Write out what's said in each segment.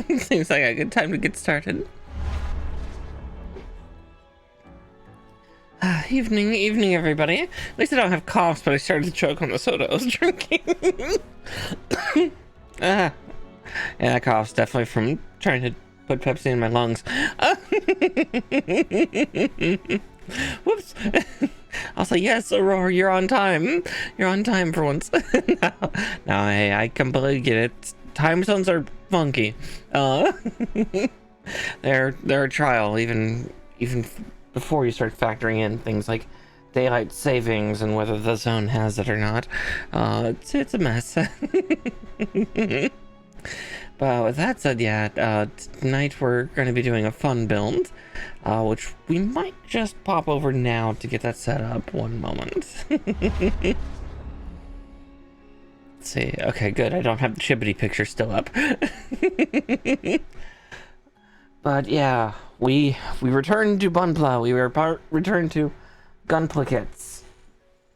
Seems like a good time to get started. Evening, everybody. At least I don't have coughs, but I started to choke on the soda I was drinking. Yeah, cough's definitely from trying to put Pepsi in my lungs. Whoops. I was like, yes, Aurora, you're on time. You're on time for once. No, I completely get it. Time zones are funky. They're a trial, even before you start factoring in things like daylight savings and whether the zone has it or not. It's a mess. But with that said, yeah, tonight we're going to be doing a fun build, which we might just pop over now to get that set up. One moment. Let's see. Okay, good. I don't have the Chibbity picture still up. But yeah, we returned to Bunplow. We were returned to Gunplicates.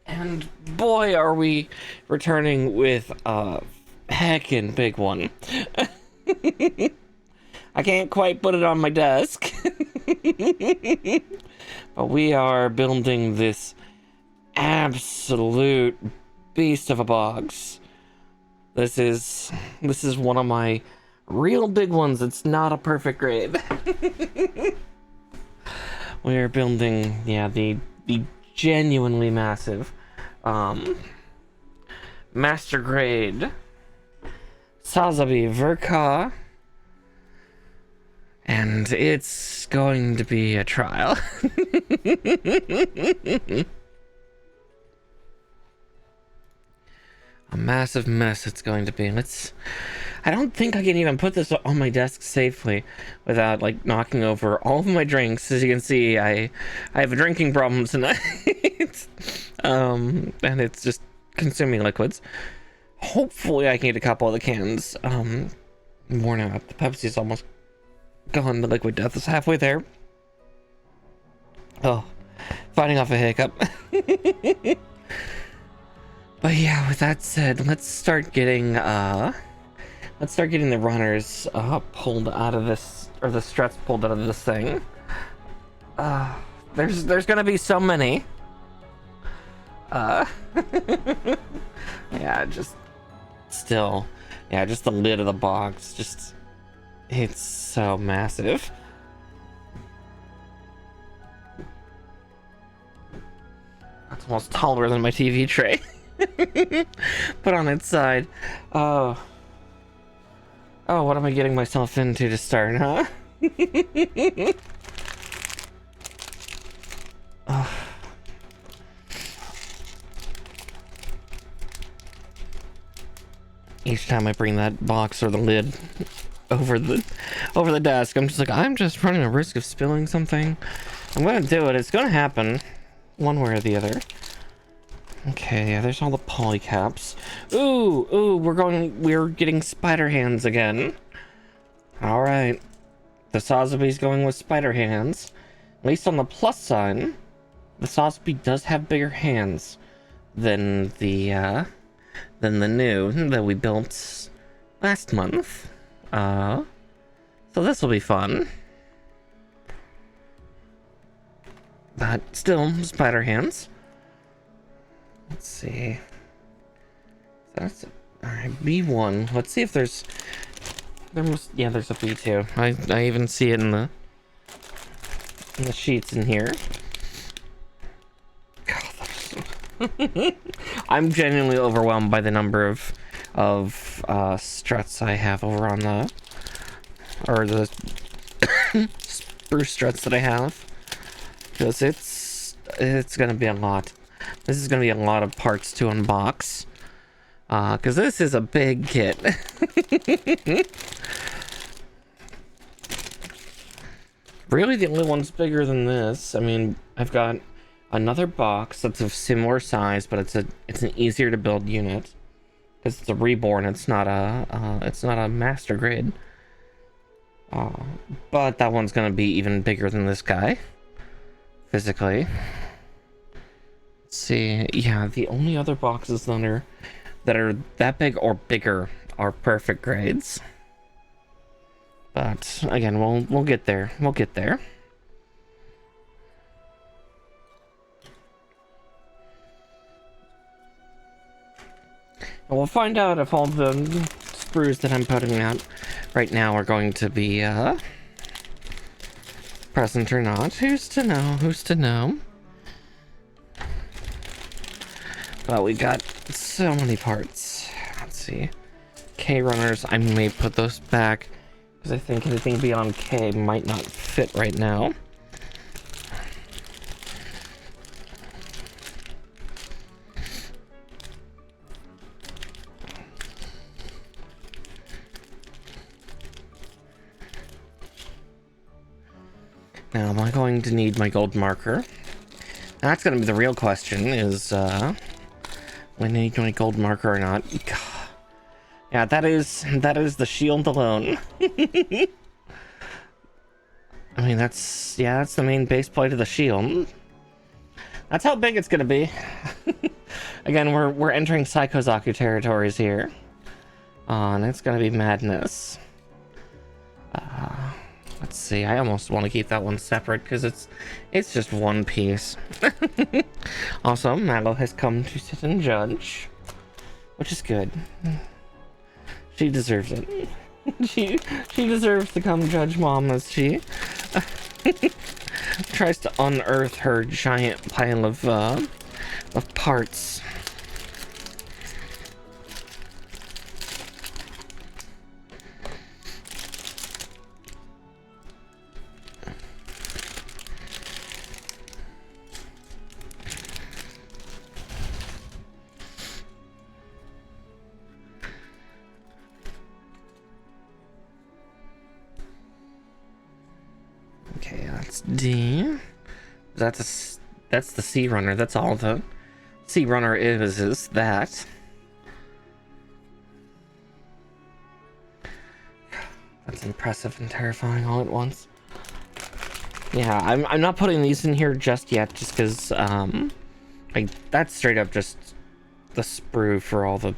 And boy, are we returning with a heckin' big one. I can't quite put it on my desk. But we are building this absolute beast of a box. This is one of my real big ones. It's not a perfect grade. We're building, yeah, the genuinely massive master grade Sazabi Verka, and it's going to be a trial. A massive mess it's going to be. I don't think I can even put this on my desk safely without like knocking over all of my drinks. As you can see, I have a drinking problem tonight. And it's just consuming liquids. Hopefully I can get a couple of the cans worn out. The Pepsi's almost gone. The liquid death is halfway there. Oh, fighting off a hiccup. But yeah, with that said, let's start getting the runners pulled out of this, or the struts pulled out of this thing. There's gonna be so many. Yeah, just the lid of the box, it's so massive. That's almost taller than my TV tray. Put on its side. Oh, what am I getting myself into to start, huh? Oh. Each time I bring that box or the lid over the desk, I'm just like, I'm just running a risk of spilling something. I'm gonna do it. It's gonna happen, one way or the other. Okay, yeah, there's all the poly caps. Ooh, we're getting spider hands again. All right, the Sazabi's going with spider hands. At least on the plus side, the Sazabi does have bigger hands than the new that we built last month. So this will be fun. But still, spider hands. Let's see. That's alright. B1. Let's see if there's there's a B2. I even see it in the sheets in here. God, I'm genuinely overwhelmed by the number of struts I have over on the spruce struts that I have, because it's gonna be a lot. This is gonna be a lot of parts to unbox, because this is a big kit. Really, the only one's bigger than this. I mean, I've got another box that's of similar size, but it's an easier to build unit because it's a reborn. It's not a master grade. But that one's gonna be even bigger than this guy physically. Let's see, yeah, the only other boxes that are that big or bigger are perfect grades. But again, we'll get there. We'll get there. And we'll find out if all the sprues that I'm putting out right now are going to be present or not. Who's to know? Who's to know? But we got so many parts. Let's see. K runners, I may put those back because I think anything beyond K might not fit right now. Now, am I going to need my gold marker? That's going to be the real question, is when I need my gold marker or not. Yeah, that is the shield alone. I mean, that's the main base plate of the shield. That's how big it's gonna be. Again, we're entering Psychozaku territories here. And it's gonna be madness. Let's see, I almost want to keep that one separate because it's just one piece. Also, Mallow has come to sit and judge, which is good. She deserves it. She deserves to come judge Mom as she tries to unearth her giant pile of parts. Okay, that's D. That's the Sea Runner. That's all the Sea Runner is that. That's impressive and terrifying all at once. Yeah, I'm not putting these in here just yet, just because like that's straight up just the sprue for all the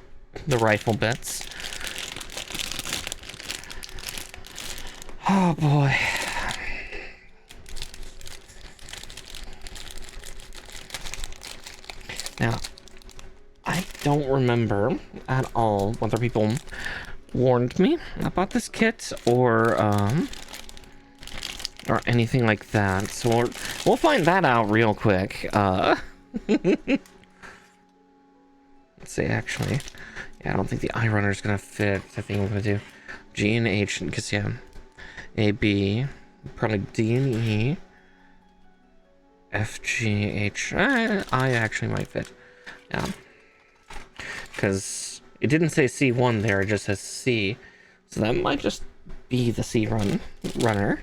rifle bits. Oh boy. Now, I don't remember at all whether people warned me about this kit or anything like that. So we'll find that out real quick. Let's see, actually. Yeah, I don't think the eye runner is gonna fit. I think I'm gonna do G and H, because yeah, A, B, probably D and E. F, G, H. I actually might fit. Yeah. Because it didn't say C1 there, it just says C. So that might just be the C runner.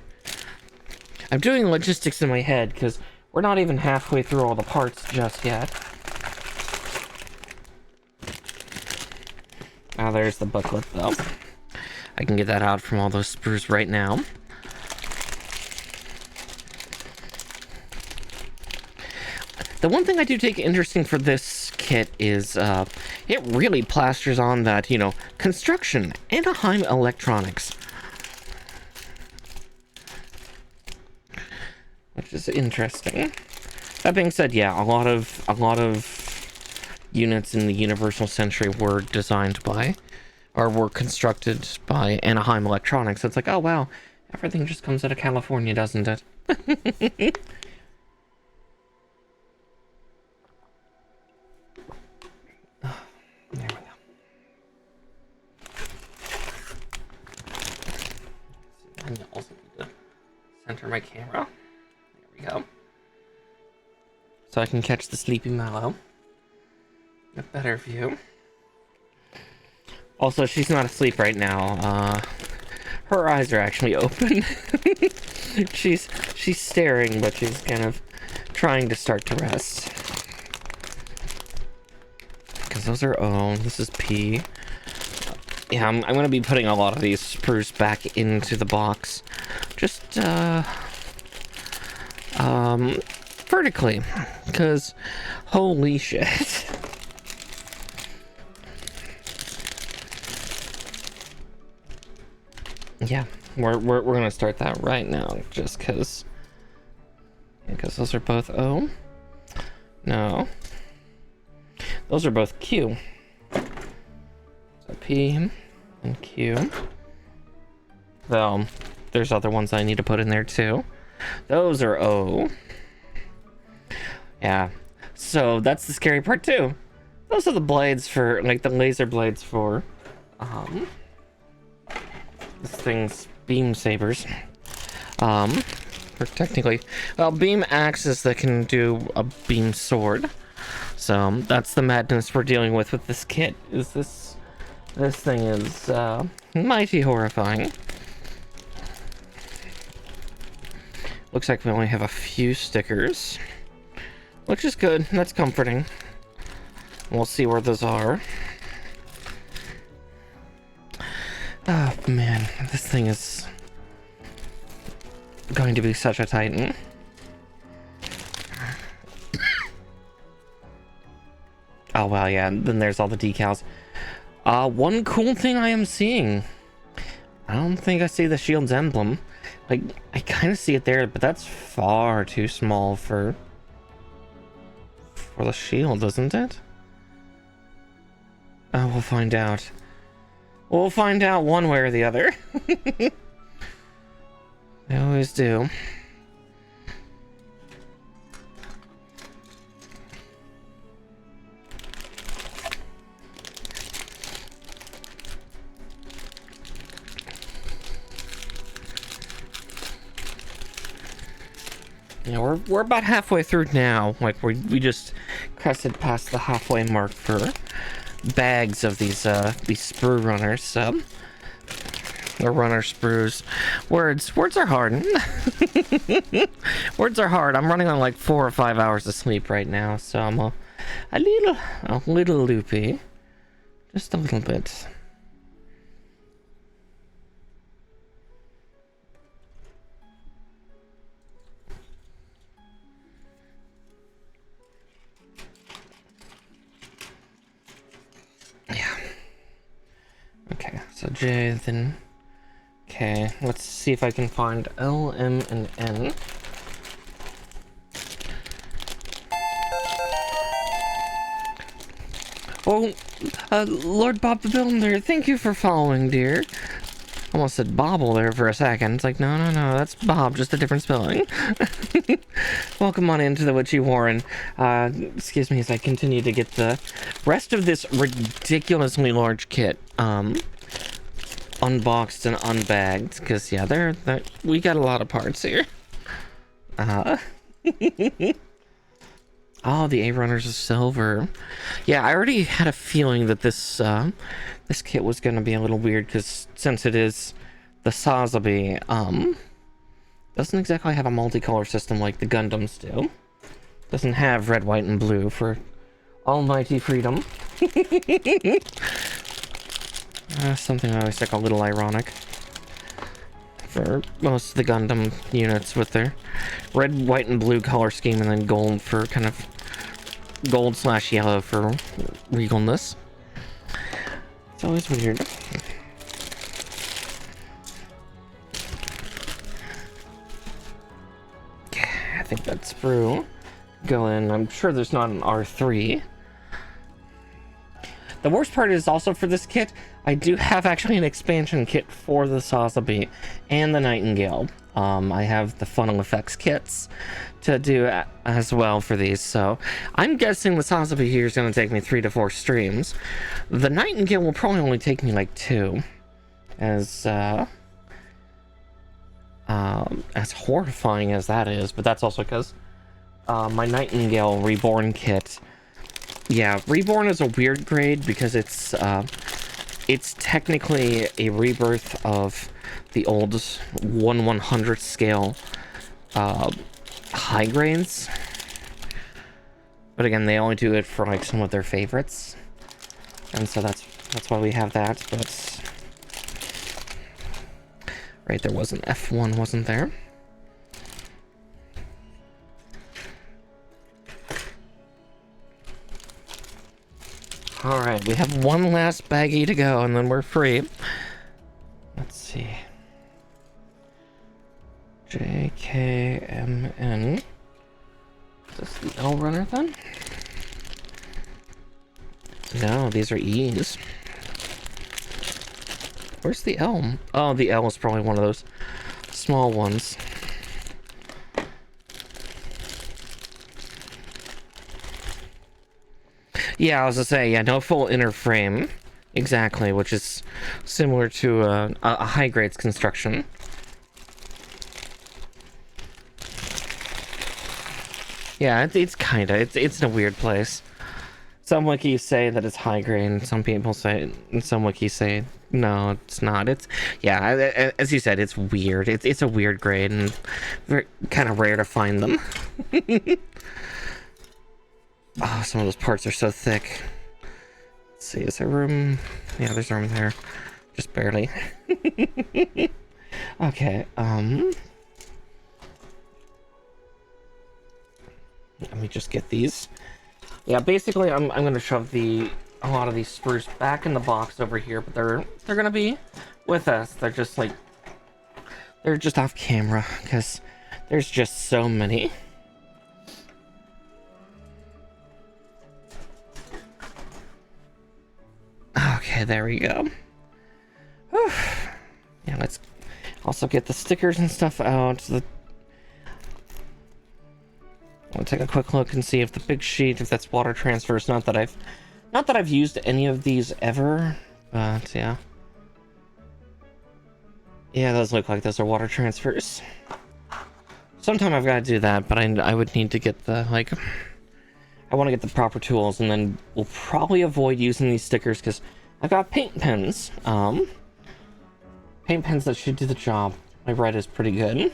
I'm doing logistics in my head because we're not even halfway through all the parts just yet. Now there's the booklet though. I can get that out from all those sprues right now. The one thing I do take interesting for this kit is it really plasters on that, you know, construction, Anaheim electronics. Which is interesting. That being said, yeah, a lot of units in the Universal Century were designed by, or were constructed by Anaheim Electronics. So it's like, oh wow, everything just comes out of California, doesn't it? There we go. I also need to center my camera. There we go. So I can catch the sleepy Mallow. A better view. Also, she's not asleep right now. Her eyes are actually open. she's staring, but she's kind of trying to start to rest. Because those are O, this is P. Yeah, I'm going to be putting a lot of these sprues back into the box. Just, vertically. Because, holy shit. Yeah, We're gonna start that right now, just because those are both O. No, those are both Q. So P and Q. Though there's other ones I need to put in there too. Those are O. Yeah. So that's the scary part too. Those are the blades for, like, the laser blades for this thing's beam sabers. Or technically, well, beam axes that can do a beam sword. So that's the madness we're dealing with this kit. Is this thing is mighty horrifying. Looks like we only have a few stickers, which is good. That's comforting. We'll see where those are. Oh man, this thing is going to be such a titan. Oh wow, yeah, and then there's all the decals. One cool thing I am seeing. I don't think I see the shield's emblem. Like, I kind of see it there, but that's far too small for the shield, isn't it? Oh, we'll find out. We'll find out one way or the other. They always do. Yeah, we're about halfway through now. Like, we just crested past the halfway mark for bags of these sprue runners. So, or runner sprues. Words are hard. Words are hard. I'm running on like 4 or 5 hours of sleep right now, so I'm a little loopy, just a little bit. Yeah. Okay, so J, then K. Let's see if I can find L, M, and N. Oh, Lord Bob the Builder, thank you for following, dear. Almost said Bobble there for a second. It's like, no, that's Bob, just a different spelling. Welcome on into the Witchy Warren. Excuse me as I continue to get the rest of this ridiculously large kit unboxed and unbagged, because yeah, we got a lot of parts here. Oh, the A runners are silver. Yeah, I already had a feeling that this kit was gonna be a little weird, because since it is the Sazabi, doesn't exactly have a multicolor system like the Gundams do. Doesn't have red, white, and blue for almighty freedom. Something I always think a little ironic for most of the Gundam units with their red, white, and blue color scheme, and then gold for kind of gold/yellow for regalness. It's always weird. I think that's sprue. Go in. I'm sure there's not an R3. The worst part is also for this kit, I do have actually an expansion kit for the Sazabi and the Nightingale. I have the funnel effects kits to do as well for these, so I'm guessing the Sazabi here is going to take me 3 to 4 streams. The Nightingale will probably only take me like 2, as horrifying as that is, but that's also because my Nightingale Reborn kit. Yeah, Reborn is a weird grade because it's technically a rebirth of the old 1/100th scale high grades. But again, they only do it for like some of their favorites. And so that's why we have that, but right, there was an F1, wasn't there? Alright, we have one last baggie to go, and then we're free. Let's see. JKMN. Is this the L runner then? No, these are E's. Where's the L? Oh, the L is probably one of those small ones. Yeah, I was gonna say, yeah, no full inner frame. Exactly, which is similar to a high grades construction. Yeah, it's kinda, it's in a weird place. Some wikis say that it's high grade, and some people say, and some wikis say, no, it's not. It's, yeah, as you said, it's weird. It's a weird grade, and kind of rare to find them. Oh, some of those parts are so thick. Let's see, is there room? Yeah, there's room there. Just barely. Okay, let me just get these. Yeah, basically, I'm gonna shove a lot of these sprues back in the box over here, but they're gonna be with us. They're just like, they're just off camera because there's just so many. Okay, there we go. Whew. Yeah, let's also get the stickers and stuff out. I'll take a quick look and see if the big sheet, if that's water transfers. Not that I've used any of these ever, but yeah. Yeah, those look like those are water transfers. Sometime I've got to do that, but I would need to get the, like, I want to get the proper tools, and then we'll probably avoid using these stickers because I've got paint pens. Paint pens that should do the job. My red is pretty good.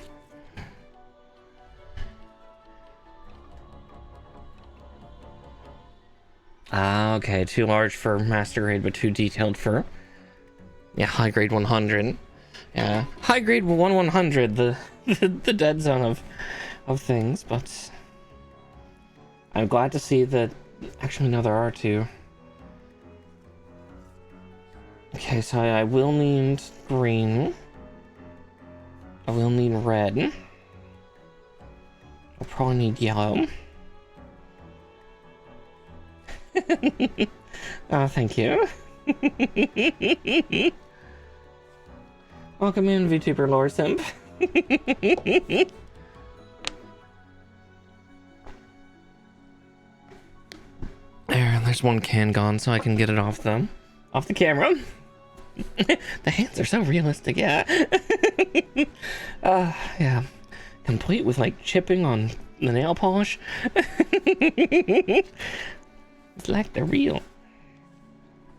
Okay, too large for master grade, but too detailed for, yeah, high grade 100. Yeah, high grade 100, the dead zone of things, but I'm glad to see that. Actually, no, there are two. Okay, so I will need green. I will need red. I'll probably need yellow. Oh, thank you. Welcome in, VTuber Lore Simp. There's one can gone, so I can get it off the camera. The hands are so realistic, yeah. Yeah. Complete with, like, chipping on the nail polish. It's like they're real.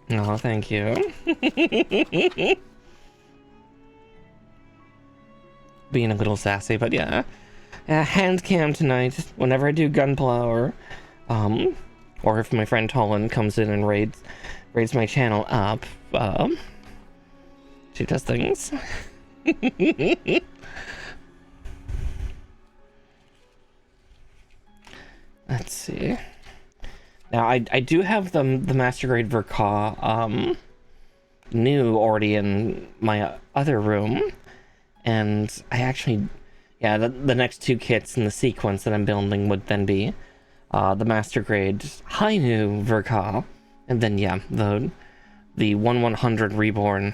Oh, thank you. Being a little sassy, but yeah. Hand cam tonight, whenever I do Gunpla or if my friend Tolan comes in and raids my channel up, she does things. Let's see. Now I do have the master grade Verka new already in my other room, and I actually, yeah, the next two kits in the sequence that I'm building would then be the master grade high new Verka, and then yeah, the 1/100 reborn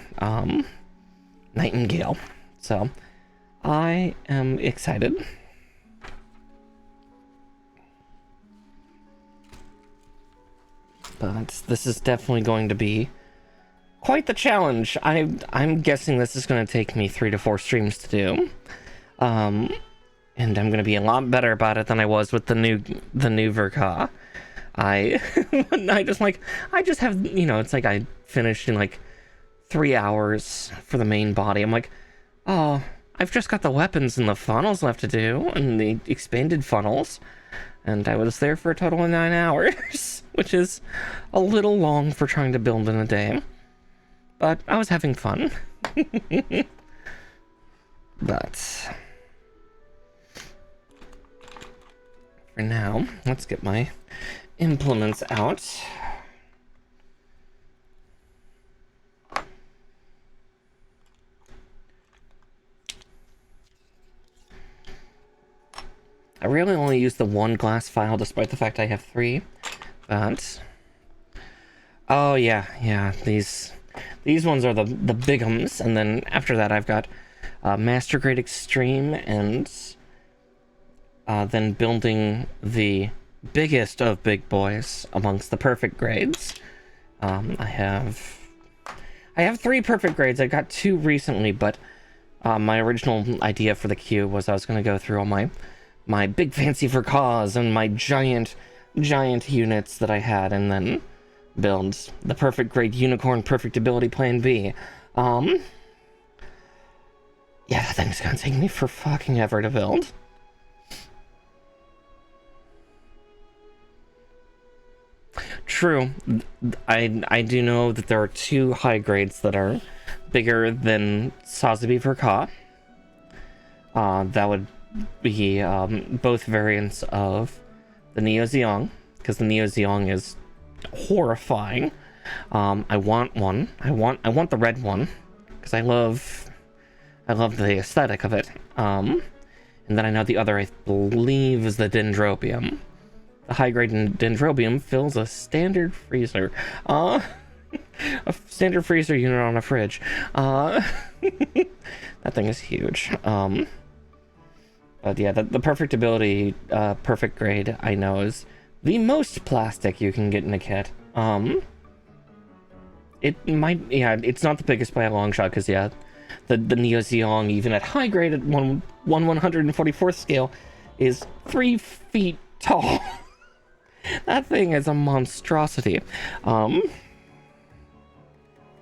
Nightingale. So I am excited. But this is definitely going to be quite the challenge. I'm guessing this is going to take me 3 to 4 streams to do. And I'm going to be a lot better about it than I was with the new Verka. I just have, you know, it's like I finished in like 3 hours for the main body. I'm like, oh, I've just got the weapons and the funnels left to do, and the expanded funnels. And I was there for a total of 9 hours, which is a little long for trying to build in a day. But I was having fun. But for now, let's get my implements out. I really only use the one glass file, despite the fact I have 3. But oh yeah, these ones are the bigums, and then after that I've got Master Grade Extreme, and then building the biggest of big boys amongst the perfect grades. I have 3 perfect grades. I got 2 recently, but my original idea for the queue was I was going to go through all my big fancy for cause and my giant units that I had, and then build the perfect grade unicorn perfect ability plan B. Yeah, that thing's gonna take me for fucking ever to build. True. I do know that there are 2 high grades that are bigger than Sazabi for Ka. That would be both variants of the Neo Zeong, because the Neo Zeong is horrifying. I want one. I want the red one, because I love the aesthetic of it. And then I know the other, I believe, is the Dendrobium. The high grade Dendrobium fills a standard freezer. A standard freezer unit on a fridge. That thing is huge. But yeah, the perfect ability, perfect grade, I know, is the most plastic you can get in a kit. It might, yeah, it's not the biggest by a long shot, because yeah, the Neo Zeong, even at high grade at 1/144th scale, is 3 feet tall. That thing is a monstrosity.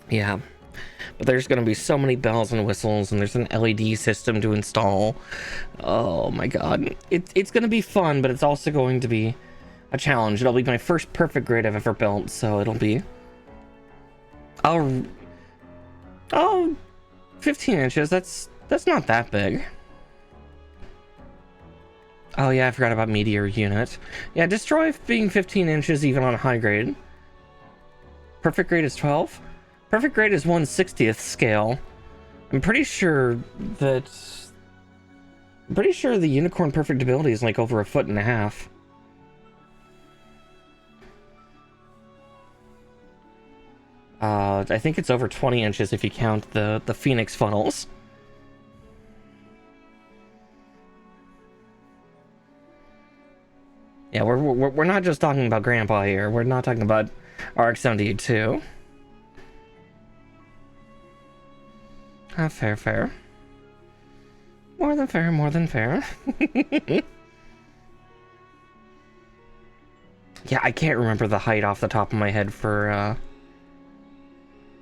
Yeah, but there's gonna be so many bells and whistles, and there's an LED system to install. Oh my god, it's gonna be fun, but it's also going to be a challenge. It'll be my first perfect grade I've ever built, so it'll be... Oh, 15 inches, that's not that big. Oh yeah, I forgot about Meteor Unit. Yeah, Destroy being 15 inches even on high grade. Perfect grade is 12. Perfect grade is 1/60th scale. I'm pretty sure the Unicorn Perfect Ability is like over 1.5 feet. I think it's over 20 inches if you count the Phoenix funnels. Yeah, we're not just talking about Grandpa here. We're not talking about RX-78. Fair. More than fair. Yeah, I can't remember the height off the top of my head for,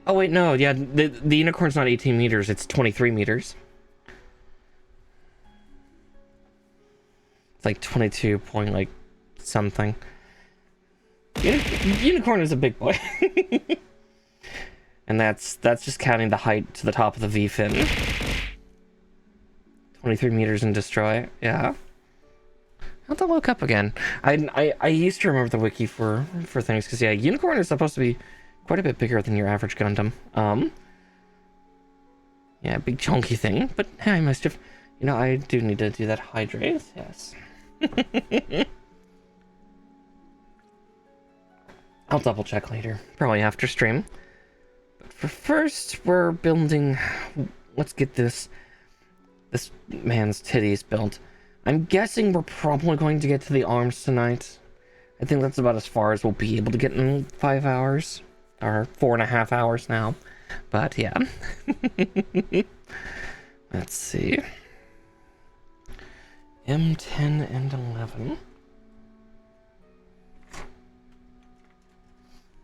Oh wait, no, yeah, the unicorn's not 18 meters, it's 23 meters. It's like 22 point, like, something. Unicorn is a big boy. And that's just counting the height to the top of the V-fin. 23 meters in Destroy, yeah. I'll have to look up again. I used to remember the wiki for things, because yeah, Unicorn is supposed to be quite a bit bigger than your average Gundam. Yeah, big chunky thing, but hey, I must have... You know, I do need to do that hydrate, yes. I'll double check later, probably after stream. But for first, we're building... Let's get this man's titties built. I'm guessing we're probably going to get to the arms tonight. I think that's about as far as we'll be able to get in 5 hours. Or 4.5 hours now. But yeah. Let's see. M10 and 11.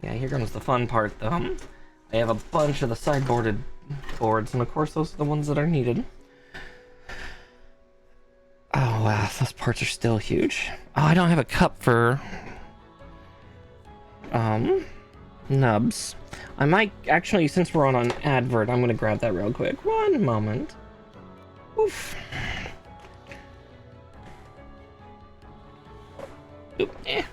Yeah, here comes the fun part though. I have a bunch of the sideboarded boards, and of course those are the ones that are needed. Oh wow, those parts are still huge. Oh, I don't have a cup for nubs. I might actually, since we're on an advert, I'm gonna grab that real quick. One moment. Oof. Oop, eh.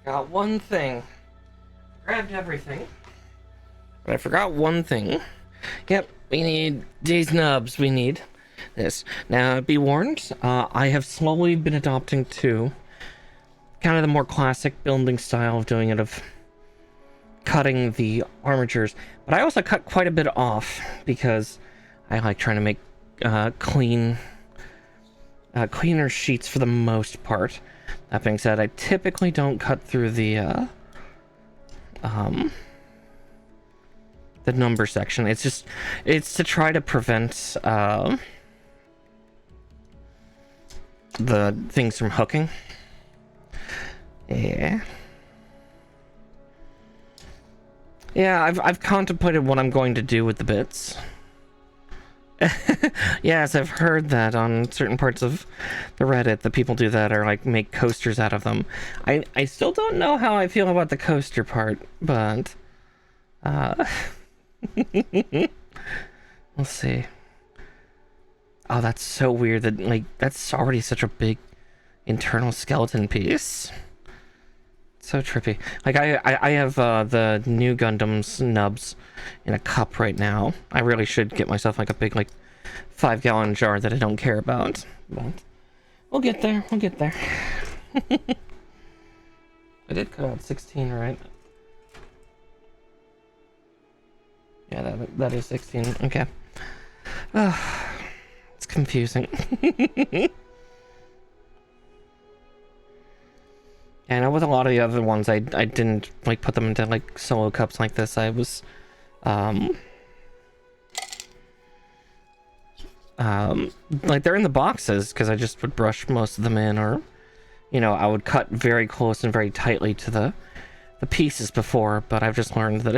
Got one thing. Grabbed everything. But I forgot one thing. Yep, we need these nubs. We need this. Now, be warned, I have slowly been adopting to kind of the more classic building style of doing it, of cutting the armatures. But I also cut quite a bit off because I like trying to make cleaner sheets for the most part. That being said, I typically don't cut through the number section. It's to try to prevent the things from hooking. Yeah, I've contemplated what I'm going to do with the bits. Yes, I've heard that on certain parts of the Reddit that people do that, or like make coasters out of them. I still don't know how I feel about the coaster part, but we'll see. Oh, that's so weird that, like, that's already such a big internal skeleton piece. So trippy. Like, I have the new Gundam's nubs in a cup right now. I really should get myself like a big, like, 5-gallon jar that I don't care about. But we'll get there. We'll get there. I did cut out 16, right? Yeah, that is 16. Okay. It's confusing. I know with a lot of the other ones, I didn't like put them into like solo cups like this. I was like, they're in the boxes because I just would brush most of them in, or you know, I would cut very close and very tightly to the pieces before. But I've just learned that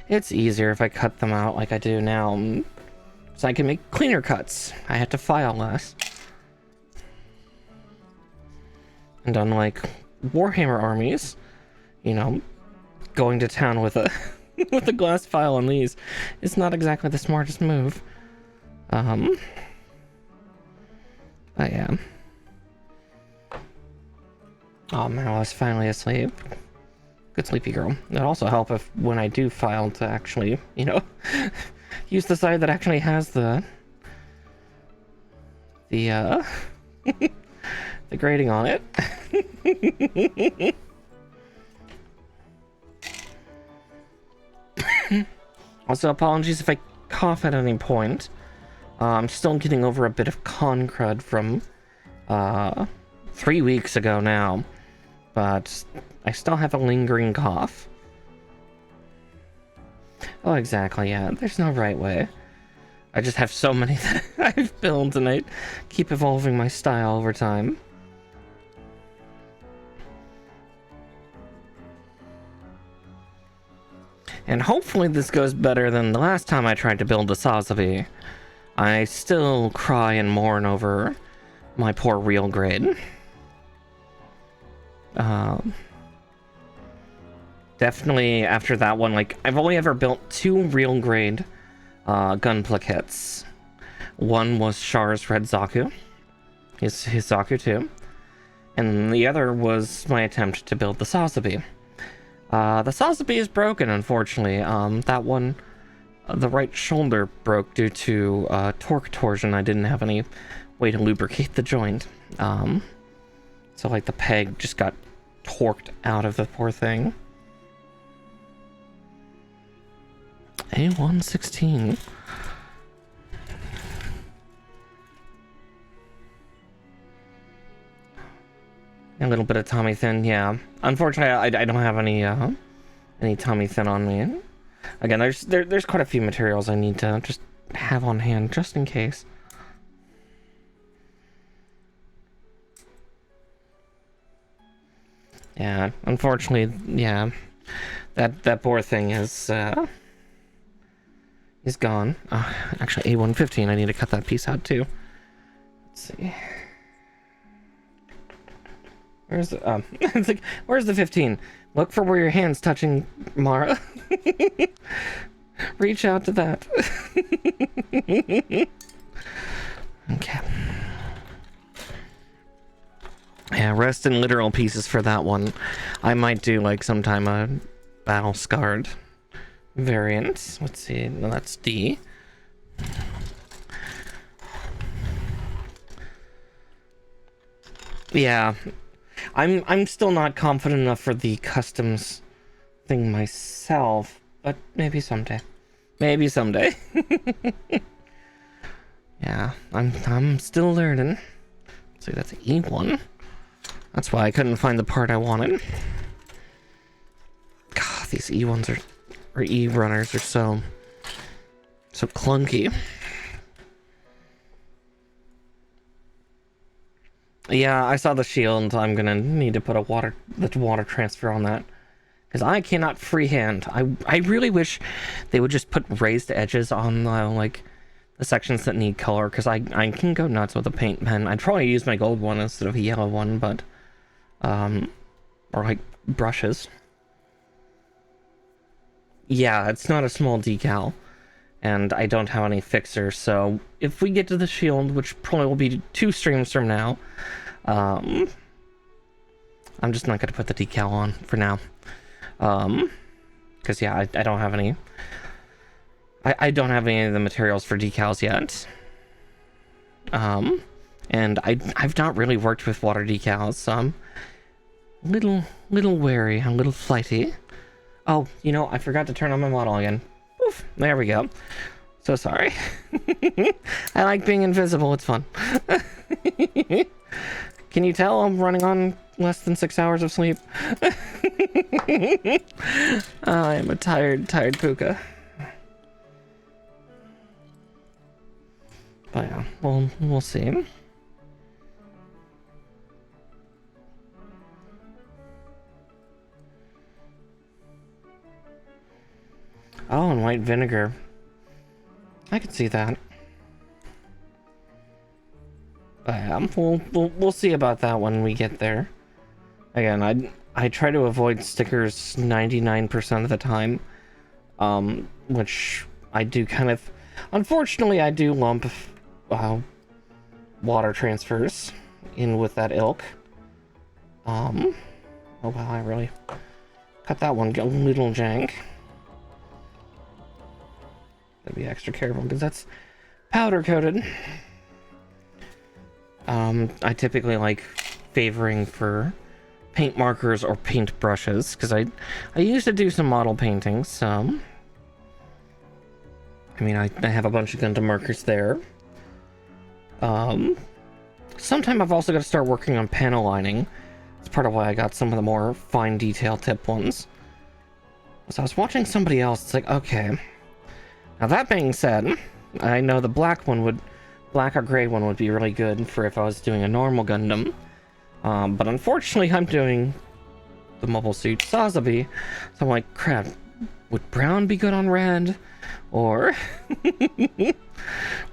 it's easier if I cut them out like I do now, so I can make cleaner cuts. I have to file less. And unlike Warhammer armies, you know, going to town with a with a glass file on these is not exactly the smartest move. But yeah. Oh man, I was finally asleep. Good sleepy girl. It'd also help if when I do file to actually, you know, use the side that actually has the the grading on it. Also, apologies if I cough at any point. I'm still getting over a bit of con crud from 3 weeks ago now, but I still have a lingering cough. Oh, exactly, yeah. There's no right way. I just have so many that I've built, and I keep evolving my style over time. And hopefully this goes better than the last time I tried to build a Sazabi. I still cry and mourn over my poor real grade. Definitely after that one, like, I've only ever built 2 real grade gunpla kits. One was Char's Red Zaku, his Zaku 2, and the other was my attempt to build the Sazabi. The Sazabi is broken, unfortunately. That one, the right shoulder broke due to torque torsion. I didn't have any way to lubricate the joint. So like the peg just got torqued out of the poor thing. A116. A little bit of Tommy Thin, yeah. Unfortunately, I don't have any Tommy Thin on me. Again, there's quite a few materials I need to just have on hand, just in case. Yeah, unfortunately, yeah. That poor thing is gone. Actually, A115, I need to cut that piece out too. Let's see. Where's the, it's like, where's the 15? Look for where your hand's touching, Mara. Reach out to that. Okay. Yeah, rest in literal pieces for that one. I might do like sometime a battle scarred variant. Let's see, no, that's D. Yeah, I'm still not confident enough for the customs thing myself, but maybe someday. Maybe someday. Yeah, I'm still learning. See, that's E1. That's why I couldn't find the part I wanted. God, these E1s or E runners are so clunky. Yeah, I saw the shield. I'm gonna need to put the water transfer on that. Because I cannot freehand. I really wish they would just put raised edges on like the sections that need color, because I can go nuts with a paint pen. I'd probably use my gold one instead of a yellow one, but or like brushes. Yeah, it's not a small decal, and I don't have any fixer, so if we get to the shield, which probably will be 2 streams from now, I'm just not gonna put the decal on for now. Because yeah, I don't have any. I don't have any of the materials for decals yet. And I've not really worked with water decals, so I'm little wary, a little flighty. Oh, you know, I forgot to turn on my model again. Oof, there we go. So sorry. I like being invisible, it's fun. Can you tell I'm running on less than 6 hours of sleep? I am a tired Puka. But yeah, we'll see. Oh, and white vinegar. I can see that. But yeah, we'll see about that when we get there. Again, I try to avoid stickers 99% of the time, which I do kind of. Unfortunately, I do lump water transfers in with that ilk. Oh wow, I really cut that one a little jank. Gotta be extra careful because that's powder coated. I typically like favoring for paint markers or paint brushes because I used to do some model painting, so I mean I have a bunch of Gundam markers there. Sometime I've also got to start working on panel lining. That's part of why I got some of the more fine detail tip ones. So I was watching somebody else, it's like, okay. Now that being said, I know the black or gray one would be really good for if I was doing a normal Gundam. But unfortunately I'm doing the mobile suit Sazabi, so I'm like, crap, would brown be good on red? Or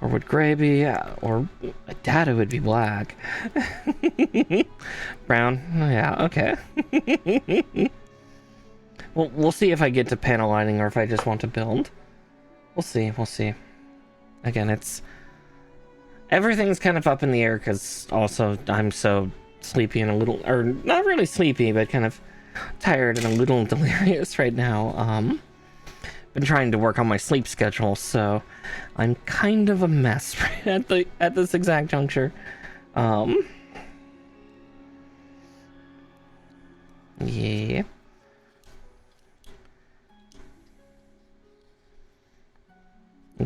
or would gray be, or I doubt it would be black. Brown, yeah, okay. Well, we'll see if I get to panel lining or if I just want to build. We'll see. Again, everything's kind of up in the air because also I'm so sleepy and a little, or not really sleepy, but kind of tired and a little delirious right now. Been trying to work on my sleep schedule, so I'm kind of a mess at this exact juncture. Yeah.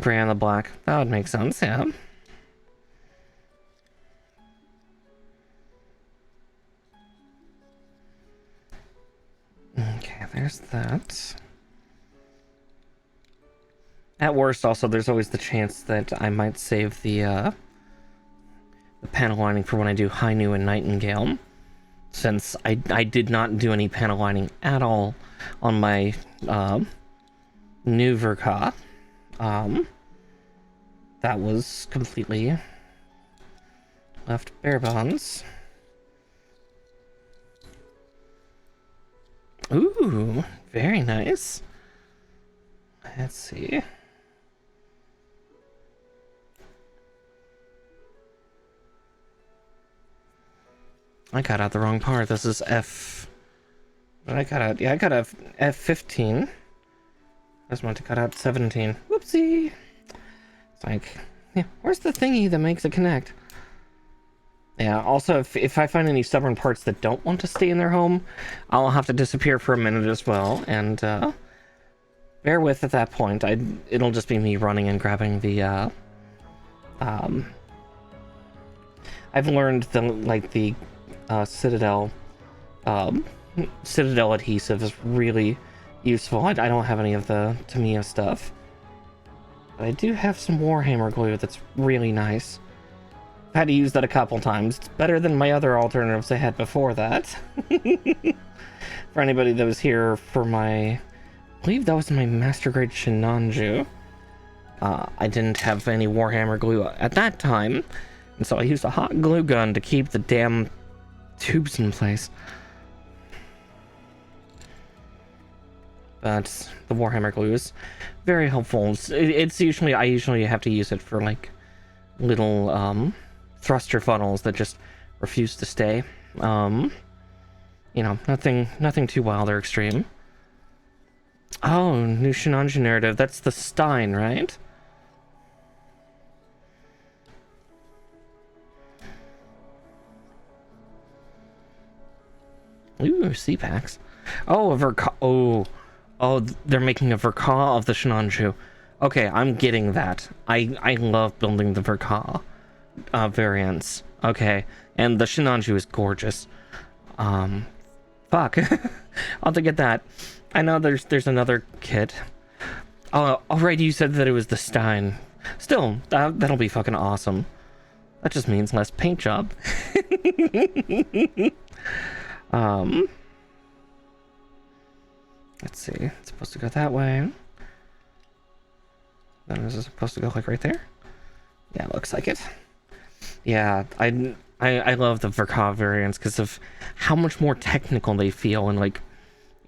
Gray on the black. That would make sense, yeah. Okay, there's that. At worst, also, there's always the chance that I might save the panel lining for when I do Hainu and Nightingale. Since I did not do any panel lining at all on my new Verka. That was completely left bare bones. Ooh, very nice. Let's see. I got out the wrong part. This is F. But I got out. Yeah, I got out F15. I just wanted to cut out 17. Whoopsie. It's like, yeah, where's the thingy that makes it connect? Yeah, also, if I find any stubborn parts that don't want to stay in their home, I'll have to disappear for a minute as well, and, bear with at that point. It'll just be me running and grabbing the, I've learned the Citadel adhesive is really useful. I don't have any of the Tamiya stuff. But I do have some Warhammer glue that's really nice. I've had to use that a couple times. It's better than my other alternatives I had before that. For anybody that was here for I believe that was my Master Grade Shinanju. I didn't have any Warhammer glue at that time, and so I used a hot glue gun to keep the damn tubes in place. But the Warhammer glue is very helpful. I usually have to use it for like little thruster funnels that just refuse to stay. You know, nothing too wild or extreme. Oh, new Shinanju narrative. That's the Stein, right? Ooh, C-packs. Oh, a Verka. Oh, they're making a Verka of the Shinanju. Okay, I'm getting that. I love building the Verka variants. Okay, and the Shinanju is gorgeous. Fuck. I'll have to get that. I know there's another kit. Oh, alright, you said that it was the Stein. Still, that'll be fucking awesome. That just means less paint job. Let's see. It's supposed to go that way. Then is it supposed to go like right there? Yeah, it looks like it. Yeah, I love the Verka variants because of how much more technical they feel, and like,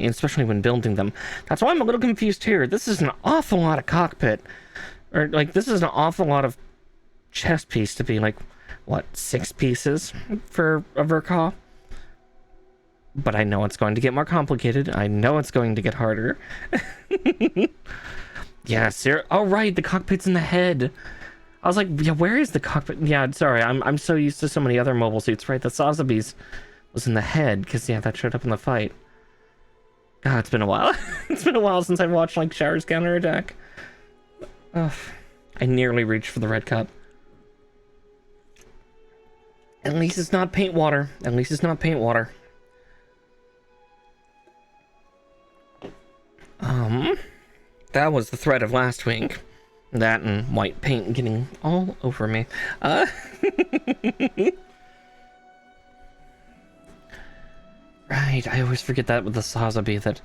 especially when building them. That's why I'm a little confused here. This is an awful lot of cockpit, or like this is an awful lot of chest piece to be like, what, 6 pieces for a Verka? But I know it's going to get more complicated. I know it's going to get harder. Yeah, oh right, the cockpit's in the head. I was like, yeah, where is the cockpit? Yeah, sorry, I'm so used to so many other mobile suits, right? The Sazabi's was in the head, because yeah, that showed up in the fight. God, it's been a while. It's been a while since I've watched like Shower's Counterattack. Ugh, I nearly reached for the red cup. At least it's not paint water. At least it's not paint water. That was the threat of last week. That and white paint getting all over me. Right, I always forget that with the Sazabi,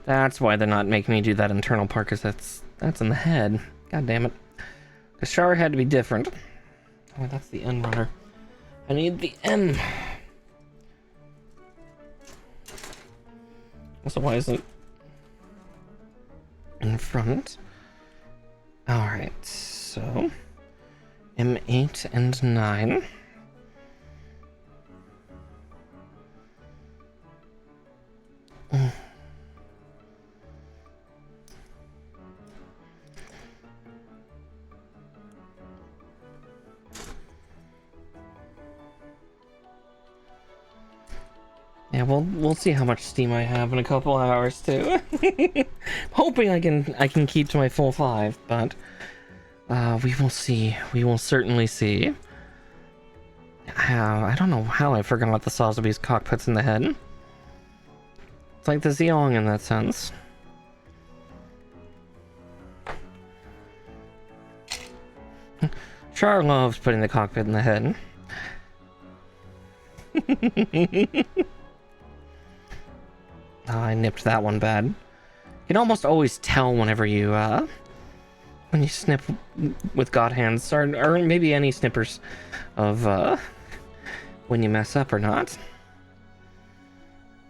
that's why they're not making me do that internal part, because that's in the head. God damn it. The shower had to be different. Oh, that's the N runner. I need the N. Also, why isn't in front? Alright, so M8 and 9. Yeah, we'll see how much steam I have in a couple hours too. Hoping I can keep to my full 5, but we will see. We will certainly see. I don't know how I forgot about the Sazabi's cockpits in the head. It's like the Zeong in that sense. Char loves putting the cockpit in the head. Oh, I nipped that one bad. You can almost always tell whenever you, when you snip with God hands, or maybe any snippers of, when you mess up or not.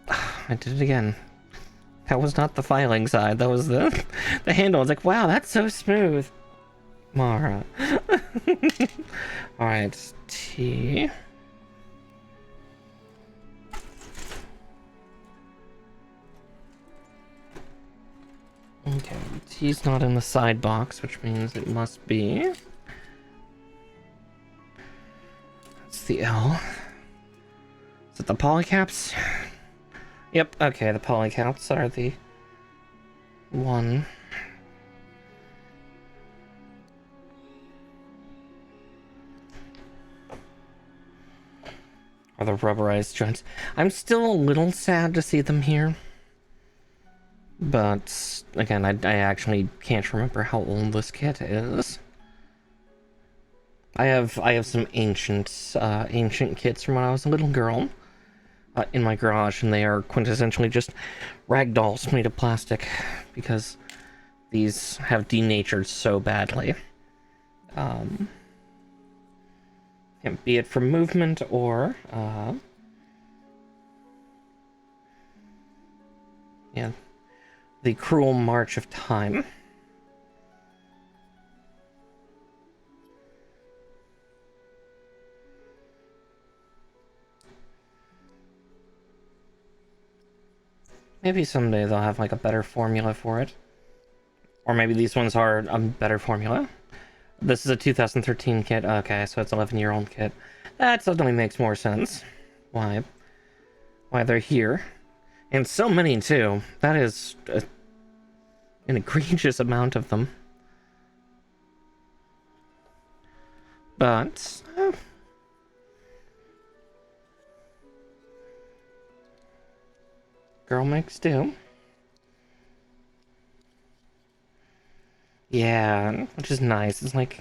I did it again. That was not the filing side, that was the handle. It's like, wow, that's so smooth. Mara. Alright, T. Okay, T's not in the side box, which means it must be... That's the L. Is it the polycaps? Yep, okay, the polycaps are the one. Or the rubberized joints. I'm still a little sad to see them here. But, again, I actually can't remember how old this kit is. I have some ancient kits from when I was a little girl in my garage, and they are quintessentially just rag dolls made of plastic, because these have denatured so badly. Be it from movement or, yeah, the cruel march of time. Maybe someday they'll have, like, a better formula for it. Or maybe these ones are a better formula. This is a 2013 kit. Okay, so it's an 11-year-old kit. That suddenly makes more sense. Why they're here. And so many, too. That is an egregious amount of them. But... girl makes do. Yeah, which is nice. It's like,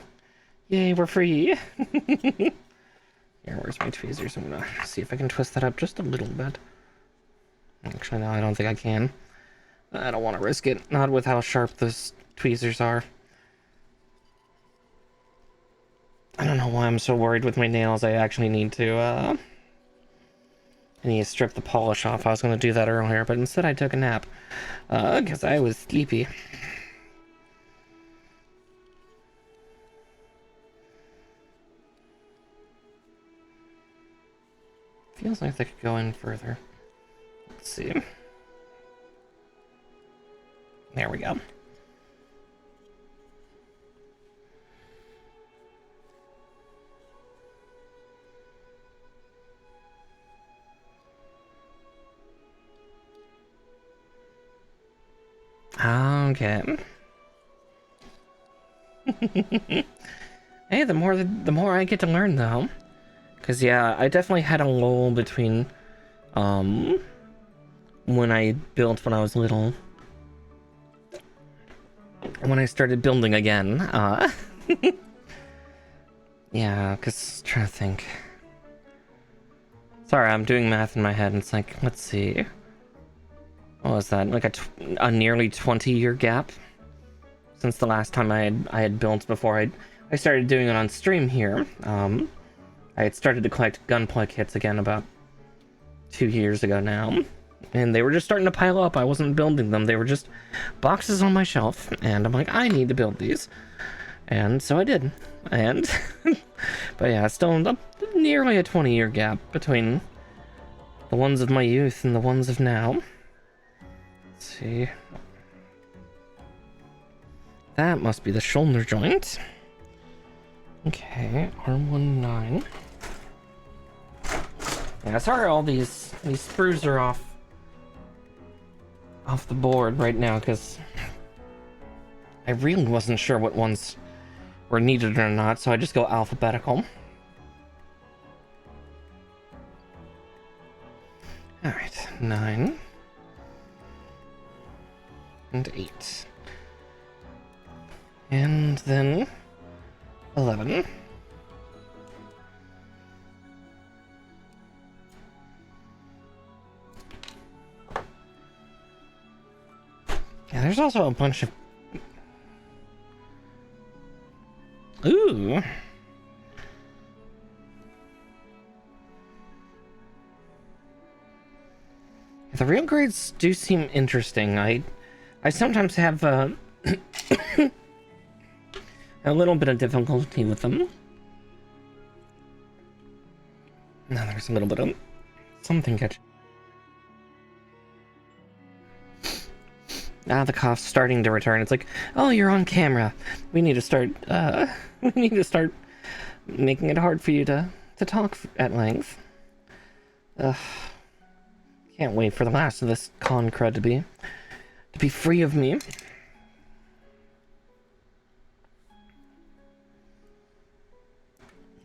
yay, we're free. Here, where's my tweezers? I'm gonna see if I can twist that up just a little bit. Actually, no, I don't think I can. I don't want to risk it. Not with how sharp those tweezers are. I don't know why I'm so worried with my nails. I actually need to, I need to strip the polish off. I was going to do that earlier, but instead I took a nap. Because I was sleepy. Feels like they could go in further. Let's see. There we go. Okay. Hey, the more I get to learn, though. Because, yeah, I definitely had a lull between, when I built when I was little. When I started building again, yeah, because, trying to think. Sorry, I'm doing math in my head, and it's like, let's see. What was that? Like a nearly 20-year gap? Since the last time I had built before I started doing it on stream here. I had started to collect gunplay kits again about 2 years ago now. And they were just starting to pile up. I wasn't building them. They were just boxes on my shelf. And I'm like, I need to build these. And so I did. And, but yeah, still nearly a 20-year gap between the ones of my youth and the ones of now. Let's see. That must be the shoulder joint. Okay, R19. Yeah, sorry all these screws are off the board right now, because I really wasn't sure what ones were needed or not, so I just go alphabetical. Alright, 9 and 8. And then 11. Yeah, there's also a bunch of... Ooh! The real grades do seem interesting. I sometimes have a little bit of difficulty with them. No, there's a little bit of something catch. Now the cough's starting to return. It's like, oh, you're on camera. We need to start, we need to start making it hard for you to talk at length. Ugh. Can't wait for the last of this con crud to be free of me.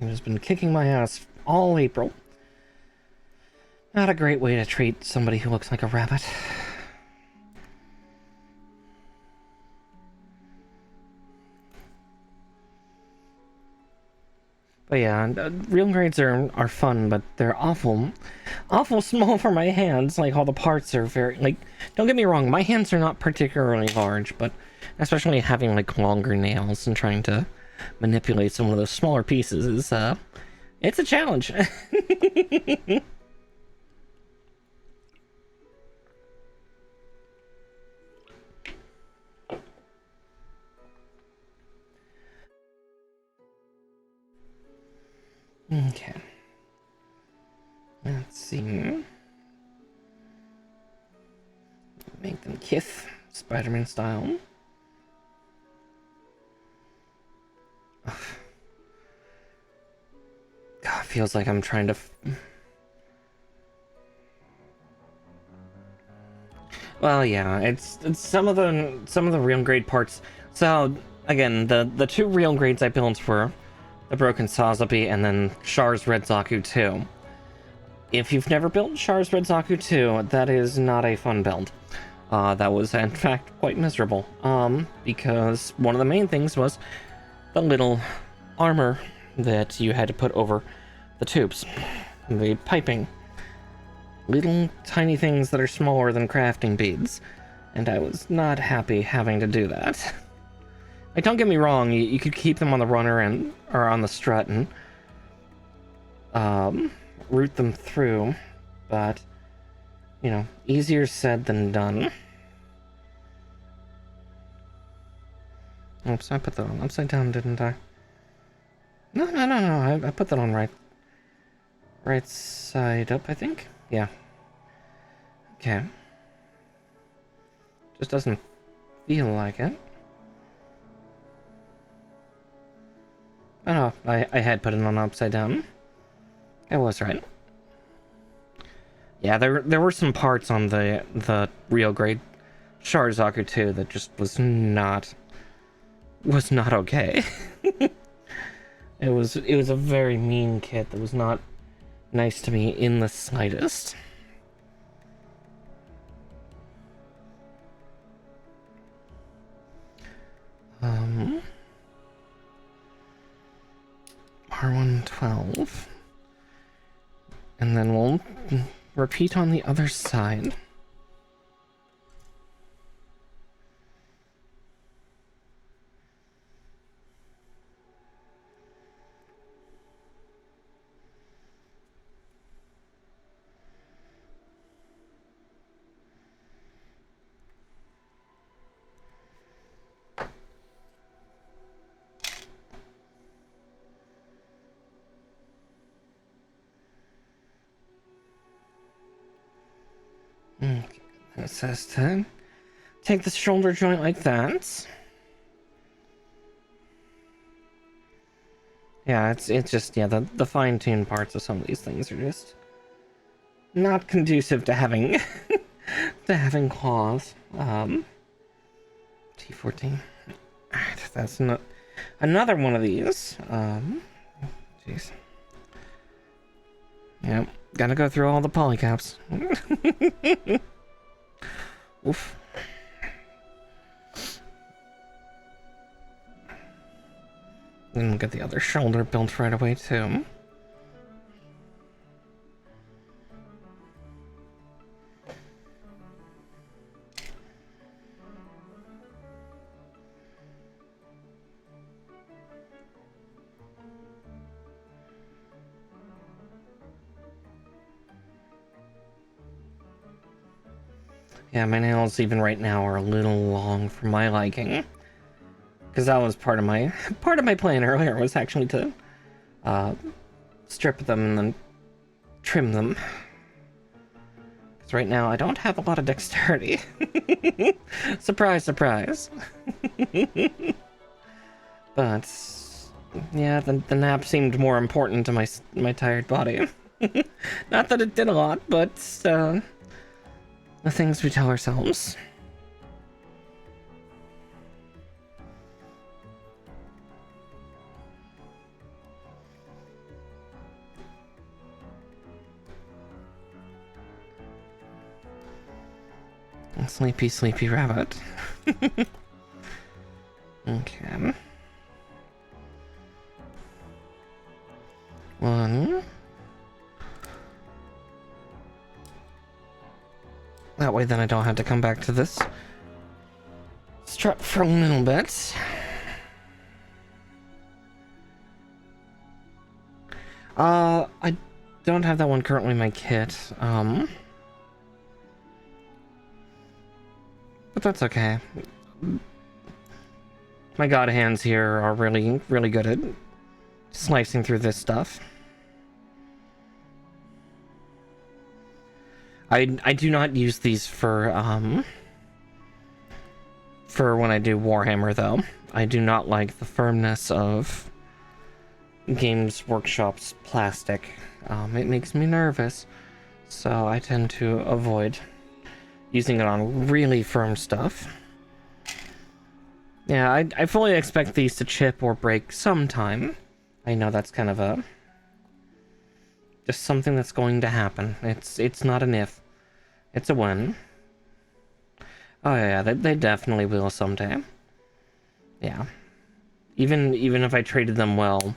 I've just been kicking my ass all April. Not a great way to treat somebody who looks like a rabbit. But yeah, real grades are fun, but they're awful small for my hands. Like, all the parts are very, like, don't get me wrong, my hands are not particularly large, but especially having, like, longer nails and trying to manipulate some of those smaller pieces is, it's a challenge. Okay. Let's see. Make them kiss, Spider-Man style. Ugh. God, feels like I'm trying to... Well, yeah, it's some of the real grade parts. So again, the two real grades I built were the Broken Sazabi and then Char's Red Zaku 2. If you've never built Char's Red Zaku 2, that is not a fun build. That was in fact quite miserable. Because one of the main things was the little armor that you had to put over the tubes, the piping. Little tiny things that are smaller than crafting beads, and I was not happy having to do that. Like, don't get me wrong, you could keep them on the runner or on the strut and route them through, but you know, easier said than done. Oops, I put that on upside down, didn't I? No, I put that on right side up, I think. Yeah. Okay. Just doesn't feel like it. Oh no, I had put it on upside down. I was right. Yeah, there were some parts on the real grade Char Zaku 2 that just was not okay. It was a very mean kit that was not nice to me in the slightest. R112. And then we'll repeat on the other side. Okay, it says to take the shoulder joint like that. Yeah, it's just, yeah, the fine-tuned parts of some of these things are just not conducive to having to having claws. T14. That's not another one of these. Jeez. Yep, gotta go through all the polycaps. Oof. Then we'll get the other shoulder built right away too. Yeah, my nails even right now are a little long for my liking. Because that was part of my plan earlier, was actually to strip them and then trim them. Because right now I don't have a lot of dexterity. Surprise, surprise. But yeah, the nap seemed more important to my tired body. Not that it did a lot, but the things we tell ourselves. Sleepy, sleepy rabbit. Okay. One. That way then I don't have to come back to this strut for a little bit. I don't have that one currently in my kit. But that's okay. My god hands here are really, really good at slicing through this stuff. I do not use these for when I do Warhammer, though. I do not like the firmness of Games Workshop's plastic. It makes me nervous, so I tend to avoid using it on really firm stuff. Yeah, I fully expect these to chip or break sometime. I know that's kind of just something that's going to happen. It's not an if. It's a when. Oh yeah, they definitely will someday. Yeah. Even if I treated them well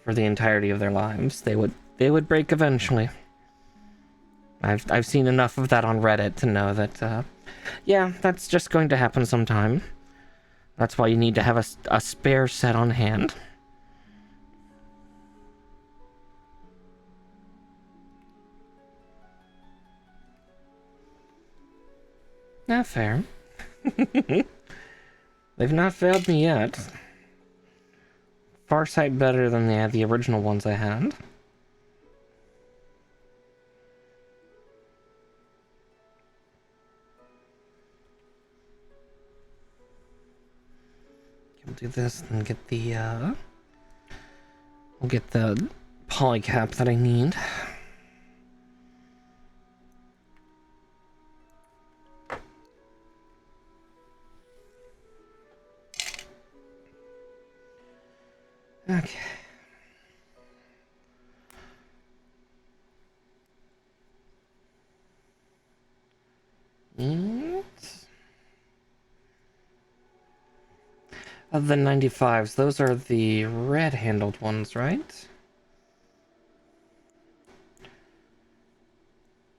for the entirety of their lives, they would break eventually. I've seen enough of that on Reddit to know that yeah, that's just going to happen sometime. That's why you need to have a spare set on hand. Not fair. They've not failed me yet. Far sight better than the original ones I had. We'll do this and get the we'll get the polycap that I need. Okay. Of the 95s, those are the red-handled ones, right?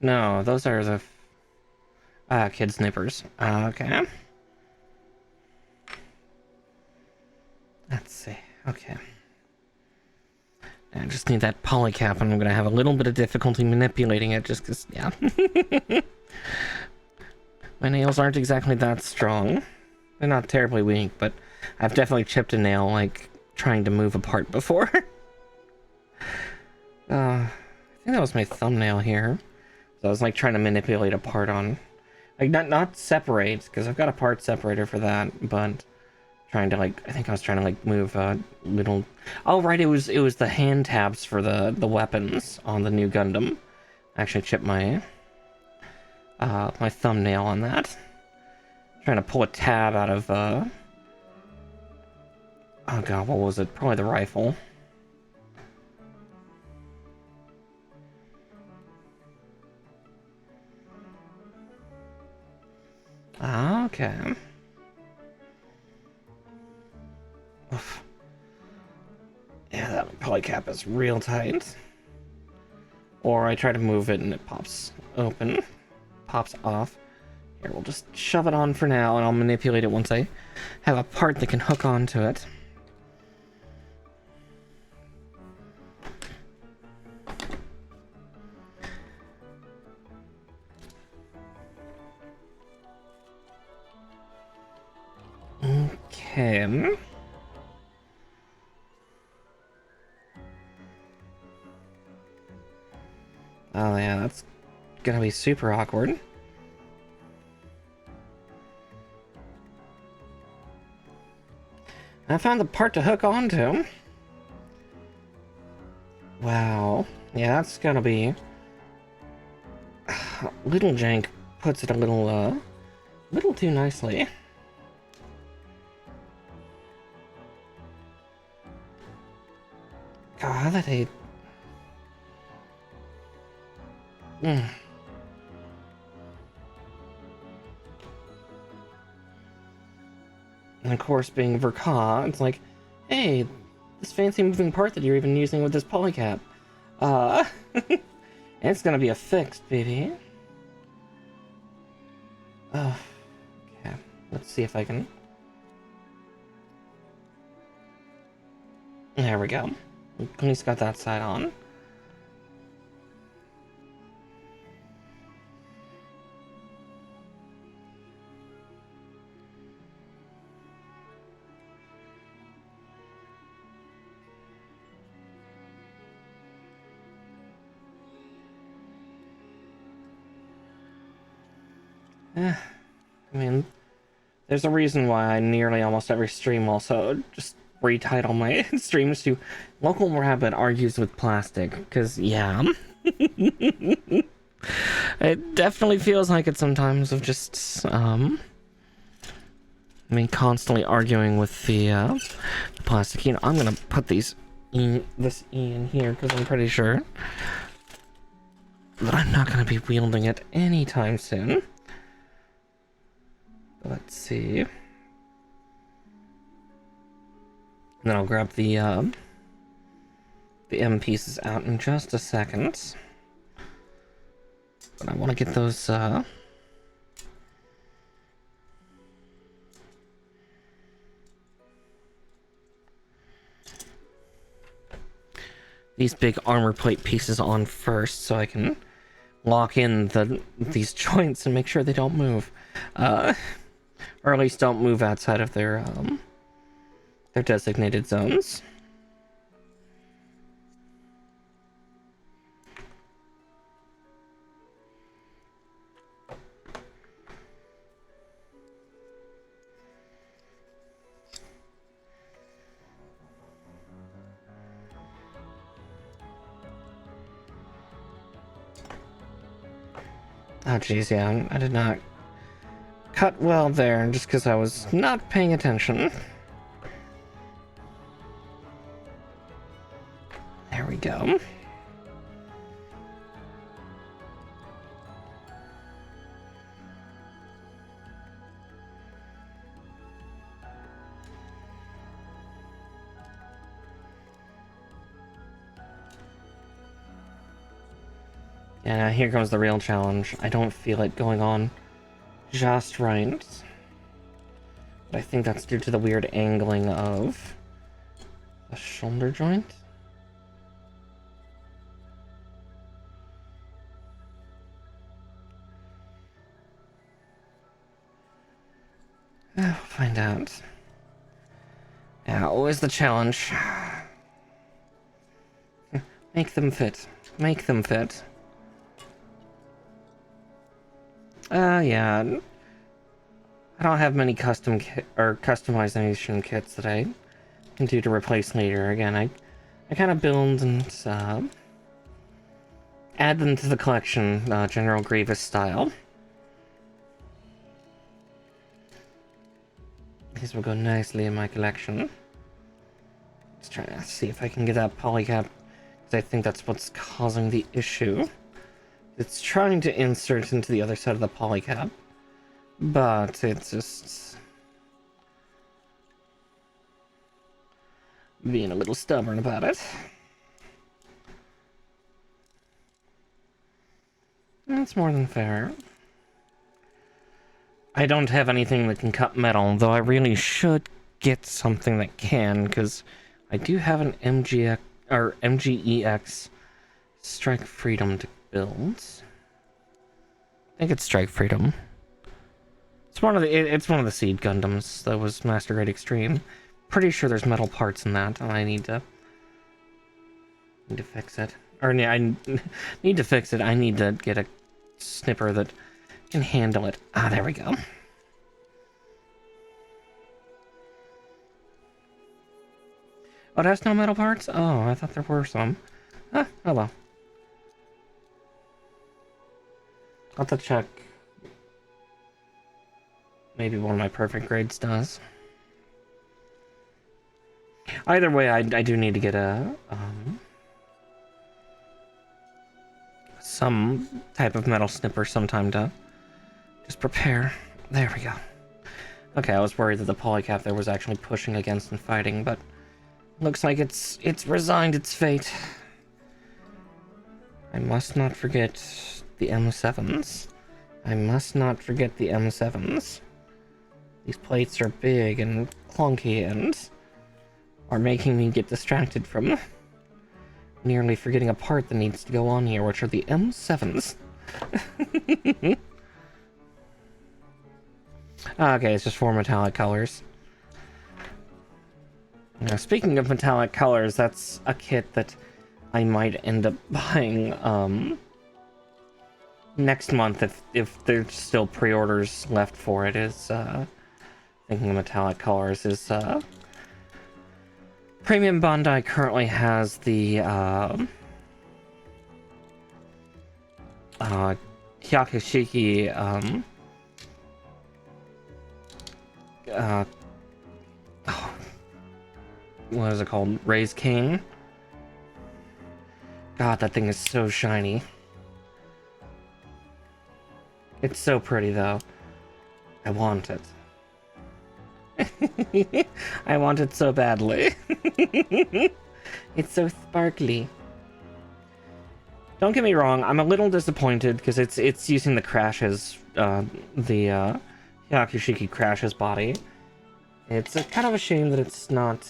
No, those are the kid snippers. Okay. Let's see. Okay. I just need that polycap, and I'm gonna have a little bit of difficulty manipulating it, just because, yeah. My nails aren't exactly that strong. They're not terribly weak, but I've definitely chipped a nail, like, trying to move a part before. I think that was my thumbnail here. So I was, like, trying to manipulate a part on... Like, not separate, because I've got a part separator for that, but... Trying to, like, I think I was trying to, like, move a little... Oh, right, it was the hand tabs for the weapons on the new Gundam. I actually chipped my... my thumbnail on that. Trying to pull a tab out of, oh god, what was it? Probably the rifle. Okay. Oof. Yeah, that polycap is real tight. Or I try to move it and it pops open. Pops off. Here, we'll just shove it on for now, and I'll manipulate it once I have a part that can hook onto it. Okay. Oh yeah, that's gonna be super awkward. I found the part to hook onto. Wow. Yeah, that's gonna be... Little Jank puts it a little too nicely. God, that hate. And of course, being Verka, it's like, hey, this fancy moving part that you're even using with this polycap. It's gonna be a fix, baby. Okay, let's see if I can... There we go. At least got that side on. I mean, there's a reason why I nearly almost every stream also just retitle my streams to Local Rabbit Argues with Plastic, because, yeah. It definitely feels like it sometimes of just, I mean, constantly arguing with the plastic. You know, I'm gonna put this E in here, because I'm pretty sure that I'm not gonna be wielding it anytime soon. Let's see. And then I'll grab the M pieces out in just a second. But I want to get those these big armor plate pieces on first, so I can lock in these joints and make sure they don't move. Or at least don't move outside of their designated zones. Oh geez, yeah, I did not cut well there, just because I was not paying attention. There we go. Yeah, now here comes the real challenge. I don't feel it going on just right. But I think that's due to the weird angling of the shoulder joint. We'll find out. Yeah, always the challenge. Make them fit. Make them fit. Yeah. I don't have many custom customization kits that I can do to replace later. Again, I kind of build and add them to the collection, General Grievous style. These will go nicely in my collection. Let's try to see if I can get that polycap, because I think that's what's causing the issue. It's trying to insert into the other side of the polycap, but it's just being a little stubborn about it. That's more than fair. I don't have anything that can cut metal, though I really should get something that can, because I do have an MGEX Strike Freedom to build. I think it's Strike Freedom. It's one of the Seed Gundams that was Master Grade Extreme. Pretty sure there's metal parts in that, and I need to fix it. Or I need to fix it. I need to get a snipper that can handle it. Ah, there we go. Oh, it has no metal parts? Oh, I thought there were some. Ah, oh well. I'll have to check. Maybe one of my perfect grades does. Either way, I do need to get some type of metal snipper sometime to just prepare. There we go. Okay, I was worried that the polycap there was actually pushing against and fighting, but looks like it's resigned its fate. I must not forget the M7s. I must not forget the M7s. These plates are big and clunky and are making me get distracted from nearly forgetting a part that needs to go on here, which are the M7s. Okay, it's just 4 metallic colors. Now, speaking of metallic colors, that's a kit that I might end up buying next month if there's still pre-orders left for it. Is thinking of metallic colors is Premium Bandai currently has the Hyakushiki what is it called? Raise King. God, that thing is so shiny. It's so pretty though. I want it. I want it so badly. It's so sparkly. Don't get me wrong, I'm a little disappointed because it's using the Crash's the Hyakushiki Crash's body. It's kind of a shame that it's not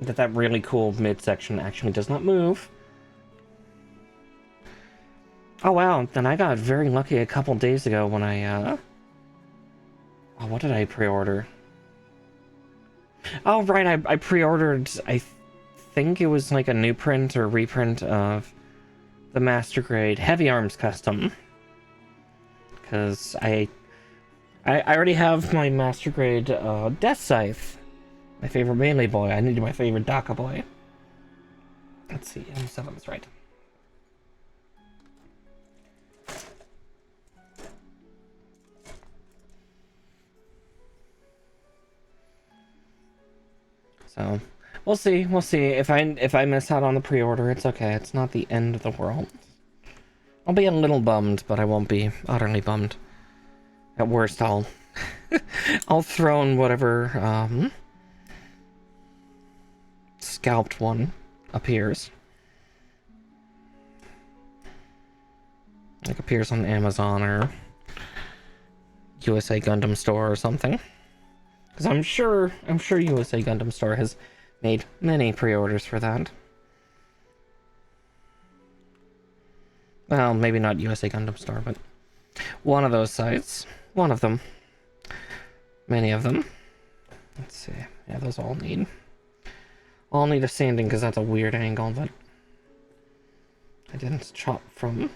that really cool midsection actually does not move. Oh wow, then I got very lucky a couple days ago when I oh, what did I pre-order? Oh right, I pre-ordered, I think it was like a new print or reprint of the Master Grade Heavy Arms Custom. Because I already have my Master Grade Death Scythe. My favorite melee boy. I needed my favorite Daka boy. Let's see, M7's right. So, we'll see. We'll see. If I miss out on the pre-order, it's okay. It's not the end of the world. I'll be a little bummed, but I won't be utterly bummed. At worst, I'll throw in whatever scalped one appears. Like appears on Amazon or USA Gundam Store or something. Because I'm sure USA Gundam Store has made many pre-orders for that. Well, maybe not USA Gundam Store, but one of those sites. One of them. Many of them. Let's see. Yeah, those all need a sanding because that's a weird angle that I didn't chop from.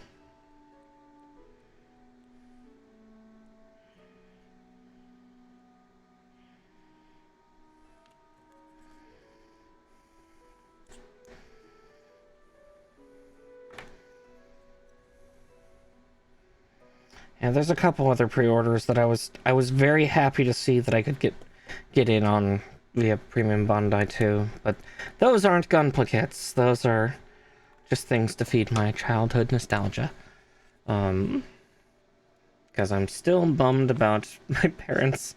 Yeah, there's a couple other pre-orders that I was very happy to see that I could get in on via Premium Bandai too, but those aren't Gunpla kits. Those are just things to feed my childhood nostalgia. Because I'm still bummed about my parents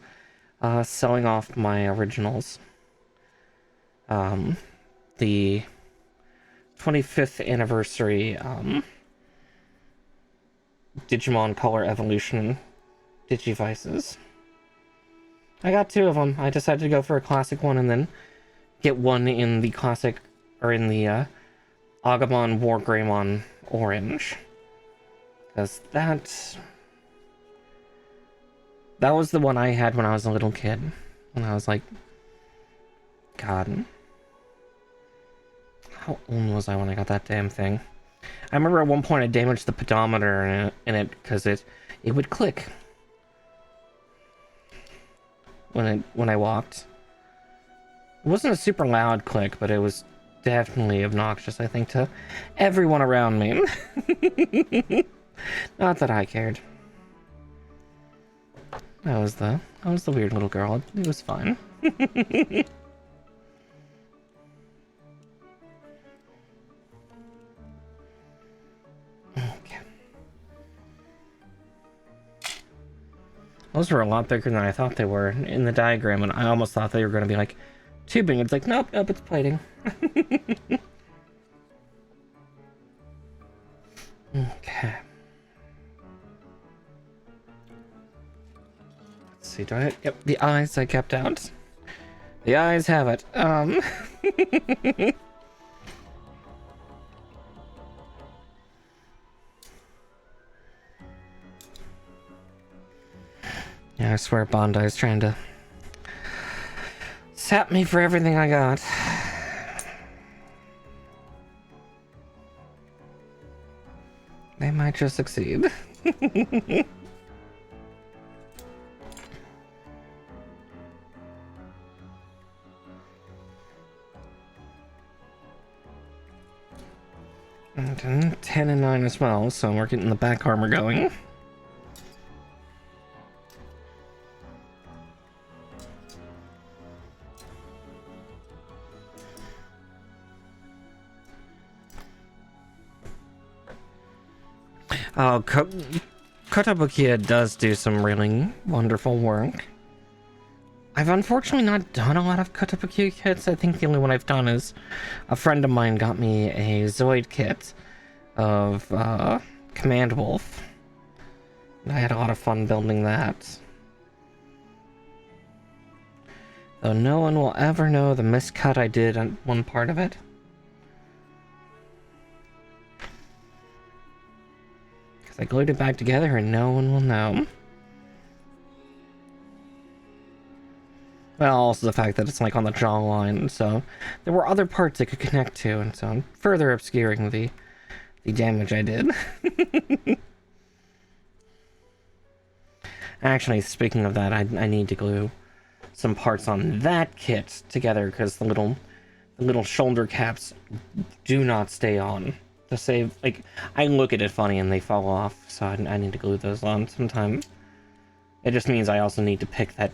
selling off my originals. The 25th anniversary Digimon Color Evolution Digivices. I got 2 of them. I decided to go for a classic one and then get one in the classic, or in the Agumon War Greymon Orange. Because that was the one I had when I was a little kid. When I was like, God, how old was I when I got that damn thing? I remember at one point I damaged the pedometer in it because it would click when I walked. It wasn't a super loud click, but it was definitely obnoxious, I think, to everyone around me. Not that I cared. I was the weird little girl. It was fine. Okay. Those were a lot bigger than I thought they were in the diagram, and I almost thought they were going to be like tubing. It's like, nope, it's plating. Okay. Let's see, do I... Yep, the eyes I kept out. The eyes have it. Yeah, I swear Bondi's trying to sap me for everything I got. They might just succeed. And 10 and 9 as well, so we're getting the back armor going. Oh, Kotobukiya does do some really wonderful work. I've unfortunately not done a lot of Kotobukiya kits. I think the only one I've done is a friend of mine got me a Zoid kit of Command Wolf. I had a lot of fun building that. Though no one will ever know the miscut I did on one part of it. Because I glued it back together and no one will know. Well, also the fact that it's like on the jawline, so there were other parts it could connect to, and so I'm further obscuring the damage I did. Actually, speaking of that, I need to glue some parts on that kit together because the little shoulder caps do not stay on. To save, like, I look at it funny and they fall off, so I need to glue those on sometime. It just means I also need to pick that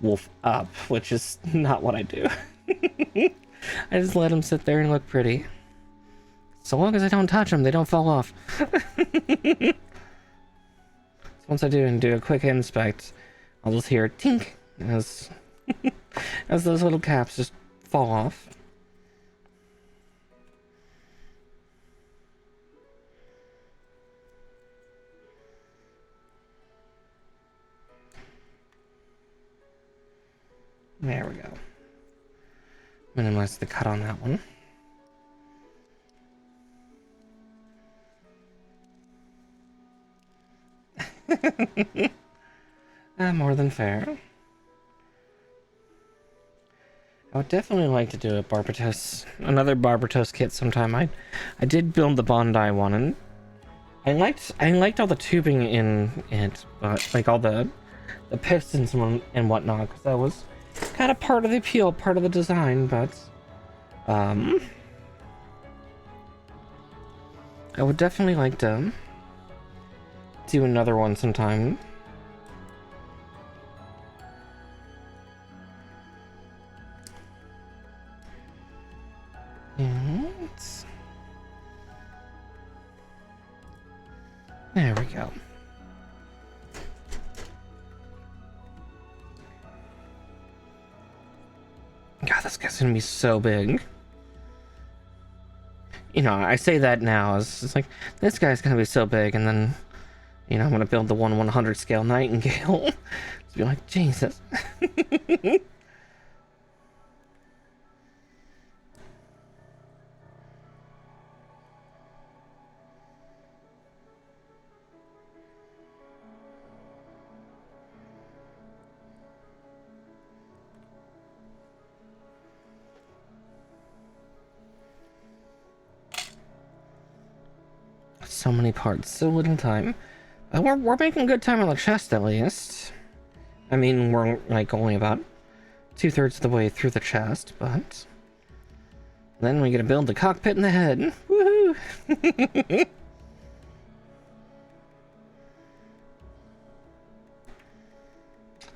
wolf up, which is not what I do. I just let them sit there and look pretty. So long as I don't touch them, they don't fall off. So once I do a quick inspect, I'll just hear tink as as those little caps just fall off. There we go. Minimize the cut on that one. More than fair. I would definitely like to do another Barbatos kit sometime. I did build the Bondi one, and I liked all the tubing in it, but like all the pistons and whatnot, because that was kind of part of the appeal, part of the design. But I would definitely like to do another one sometime. And there we go. God, this guy's gonna be so big. You know, I say that now. It's like, this guy's gonna be so big, and then, you know, I'm gonna build the 1/100 scale Nightingale. Just be like, Jesus. so many parts, so little time. We're making good time on the chest, at least. I mean, we're, like, only about 2/3 of the way through the chest, but... Then we gotta build the cockpit in the head. Woohoo!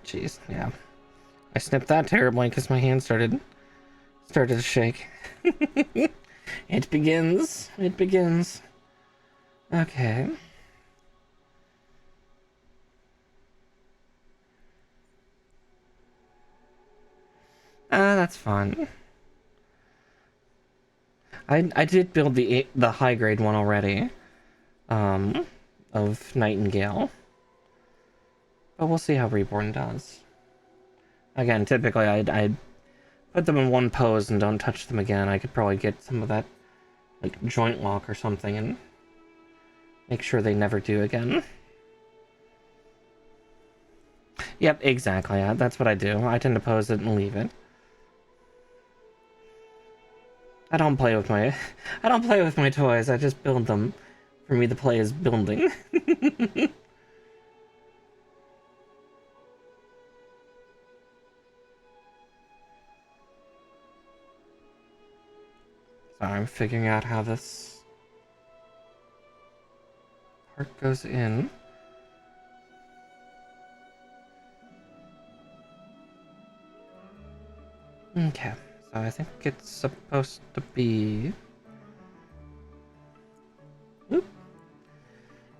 Jeez, yeah. I snipped that terribly because my hand started to shake. It begins. It begins. Okay. That's fun. I did build the high grade one already. Of Nightingale. But we'll see how Reborn does. Again, typically I'd put them in one pose and don't touch them again. I could probably get some of that, like, joint lock or something and make sure they never do again. Yep, exactly. That's what I do. I tend to pose it and leave it. I don't play with my toys. I just build them. For me, the play is building. So I'm figuring out how this part goes in. Okay, so I think it's supposed to be... Oop.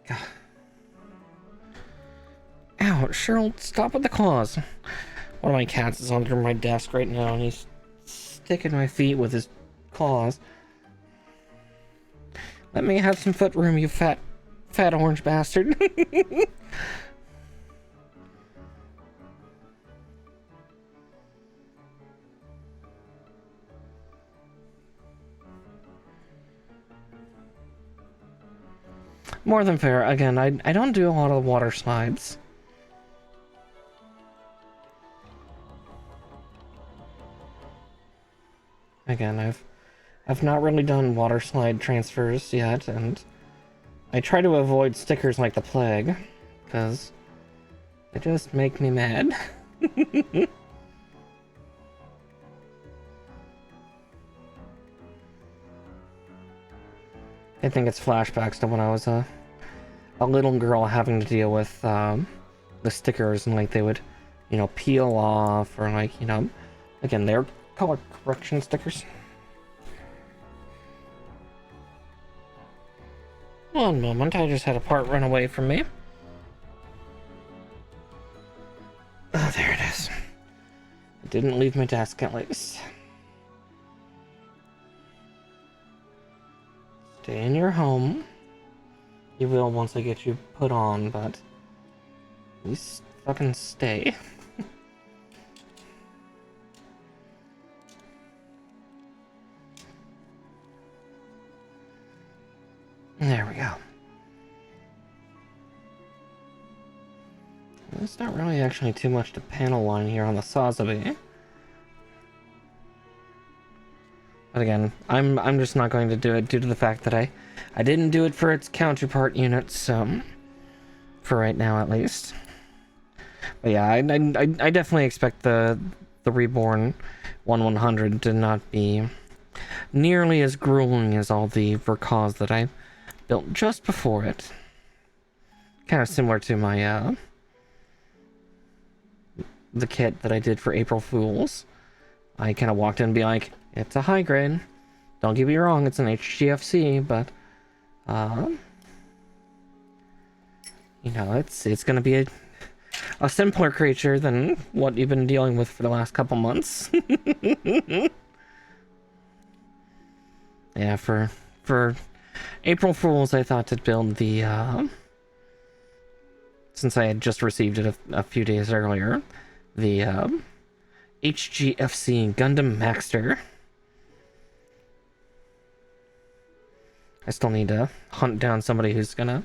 God. Ow, Cheryl, stop with the claws. One of my cats is under my desk right now, and he's sticking my feet with his claws. Let me have some foot room, you fat orange bastard. More than fair. Again, I don't do a lot of water slides. Again, I've not really done water slide transfers yet, and I try to avoid stickers like the plague, because they just make me mad. I think it's flashbacks to when I was a little girl having to deal with the stickers, and like they would, you know, peel off, or like, you know, again, they're color correction stickers. One moment, I just had a part run away from me. Oh, there it is. It didn't leave my desk at least. Stay in your home. You will once I get you put on, but at least fucking stay. There we go. There's not really actually too much to panel line here on the Sazabi. But again, I'm just not going to do it due to the fact that I didn't do it for its counterpart units, for right now at least. But yeah, I definitely expect the Reborn 1/100 to not be nearly as grueling as all the Vercause that I built just before it. Kind of similar to my the kit that I did for April Fools. I kind of walked in and be like, it's a high grade. Don't get me wrong, it's an HGFC, but you know, it's gonna be a simpler creature than what you've been dealing with for the last couple months. Yeah, for April Fools, I thought to build the since I had just received it a few days earlier, the HGFC Gundam Maxter. I still need to hunt down somebody who's gonna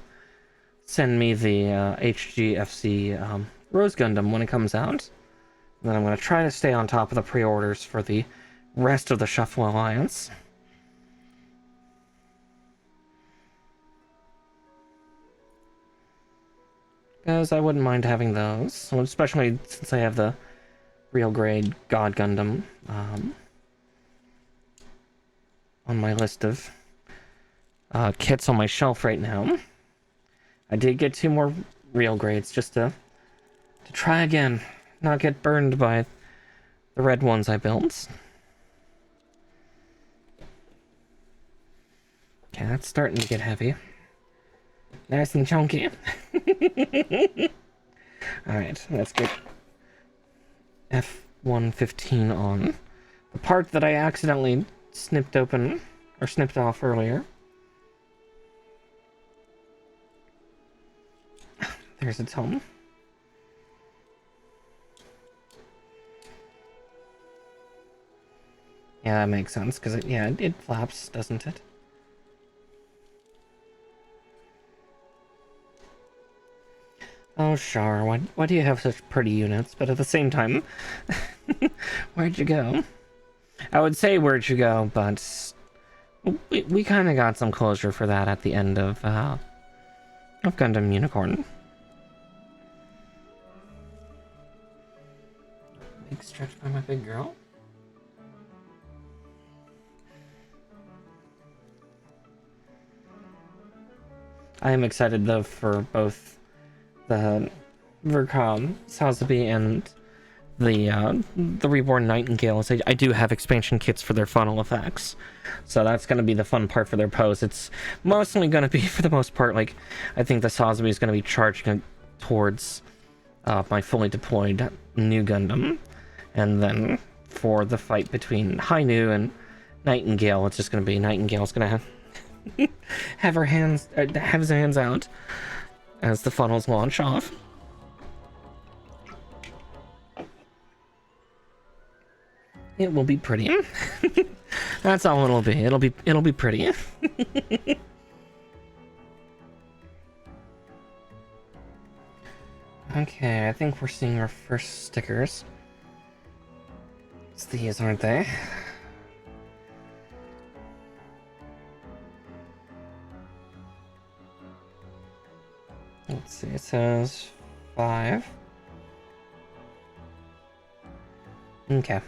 send me the HGFC Rose Gundam when it comes out. And then I'm gonna try to stay on top of the pre-orders for the rest of the Shuffle Alliance. because I wouldn't mind having those, well, especially since I have the real grade God Gundam on my list of kits on my shelf right now. I did get 2 more real grades just to try again, not get burned by the red ones I built. Okay, that's starting to get heavy. Nice and chunky. Alright, let's get F-115 on. The part that I accidentally snipped open, or snipped off earlier. There's its home. Yeah, that makes sense, because it flaps, doesn't it? Oh, Char, why do you have such pretty units? But at the same time, where'd you go? I would say where'd you go, but we kind of got some closure for that at the end of Gundam Unicorn. Big stretch by my big girl. I am excited though for both the Vercom, Sazabi, and the Reborn Nightingales. I do have expansion kits for their funnel effects, so that's going to be the fun part for their pose. It's mostly going to be, for the most part, like, I think the Sazabi is going to be charging towards my fully deployed new Gundam, and then for the fight between Hainu and Nightingale, it's just going to be Nightingale's going to have his hands out as the funnels launch off. It will be pretty. That's all it'll be. It'll be pretty. Okay, I think we're seeing our first stickers. It's these, aren't they? Let's see, it says 5. Okay.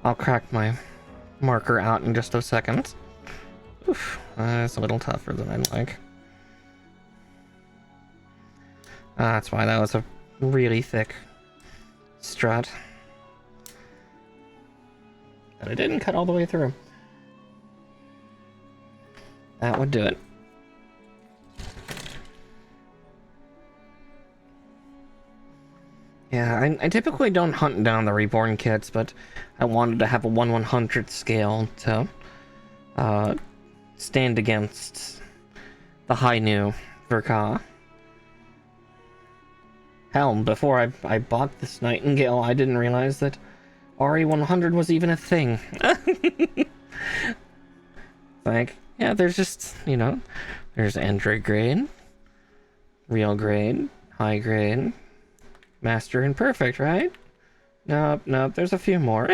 I'll crack my marker out in just a second. Oof, that's a little tougher than I'd like. That's why that was a really thick strut. But it didn't cut all the way through. That would do it. Yeah, I typically don't hunt down the Reborn kits, but I wanted to have a 1/100 scale to stand against the Hainu Verka. Hell, before I bought this Nightingale, I didn't realize that RE100 was even a thing. Like, yeah, there's just, you know, there's Android grade, real grade, high grade, master, and perfect, right? Nope, there's a few more.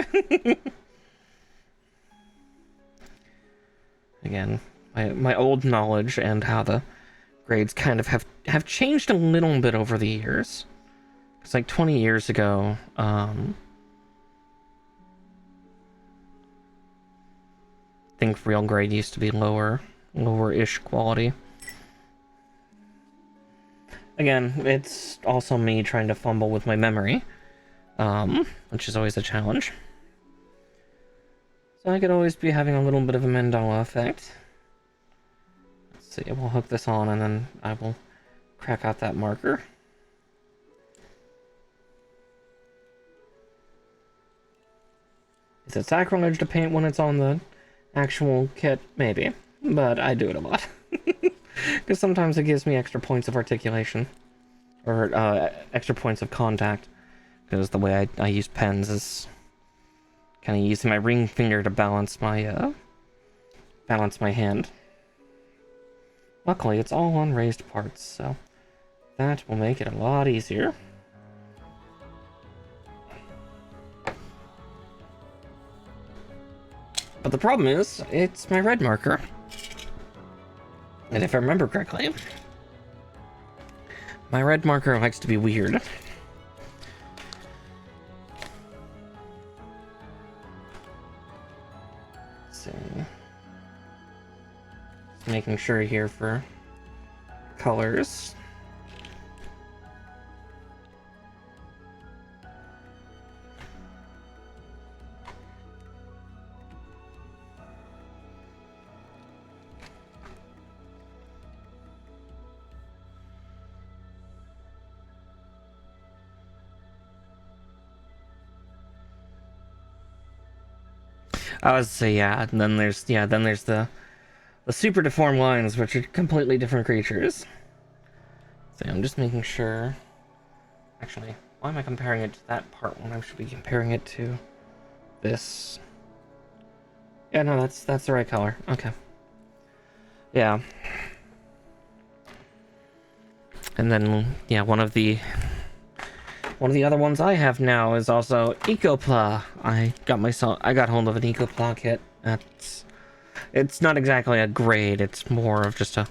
Again, my old knowledge and how the grades kind of have changed a little bit over the years. It's like 20 years ago, I think real grade used to be lower-ish quality. Again, it's also me trying to fumble with my memory, which is always a challenge. So I could always be having a little bit of a Mandela effect. Let's see, we'll hook this on and then I will crack out that marker. Is it sacrilege to paint when it's on the actual kit? Maybe, but I do it a lot. Because sometimes it gives me extra points of articulation. Or extra points of contact. Because the way I use pens is kind of using my ring finger to balance my hand. Luckily, it's all on raised parts, so that will make it a lot easier. But the problem is, it's my red marker. And if I remember correctly, my red marker likes to be weird. So, making sure here for colors. I was say yeah, and then there's the super deformed lines, which are completely different creatures. So I'm just making sure. Actually, why am I comparing it to that part when I should be comparing it to this? Yeah, no, that's the right color. Okay. Yeah. And then yeah, one of the other ones I have now is also Ecopla. I got hold of an Ecopla kit. It's not exactly a grade, it's more of just a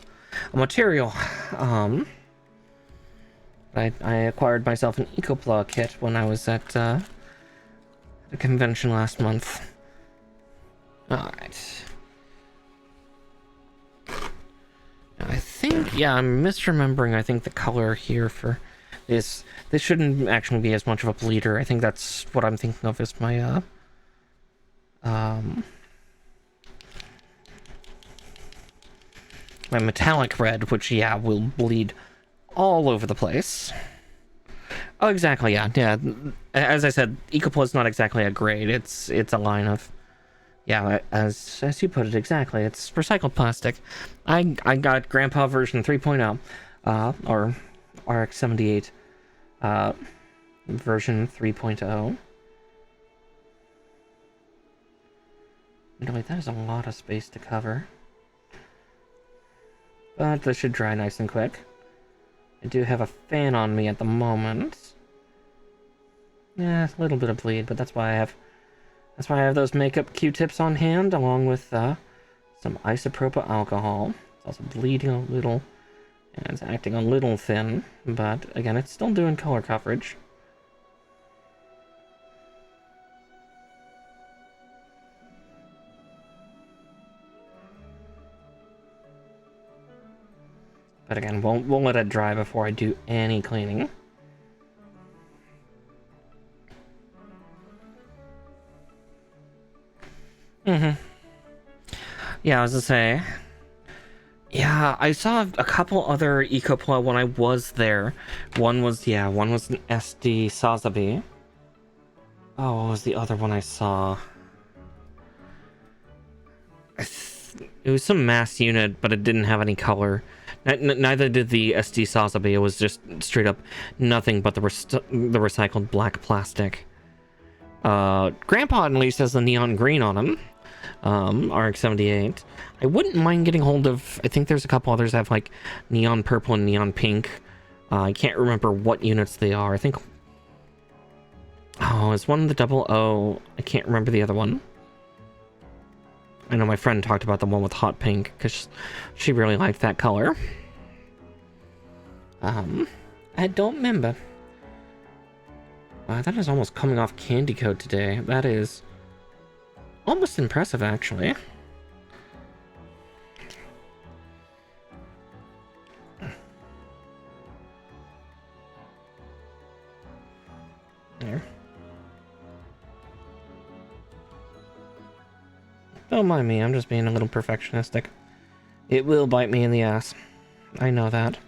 material. I acquired myself an Ecopla kit when I was at a convention last month. Alright. I think, yeah, I'm misremembering, I think the color here for this shouldn't actually be as much of a bleeder. I think that's what I'm thinking of as my, my metallic red, which, yeah, will bleed all over the place. Oh, exactly, yeah. As I said, Ecopla is not exactly a grade. It's a line of, yeah, as you put it, exactly. It's recycled plastic. I got Grandpa version 3.0, or RX-78, version 3.0. No, wait, that is a lot of space to cover. But this should dry nice and quick. I do have a fan on me at the moment. Yeah, a little bit of bleed, but that's why I have those makeup Q-tips on hand, along with some isopropyl alcohol. It's also bleeding a little, and it's acting a little thin, but again, it's still doing color coverage. But again, we'll let it dry before I do any cleaning. Yeah, I was gonna say. Yeah, I saw a couple other Ecopla when I was there. One was an SD Sazabi. Oh, what was the other one I saw? It was some mass unit, but it didn't have any color. Neither did the SD Sazabi. It was just straight up nothing but the recycled black plastic. Grandpa at least has the neon green on him. RX-78. I wouldn't mind getting hold of, I think there's a couple others that have like neon purple and neon pink. I can't remember what units they are. I think, oh, is one the 00? I can't remember the other one. I know my friend talked about the one with hot pink because she really liked that color. I don't remember. That is almost coming off candy coat today. That is almost impressive, actually. There. Don't mind me, I'm just being a little perfectionistic. It will bite me in the ass. I know that.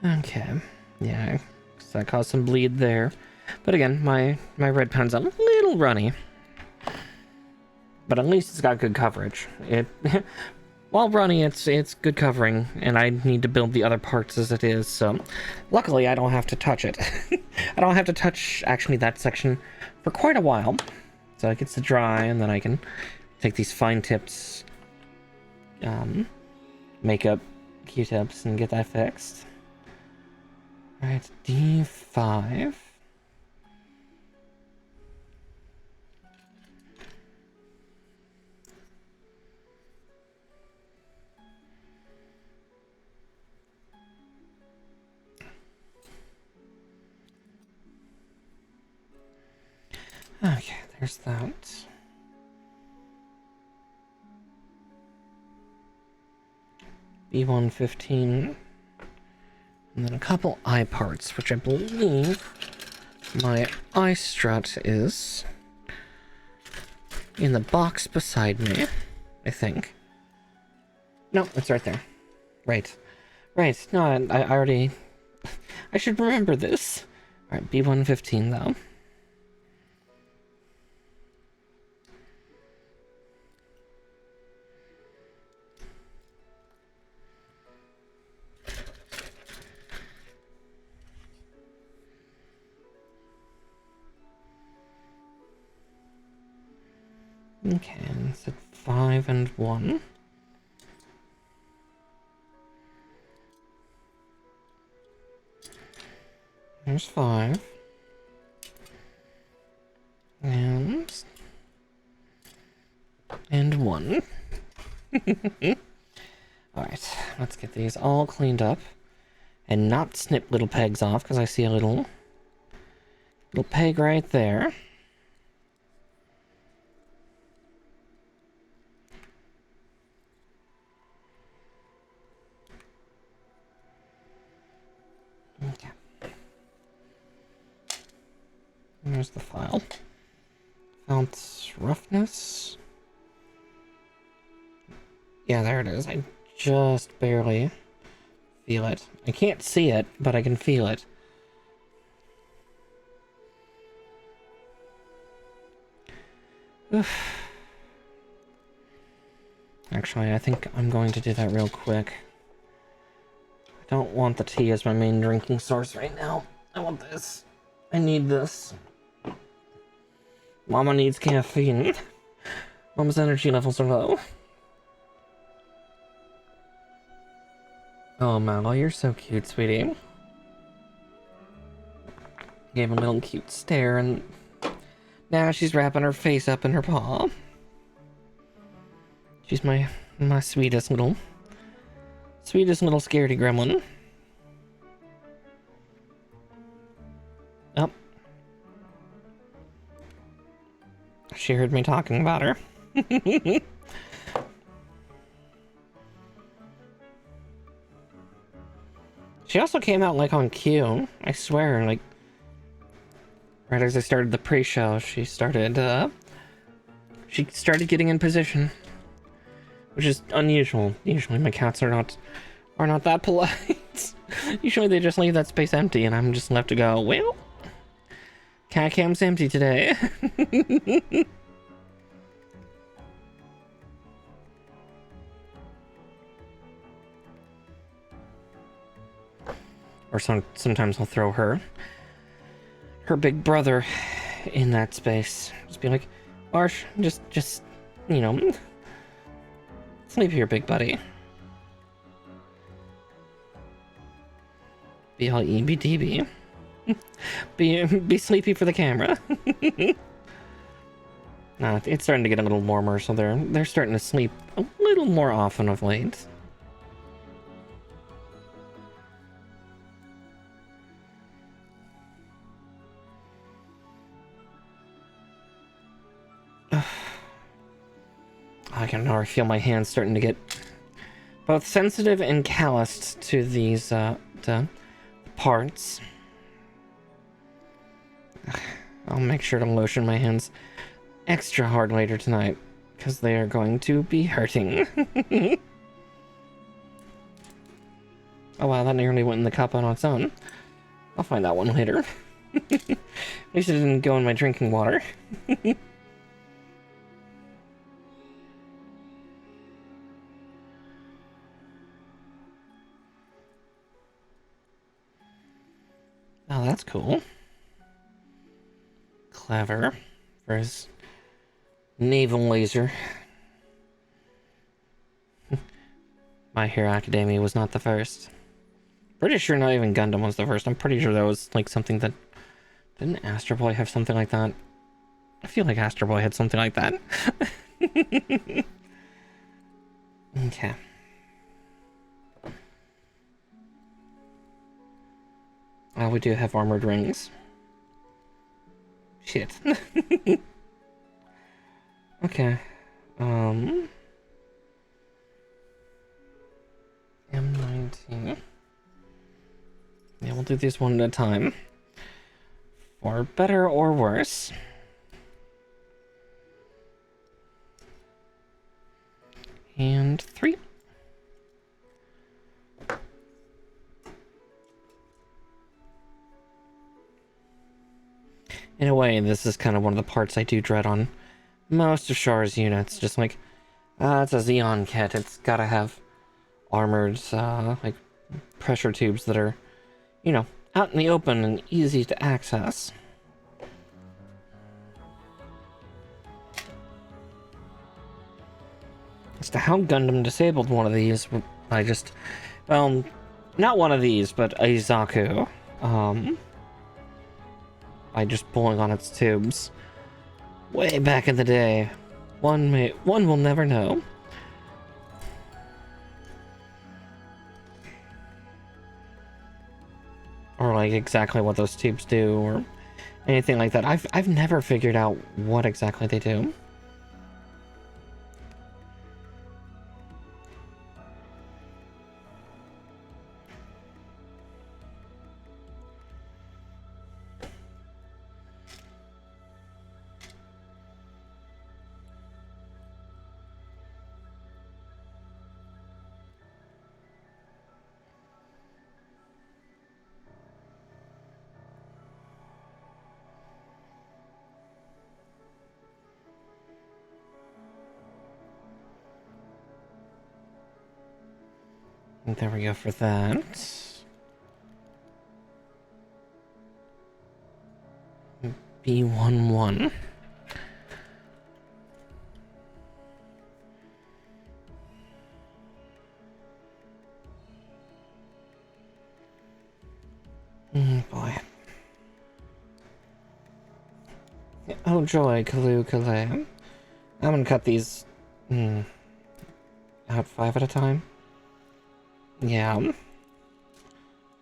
Okay. Yeah, so that caused some bleed there. But again, my red pen's a little runny. But at least it's got good coverage. While runny, it's good covering, and I need to build the other parts as it is, so luckily I don't have to touch it. I don't have to touch, actually, that section for quite a while. So it gets to dry, and then I can take these fine-tipped makeup Q-tips and get that fixed. Alright, D5. there's that. B115. And then a couple eye parts, which I believe my eye strut is in the box beside me, I think. No, it's right there. Right. Right. No, I already... I should remember this. Alright, B115 though. Okay, it's at 5 and 1. There's 5. And 1. Alright, let's get these all cleaned up. And not snip little pegs off, because I see a little peg right there. Okay. There's the file. Felt roughness. Yeah, there it is. I just barely feel it. I can't see it, but I can feel it. Actually, I think I'm going to do that real quick. I don't want the tea as my main drinking source right now. I want this. I need this. Mama needs caffeine. Mama's energy levels are low. Oh, Mallow, you're so cute, sweetie. Gave a little cute stare, and now she's wrapping her face up in her paw. She's my sweetest little scaredy gremlin. Oh. She heard me talking about her. She also came out, like, on cue. I swear, like, right as I started the pre-show, she started getting in position. Which is unusual. Usually my cats are not that polite. Usually they just leave that space empty and I'm just left to go, well, cat cam's empty today. Or sometimes I'll throw her big brother in that space. Just be like, Marsh, just, you know, sleep here, big buddy. Be all EBDB. Be sleepy for the camera. Nah, it's starting to get a little warmer, so they're starting to sleep a little more often of late. I can already feel my hands starting to get both sensitive and calloused to these the parts. I'll make sure to lotion my hands extra hard later tonight, because they are going to be hurting. Oh wow, that nearly went in the cup on its own. I'll find that one later. At least it didn't go in my drinking water. Oh, that's cool. Clever. For his naval laser. My Hero Academia was not the first. Pretty sure not even Gundam was the first. I'm pretty sure that was like something that... Didn't Astro Boy have something like that? I feel like Astro Boy had something like that. Okay. Oh, we do have armored rings. Shit. Okay. M19. Yeah, we'll do these one at a time. For better or worse. And 3. In a way, this is kind of one of the parts I do dread on most of Char's units. Just like, it's a Xeon kit. It's gotta have armored, like, pressure tubes that are, you know, out in the open and easy to access. As to how Gundam disabled one of these, I just, well, not one of these, but a Zaku, by just pulling on its tubes. Way back in the day. One will never know. Or like exactly what those tubes do, or anything like that. I've never figured out what exactly they do. And there we go for that. B11. Boy. Oh joy, Kaloo. I'm gonna cut these out 5 at a time. Yeah.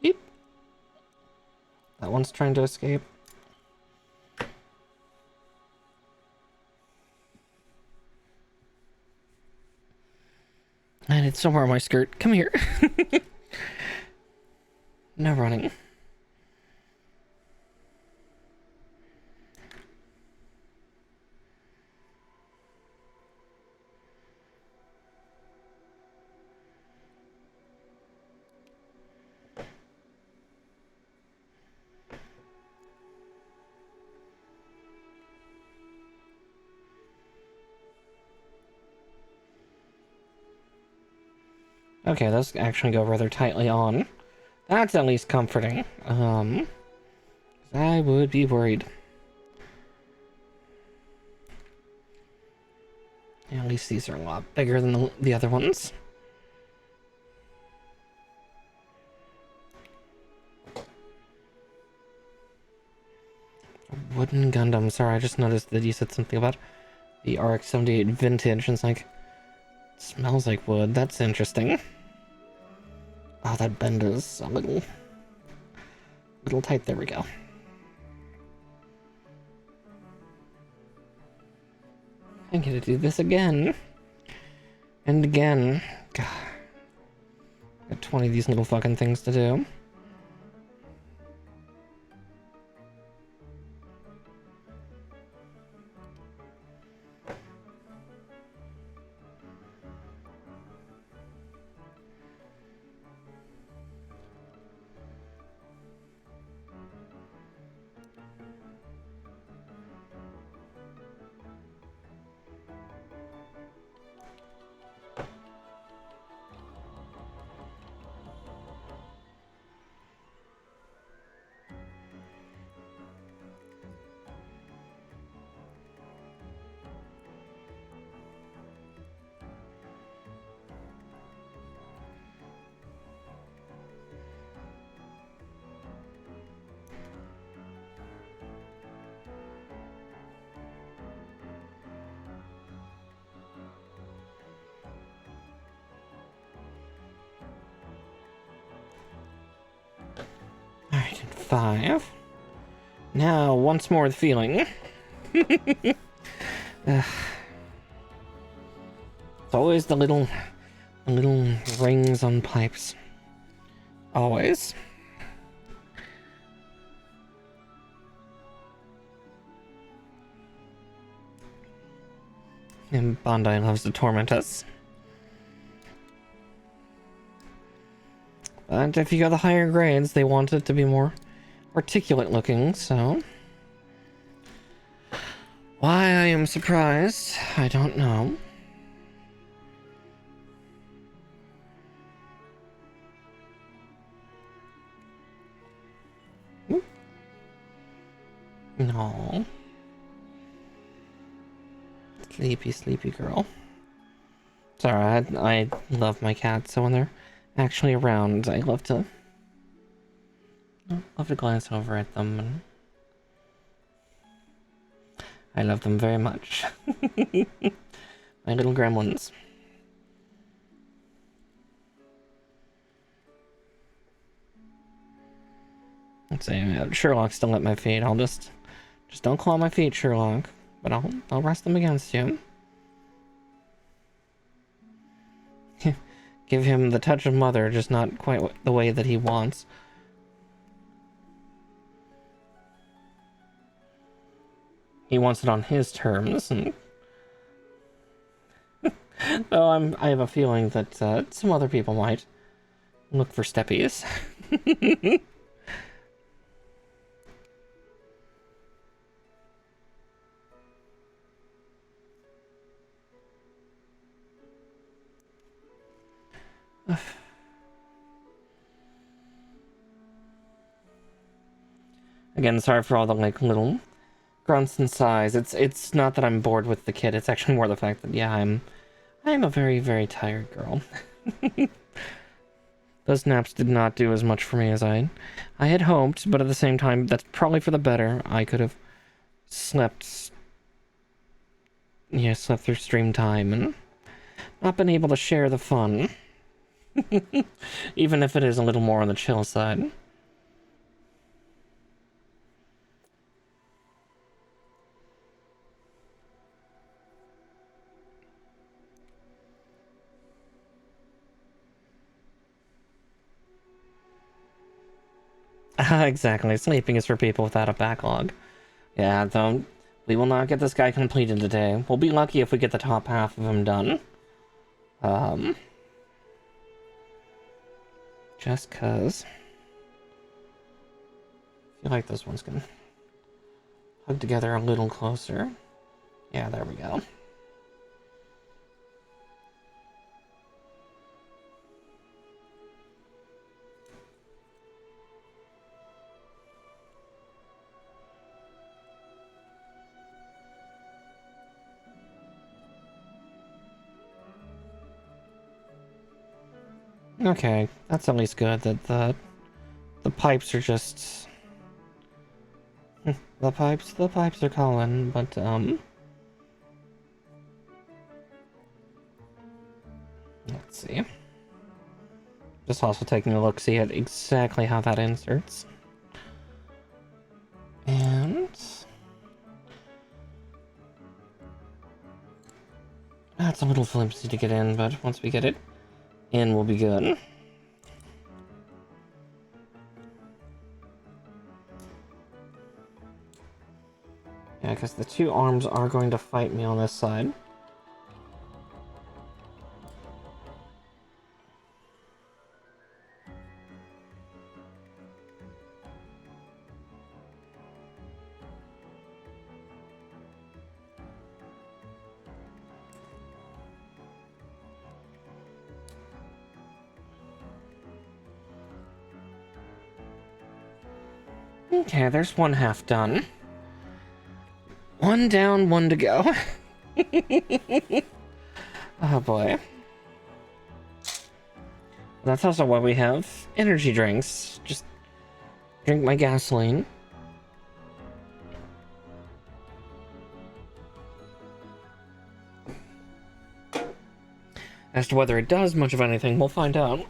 Yep. That one's trying to escape. And it's somewhere on my skirt. Come here. No running. Okay, those actually go rather tightly on. That's at least comforting. I would be worried. Yeah, at least these are a lot bigger than the other ones. Wooden Gundam. Sorry, I just noticed that you said something about the RX-78 vintage, and it's like, it smells like wood. That's interesting. Oh, that bend is a little tight. There we go. I'm gonna do this again. And again. God. Got 20 of these little fucking things to do. Alright, 5. Now, once more the feeling. It's always the little rings on pipes. Always. And Bondi loves to torment us. But if you go the higher grades, they want it to be more articulate looking, so... Why I am surprised, I don't know. No. Sleepy, sleepy girl. Sorry, I love my cats, so when they're actually around, I love to glance over at them, and I love them very much. My little gremlins. Let's see, Sherlock's still at my feet. I'll just don't claw my feet, Sherlock. But I'll rest them against you. Give him the touch of mother, just not quite the way that he wants. He wants it on his terms, and though I have a feeling that some other people might look for steppies. Again, sorry for all the little grunts and sighs. It's not that I'm bored with the kid. It's actually more the fact that yeah, I'm a very, very tired girl. Those naps did not do as much for me as I had hoped, but at the same time, that's probably for the better. I could have slept through stream time and not been able to share the fun. Even if it is a little more on the chill side. Exactly, sleeping is for people without a backlog. Yeah, though, we will not get this guy completed today. We'll be lucky if we get the top half of him done. Just cause. I feel like those ones can hug together a little closer. Yeah, there we go. Okay, that's at least good that the pipes are just the pipes are calling, but let's see. Just also taking a look, see at exactly how that inserts. And that's a little flimsy to get in, but once we get it in, we'll be good. Yeah, because the two arms are going to fight me on this side. Okay, there's one half done. One down, one to go. Oh boy. That's also why we have energy drinks. Just drink my gasoline. As to whether it does much of anything, we'll find out.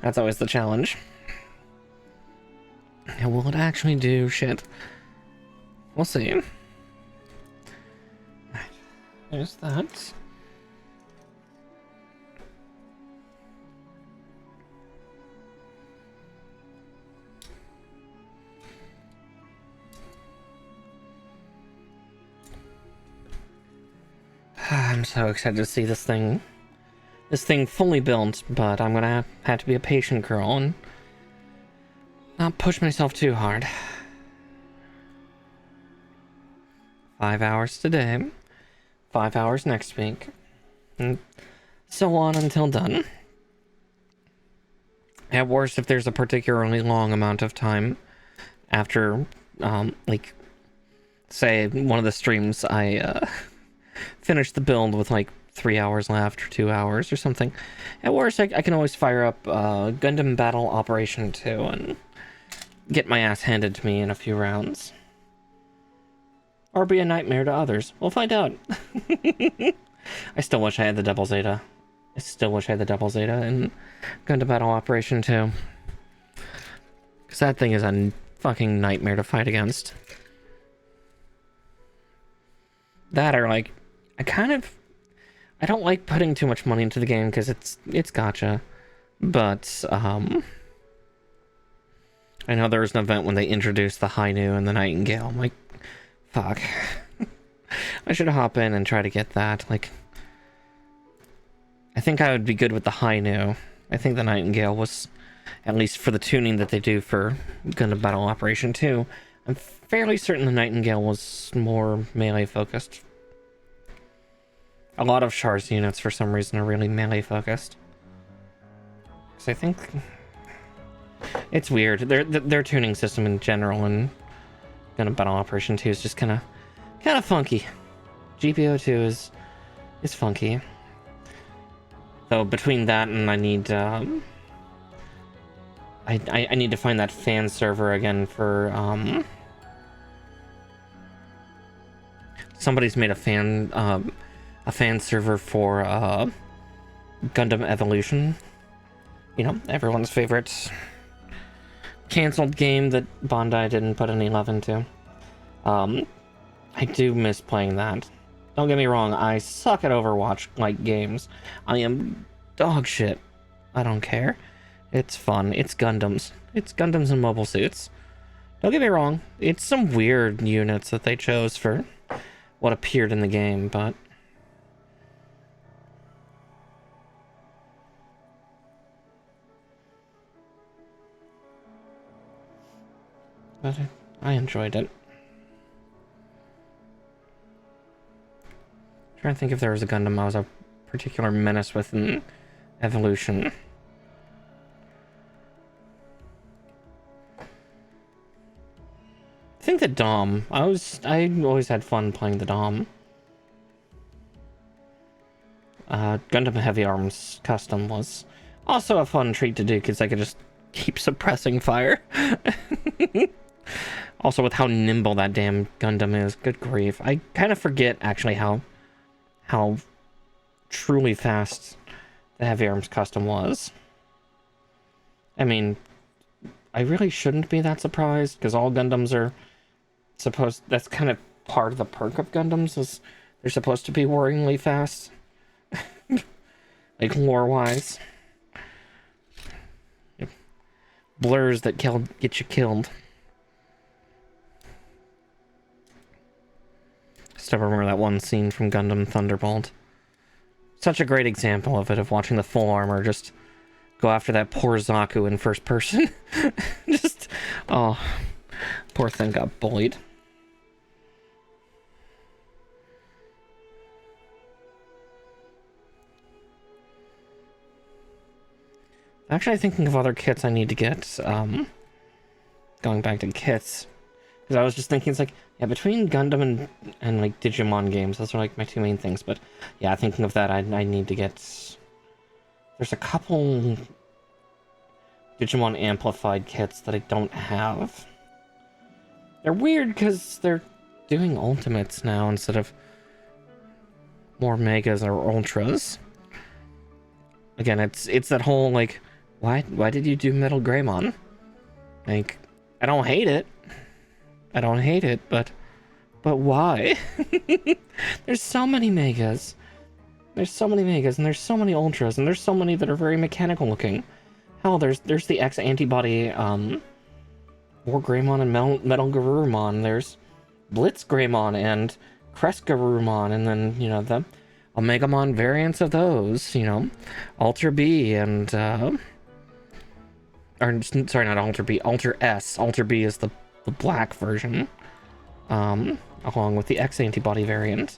That's always the challenge. And will it actually do shit? We'll see. Right. There's that. I'm so excited to see this thing fully built, but I'm gonna have to be a patient girl and not push myself too hard. 5 hours today, 5 hours next week, and so on until done. At worst, if there's a particularly long amount of time after, like, say, one of the streams, I finished the build with, like, 3 hours left, or 2 hours, or something. At worst, I can always fire up Gundam Battle Operation 2 and get my ass handed to me in a few rounds. Or be a nightmare to others. We'll find out. I still wish I had the double Zeta. I still wish I had the double Zeta in Gundam Battle Operation 2. Because that thing is a fucking nightmare to fight against. That or, like, I don't like putting too much money into the game because it's gacha. But, I know there was an event when they introduced the Hainu and the Nightingale. I'm like, fuck. I should hop in and try to get that. Like, I think I would be good with the Hainu. I think the Nightingale was, at least for the tuning that they do for Gundam Battle Operation 2, I'm fairly certain the Nightingale was more melee focused. A lot of Char's units, for some reason, are really melee focused. Because I think it's weird. Their tuning system in general in Gundam Battle Operation 2 is just kind of funky. GPO2 is funky. Though between that and I need I need to find that fan server again for somebody's made a fan server for Gundam Evolution. You know, everyone's favorite canceled game that Bandai didn't put any love into. I do miss playing that. Don't get me wrong, I suck at Overwatch-like games. I am dog shit. I don't care. It's fun. It's Gundams. It's Gundams in mobile suits. Don't get me wrong, it's some weird units that they chose for what appeared in the game, but I enjoyed it. I'm trying to think if there was a Gundam I was a particular menace with in Evolution. I think the Dom. I always had fun playing the Dom. Gundam Heavy Arms Custom was also a fun treat to do because I could just keep suppressing fire. Also with how nimble that damn Gundam is. Good grief. I kind of forget actually how truly fast the Heavy Arms Custom was. I mean, I really shouldn't be that surprised because all Gundams are supposed, that's kind of part of the perk of Gundams, is they're supposed to be worryingly fast. Like lore-wise. Blurs that get you killed. Still remember that one scene from Gundam Thunderbolt. Such a great example of it, of watching the full armor just go after that poor Zaku in first person. Just, oh, poor thing got bullied. Actually, thinking of other kits I need to get, going back to kits, because I was just thinking, it's like, yeah, between Gundam and like Digimon games, those are like my two main things, but yeah, thinking of that, I need to get, there's a couple Digimon Amplified kits that I don't have. They're weird because they're doing Ultimates now instead of more Megas or Ultras. Again, it's that whole, like, why did you do Metal Greymon? Like, I don't hate it. I don't hate it, but why? There's so many Megas. There's so many Megas, and there's so many Ultras, and there's so many that are very mechanical looking. Hell, there's the X-Antibody, War Greymon and Metal Garurumon. There's Blitz Greymon and Crest Garurumon, and then, you know, Omegamon variants of those, you know, Alter B and, or, sorry, not Alter B, Alter S. Alter B is the black version, along with the X antibody variant.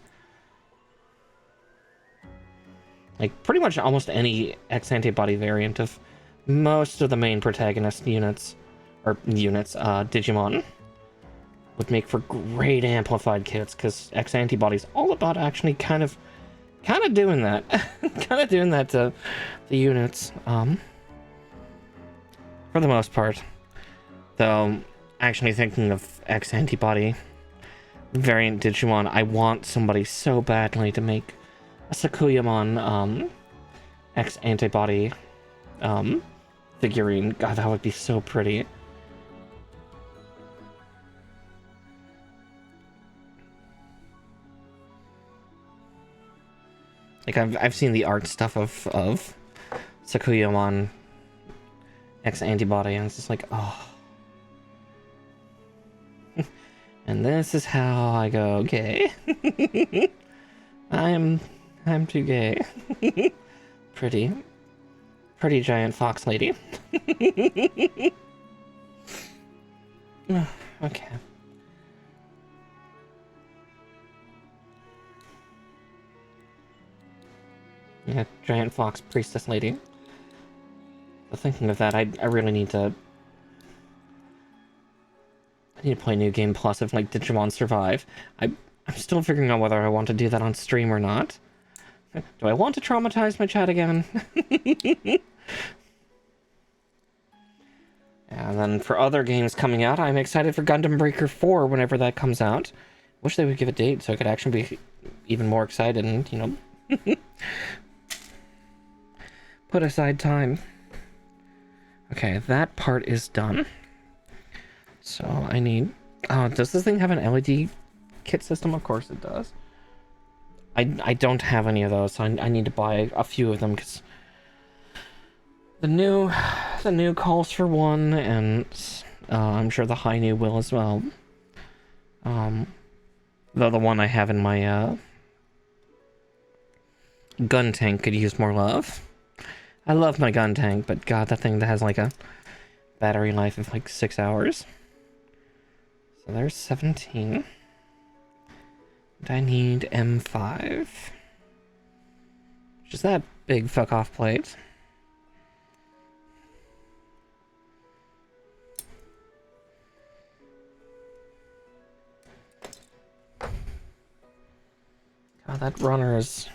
Like, pretty much almost any X antibody variant of most of the main protagonist units, Digimon, would make for great amplified kits, because X antibody's all about actually kind of doing that. kind of doing that to the units, for the most part. Though, actually thinking of X antibody variant Digimon, I want somebody so badly to make a Sakuyamon, X antibody, figurine. God, that would be so pretty. Like, I've seen the art stuff of Sakuyamon X antibody, and it's just like, oh. And this is how I go gay. I'm too gay. Pretty giant fox lady. Okay. Yeah, giant fox priestess lady. But thinking of that, I really need to... I need to play New Game Plus of, like, Digimon Survive. I'm still figuring out whether I want to do that on stream or not. Do I want to traumatize my chat again? And then for other games coming out, I'm excited for Gundam Breaker 4 whenever that comes out. Wish they would give a date so I could actually be even more excited and, you know... put aside time. Okay, that part is done. So I need... does this thing have an LED kit system? Of course it does. I don't have any of those, so I need to buy a few of them, because the new calls for one, and I'm sure the high new will as well. Though the one I have in my gun tank could use more love. I love my gun tank, but god, that thing that has like a battery life of like 6 hours. So there's 17. And I need M5. Which is that big fuck off plate. God, that runner is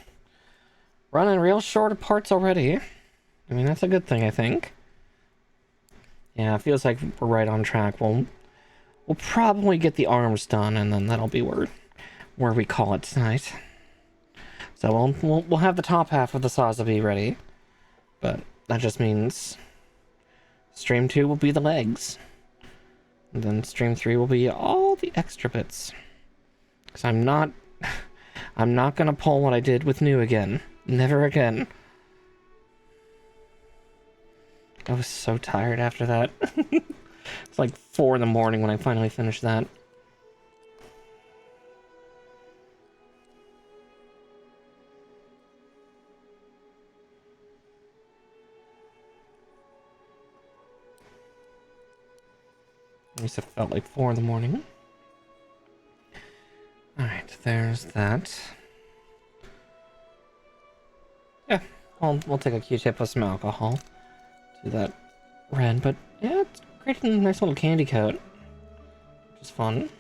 running real short of parts already. I mean, that's a good thing, I think. Yeah, it feels like we're right on track. We'll probably get the arms done, and then that'll be where we call it tonight. So we'll have the top half of the Sazabi ready, but that just means stream 2 will be the legs, and then stream 3 will be all the extra bits. Because I'm not gonna pull what I did with New again. Never again. I was so tired after that. It's like 4 in the morning when I finally finished that. At least it felt like 4 in the morning. Alright, there's that. Yeah, we'll take a Q-tip with some alcohol. Do that red, but yeah, it's creating a nice little candy coat, which is fun.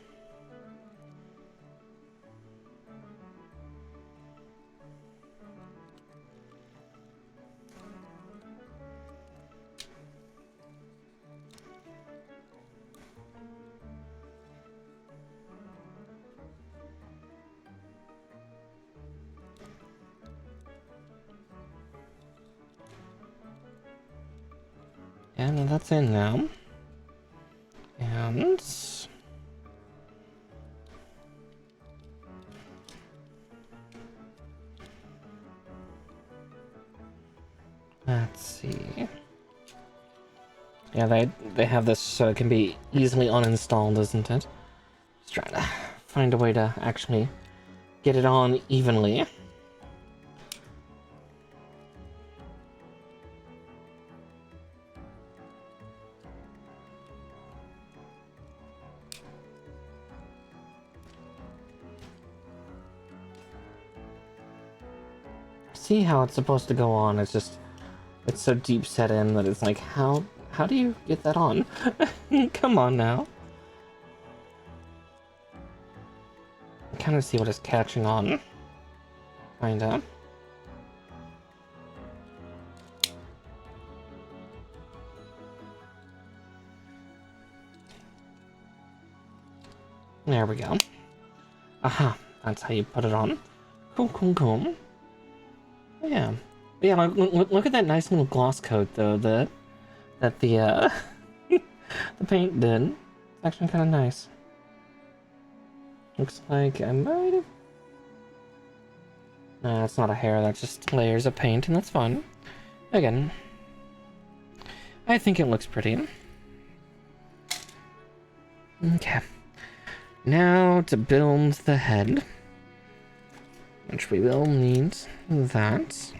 And that's in now. And let's see. Yeah, they have this so it can be easily uninstalled, isn't it? Just trying to find a way to actually get it on evenly. see how it's supposed to go on. It's just, it's so deep set in that it's like, how do you get that on? Come on now. Kind of see what it's catching on. Kinda. There we go. Aha, that's how you put it on. Cool, cool, cool. Yeah. Yeah, look at that nice little gloss coat, though, that the, the paint did. It's actually kind of nice. Looks like I might have... Nah, that's not a hair, that's just layers of paint, and that's fun. Again, I think it looks pretty. Okay. Now to build the head, which we will need that.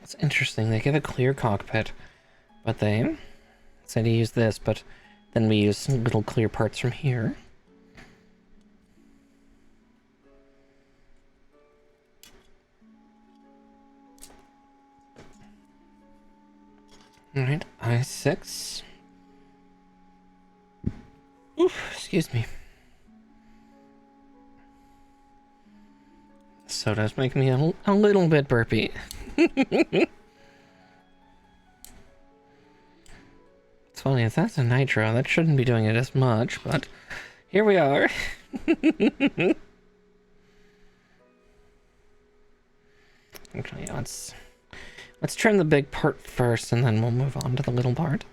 It's interesting, they give a clear cockpit, but they say to use this, but then we use some little clear parts from here. Alright, I6. Oof, excuse me. Soda's making me a little bit burpy. It's funny, if that's a nitro, that shouldn't be doing it as much, but here we are. Okay, let's trim the big part first, and then we'll move on to the little part.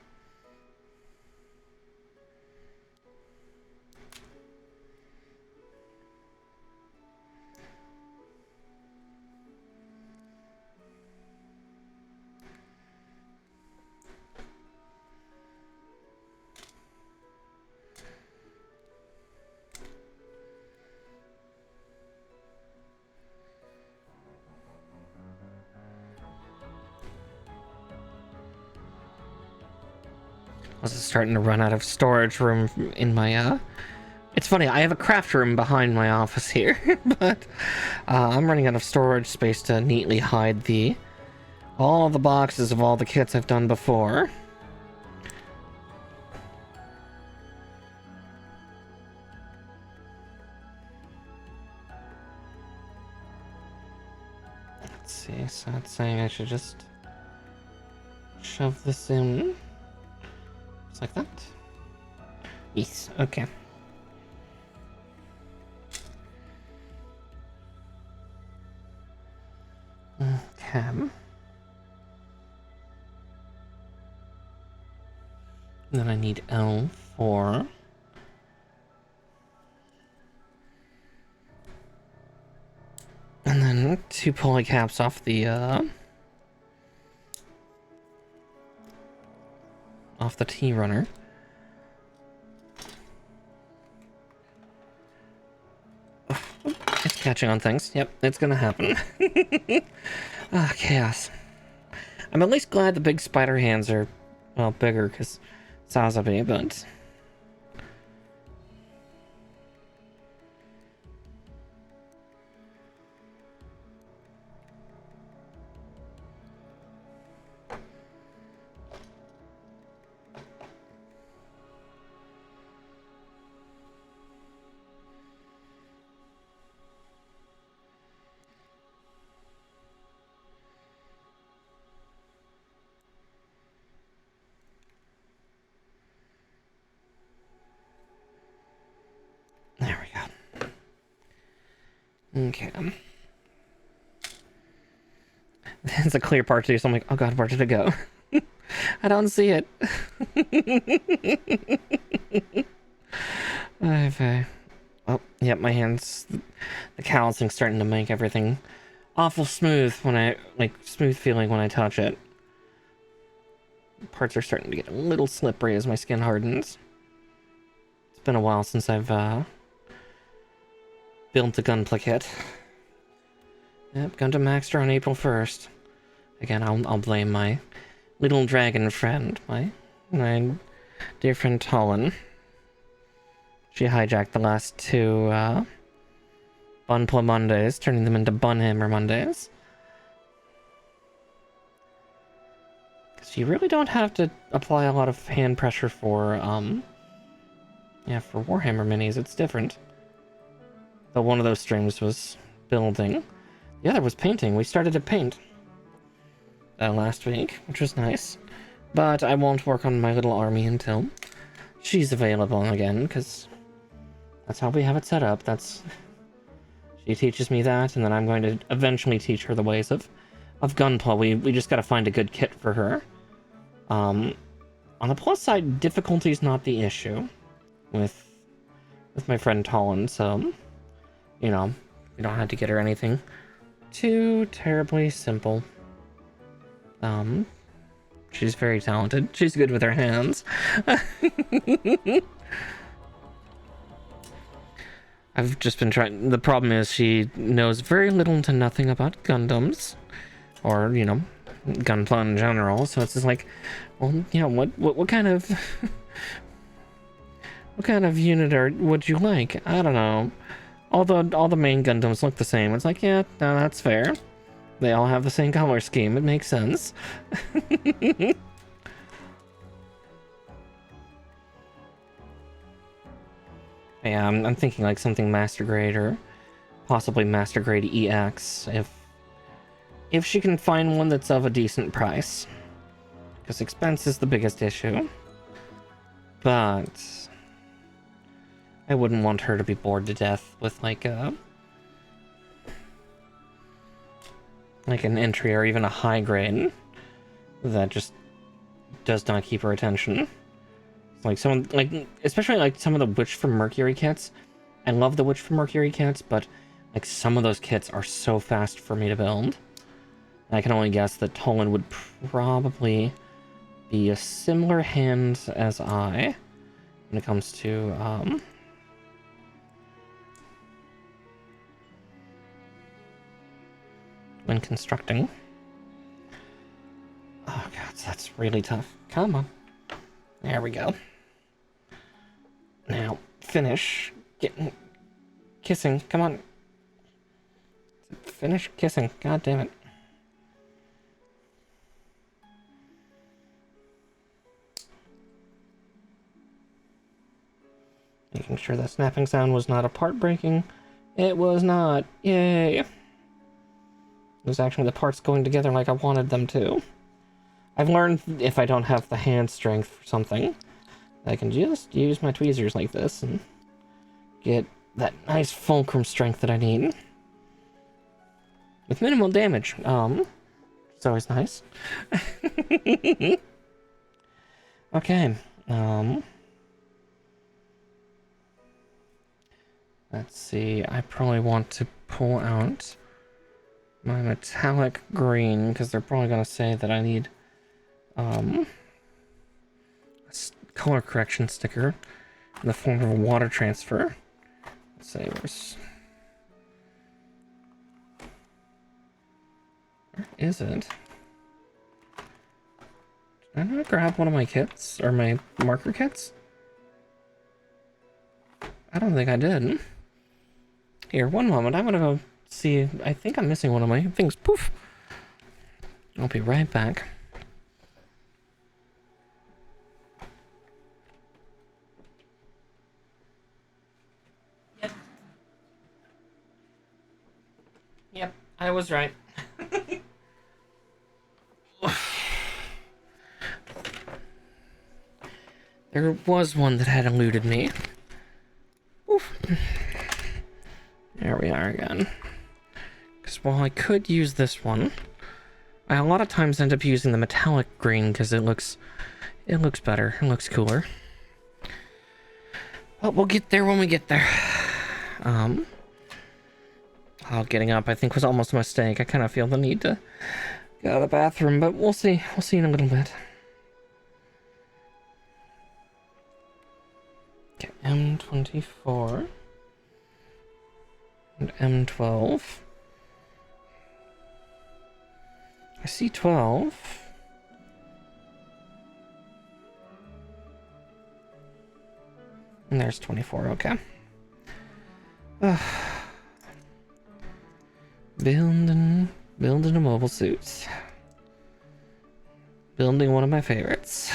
I was starting to run out of storage room in my, It's funny, I have a craft room behind my office here, but I'm running out of storage space to neatly hide all the boxes of all the kits I've done before. Let's see, so it's saying I should just shove this in. Just like that. Yes, okay. Okay. Then I need L4. And then 2 pulley caps off the T-runner. It's catching on things. Yep, it's gonna happen. Ah, chaos. I'm at least glad the big spider hands are, well, bigger, because Sazabi, but... There we go. Okay. There's a clear part too, so I'm like, oh god, where did it go? I don't see it. Okay. Oh, yep, my hands, the callousing's starting to make everything awful smooth when I, like, smooth feeling when I touch it. Parts are starting to get a little slippery as my skin hardens. It's been a while since I've, built the gunpla kit. Yep, Gundam Maxter on April 1st. Again, I'll blame my little dragon friend, my My dear friend Tallinn. She hijacked the last two Bunpla Mondays, turning them into Bunhammer Mondays. Because you really don't have to apply a lot of hand pressure for, for Warhammer minis. It's different. But one of those streams was building. The other was painting. We started to paint last week, which was nice. But I won't work on my little army until she's available again, because that's how we have it set up. She teaches me that, and then I'm going to eventually teach her the ways of Gunpla. We just gotta find a good kit for her. On the plus side, difficulty is not the issue with my friend Tallinn, so, you know, we don't have to get her anything too terribly simple. She's very talented. She's good with her hands. I've just been trying. The problem is she knows very little to nothing about Gundams, or, you know, Gunpla in general. So it's just like, well, you know, what kind of what kind of unit would you like? I don't know. All the main Gundams look the same. It's like, yeah, no, that's fair. They all have the same color scheme. It makes sense. Yeah, I'm thinking like something Master Grade or possibly Master Grade EX if she can find one that's of a decent price. Because expense is the biggest issue. But I wouldn't want her to be bored to death with like an entry or even a high grade that just does not keep her attention. Like especially like some of the Witch from Mercury kits. I love the Witch from Mercury kits, but like some of those kits are so fast for me to build. And I can only guess that Tallinn would probably be a similar hand as I when it comes to when constructing. Oh god, that's really tough. Come on. There we go. Now, finish kissing. Come on. Finish kissing. God damn it. Making sure that snapping sound was not a part breaking. It was not. Yay. It was actually the parts going together like I wanted them to. I've learned if I don't have the hand strength for something, I can just use my tweezers like this and get that nice fulcrum strength that I need. With minimal damage. It's always nice. Okay. Let's see. I probably want to pull out my metallic green, because they're probably going to say that I need a color correction sticker in the form of a water transfer. Let's say where is it? Did I not grab one of my kits or my marker kits? I don't think I did. Here, one moment. I'm gonna go see. I think I'm missing one of my things. Poof. I'll be right back. Yep, I was right. There was one that had eluded me. Oof. There we are again. Because while I could use this one, I a lot of times end up using the metallic green because it looks better. It looks cooler. But we'll get there when we get there. Getting up I think was almost a mistake. I kind of feel the need to get out of the bathroom, but we'll see. We'll see in a little bit. Okay, M24 and M12. I see 12. And there's 24, okay. Building a mobile suit. Building one of my favorites.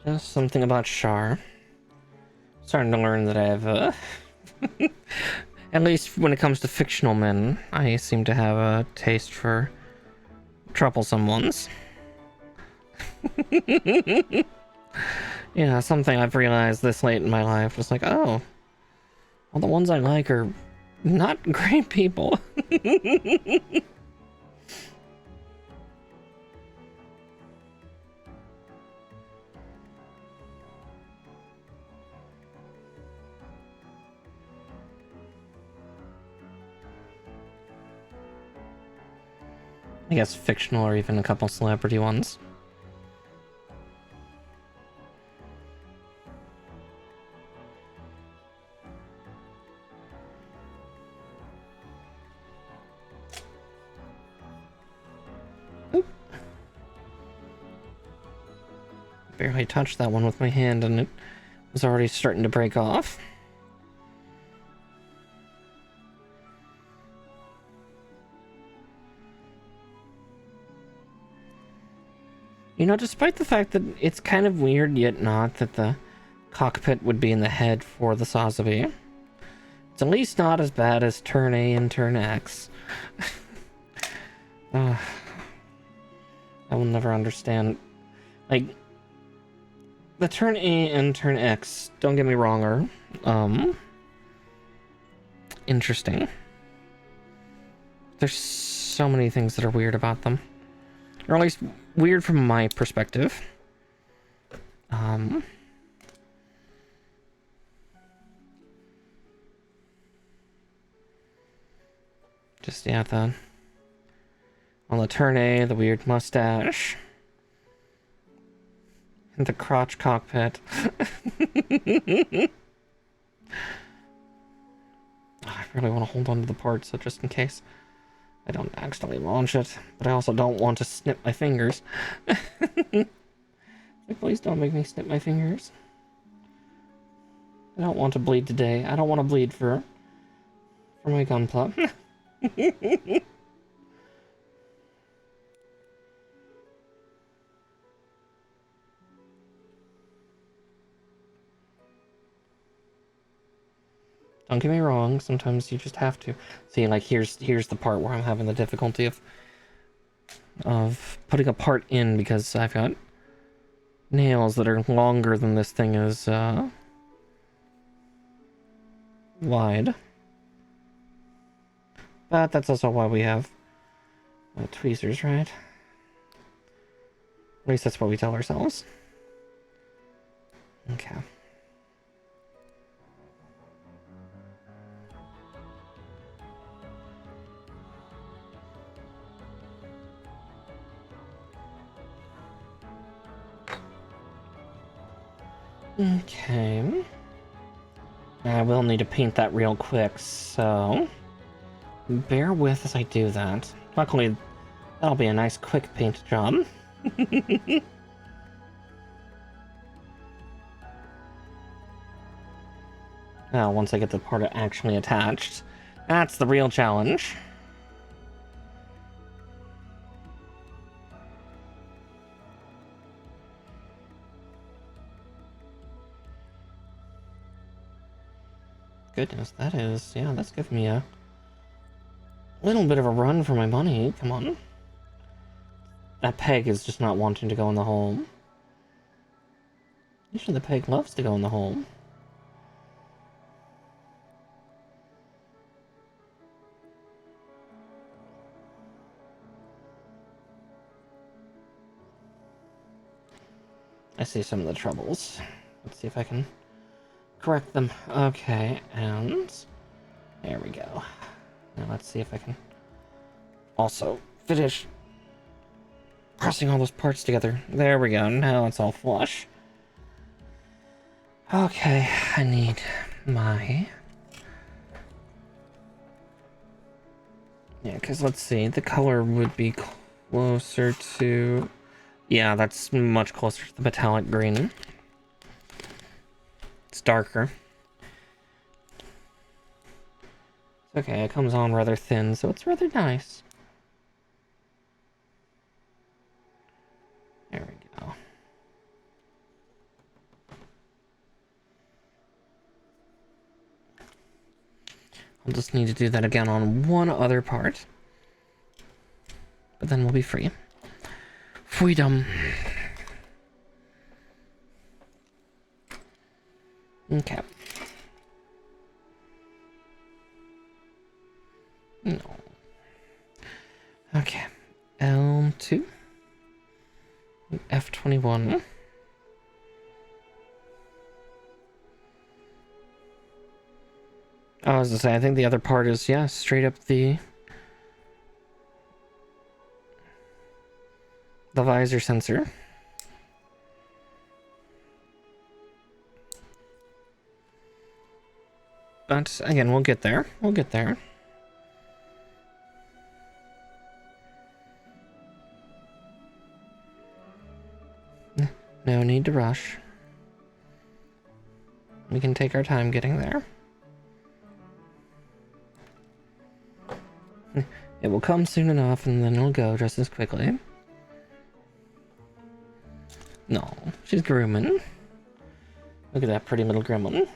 Just something about Char. Starting to learn that I have, at least when it comes to fictional men, I seem to have a taste for troublesome ones. Yeah, something I've realized this late in my life. Just like, oh, all the ones I like are not great people. I guess fictional or even a couple celebrity ones. Oop. Barely touched that one with my hand and it was already starting to break off. You know, despite the fact that it's kind of weird, yet not, that the cockpit would be in the head for the Sazabi, it's at least not as bad as turn A and turn X. I will never understand. Like, the turn A and turn X, don't get me wrong, are, interesting. There's so many things that are weird about them. Or at least weird from my perspective. Just, yeah, on the turn A, the weird mustache. And the crotch cockpit. I really want to hold on to the parts, so just in case I don't accidentally launch it, but I also don't want to snip my fingers. Like, please don't make me snip my fingers. I don't want to bleed today. I don't want to bleed for my gunpla. Don't get me wrong, sometimes you just have to. See, like, here's the part where I'm having the difficulty of putting a part in because I've got nails that are longer than this thing is, wide. But that's also why we have tweezers, right? At least that's what we tell ourselves. Okay. Okay. I will need to paint that real quick, so bear with as I do that. Luckily, that'll be a nice quick paint job. Now, once I get the part actually attached, that's the real challenge. Goodness, that is, yeah, that's giving me a little bit of a run for my money. Come on. That peg is just not wanting to go in the hole. Usually the peg loves to go in the hole. I see some of the troubles. Let's see if I can correct them. Okay, and there we go. Now let's see if I can also finish pressing all those parts together. There we go. Now it's all flush. Okay, I need my Yeah, because let's see, the color would be closer to... Yeah, that's much closer to the metallic green. It's darker. Okay, it comes on rather thin, so it's rather nice. There we go. I'll just need to do that again on one other part. But then we'll be free. Freedom. Okay. No. Okay. L2. F21. I was to say, I think the other part is, yeah, straight up the visor sensor. But again, we'll get there. We'll get there. No need to rush. We can take our time getting there. It will come soon enough, and then it'll go just as quickly. No, she's grooming. Look at that pretty little gremlin.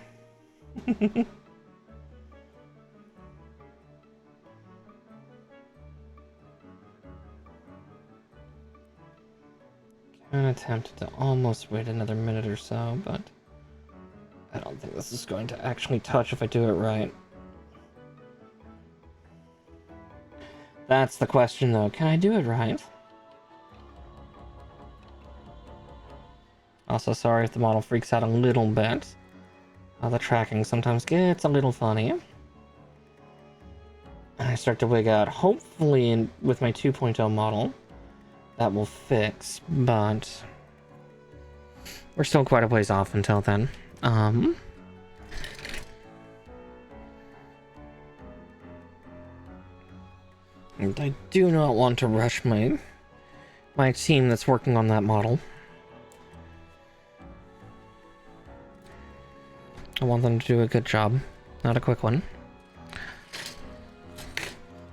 I attempted to almost wait another minute or so, but I don't think this is going to actually touch if I do it right. That's the question, though. Can I do it right? Also, sorry if the model freaks out a little bit. The tracking sometimes gets a little funny. I start to wig out. Hopefully, with my 2.0 model, that will fix, but we're still quite a ways off until then. And I do not want to rush my team that's working on that model. I want them to do a good job, not a quick one.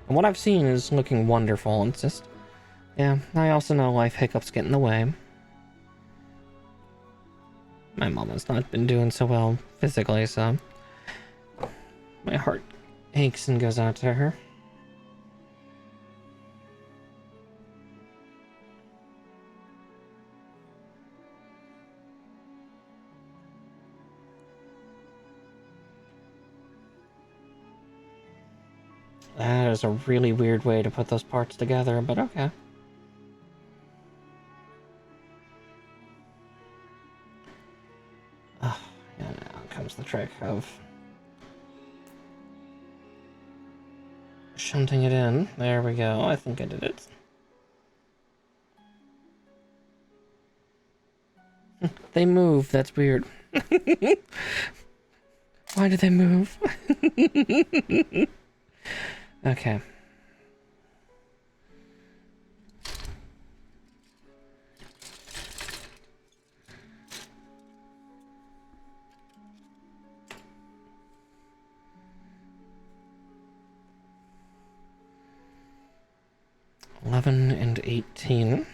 And what I've seen is looking wonderful. It's just, yeah, I also know life hiccups get in the way. My mom has not been doing so well physically, so my heart aches and goes out to her. That is a really weird way to put those parts together, but okay. Oh, yeah, now comes the trick of shunting it in. There we go. I think I did it. They move. That's weird. Why did they move? Okay. $11 and $18.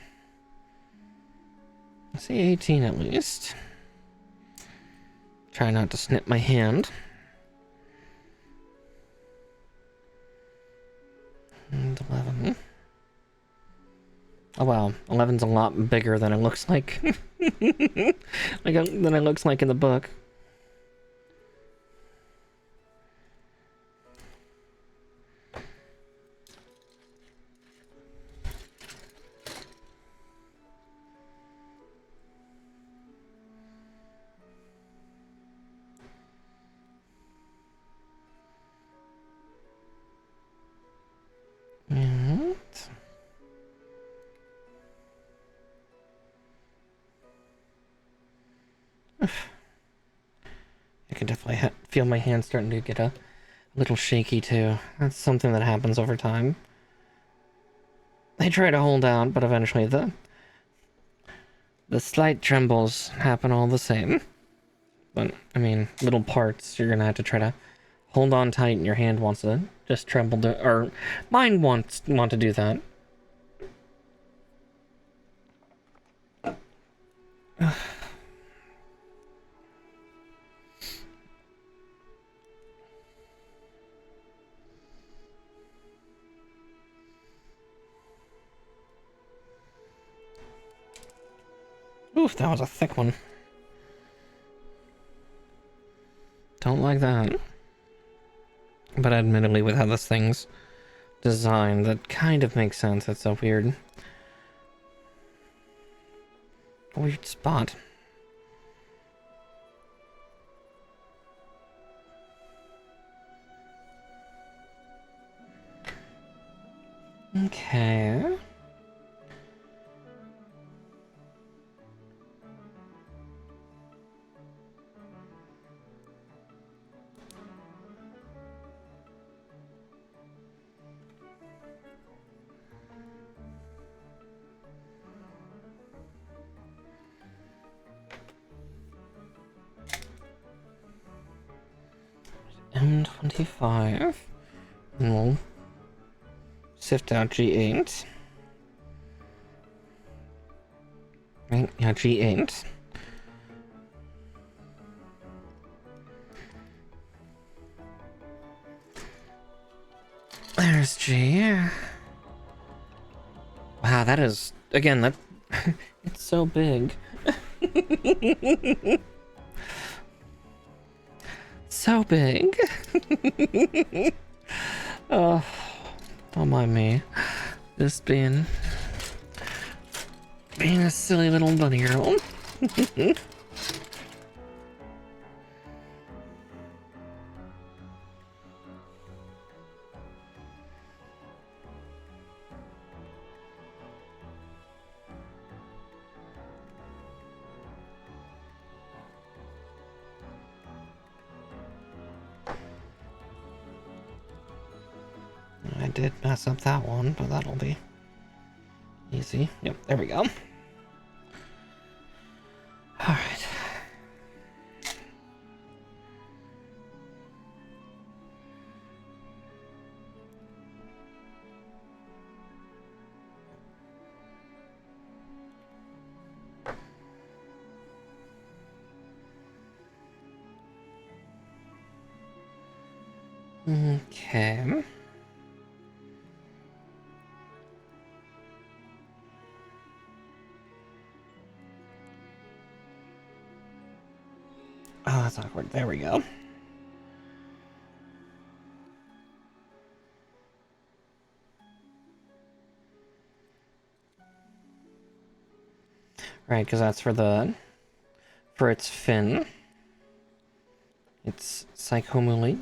Let's say 18 at least. Try not to snip my hand. And 11. Oh wow, 11's a lot bigger than it looks like. Than it looks like in the book. I can definitely feel my hand starting to get a little shaky too. That's something that happens over time. They try to hold out, but eventually the slight trembles happen all the same. But, I mean, little parts you're gonna have to try to hold on tight, and your hand wants to just tremble to, or mine want to do that. Oof, that was a thick one. Don't like that. But admittedly, with how this thing's designed, that kind of makes sense. It's a weird spot. Okay. M25. And we'll sift out G8. Right, yeah, G8. There's G. Wow, that is, again, that it's so big. So big. Oh, don't mind me. Just being a silly little bunny girl. I did mess up that one, but that'll be easy. Yep, there we go. All right. Okay. Oh, that's awkward. There we go. Right, because that's for its fin. It's psychomulic.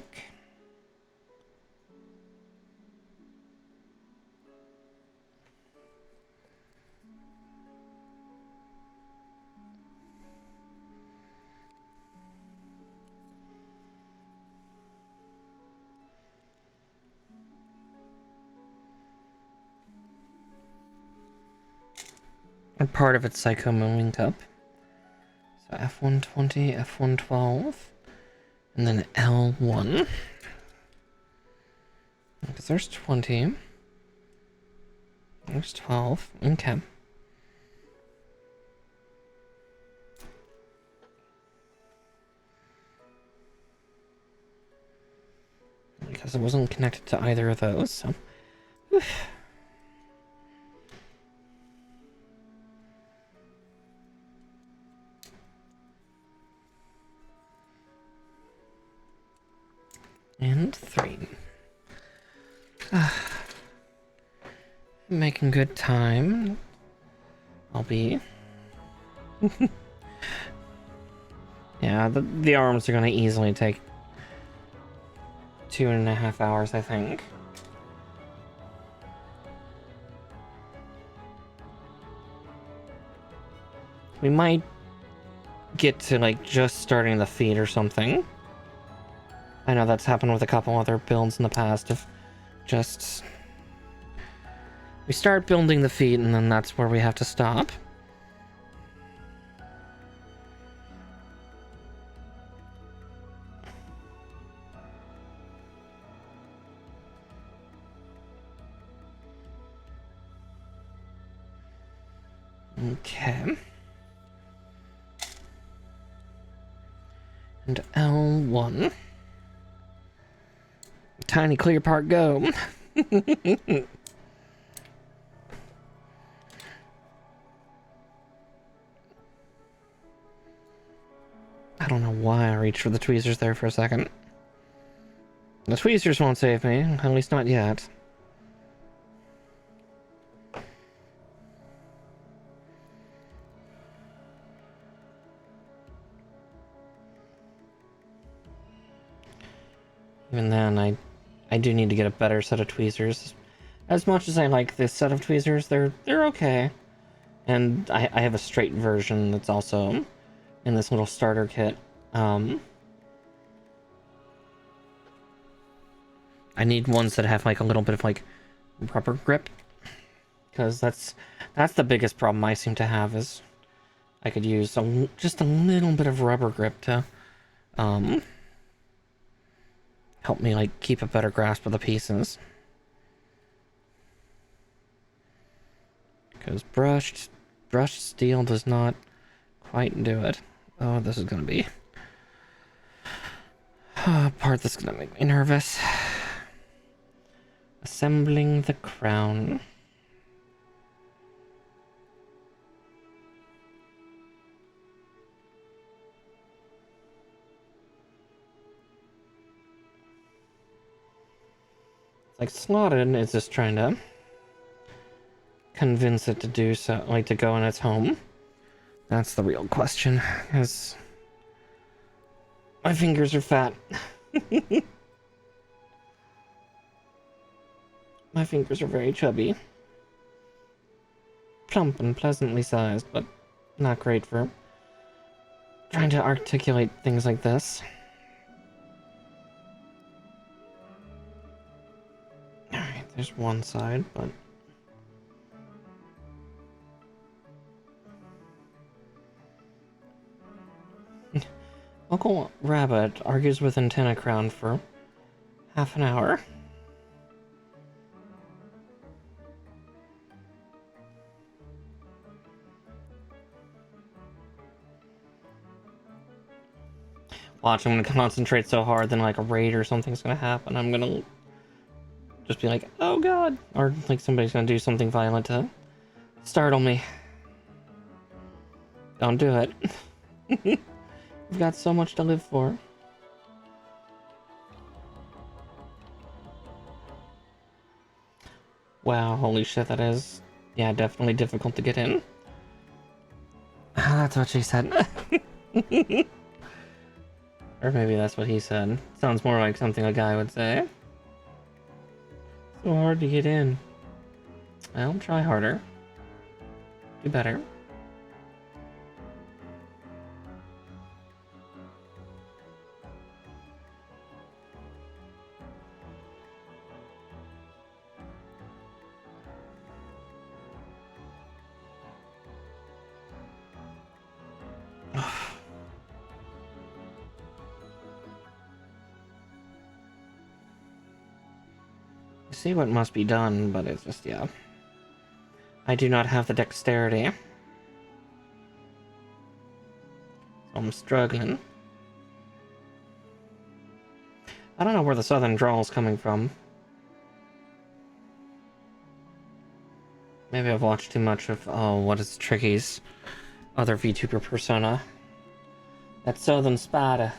And part of its psychomulic up. So F120, F112, and then L1. Because there's 20. There's 12. Okay. Because it wasn't connected to either of those, so. Oof. And 3. Making good time. I'll be. Yeah, the arms are gonna easily take 2.5 hours, I think. We might get to like just starting the feet or something. I know that's happened with a couple other builds in the past of just We start building the feet, and then that's where we have to stop. Okay. And L1. Tiny clear part go. I don't know why I reached for the tweezers there for a second. The tweezers won't save me, at least not yet. Even then, I do need to get a better set of tweezers. As much as I like this set of tweezers, they're okay. And I have a straight version that's also in this little starter kit. I need ones that have like a little bit of like rubber grip, because that's the biggest problem I seem to have, is I could use just a little bit of rubber grip to help me like keep a better grasp of the pieces. Because brushed steel does not quite do it. Oh, this is gonna be a part that's gonna make me nervous. Assembling the crown. It's like Slotted is just trying to convince it to do so, like to go in its home. That's the real question, because my fingers are fat. My fingers are very chubby. Plump and pleasantly sized, but not great for trying to articulate things like this. Alright, there's one side, but... Uncle Rabbit argues with Antenna Crown for half an hour. Watch, I'm gonna concentrate so hard, then like a raid or something's gonna happen. I'm gonna just be like, oh god. Or like somebody's gonna do something violent to startle me. Don't do it. We've got so much to live for. Wow, holy shit, that is... Yeah, definitely difficult to get in. That's what she said. Or maybe that's what he said. Sounds more like something a guy would say. So hard to get in. Well, try harder. Do better. See what must be done, but it's just, yeah. I do not have the dexterity. So I'm struggling. I don't know where the southern drawl is coming from. Maybe I've watched too much of, oh, what is Tricky's other VTuber persona. That southern spider.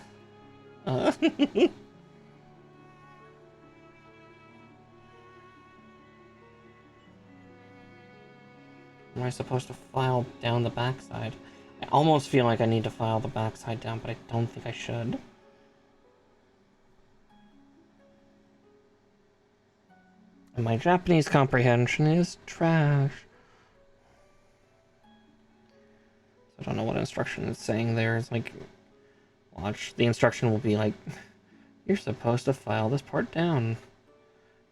Am I supposed to file down the backside? I almost feel like I need to file the backside down, but I don't think I should. And my Japanese comprehension is trash. I don't know what instruction it's saying there. It's like, watch, the instruction will be like, you're supposed to file this part down.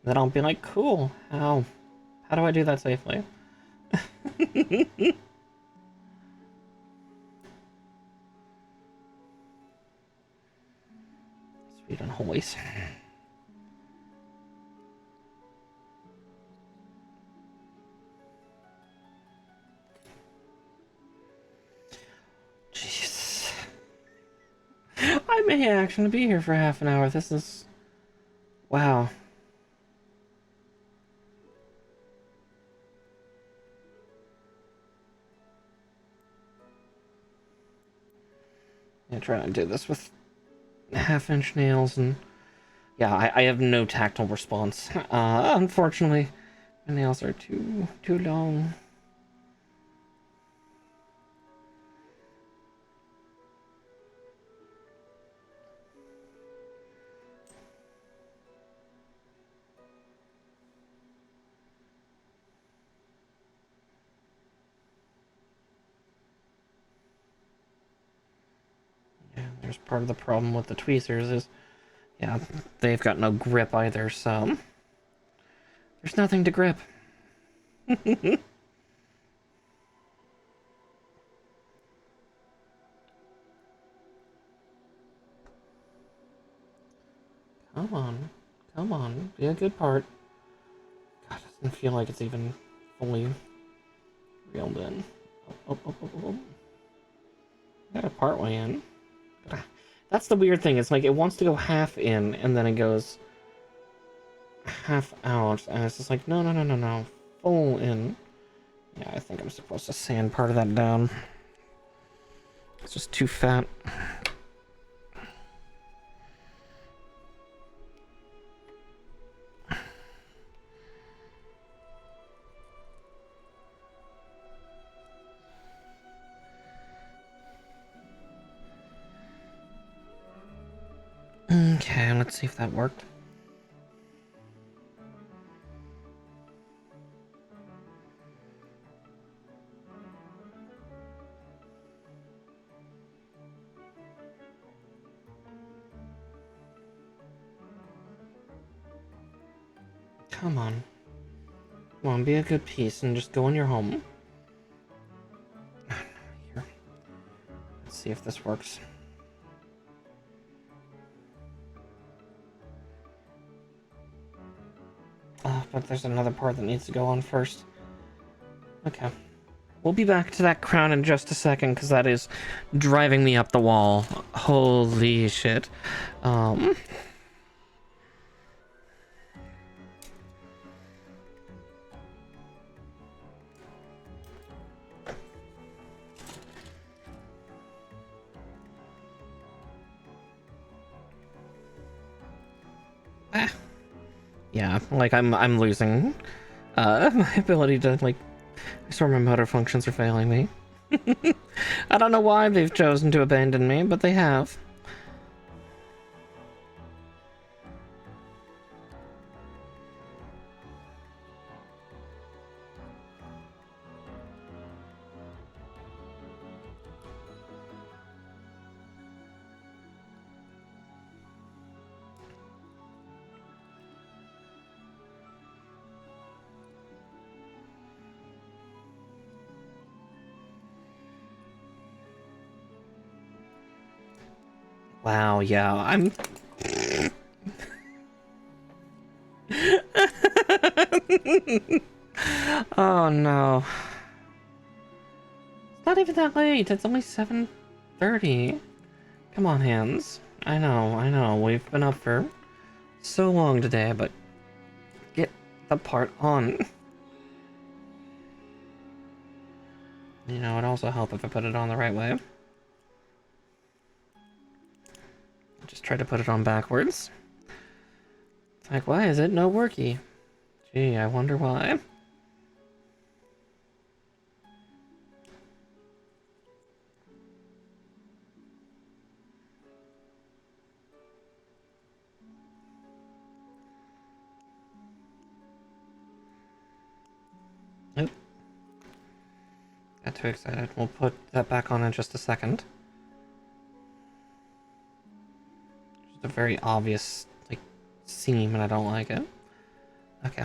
Then I'll be like, cool, how How do I do that safely? Sweet and hoist. Jesus. I may actually be here for half an hour. This is... Wow. I'm trying to do this with half-inch nails and... Yeah, I have no tactile response. Unfortunately, my nails are too long. Yeah, there's part of the problem with the tweezers is, yeah, they've got no grip either, so... There's nothing to grip. Come on. Come on. Be a good part. God, it doesn't feel like it's even fully reeled in. Oh. Got a part way in. That's the weird thing. It's like it wants to go half in, and then it goes half out, and it's just like, no. Full in. Yeah, I think I'm supposed to sand part of that down. It's just too fat. Okay, let's see if that worked. Come on. Come on, be a good piece and just go in your home. Here. Let's see if this works. But there's another part that needs to go on first. Okay. We'll be back to that crown in just a second, because that is driving me up the wall. Holy shit. Yeah, like I'm losing my ability to, like, I swear my motor functions are failing me. I don't know why they've chosen to abandon me, but they have. Wow, yeah, I'm... Oh no. It's not even that late, it's only 7:30. Come on, hands. I know, we've been up for so long today, but get the part on. You know, it'd also help if I put it on the right way. Just try to put it on backwards. It's like, why is it no worky? Gee, I wonder why. Nope. Got too excited. We'll put that back on in just a second. Just a very obvious, like, seam, and I don't like it. Okay.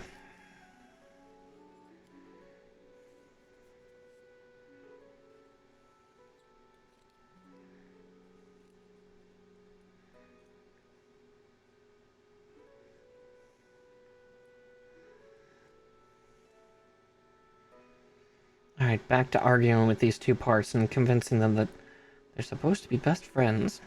Alright, back to arguing with these two parts and convincing them that they're supposed to be best friends.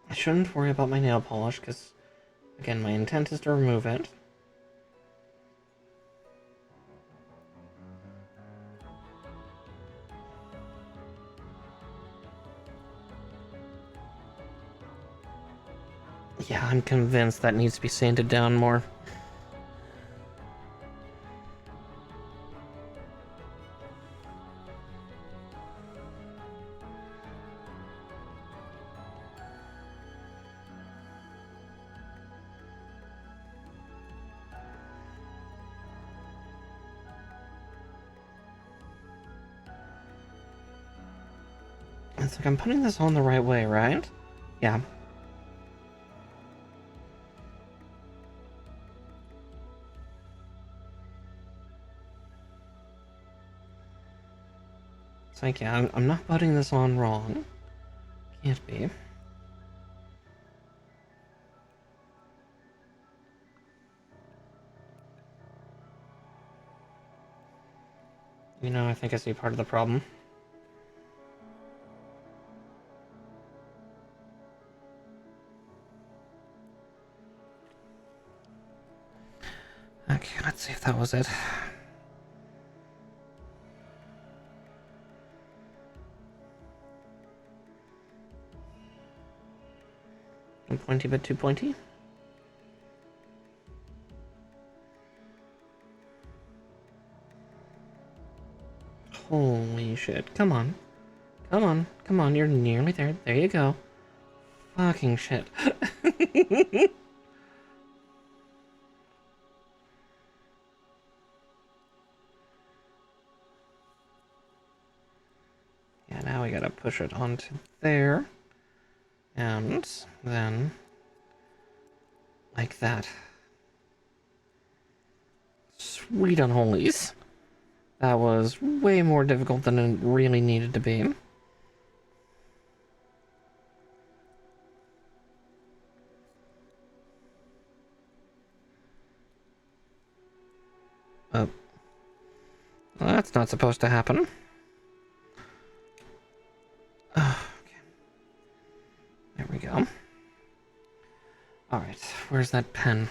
I shouldn't worry about my nail polish, because, again, my intent is to remove it. Yeah, I'm convinced that needs to be sanded down more. It's like I'm putting this on the right way, right? Yeah. It's like, yeah, I'm not putting this on wrong. Can't be. You know, I think I see part of the problem. Okay, let's see if that was it. A pointy bit too pointy? Holy shit. Come on. Come on. Come on, you're nearly there. There you go. Fucking shit. Yeah, now we gotta push it onto there. And then... like that. Sweet unholies. That was way more difficult than it really needed to be. Oh. Well, that's not supposed to happen. Okay. There we go. Alright, where's that pen?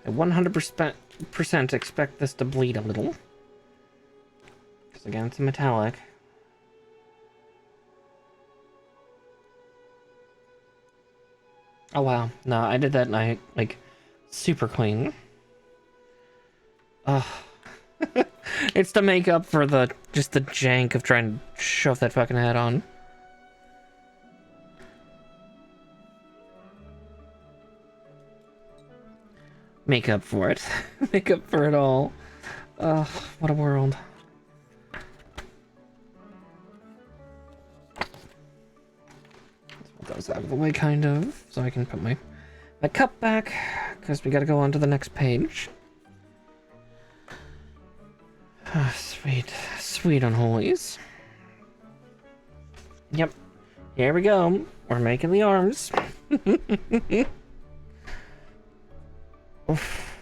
I 100% expect this to bleed a little. Because again, it's a metallic. Oh wow, no, I did that night, like, super clean. Ugh. It's to make up for just the jank of trying to shove that fucking head on. Make up for it. Make up for it all. Ugh, what a world. Let's put those out of the way, kind of, so I can put my cup back, because we gotta go on to the next page. Ah, sweet, sweet unholies. Yep, here we go. We're making the arms. Oof.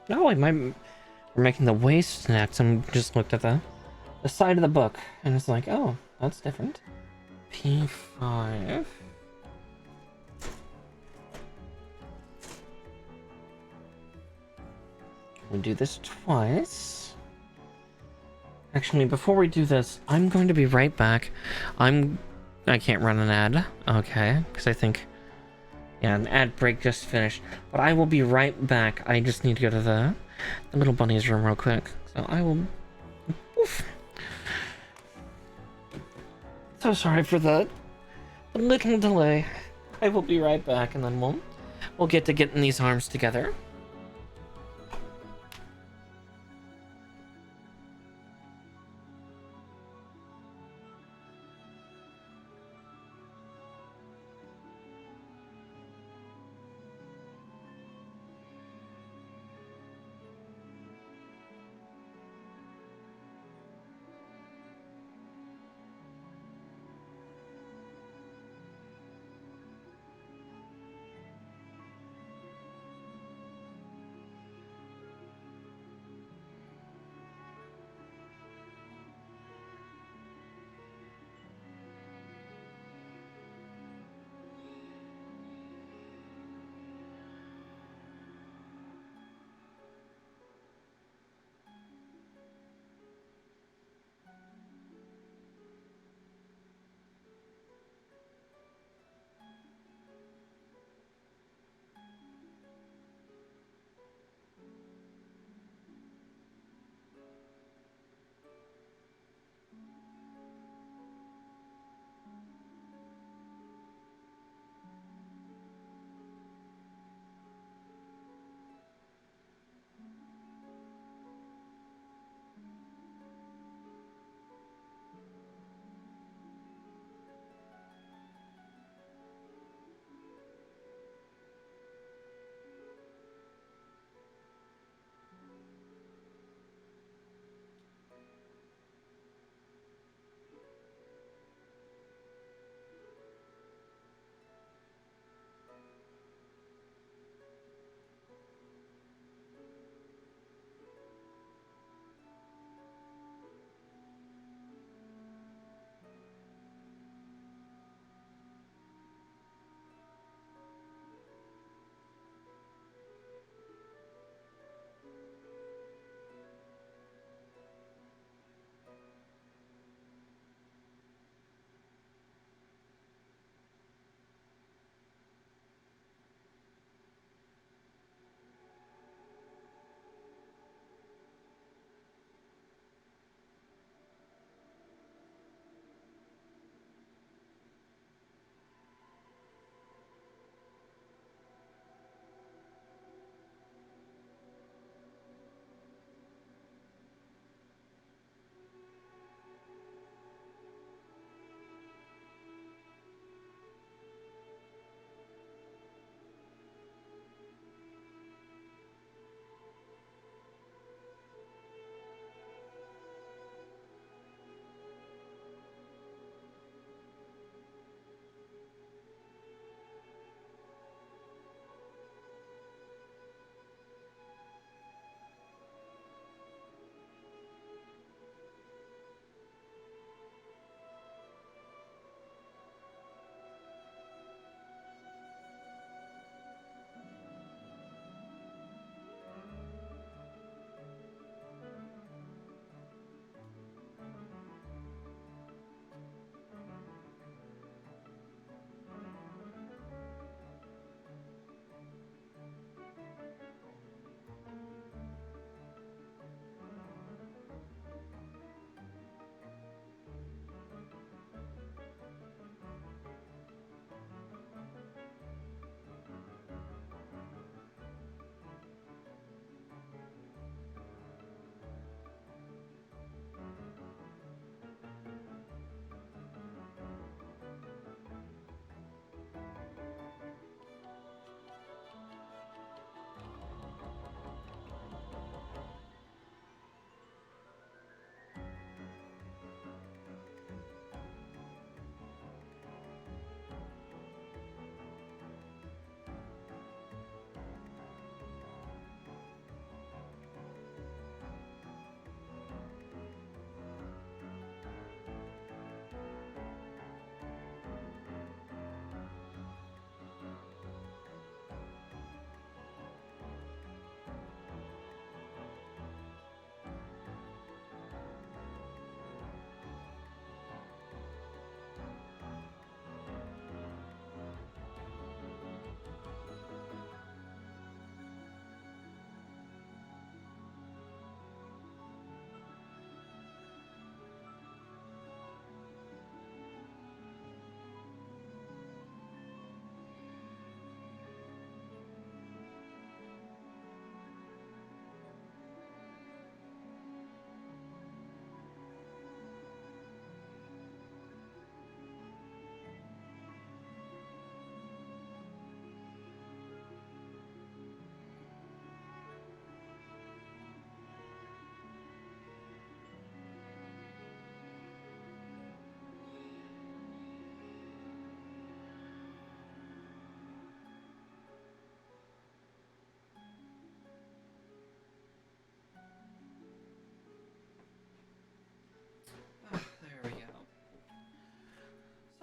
Oh, we're making the waist next, and just looked at the side of the book, and it's like, oh, that's different. P5. We do this twice. Actually, before we do this, I'm going to be right back. I can't run an ad, okay, because I think, yeah, an ad break just finished. But I will be right back. I just need to go to the little bunny's room real quick. So I will... Oof. So sorry for the little delay. I will be right back, and then we'll get to getting these arms together.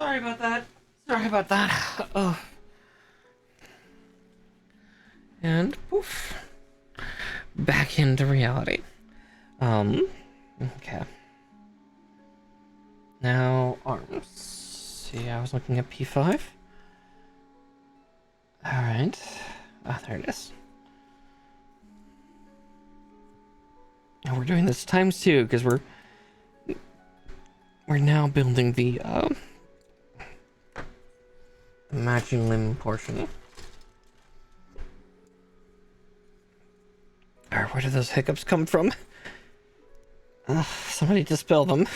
Sorry about that. Sorry about that. Oh. And poof. Back into reality. Okay. Now, arms. See, I was looking at P5. Alright. Ah, there it is. And we're doing this times 2, because we're now building the, matching limb portion. Alright, where did those hiccups come from? Somebody dispel them.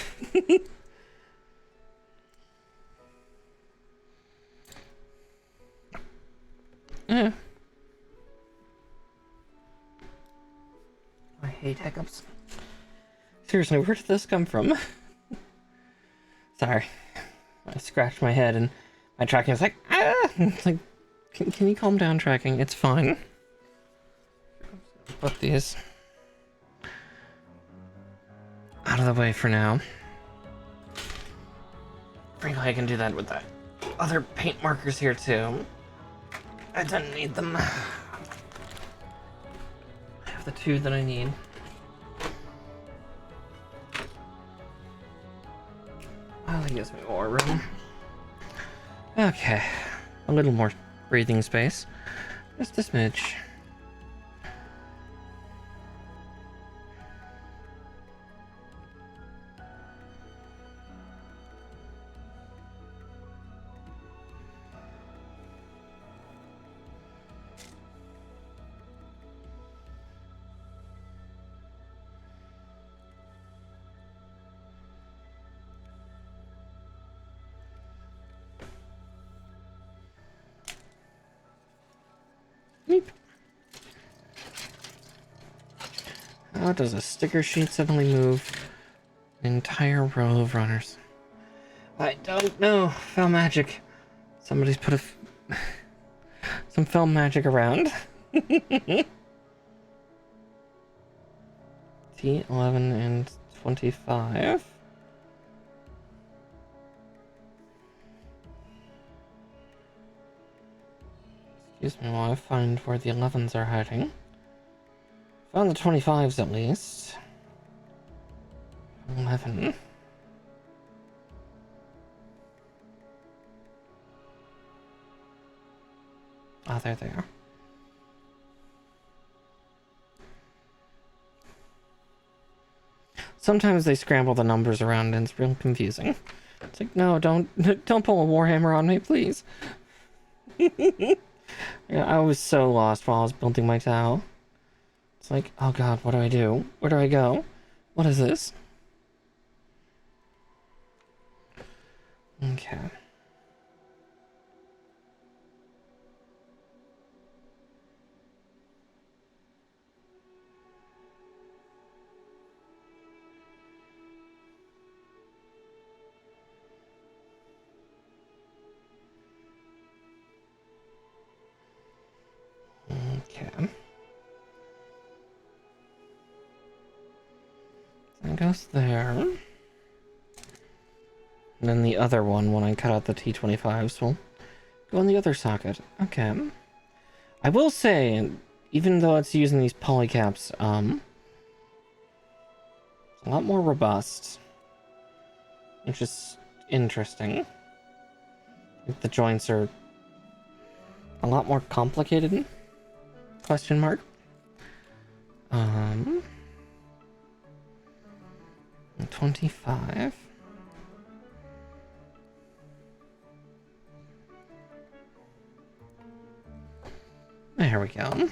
Yeah. I hate hiccups. Seriously, where did this come from? Sorry. I scratched my head and my tracking was like, ah! It's like, can you calm down, tracking? It's fine. Put these out of the way for now. Frankly, I can do that with that other paint markers here too. I don't need them. I have the 2 that I need. Oh, that gives me more room. Okay. A little more breathing space. Just a smidge. Meep. How does a sticker sheet suddenly move an entire row of runners? I don't know. Fell magic. Somebody's put some fell magic around. T11 and 25. Excuse me while I find where the 11s are hiding. Found the 25s at least. 11. Ah, there they are. Sometimes they scramble the numbers around and it's real confusing. It's like, no, don't pull a Warhammer on me, please. Yeah, I was so lost while I was building my Tau. It's like, oh god, what do I do? Where do I go? What is this? Okay. Okay. That goes there. And then the other one, when I cut out the T25s, will go in the other socket. Okay. I will say, even though it's using these polycaps, it's a lot more robust. Which is interesting. The joints are a lot more complicated? Question mark. 25. There we go.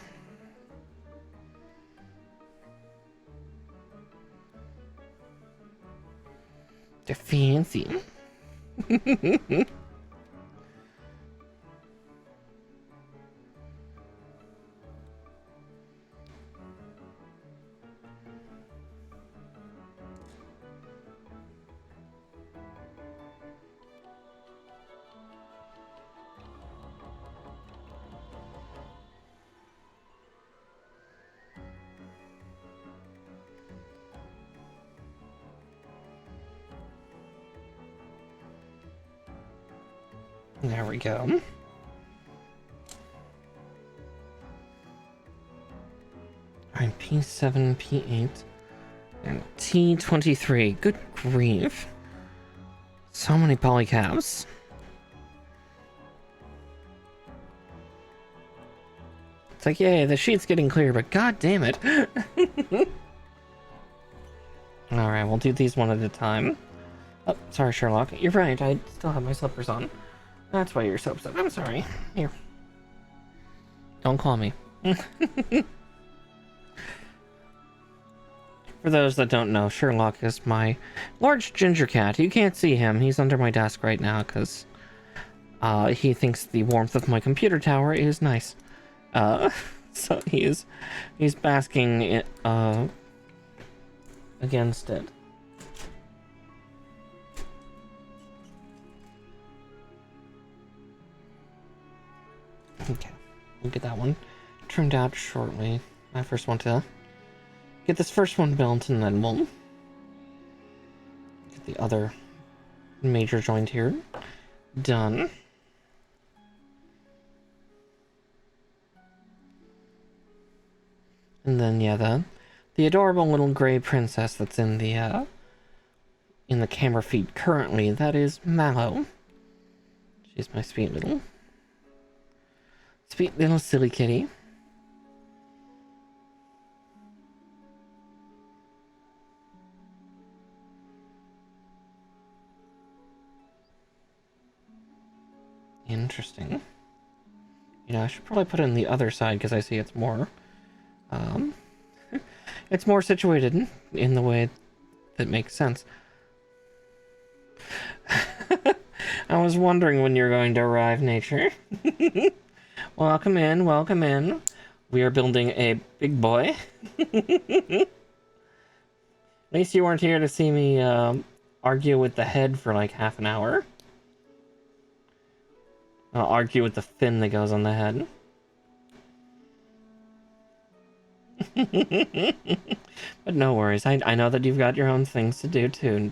They're fancy. There we go. Alright, P7, P8, and T23. Good grief. So many polycabs. It's like, yay, the sheet's getting clear, but god damn it. Alright, we'll do these one at a time. Oh, sorry, Sherlock. You're right, I still have my slippers on. That's why you're so upset. I'm sorry. Here. Don't call me. For those that don't know, Sherlock is my large ginger cat. You can't see him. He's under my desk right now because he thinks the warmth of my computer tower is nice. So he's basking against it. Okay, we'll get that one trimmed out shortly. I first want to get this first one built, and then we'll get the other major joint here done. And then, yeah, the adorable little gray princess that's in the camera feed currently, that is Mallow. She's my sweet little silly kitty. Interesting. You know, I should probably put it on the other side because I see it's more it's more situated in the way that makes sense. I was wondering when you're going to arrive, Nature. Welcome in, welcome in. We are building a big boy. At least you weren't here to see me argue with the head for like half an hour. I'll argue with the fin that goes on the head. But no worries. I know that you've got your own things to do too.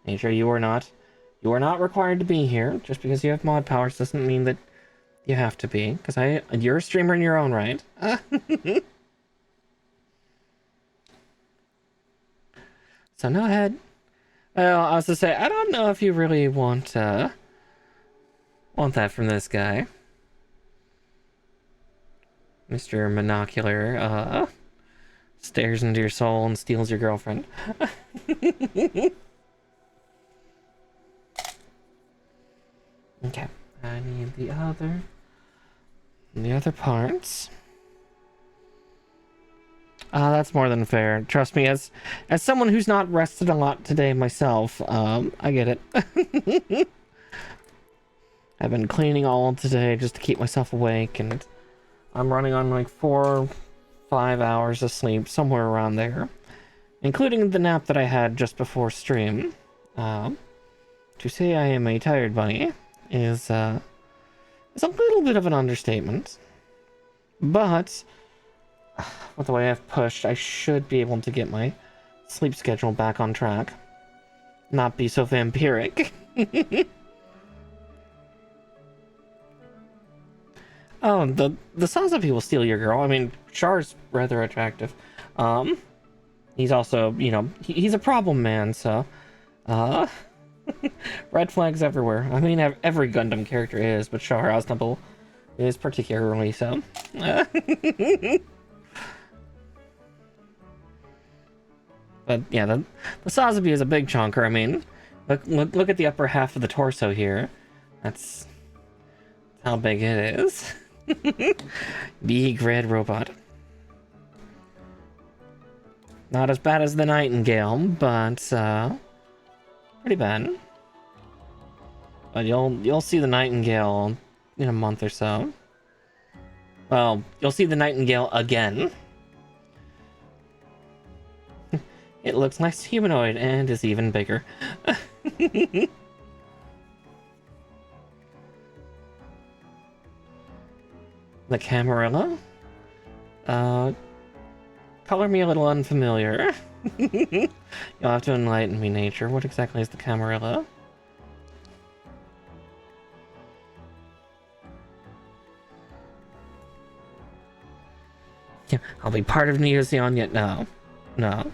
Nature, you are not required to be here. Just because you have mod powers doesn't mean that you have to be. Because you're a streamer in your own right. So no head. Well, I was to say, I don't know if you really want that from this guy. Mr. Monocular, stares into your soul and steals your girlfriend. Okay, I need the other parts. That's more than fair. Trust me, as someone who's not rested a lot today myself, I get it. I've been cleaning all today just to keep myself awake, and I'm running on like 4 or 5 hours of sleep, somewhere around there, including the nap that I had just before stream. To say I am a tired bunny is a little bit of an understatement, but with the way I've pushed, I should be able to get my sleep schedule back on track. Not be so vampiric. Oh, the Sazabi will steal your girl. I mean, Char's rather attractive. He's also, you know, he's a problem man, so... red flags everywhere. I mean, every Gundam character is, but Char Aznable is particularly so. But yeah, the Sazabi is a big chunker. I mean, look at the upper half of the torso here. That's how big it is. Big red robot. Not as bad as the Nightingale, but pretty bad. But you'll see the Nightingale in a month or so. Well, you'll see the Nightingale again. It looks less humanoid and is even bigger. The Camarilla? Color me a little unfamiliar. You'll have to enlighten me, Nature. What exactly is the Camarilla? Yeah, I'll be part of New Year's Neon yet. No. No.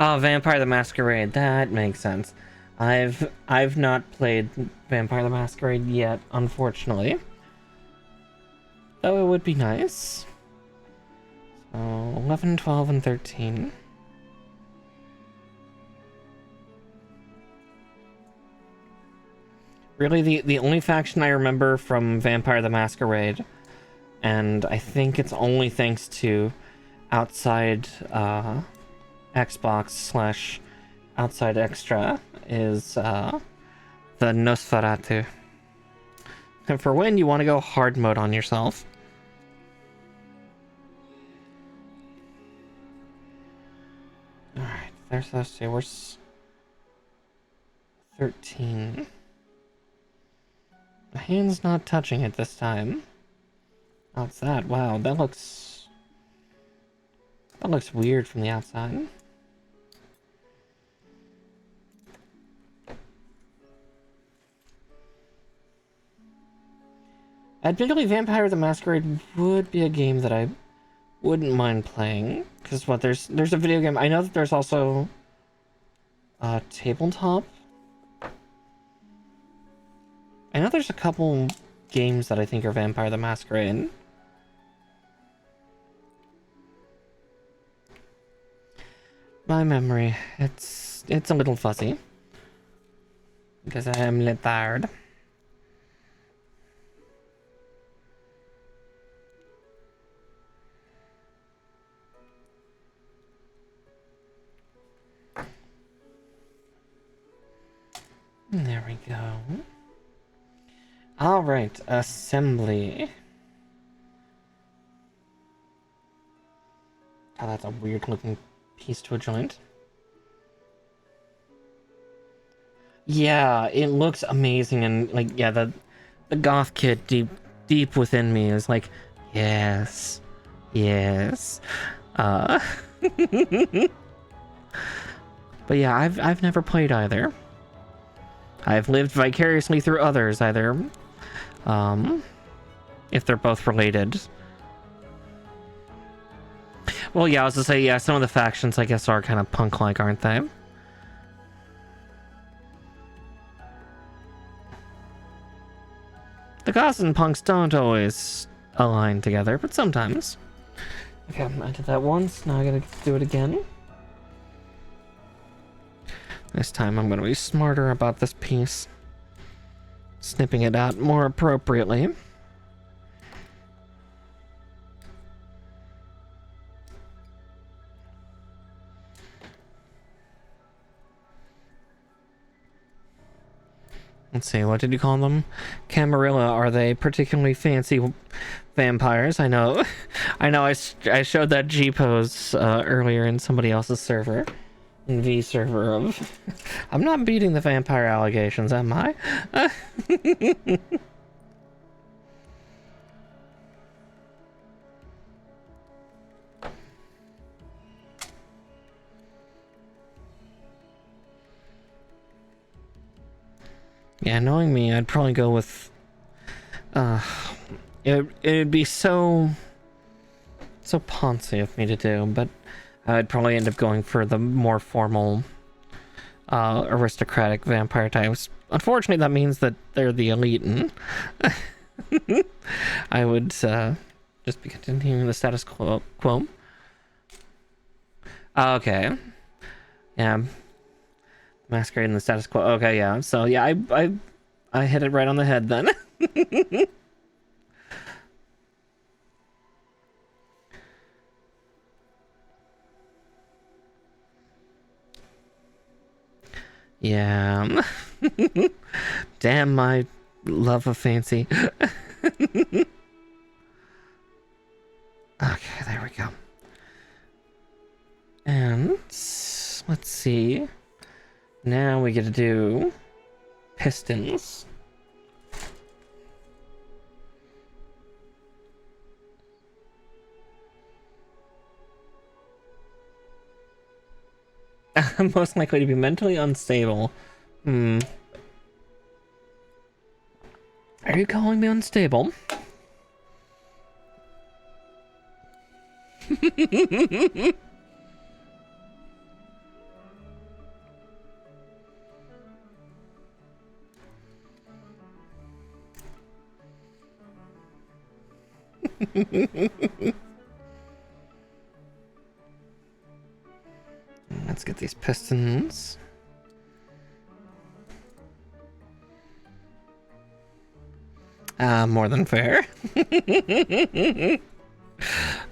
Oh, Vampire the Masquerade. That makes sense. I've not played Vampire the Masquerade yet, unfortunately. Though it would be nice. So, 11, 12, and 13. Really, the only faction I remember from Vampire the Masquerade, and I think it's only thanks to outside Xbox / outside extra, is the Nosferatu. And for when you want to go hard mode on yourself. Alright, there's those two. We're 13. My hand's not touching it this time. How's that? Wow, that looks weird from the outside. Admittedly, Vampire the Masquerade would be a game that I wouldn't mind playing. Because what, there's a video game. I know that there's also a tabletop. I know there's a couple games that I think are Vampire the Masquerade. My memory, it's a little fuzzy. Because I am a little tired. There we go. Alright, assembly. Oh, that's a weird looking piece to a joint. Yeah, it looks amazing, and like, yeah, the goth kid deep within me is like, yes. But yeah, I've never played either. I've lived vicariously through others, either if they're both related. Well, yeah, I was to say, yeah, some of the factions, I guess, are kind of punk-like, aren't they? The goths and punks don't always align together, but sometimes. Okay, I did that once, now I gotta do it again. This time I'm gonna be smarter about this piece. Snipping it out more appropriately. Let's see, what did you call them? Camarilla. Are they particularly fancy vampires? I know. I showed that G pose earlier in somebody else's server. In V server of... I'm not beating the vampire allegations, am I? Yeah, knowing me, I'd probably go with... It'd be so poncy of me to do, but I'd probably end up going for the more formal, aristocratic vampire types. Unfortunately, that means that they're the elite, and I would just be continuing the status quo. Okay. Yeah. Masquerade in the status quo. Okay, yeah. So yeah, I hit it right on the head then. Yeah. Damn my love of fancy. Okay, there we go. And let's see. Now we get to do pistons. I'm most likely to be mentally unstable. Are you calling me unstable? Let's get these pistons. More than fair.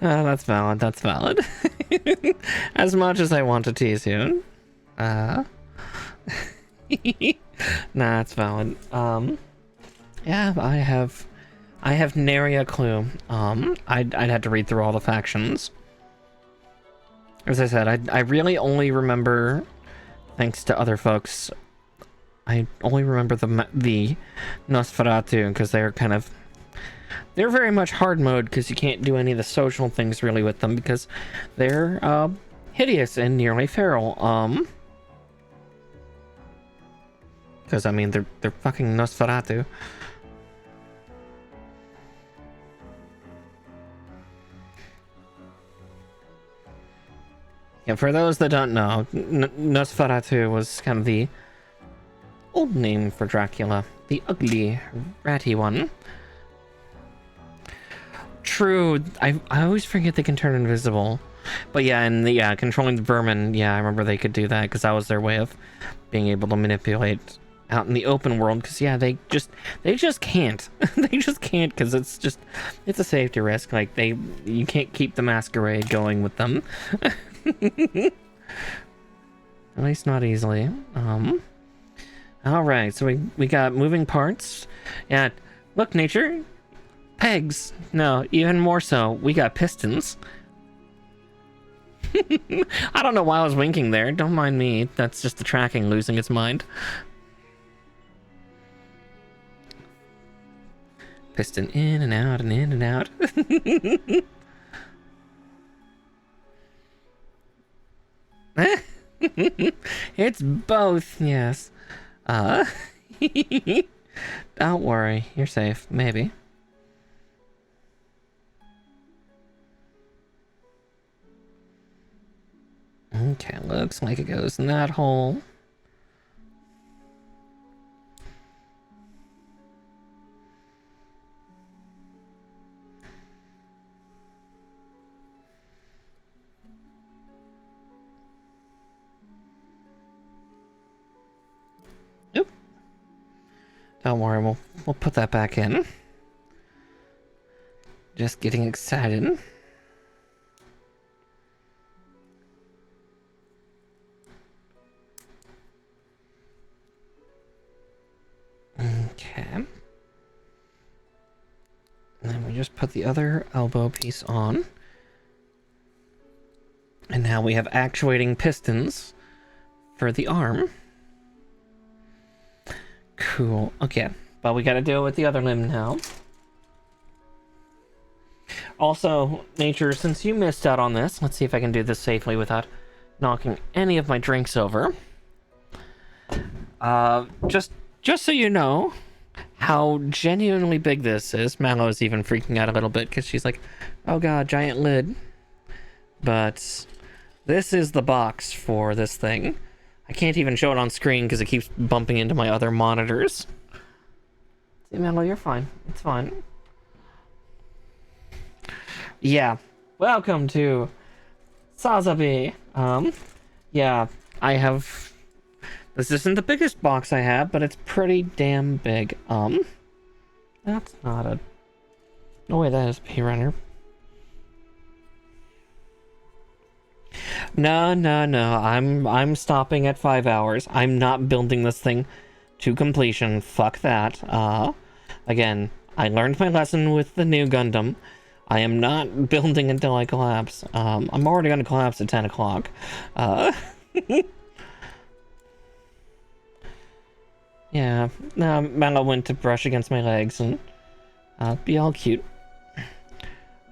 That's valid, that's valid. As much as I want to tease you. Nah, it's valid. Yeah, I have nary a clue. I'd have to read through all the factions. As I said, I really only remember, thanks to other folks, I only remember the Nosferatu, because they're very much hard mode, because you can't do any of the social things really with them, because they're hideous and nearly feral. Because I mean they're fucking Nosferatu. Yeah, for those that don't know, Nosferatu was kind of the old name for Dracula, the ugly, ratty one. True, I always forget they can turn invisible, but yeah, and controlling the vermin. Yeah, I remember they could do that because that was their way of being able to manipulate out in the open world. Because yeah, they just can't. They just can't because it's a safety risk. Like you can't keep the masquerade going with them. At least not easily. All right, so we got moving parts. Yeah, look, nature. Pegs. No, even more so. We got pistons. I don't know why I was winking there. Don't mind me. That's just the tracking losing its mind. Piston in and out and in and out. It's both, yes. Don't worry. You're safe. Maybe. Okay, looks like it goes in that hole. Oop. Don't worry, we'll put that back in. Just getting excited. Okay. And then we just put the other elbow piece on. And now we have actuating pistons for the arm. Cool. Okay. But we gotta deal with the other limb now. Also, Nature, since you missed out on this, let's see if I can do this safely without knocking any of my drinks over. Just so you know how genuinely big this is. Mallow's even freaking out a little bit because she's like, oh god, giant lid. But this is the box for this thing. I can't even show it on screen because it keeps bumping into my other monitors. See, Mallow, you're fine. It's fine. Yeah. Welcome to Sazabi. Yeah, I have... This isn't the biggest box I have, but it's pretty damn big. That's not a... No way that is a runner. No. I'm stopping at 5 hours. I'm not building this thing to completion. Fuck that. Again, I learned my lesson with the new Gundam. I am not building until I collapse. I'm already gonna collapse at 10 o'clock. Yeah, Mala went to brush against my legs and be all cute.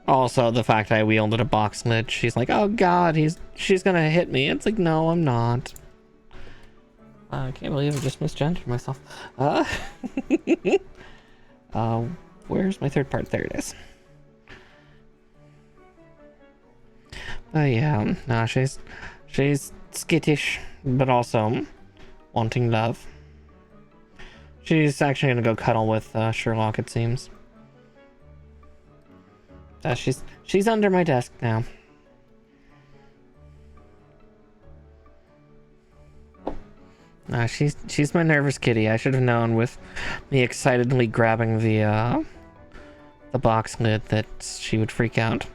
Also, the fact I wielded a box lid, she's like, oh god, she's gonna hit me. It's like, no, I'm not. I can't believe I just misgendered myself. Where's my third part? There it is. Yeah, nah, she's skittish, but also wanting love. She's actually gonna go cuddle with Sherlock, it seems. She's under my desk now. She's my nervous kitty. I should have known with me excitedly grabbing the box lid that she would freak out.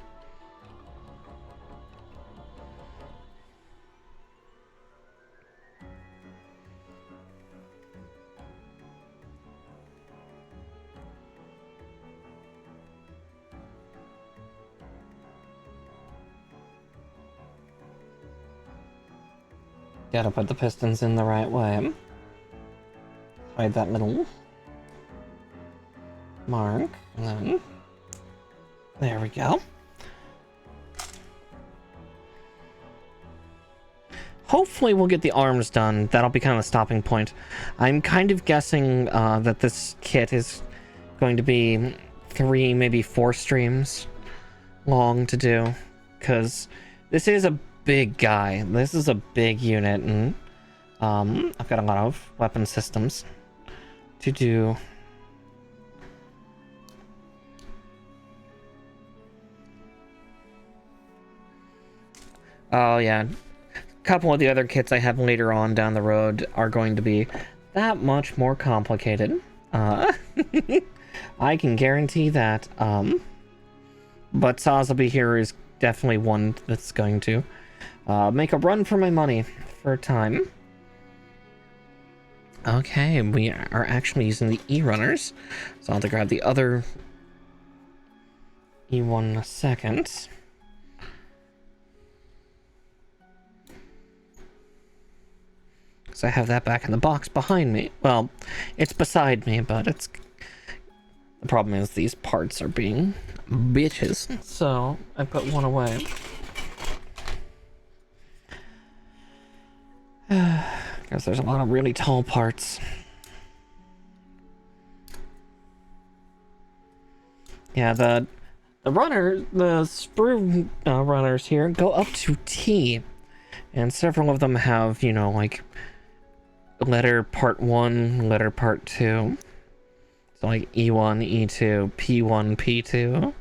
Gotta put the pistons in the right way. Hide that little mark, and then there we go. Hopefully we'll get the arms done. That'll be kind of a stopping point. I'm kind of guessing that this kit is going to be 3, maybe 4 streams long to do, because this is a big guy. This is a big unit, and I've got a lot of weapon systems to do. Oh yeah, a couple of the other kits I have later on down the road are going to be that much more complicated. I can guarantee that. But Sazabi here is definitely one that's going to make a run for my money for a time. Okay, we are actually using the E-runners, so I'll have to grab the other E1 in a second. So I have that back in the box behind me. Well, it's beside me, but it's... The problem is these parts are being bitches, so I put one away. Because there's a lot of really tall parts. Yeah, the sprue runners here go up to T, and several of them have, you know, like letter part 1, letter part 2. So like E1, E2, P1, P2,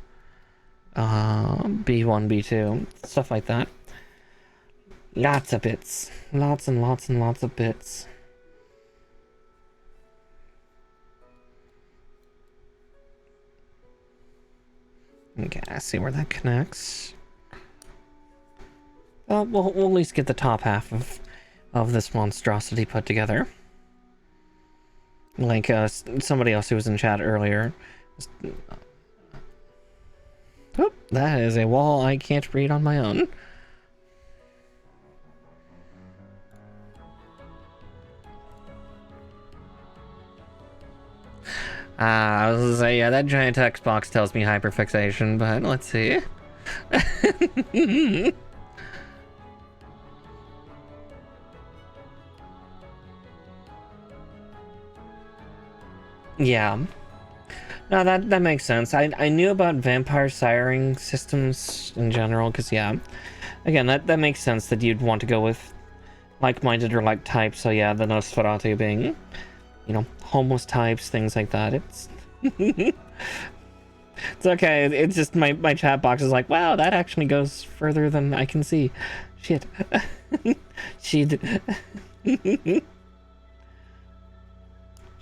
B1, B2, stuff like that. Lots of bits. Lots and lots and lots of bits. Okay, I see where that connects. We'll at least get the top half of this monstrosity put together. Like somebody else who was in chat earlier. Oh, that is a wall I can't read on my own. I was gonna say, yeah, that giant text box tells me hyperfixation, but let's see. Yeah. No, that makes sense. I knew about vampire siring systems in general, because, yeah. Again, that makes sense that you'd want to go with like-minded or like types, so yeah, the Nosferatu being, you know, homeless types, things like that. It's... It's okay, it's just my chat box is like, wow, that actually goes further than I can see. Shit. She'd...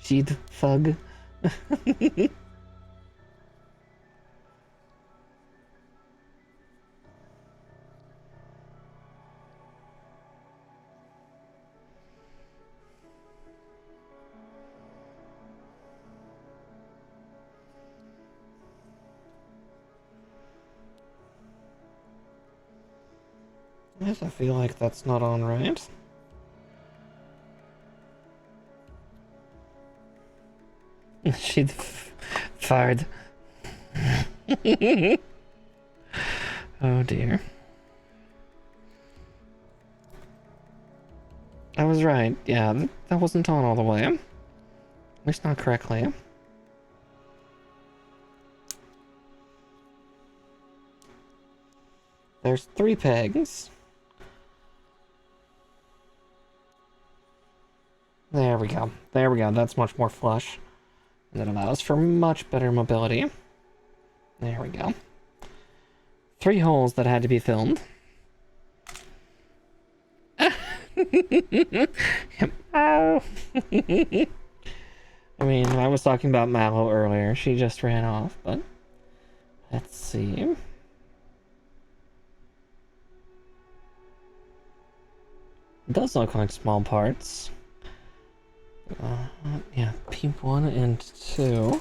She'd thug. Yes, I feel like that's not on right. She'd fired. Oh dear. I was right. Yeah, that wasn't on all the way. At least not correctly. There's 3 pegs. There we go. There we go. That's much more flush. And that allows for much better mobility. There we go. 3 holes that had to be filled. Ow. I mean, I was talking about Mallow earlier. She just ran off, but let's see. It does look like small parts. Yeah, P1 and 2.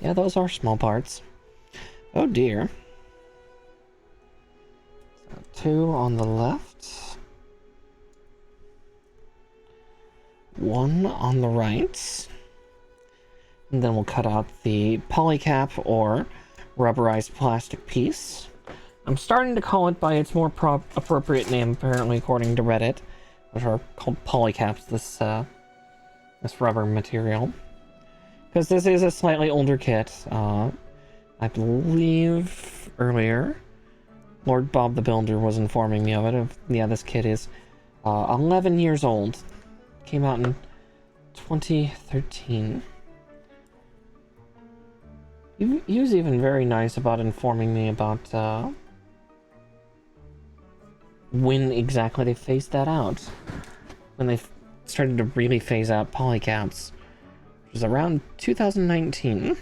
Yeah, those are small parts. Oh dear. So 2 on the left. 1 on the right. And then we'll cut out the polycap or rubberized plastic piece. I'm starting to call it by its more appropriate name, apparently, according to Reddit, which are called polycaps, this rubber material. Because this is a slightly older kit. I believe earlier, Lord Bob the Builder was informing me of it. Yeah, this kit is 11 years old. Came out in 2013. He was even very nice about informing me about when exactly they phased that out. When they started to really phase out polycaps. Which was around 2019.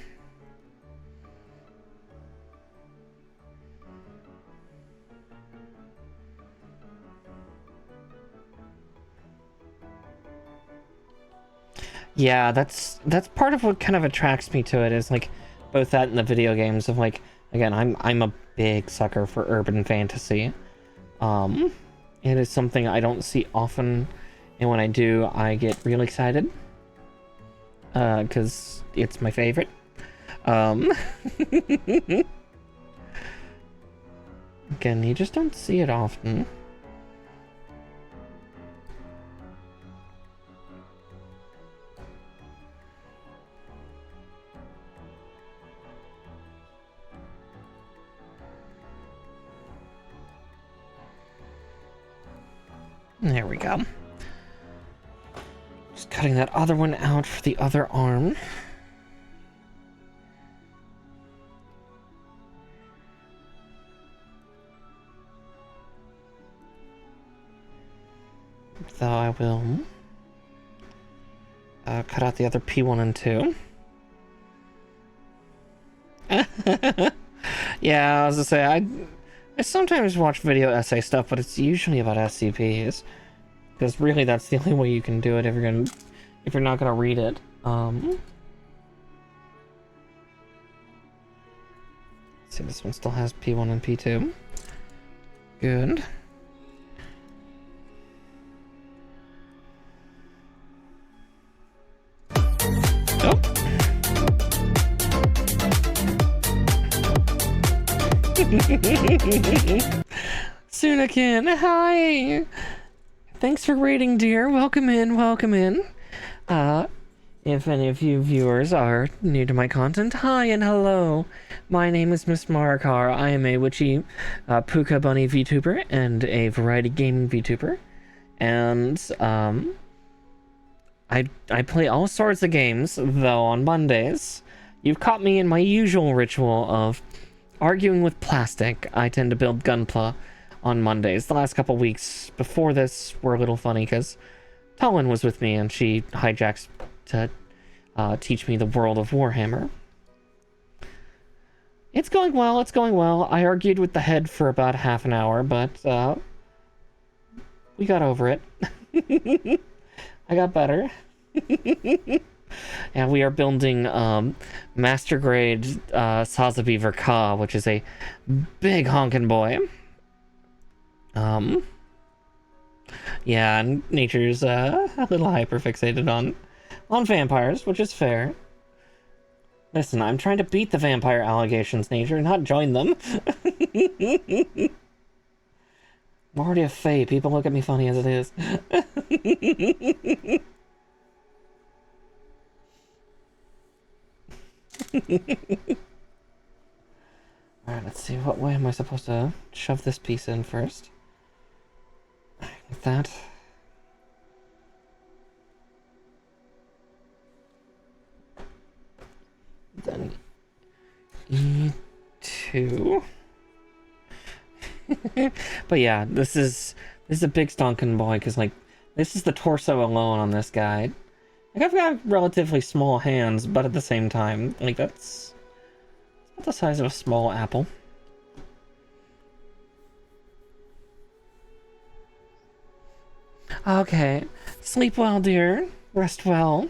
Yeah, that's part of what kind of attracts me to it, is like both that and the video games of like, again, I'm a big sucker for urban fantasy. It is something I don't see often, and when I do, I get really excited. Because it's my favorite. Again, you just don't see it often. There we go. Just cutting that other one out for the other arm. Though I will cut out the other P1 and 2. Yeah, I was gonna say, I sometimes watch video essay stuff, but it's usually about SCPs. Because really that's the only way you can do it if you're not gonna read it. Let's see, this one still has P1 and P2. Good. Oh. Sunakin, hi! Thanks for raiding, dear. Welcome in, welcome in. If any of you viewers are new to my content, hi and hello. My name is Miss Marakar. I am a witchy Puka Bunny VTuber and a variety gaming VTuber. And, I play all sorts of games, though on Mondays. You've caught me in my usual ritual of arguing with plastic. I tend to build Gunpla on Mondays. The last couple weeks before this were a little funny because Talon was with me and she hijacks to teach me the world of Warhammer. It's going well, it's going well. I argued with the head for about half an hour, but we got over it. I got better. And we are building Master Grade Sazabi Verka, which is a big honkin' boy. Yeah, and nature's a little hyper-fixated on vampires, which is fair. Listen, I'm trying to beat the vampire allegations, nature, not join them. I'm already a fae. People look at me funny as it is. Alright, Alright, let's see, what way am I supposed to shove this piece in first? Like that. Then E2. But yeah, this is a big stonking boy, because like this is the torso alone on this guy. Like I've got relatively small hands, but at the same time, like that's about the size of a small apple. Okay, sleep well, dear. Rest well.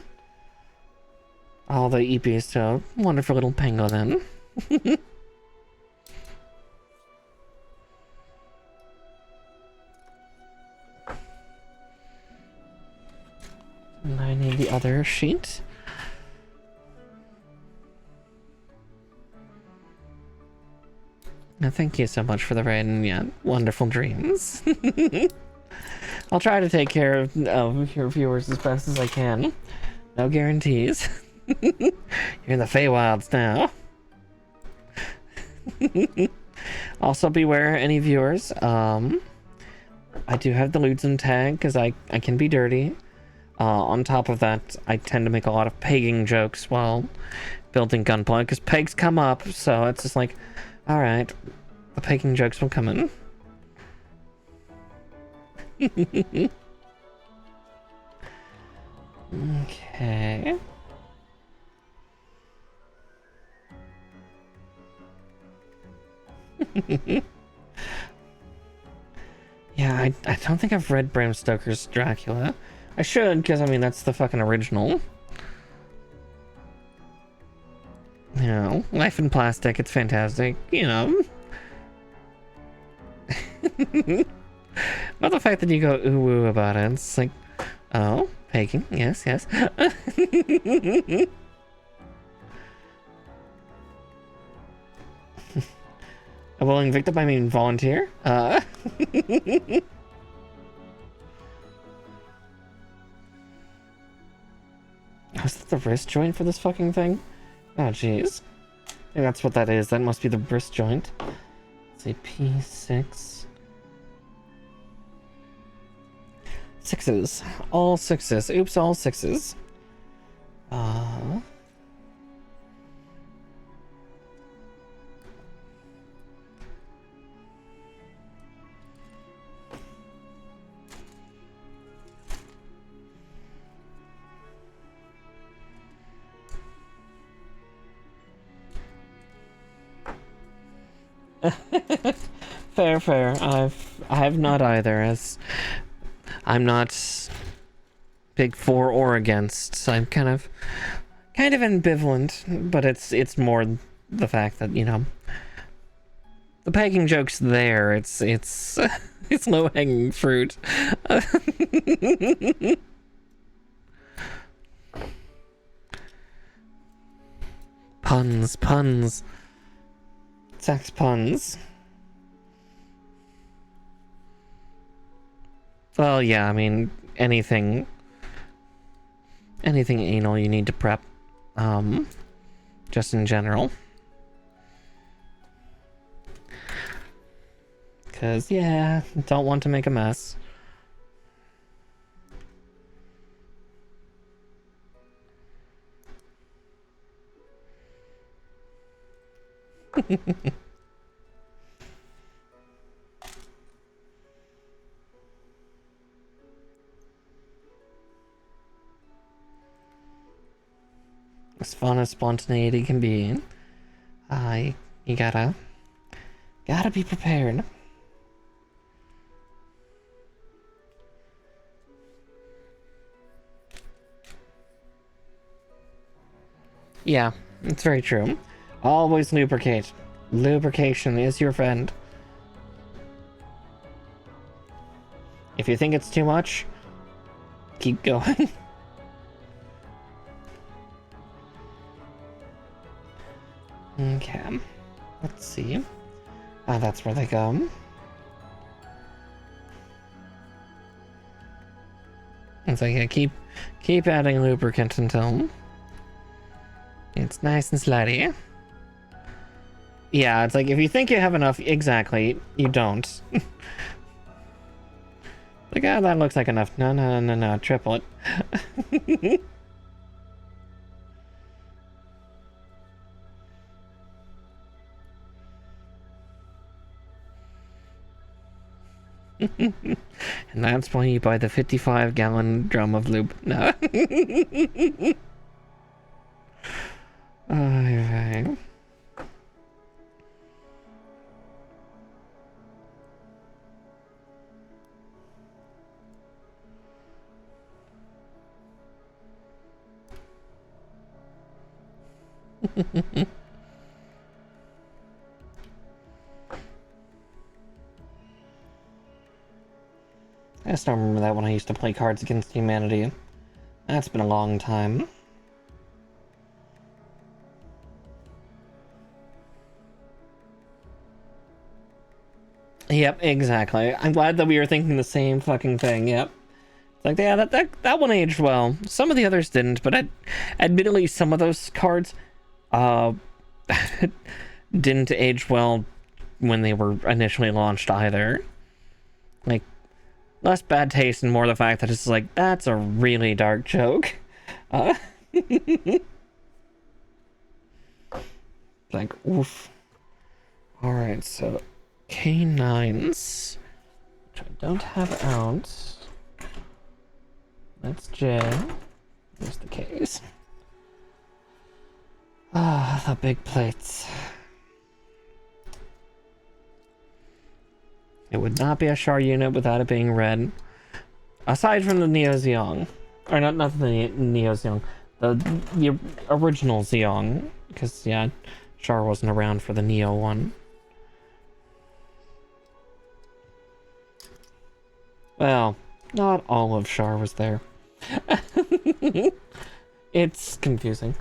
Oh, the EP is so wonderful little pangolin. And I need the other sheet. Now, thank you so much for the raid, and yeah, wonderful dreams. I'll try to take care of your viewers as best as I can. No guarantees. You're in the Feywilds now. Also, beware any viewers. I do have the Lutzen tag because I can be dirty. On top of that, I tend to make a lot of pegging jokes while building Gunpla because pegs come up, so it's just like, alright, the pegging jokes will come in. Okay. Yeah, I don't think I've read Bram Stoker's Dracula. I should, because I mean that's the fucking original. You know, Life in Plastic, it's fantastic, you know. But the fact that you go ooh woo about it, it's like, oh, pegging, yes, yes. A willing victim, I mean volunteer. Oh, is that the wrist joint for this fucking thing? Oh, jeez. I think that's what that is. That must be the wrist joint. Let's see, P6. Sixes. All sixes. Oops, all sixes. Fair, fair. I have not either, as I'm not big for or against. So I'm kind of ambivalent, but it's more the fact that, you know, the pegging joke's there. It's it's low-hanging fruit. Puns. Sex puns. Well, yeah, I mean, anything anal you need to prep, just in general. Because, yeah, don't want to make a mess. As fun as spontaneity can be, you gotta be prepared. Yeah, it's very true. Always lubricate. Lubrication is your friend. If you think it's too much, keep going. Okay, let's see. Ah, that's where they go. And so yeah, keep adding lubricant until it's nice and slutty. Yeah, it's like, if you think you have enough, exactly, you don't. Like, ah, that looks like enough. No, no, no, no, triple it. And that's why you buy the 55-gallon drum of lube. No. Okay. I just don't remember that when I used to play Cards Against Humanity. That's been a long time. Yep, exactly. I'm glad that we were thinking the same fucking thing. Yep. It's like, yeah, that one aged well. Some of the others didn't, but admittedly, some of those cards didn't age well when they were initially launched either. Like, less bad taste and more the fact that it's like, that's a really dark joke. Like, oof. Alright, so K9s, which I don't have out. That's J. There's the K's. Ah, the big plates. It would not be a Char unit without it being red. Aside from the Neo Zeong. Or not the Neo Zeong. The original Zeong. Because, yeah, Char wasn't around for the Neo one. Well, not all of Char was there. It's confusing.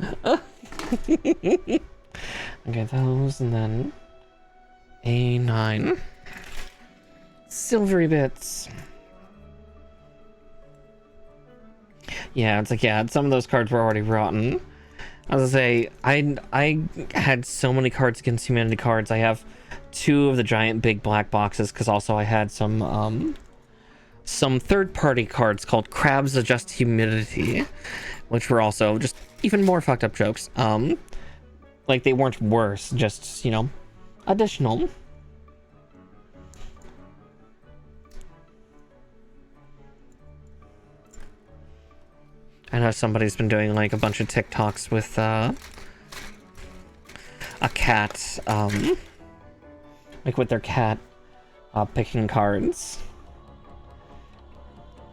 Okay, those, and then A9. Silvery bits. Yeah, it's like, yeah, some of those cards were already rotten. I was gonna say, I had so many Cards Against Humanity cards. I have 2 of the giant big black boxes, because also I had some third-party cards called Crabs Adjust Humidity, which were also just even more fucked up jokes. Like, they weren't worse, just, you know, additional. I know somebody's been doing, like, a bunch of TikToks with, a cat, like, with their cat, picking cards.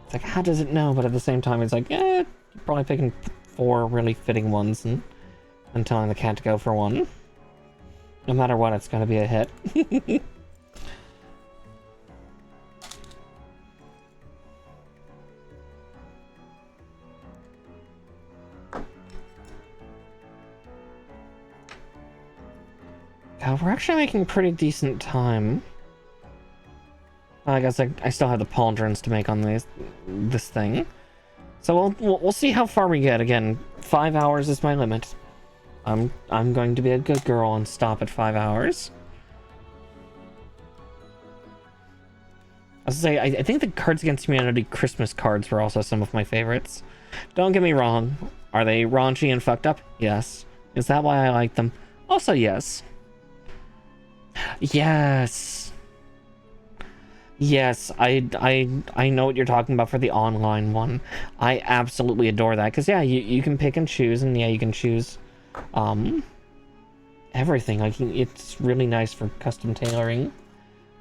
It's like, how does it know? But at the same time, it's like, yeah, you're probably picking 4 really fitting ones and telling the cat to go for one. No matter what, it's gonna be a hit. We're actually making pretty decent time. I guess I still have the pauldrons to make on this thing. So we'll see how far we get. Again, 5 hours is my limit. I'm going to be a good girl and stop at 5 hours. I was gonna say, I think the Cards Against Humanity Christmas cards were also some of my favorites. Don't get me wrong. Are they raunchy and fucked up? Yes. Is that why I like them? Also, yes. Yes. Yes, I know what you're talking about for the online one. I absolutely adore that, because yeah, you can pick and choose, and yeah, you can choose everything. Like, it's really nice for custom tailoring.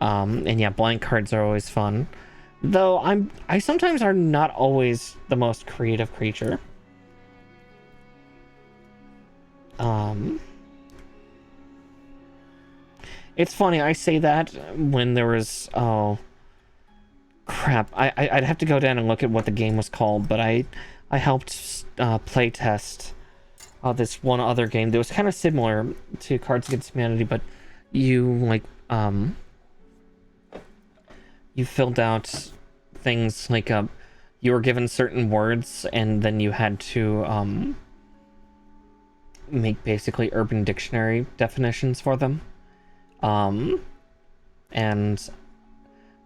And yeah, blank cards are always fun. Though I sometimes are not always the most creative creature. It's funny, I say that when there was, oh, crap. I'd have to go down and look at what the game was called, but I helped play test this one other game that was kind of similar to Cards Against Humanity, but you, like, you filled out things like, you were given certain words, and then you had to, make basically Urban Dictionary definitions for them. And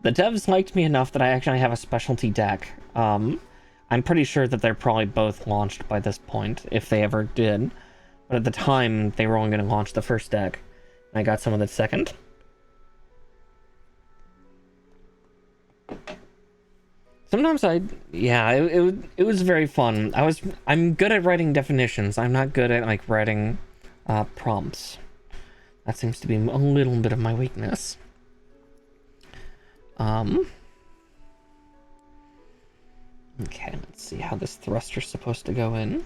the devs liked me enough that I actually have a specialty deck. I'm pretty sure that they're probably both launched by this point, if they ever did. But at the time, they were only going to launch the first deck. I got some of the second. Sometimes it was very fun. I'm good at writing definitions. I'm not good at, like, writing prompts. That seems to be a little bit of my weakness. Okay, let's see how this thruster's supposed to go in.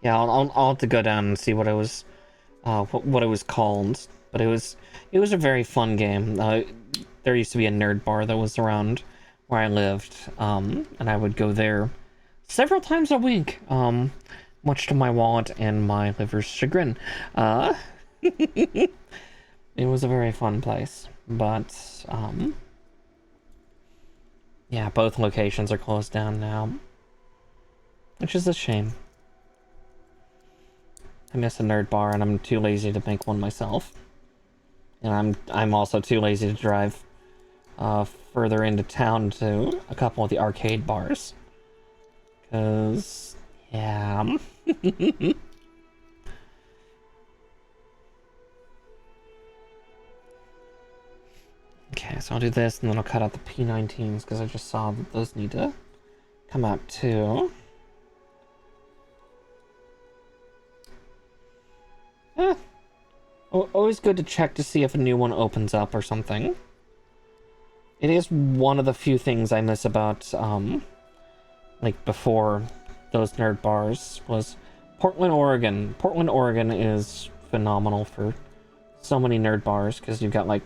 Yeah, I'll have to go down and see what it was, what it was called. But it was a very fun game. There used to be a nerd bar that was around where I lived, and I would go there several times a week, much to my wallet and my liver's chagrin. It was a very fun place, but yeah, both locations are closed down now, which is a shame. I miss a nerd bar, and I'm too lazy to make one myself. And I'm also too lazy to drive further into town to a couple of the arcade bars. 'Cause, yeah. Okay, so I'll do this, and then I'll cut out the P19s, because I just saw that those need to come out too. Always good to check to see if a new one opens up or something. It is one of the few things I miss about, like, before those nerd bars, was Portland, Oregon. Portland, Oregon is phenomenal for so many nerd bars, because you've got, like,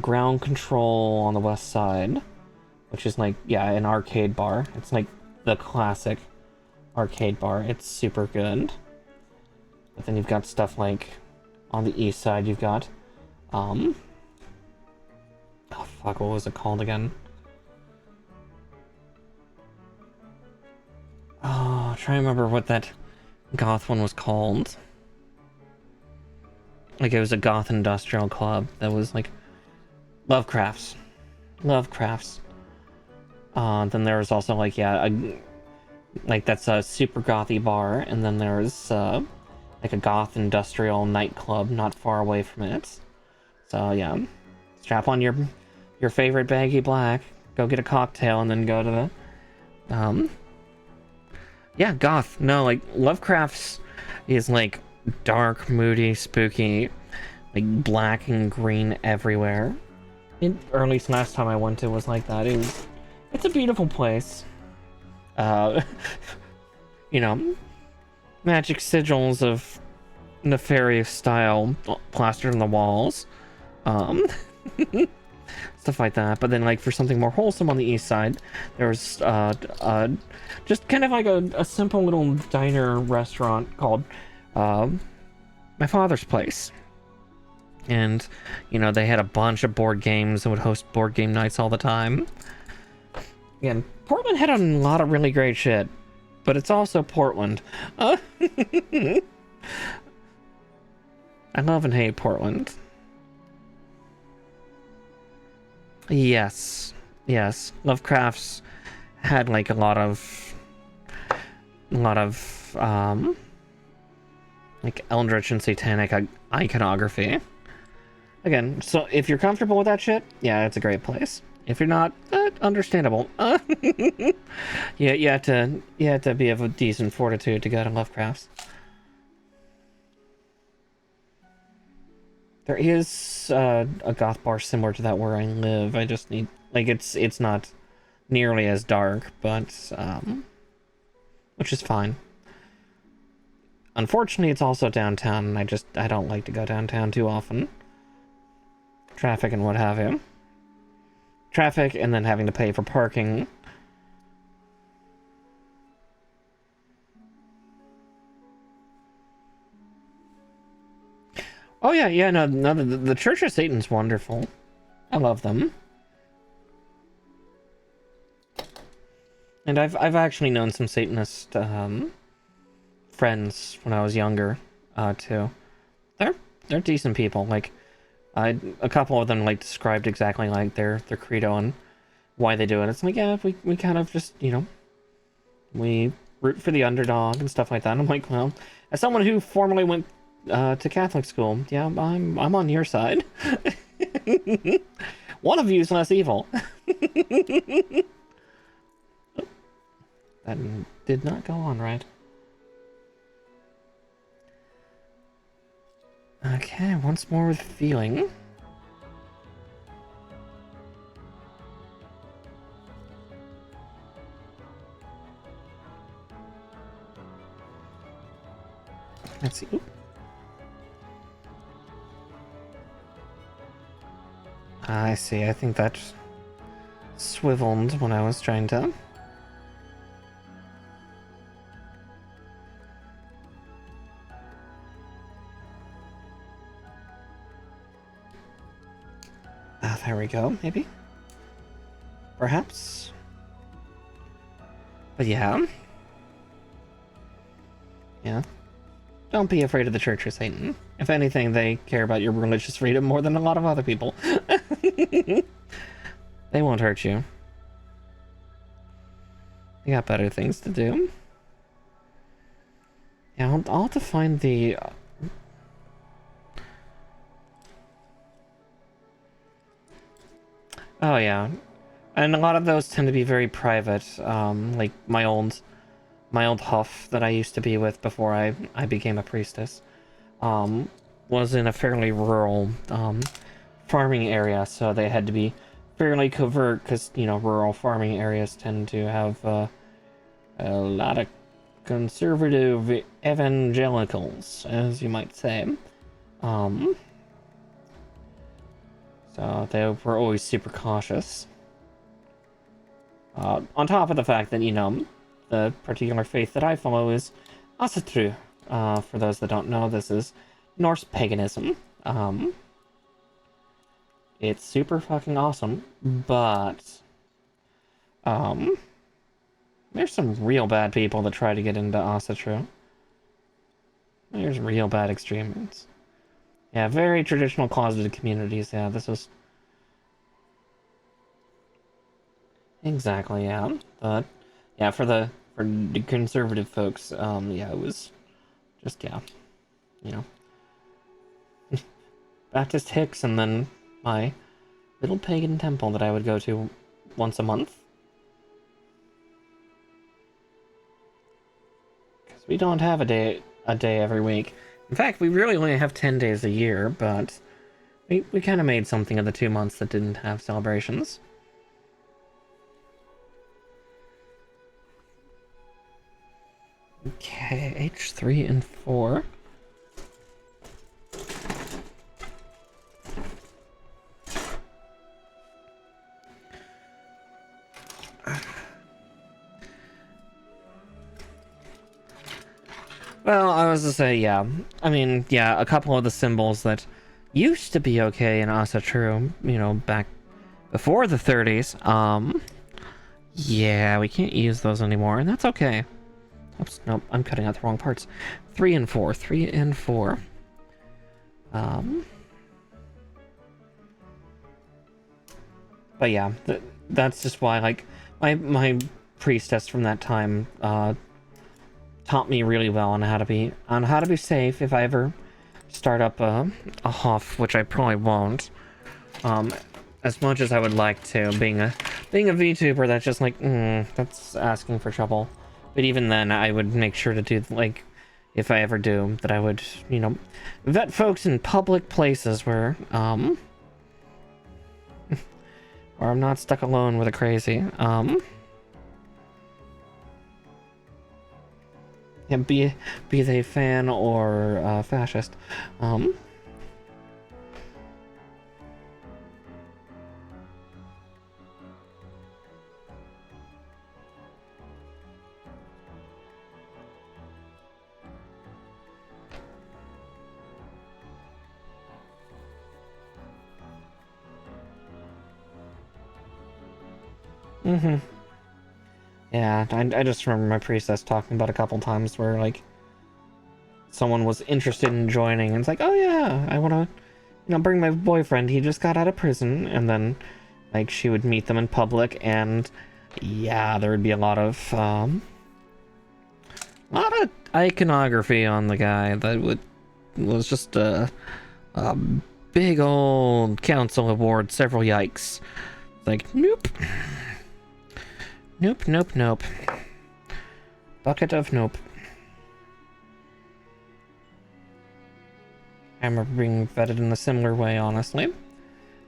Ground Control on the west side, which is, like, yeah, an arcade bar. It's, like, the classic arcade bar. It's super good. But then you've got stuff like, on the east side, you've got, oh fuck, what was it called again? Oh, I'm trying to remember what that goth one was called. Like, it was a goth industrial club that was, like, Lovecrafts. Then there was also, like, yeah, like, that's a super gothy bar, and then there's, like a goth industrial nightclub not far away from it. So yeah, strap on your favorite baggy black, go get a cocktail, and then go to the yeah, goth. No, like, Lovecraft's is like dark, moody, spooky, like black and green everywhere. Or at least last time I went to was like that. It's a beautiful place. You know, magic sigils of nefarious style plastered on the walls. Stuff like that. But then, like, for something more wholesome on the east side, there was just kind of like a simple little diner restaurant called My Father's Place. And, you know, they had a bunch of board games and would host board game nights all the time. Again, Portland had a lot of really great shit. But it's also Portland. I love and hate Portland. Yes. Lovecraft's had, like, a lot of like, eldritch and satanic iconography. Again, so if you're comfortable with that shit, yeah, it's a great place. If you're not, understandable. Yeah, you have to be of a decent fortitude to go to Lovecraft's. There is a goth bar similar to that where I live. I just need, like, it's not nearly as dark, but which is fine. Unfortunately, it's also downtown, and I don't like to go downtown too often. Traffic and what have you. Traffic, and then having to pay for parking. Oh yeah, no, the Church of Satan's wonderful. I love them. And I've actually known some Satanist friends when I was younger, too. They're decent people. Like, a couple of them like described exactly like their credo and why they do it. It's like, yeah, we kind of just, we root for the underdog and stuff like that. And I'm like, well, as someone who formerly went to Catholic school, yeah, I'm on your side. One of you is less evil. That did not go on right. Okay, once more with feeling. Let's see. Oop. I see. I think that swiveled when I was trying to. There we go, maybe? Perhaps? But yeah. Yeah. Don't be afraid of the Church of Satan. If anything, they care about your religious freedom more than a lot of other people. They won't hurt you. They got better things to do. Yeah, I'll have to find the... Oh, yeah. And a lot of those tend to be very private. Like my old huff that I used to be with before I became a priestess, was in a fairly rural, farming area, so they had to be fairly covert, because, rural farming areas tend to have, a lot of conservative evangelicals, as you might say. So they were always super cautious. On top of the fact that, the particular faith that I follow is Asatru. For those that don't know, this is Norse paganism. It's super fucking awesome, but there's some real bad people that try to get into Asatru. There's real bad extremists. Yeah, very traditional closeted communities. Yeah, this was... Exactly, yeah. But, yeah, for the conservative folks, yeah, it was just, yeah, Baptist Hicks, and then my little pagan temple that I would go to once a month. Because we don't have a day every week. In fact, we really only have 10 days a year, but we kind of made something of the 2 months that didn't have celebrations. Okay, H3 and 4. Well, I was to say, yeah. I mean, yeah, a couple of the symbols that used to be okay in Asatru, back before the 30s, yeah, we can't use those anymore, and that's okay. Oops, nope, I'm cutting out the wrong parts. 3 and 4, 3 and 4. But yeah, that's just why, like, my priestess from that time, taught me really well on how to be safe if I ever start up a huff, which I probably won't. As much as I would like to, being a VTuber, that's just like, that's asking for trouble. But even then, I would make sure to do, like, if I ever do, that I would, vet folks in public places where I'm not stuck alone with a crazy. Yeah, be they fan or fascist. Yeah, I just remember my priestess talking about a couple times where, like, someone was interested in joining, and it's like, oh yeah, I want to, bring my boyfriend. He just got out of prison, and then like she would meet them in public, and yeah, there would be a lot of iconography on the guy that was just a big old council award, several yikes. Like, nope. Nope, nope, nope. Bucket of nope. I remember being vetted in a similar way, honestly.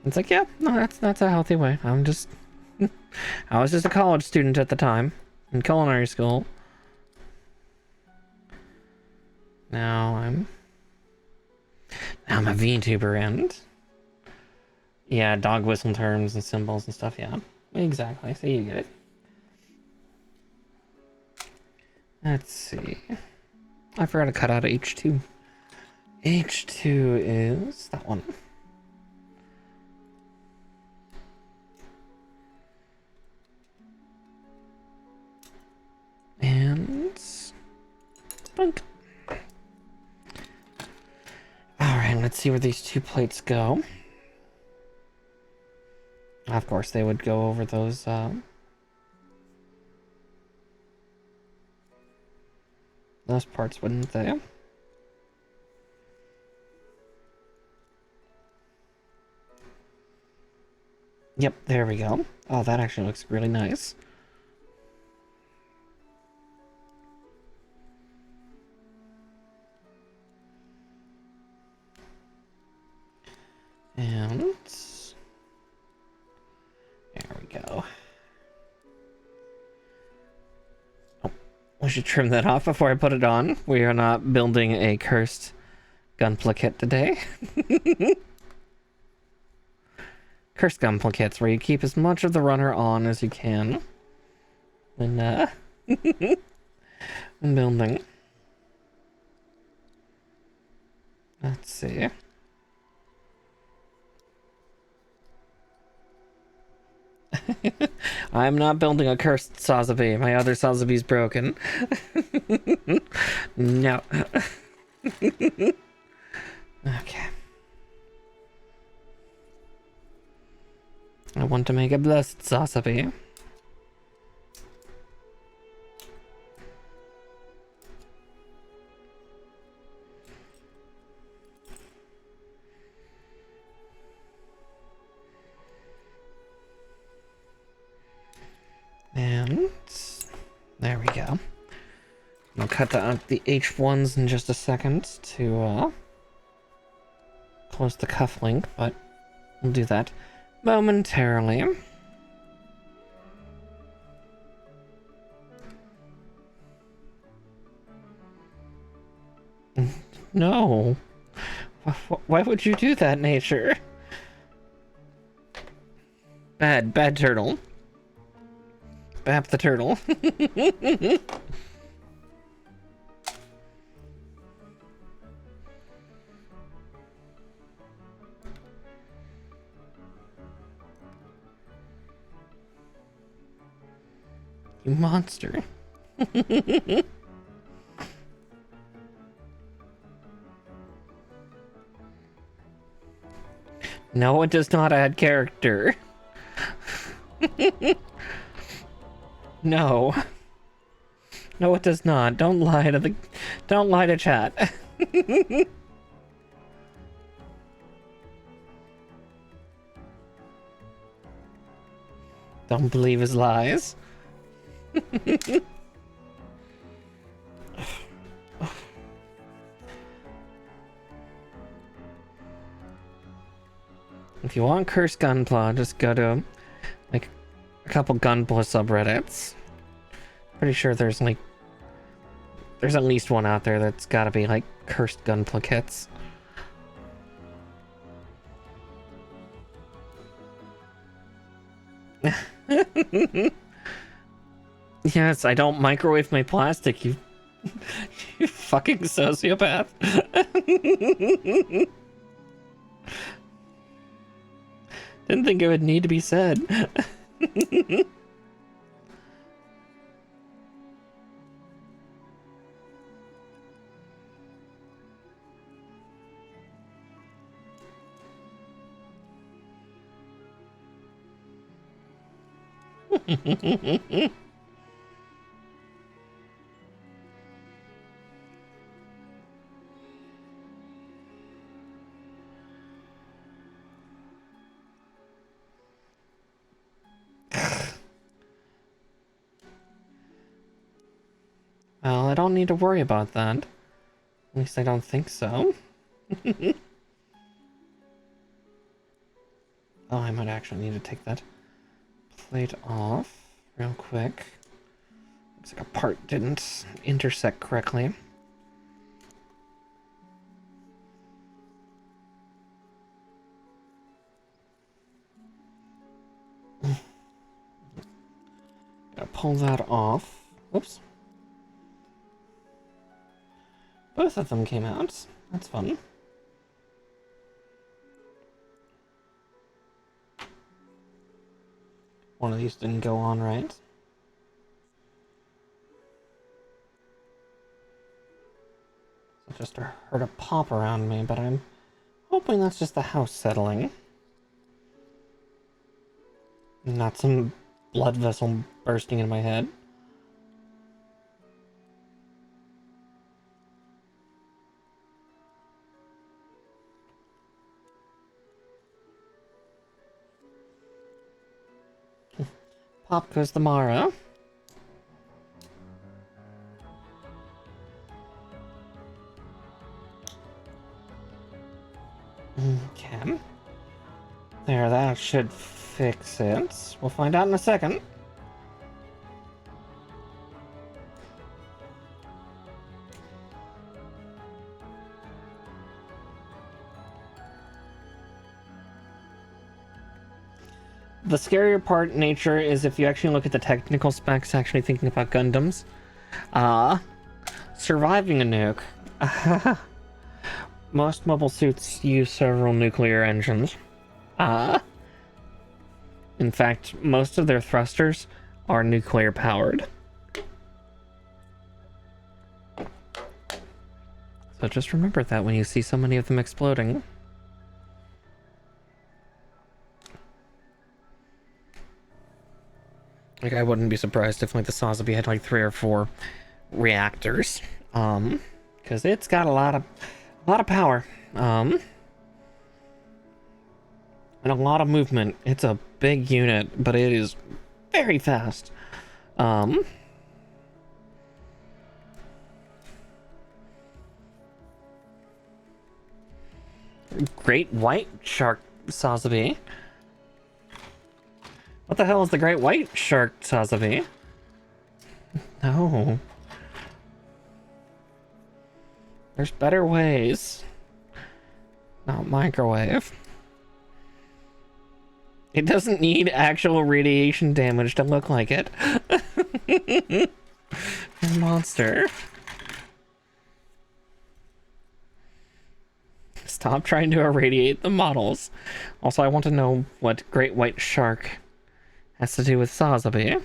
It's like, yeah, no, that's a healthy way. I was just a college student at the time, in culinary school. Now I'm a VTuber, and yeah, dog whistle terms and symbols and stuff, yeah. Exactly, so you get it. Let's see. I forgot to cut out H2. H2 is that one. And spunk. Alright, let's see where these 2 plates go. Of course, they would go over those parts, wouldn't they? Yep, there we go. Oh, that actually looks really nice. And there we go. Oh, we should trim that off before I put it on. We are not building a cursed gunpla kit today. Cursed gunpla kits, where you keep as much of the runner on as you can when when building. Let's see. I'm not building a cursed Sazabi. My other Sazabi's broken. No. Okay. I want to make a blessed Sazabi. And there we go. I'll cut out the H1s in just a second to close the cuff link, but we'll do that momentarily. No. Why would you do that, nature? Bad turtle. Bap the turtle. You monster. No, it does not add character. No. No, it does not. Don't lie to chat. Don't believe his lies. If you want cursed gunpla, just go to like a couple gunpla subreddits. Pretty sure there's at least one out there that's gotta be like cursed gunpla kits. Yes, I don't microwave my plastic, you you fucking sociopath. Didn't think it would need to be said. Well, I don't need to worry about that. At least I don't think so. Oh, I might actually need to take that plate off real quick. Looks like a part didn't intersect correctly. Gotta pull that off. Oops. Both of them came out. That's fun. One of these didn't go on right. So just heard a pop around me, but I'm hoping that's just the house settling. Not some blood vessel bursting in my head. Pop goes the Mara. Okay. There, that should fix it. We'll find out in a second. The scarier part in nature is if you actually look at the technical specs, actually thinking about Gundams. Surviving a nuke. Most mobile suits use several nuclear engines. In fact, most of their thrusters are nuclear powered. So just remember that when you see so many of them exploding. Like, I wouldn't be surprised if, like, the Sazabi had, like, 3 or 4 reactors. Because it's got a lot of power. And a lot of movement. It's a big unit, but it is very fast. Great white shark Sazabi. What the hell is the great white shark Sazabi? No. There's better ways. Not microwave. It doesn't need actual radiation damage to look like it. Monster. Stop trying to irradiate the models. Also, I want to know what great white shark has to do with Sazabi.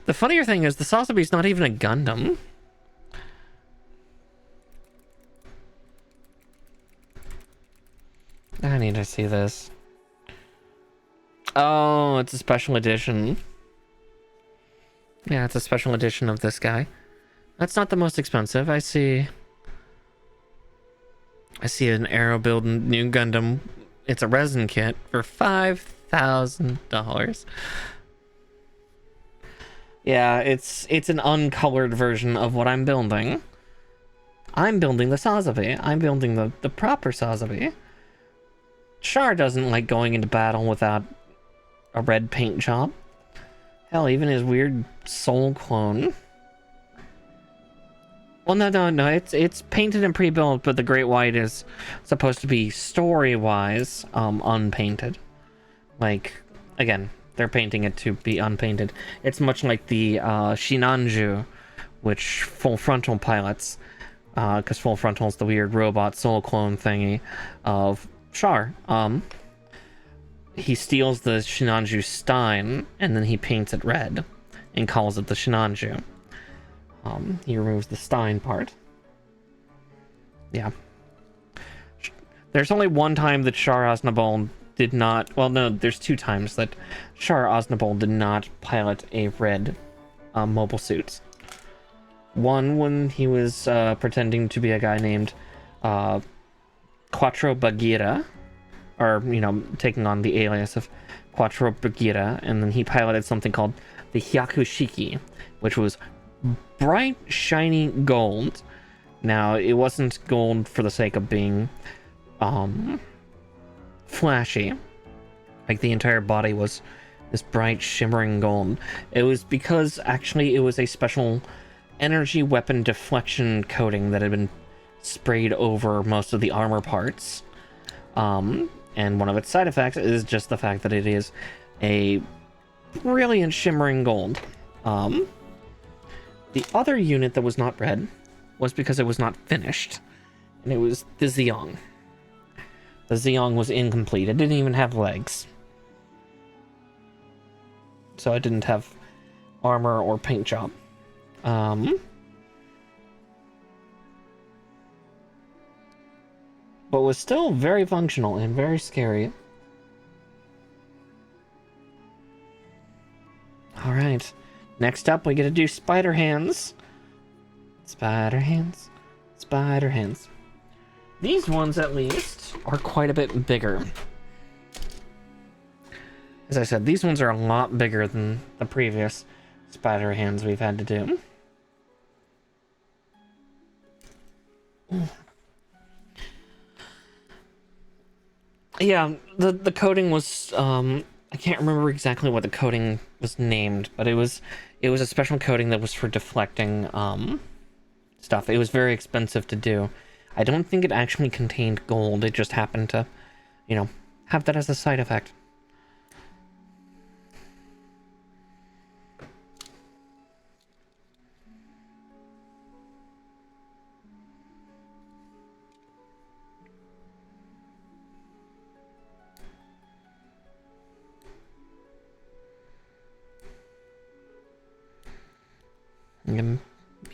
The funnier thing is the Sazabi's not even a Gundam. I need to see this. Oh, it's a special edition. Yeah, it's a special edition of this guy. That's not the most expensive. I see an Aero Build new Gundam. It's a resin kit for $5,000. Yeah, it's an uncolored version of what I'm building. I'm building the Sazabi. I'm building the proper Sazabi. Char doesn't like going into battle without a red paint job. Hell, even his weird soul clone. Well, no. It's painted and pre-built, but the Great White is supposed to be story-wise unpainted. Like, again, they're painting it to be unpainted. It's much like the Shinanju, which Full Frontal pilots, because Full Frontal is the weird robot soul clone thingy of Char. He steals the Shinanju Stein, and then he paints it red, and calls it the Shinanju. He removes the Stein part. Yeah. There's only one time that Char Aznavour did not... Well, no, there's 2 times that Char Aznavour did not pilot a red mobile suit. One when he was pretending to be a guy named Quattro Bagheera, or, you know, taking on the alias of Quattro Bagheera, and then he piloted something called the Hyakushiki, which was bright, shiny gold. Now, it wasn't gold for the sake of being flashy. Like, the entire body was this bright, shimmering gold. It was because, actually, it was a special energy weapon deflection coating that had been sprayed over most of the armor parts. And one of its side effects is just the fact that it is a brilliant, shimmering gold. The other unit that was not red was because it was not finished, and it was the Zeong. The Zeong was incomplete. It didn't even have legs. So it didn't have armor or paint job. But was still very functional and very scary. Alright. Next up, we get to do spider hands. Spider hands. Spider hands. These ones, at least, are quite a bit bigger. As I said, these ones are a lot bigger than the previous spider hands we've had to do. Yeah, the coating was, I can't remember exactly what the coating was named, but it was a special coating that was for deflecting, stuff. It was very expensive to do. I don't think it actually contained gold, it just happened to, you know, have that as a side effect.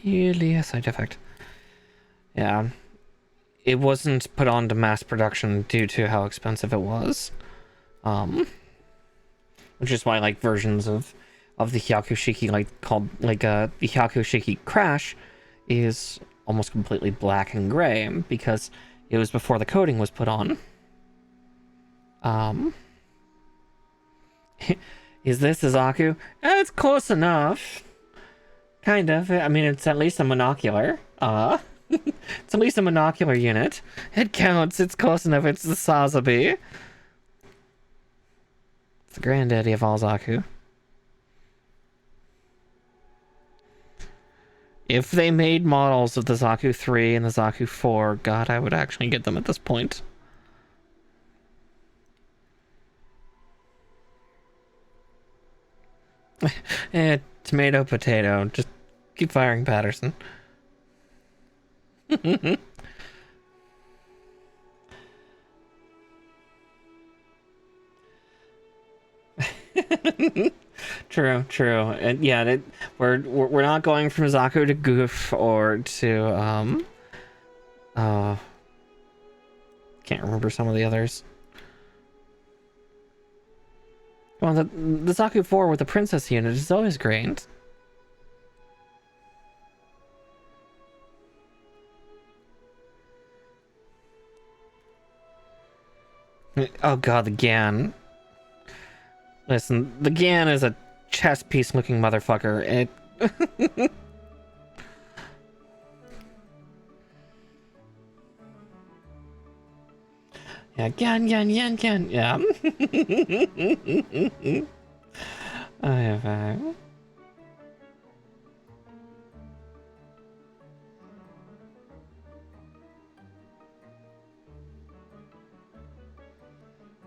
Merely a side effect. Yeah. It wasn't put on to mass production due to how expensive it was. Which is why, like, versions of the Hyakushiki, like, called, like, the Hyakushiki Crash is almost completely black and gray, because it was before the coating was put on. Is this a Zaku? It's close enough. Kind of. I mean, it's at least a monocular. It's at least a monocular unit. It counts. It's close enough. It's the Sazabi. It's the granddaddy of all Zaku. If they made models of the Zaku 3 and the Zaku 4, God, I would actually get them at this point. Tomato, potato. Just keep firing, Patterson. True. And yeah, we're not going from Zaku to Goof or to can't remember some of the others. Well, the Zaku 4 with the princess unit is always great. Oh god, the Gan. Listen, the Gan is a chess piece looking motherfucker. It yeah, Gan, yeah. I have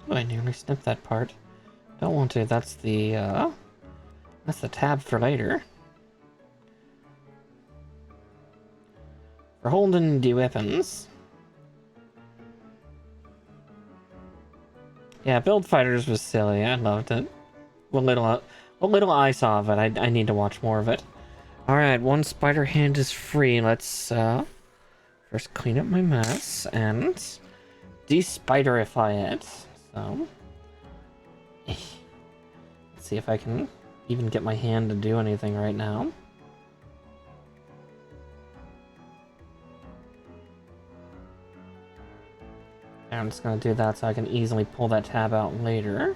Oh, I nearly snipped that part. Don't want to. That's the tab for later. For holding the weapons. Yeah, Build Fighters was silly. I loved it. What little I saw of it, I need to watch more of it. Alright, one spider hand is free. Let's first clean up my mess and de-spiderify it. So, let's see if I can even get my hand to do anything right now. And I'm just gonna do that so I can easily pull that tab out later.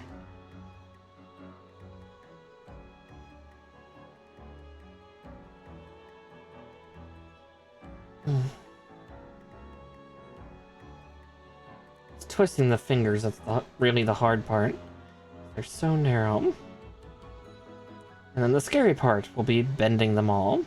It's twisting the fingers that's really the hard part. They're so narrow. And then the scary part will be bending them all.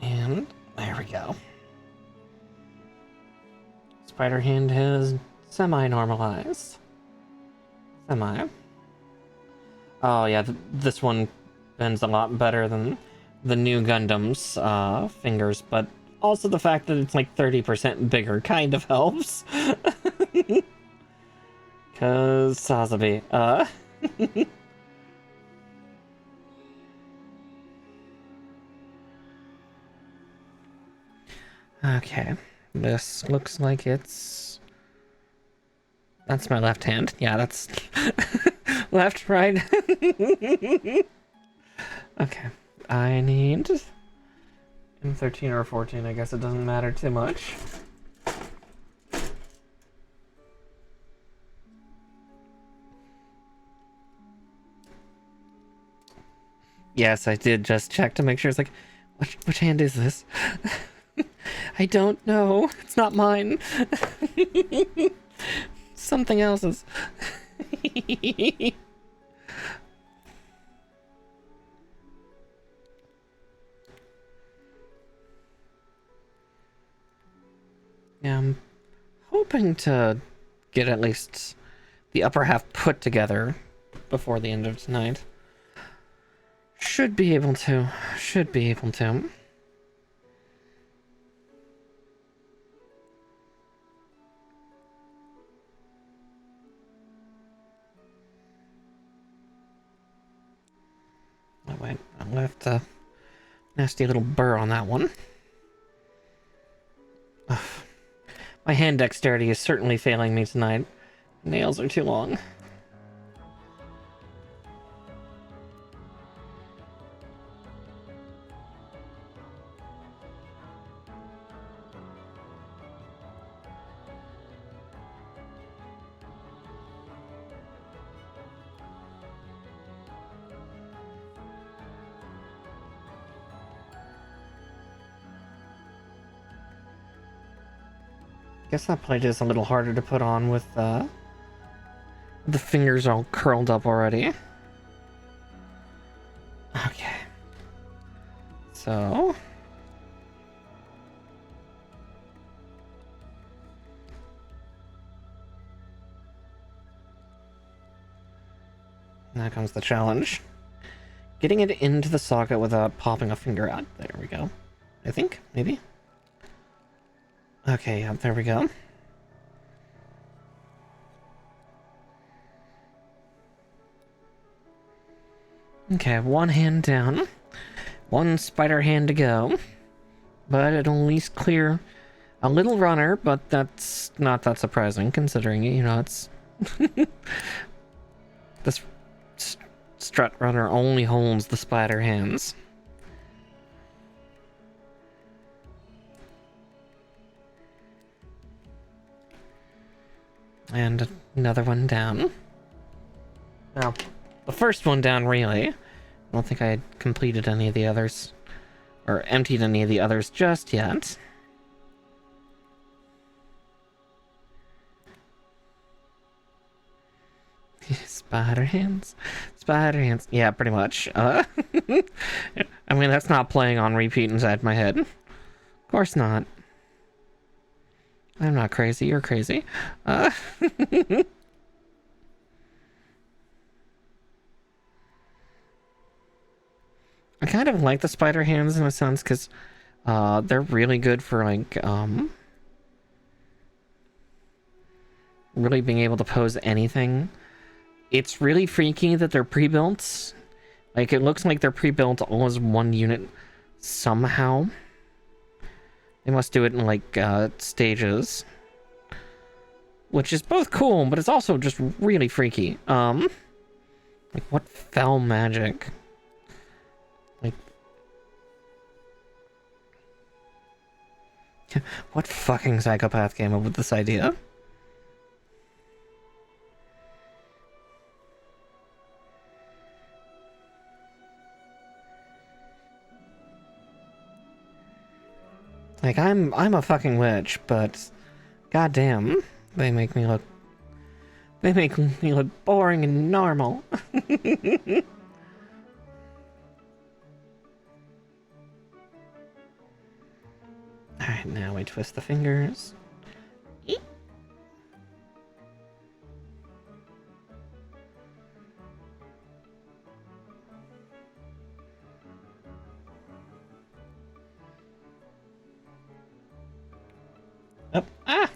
And there we go. Spider hand has semi-normalized. Semi. Oh yeah, this one bends a lot better than the new Gundam's fingers, but also the fact that it's like 30% bigger kind of helps. Cause Sazabi, Okay, this looks like it's... That's my left hand. Yeah, that's... left, right. Okay, I need... M13 or 14, I guess it doesn't matter too much. Yes, I did just check to make sure. It's like, which hand is this? I don't know. It's not mine. Something else's. Yeah, I'm hoping to get at least the upper half put together before the end of tonight. Should be able to. Should be able to. Oh wait, I left a nasty little burr on that one. Ugh. My hand dexterity is certainly failing me tonight. Nails are too long. Guess that plate is a little harder to put on with the fingers all curled up already. Okay. So... now comes the challenge. Getting it into the socket without popping a finger out. There we go. I think, maybe? Okay, yeah, there we go. Okay, one hand down. One spider hand to go. But it'll at least clear a little runner, but that's not that surprising, considering, you know, it's... this strut runner only holds the spider hands. And another one down. Now, the first one down, really. I don't think I had completed any of the others, or emptied any of the others just yet. Spider hands? Spider hands. Yeah, pretty much. I mean, that's not playing on repeat inside my head. Of course not. I'm not crazy, you're crazy. I kind of like the spider hands in a sense, because they're really good for, like, really being able to pose anything. It's really freaky that they're pre-built. Like, it looks like they're pre-built all as one unit somehow. They must do it in, like, stages. Which is both cool, but it's also just really freaky. Like, what fell magic? Like... what fucking psychopath came up with this idea? Like, I'm a fucking witch, but goddamn, they make me look boring and normal. Alright, now we twist the fingers. Eep. Oh, ah!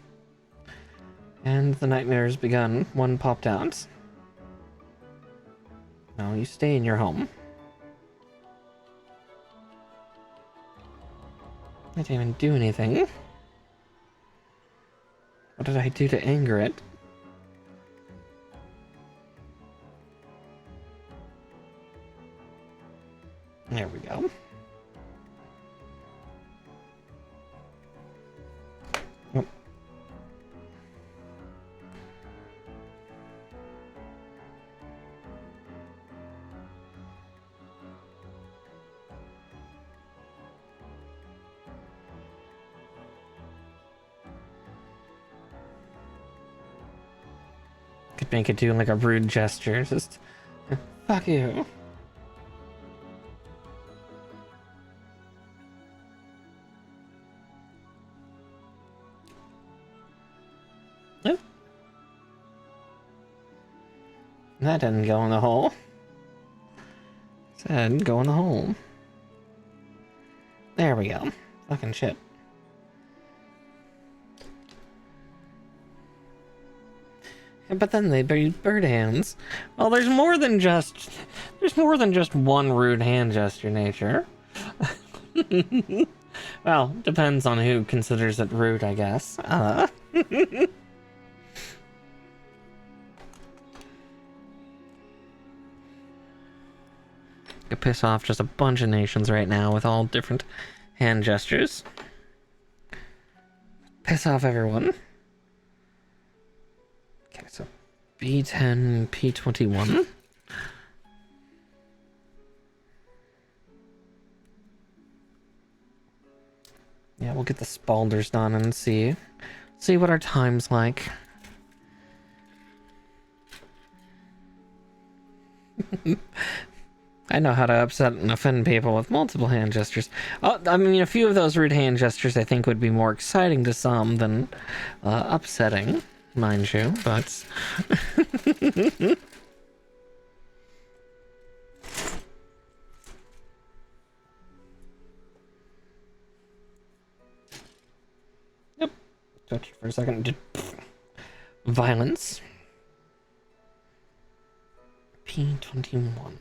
And the nightmare has begun. One popped out. No, you stay in your home. I didn't even do anything. What did I do to anger it? There we go. Oh. Could make it do like a rude gesture, just fuck you. Oh. That didn't go in the hole. Said go in the hole. There we go. Fucking shit. But then they buried bird hands. Well, there's more than just one rude hand gesture nature. Well, depends on who considers it rude, I guess. Could piss off just a bunch of nations right now with all different hand gestures. Piss off everyone. Okay, so B10, P21. Yeah, we'll get the Spalders done and see what our time's like. I know how to upset and offend people with multiple hand gestures. I mean, a few of those rude hand gestures I think would be more exciting to some than upsetting, mind you, but... Yep. Touched for a second. Violence. P21.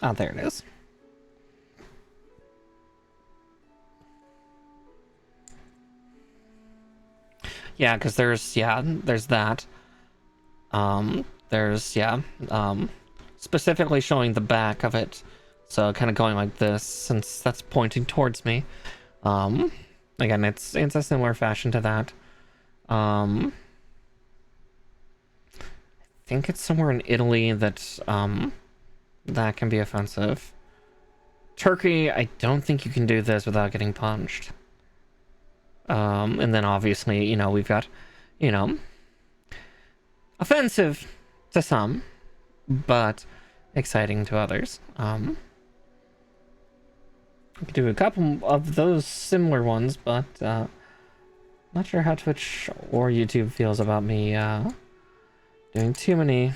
Oh, there it is. Yeah, because there's that. Specifically showing the back of it. So kind of going like this, since that's pointing towards me. Again, it's a similar fashion to that. I think it's somewhere in Italy that, that can be offensive. Turkey, I don't think you can do this without getting punched. And then obviously, you know, we've got, you know, offensive to some, but exciting to others. We could do a couple of those similar ones, but not sure how Twitch or YouTube feels about me doing too many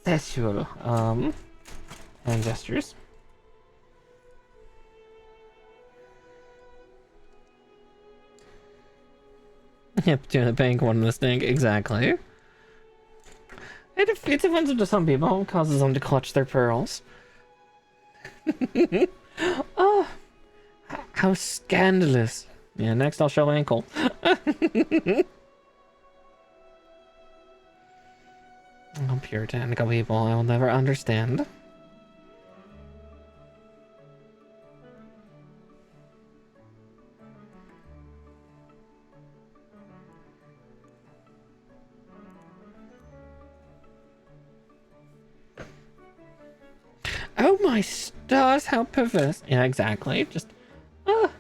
sexual hand gestures. Yep, doing the pink one in the stink, exactly. It's offensive to some people. It causes them to clutch their pearls. Oh, how scandalous. Yeah, next I'll show ankle. Oh, puritanical people, I will never understand. Oh my stars, how perverse. Yeah, exactly. Just, ah.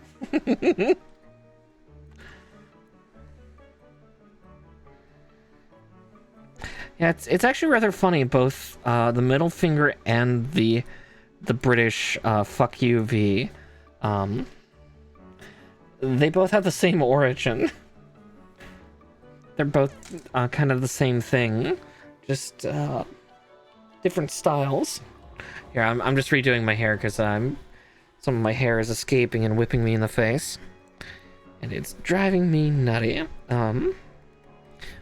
Yeah, it's actually rather funny, both the middle finger and the British fuck you V. They both have the same origin. They're both kind of the same thing, just different styles. Here, I'm just redoing my hair because some of my hair is escaping and whipping me in the face, and it's driving me nutty.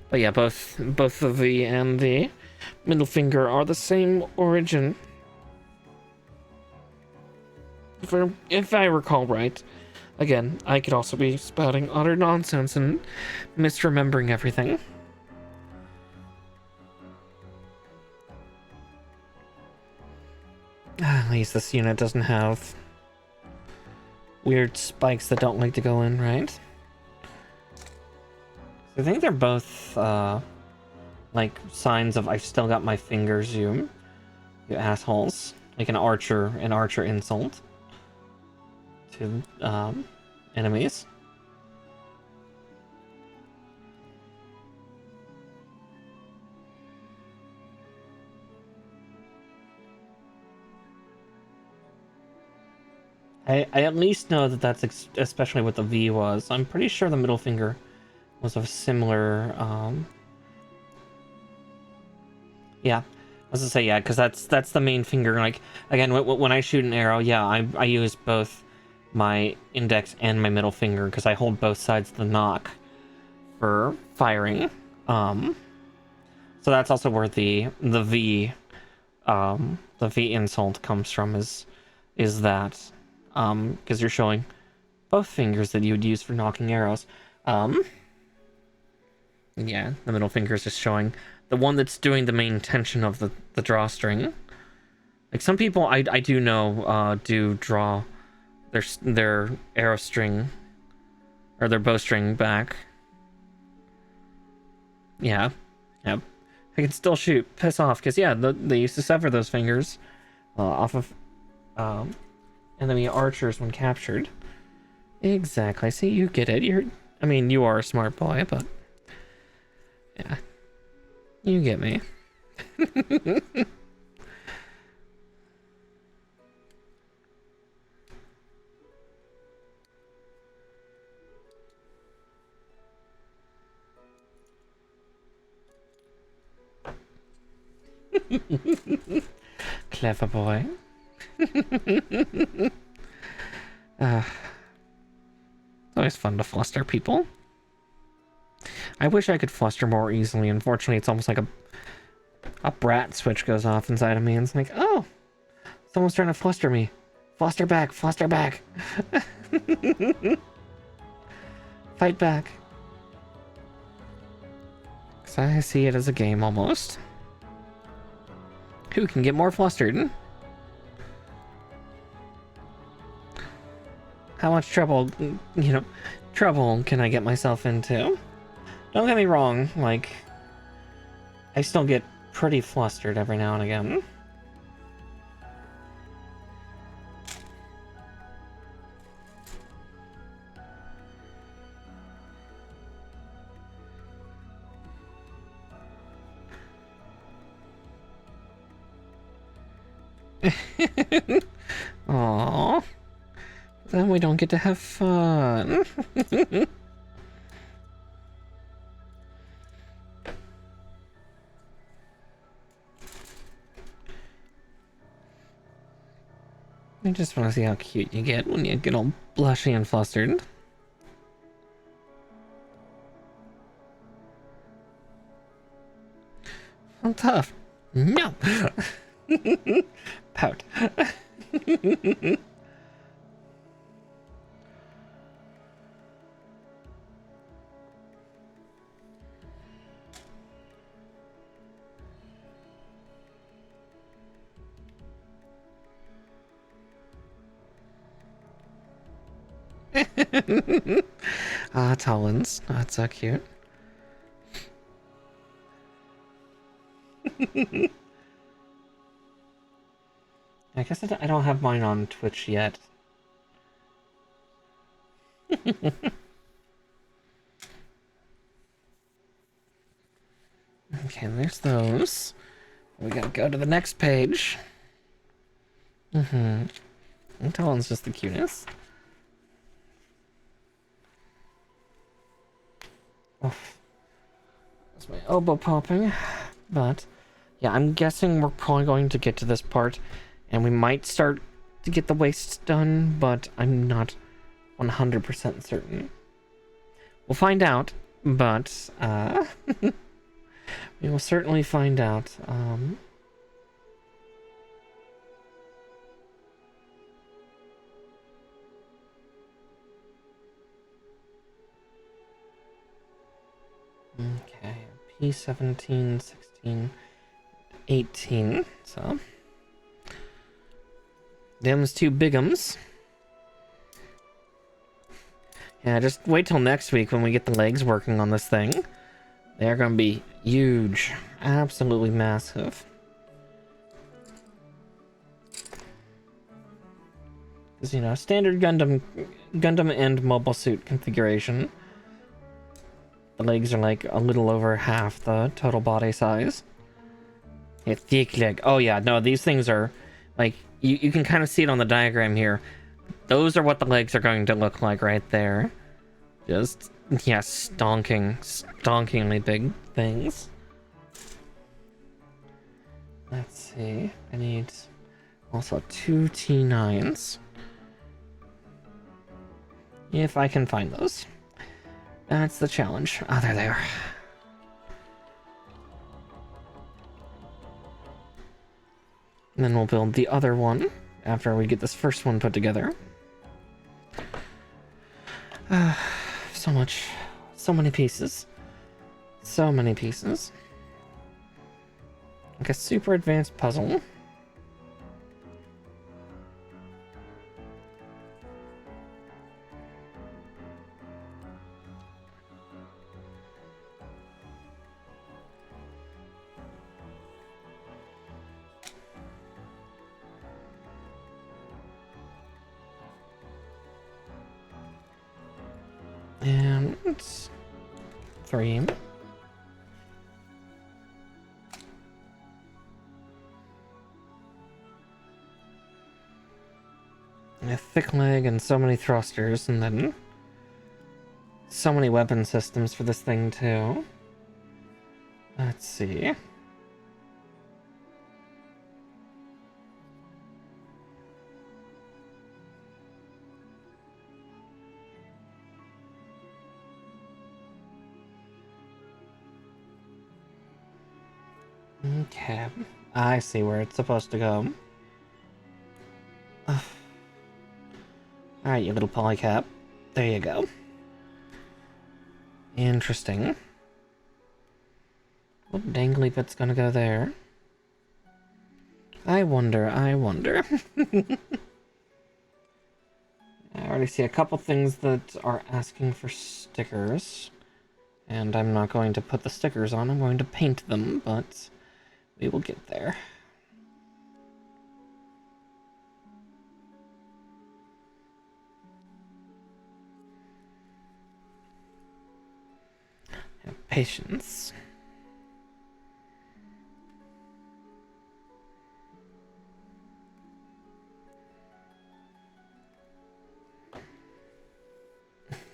But yeah, both the V and the middle finger are the same origin, if I recall right. Again, I could also be spouting utter nonsense and misremembering everything. At least this unit doesn't have weird spikes that don't like to go in, right? I think they're both like signs of I've still got my fingers, you assholes. Like an archer insult to enemies. I at least know that that's especially what the V was. I'm pretty sure the middle finger was a similar yeah, I was gonna say, yeah, because that's the main finger. Like, again, when I shoot an arrow, yeah, I use both my index and my middle finger because I hold both sides of the knock for firing. So that's also where the V insult comes from, is that because you're showing both fingers that you would use for knocking arrows. Yeah, the middle finger is just showing the one that's doing the main tension of the drawstring. Like, some people I do know do draw their arrow string or their bowstring back. Yeah, I can still shoot. Piss off, because yeah, they used to sever those fingers off of enemy archers when captured. Exactly. See, you get it. I mean, you are a smart boy, but yeah, you get me. Clever boy. It's always fun to fluster people. I wish I could fluster more easily. Unfortunately, it's almost like a brat switch goes off inside of me, and it's like, oh, someone's trying to fluster me. Fluster back, fluster back. Fight back. Because I see it as a game almost. Who can get more flustered? How much trouble can I get myself into? Don't get me wrong, like, I still get pretty flustered every now and again. Aww. Then we don't get to have fun. I just want to see how cute you get when you get all blushy and flustered. I'm tough. No. Pout. Ah, Tollins. Oh, that's so cute. I guess I don't have mine on Twitch yet. Okay, there's those. We gotta go to the next page. And Talon's just the cutest. Oh, that's my elbow popping. But, yeah, I'm guessing we're probably going to get to this part, and we might start to get the wastes done, but I'm not 100% certain. We'll find out, but, we will certainly find out. Okay, P17, 16, 18, so. Them's two bigums. Yeah, just wait till next week when we get the legs working on this thing. They're gonna be huge. Absolutely massive. Because, you know, standard Gundam and mobile suit configuration. The legs are like a little over half the total body size. A thick leg. Oh yeah, no, these things are like, you can kind of see it on the diagram here. Those are what the legs are going to look like right there. Just, yeah, stonkingly big things. Let's see, I need also 2 T9s. If I can find those. That's the challenge. Ah, there they are. And then we'll build the other one after we get this first one put together. So many pieces. So many pieces. Like a super advanced puzzle. And it's 3. A thick leg and so many thrusters, and then so many weapon systems for this thing too. Let's see. Okay, I see where it's supposed to go. Alright, you little polycap. There you go. Interesting. What dangly bit's gonna go there? I wonder. I already see a couple things that are asking for stickers. And I'm not going to put the stickers on, I'm going to paint them, but we will get there. Have patience.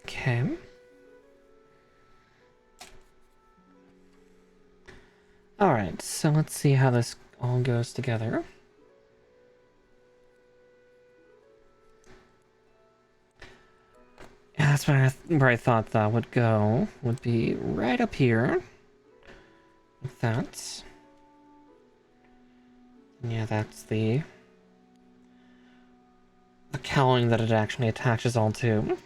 Okay. Alright, so let's see how this all goes together. Yeah, that's where I thought that would go. Would be right up here. Like that. Yeah, that's the cowling that it actually attaches all to.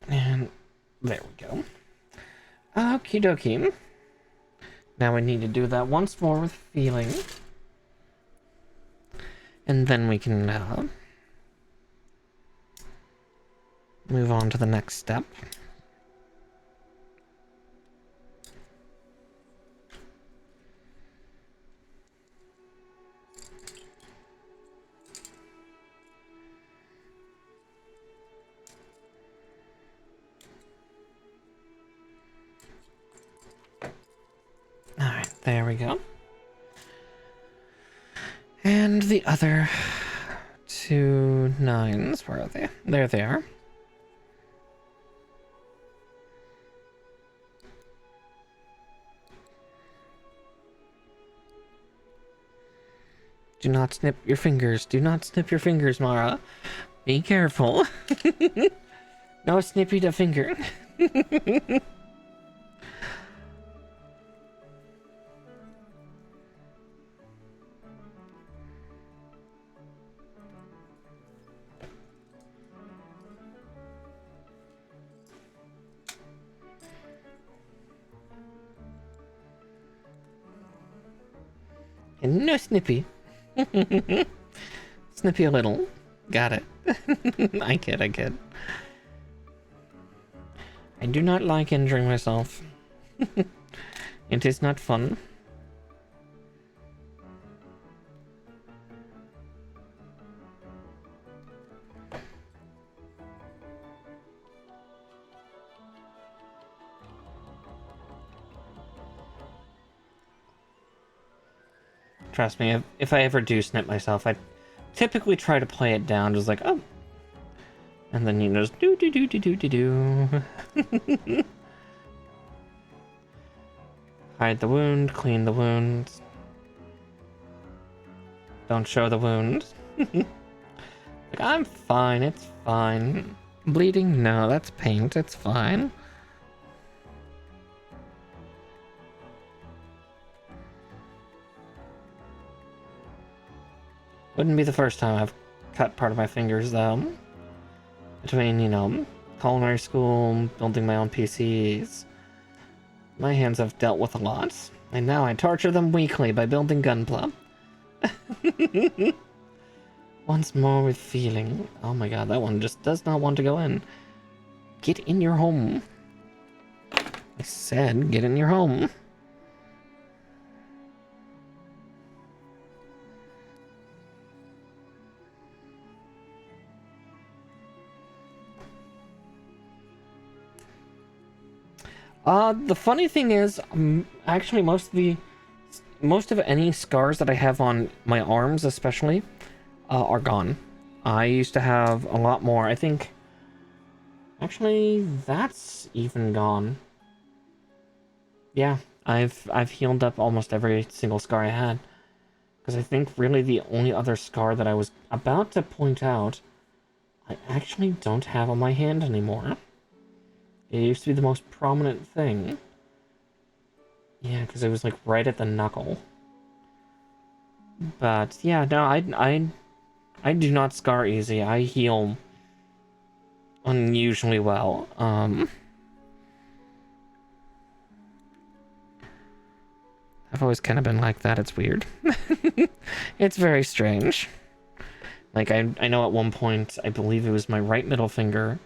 And there we go. Okie dokie. Now I need to do that once more with feeling. And then we can move on to the next step. Alright, there we go. And the other 2 9s, where are they? There they are. Do not snip your fingers. Do not snip your fingers, Mara. Be careful. No snippy the finger. And no snippy. Snippy a little. Got it. I kid. I do not like injuring myself. It is not fun. Trust me, if I ever do snip myself, I typically try to play it down, just like, oh. And then you just do. Hide the wound, clean the wound. Don't show the wound. Like, I'm fine, it's fine. Bleeding? No, that's paint, it's fine. Wouldn't be the first time I've cut part of my fingers, though. Between, you know, culinary school, building my own PCs. My hands have dealt with a lot. And now I torture them weekly by building Gunpla. Once more with feeling. Oh my god, that one just does not want to go in. Get in your home. I said, get in your home. The funny thing is, actually most of any scars that I have on my arms especially, are gone. I used to have a lot more. I think, actually, that's even gone. Yeah, I've healed up almost every single scar I had. Because I think really the only other scar that I was about to point out, I actually don't have on my hand anymore. It used to be the most prominent thing. Yeah, because it was like right at the knuckle. But yeah, no, I do not scar easy. I heal unusually well. I've always kind of been like that. It's weird. It's very strange. Like, I know at one point, I believe it was my right middle finger,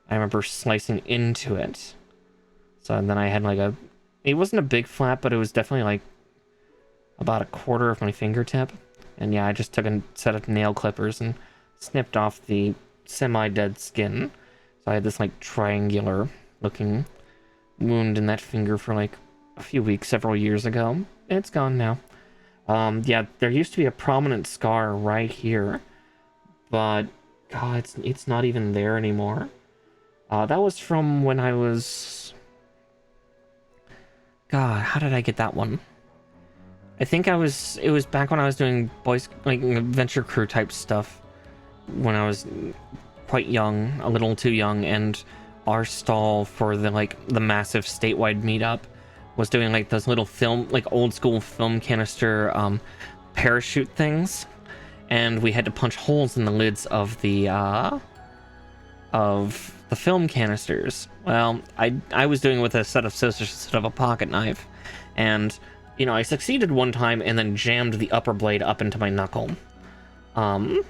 I remember slicing into it. So, and then I had like it wasn't a big flap, but it was definitely like about a quarter of my fingertip. And yeah, I just took a set of nail clippers and snipped off the semi-dead skin. So I had this like triangular looking wound in that finger for like a few weeks, several years ago. It's gone now. Yeah, there used to be a prominent scar right here, but God, it's not even there anymore. That was from when I was... God, how did I get that one? I think it was back when I was doing boys like adventure crew type stuff when I was quite young, a little too young, and our stall for the massive statewide meetup was doing like those little film, like old school film canister parachute things, and we had to punch holes in the lids of the film canisters. Well, I was doing it with a set of scissors instead of a pocket knife, and you know, I succeeded one time and then jammed the upper blade up into my knuckle. There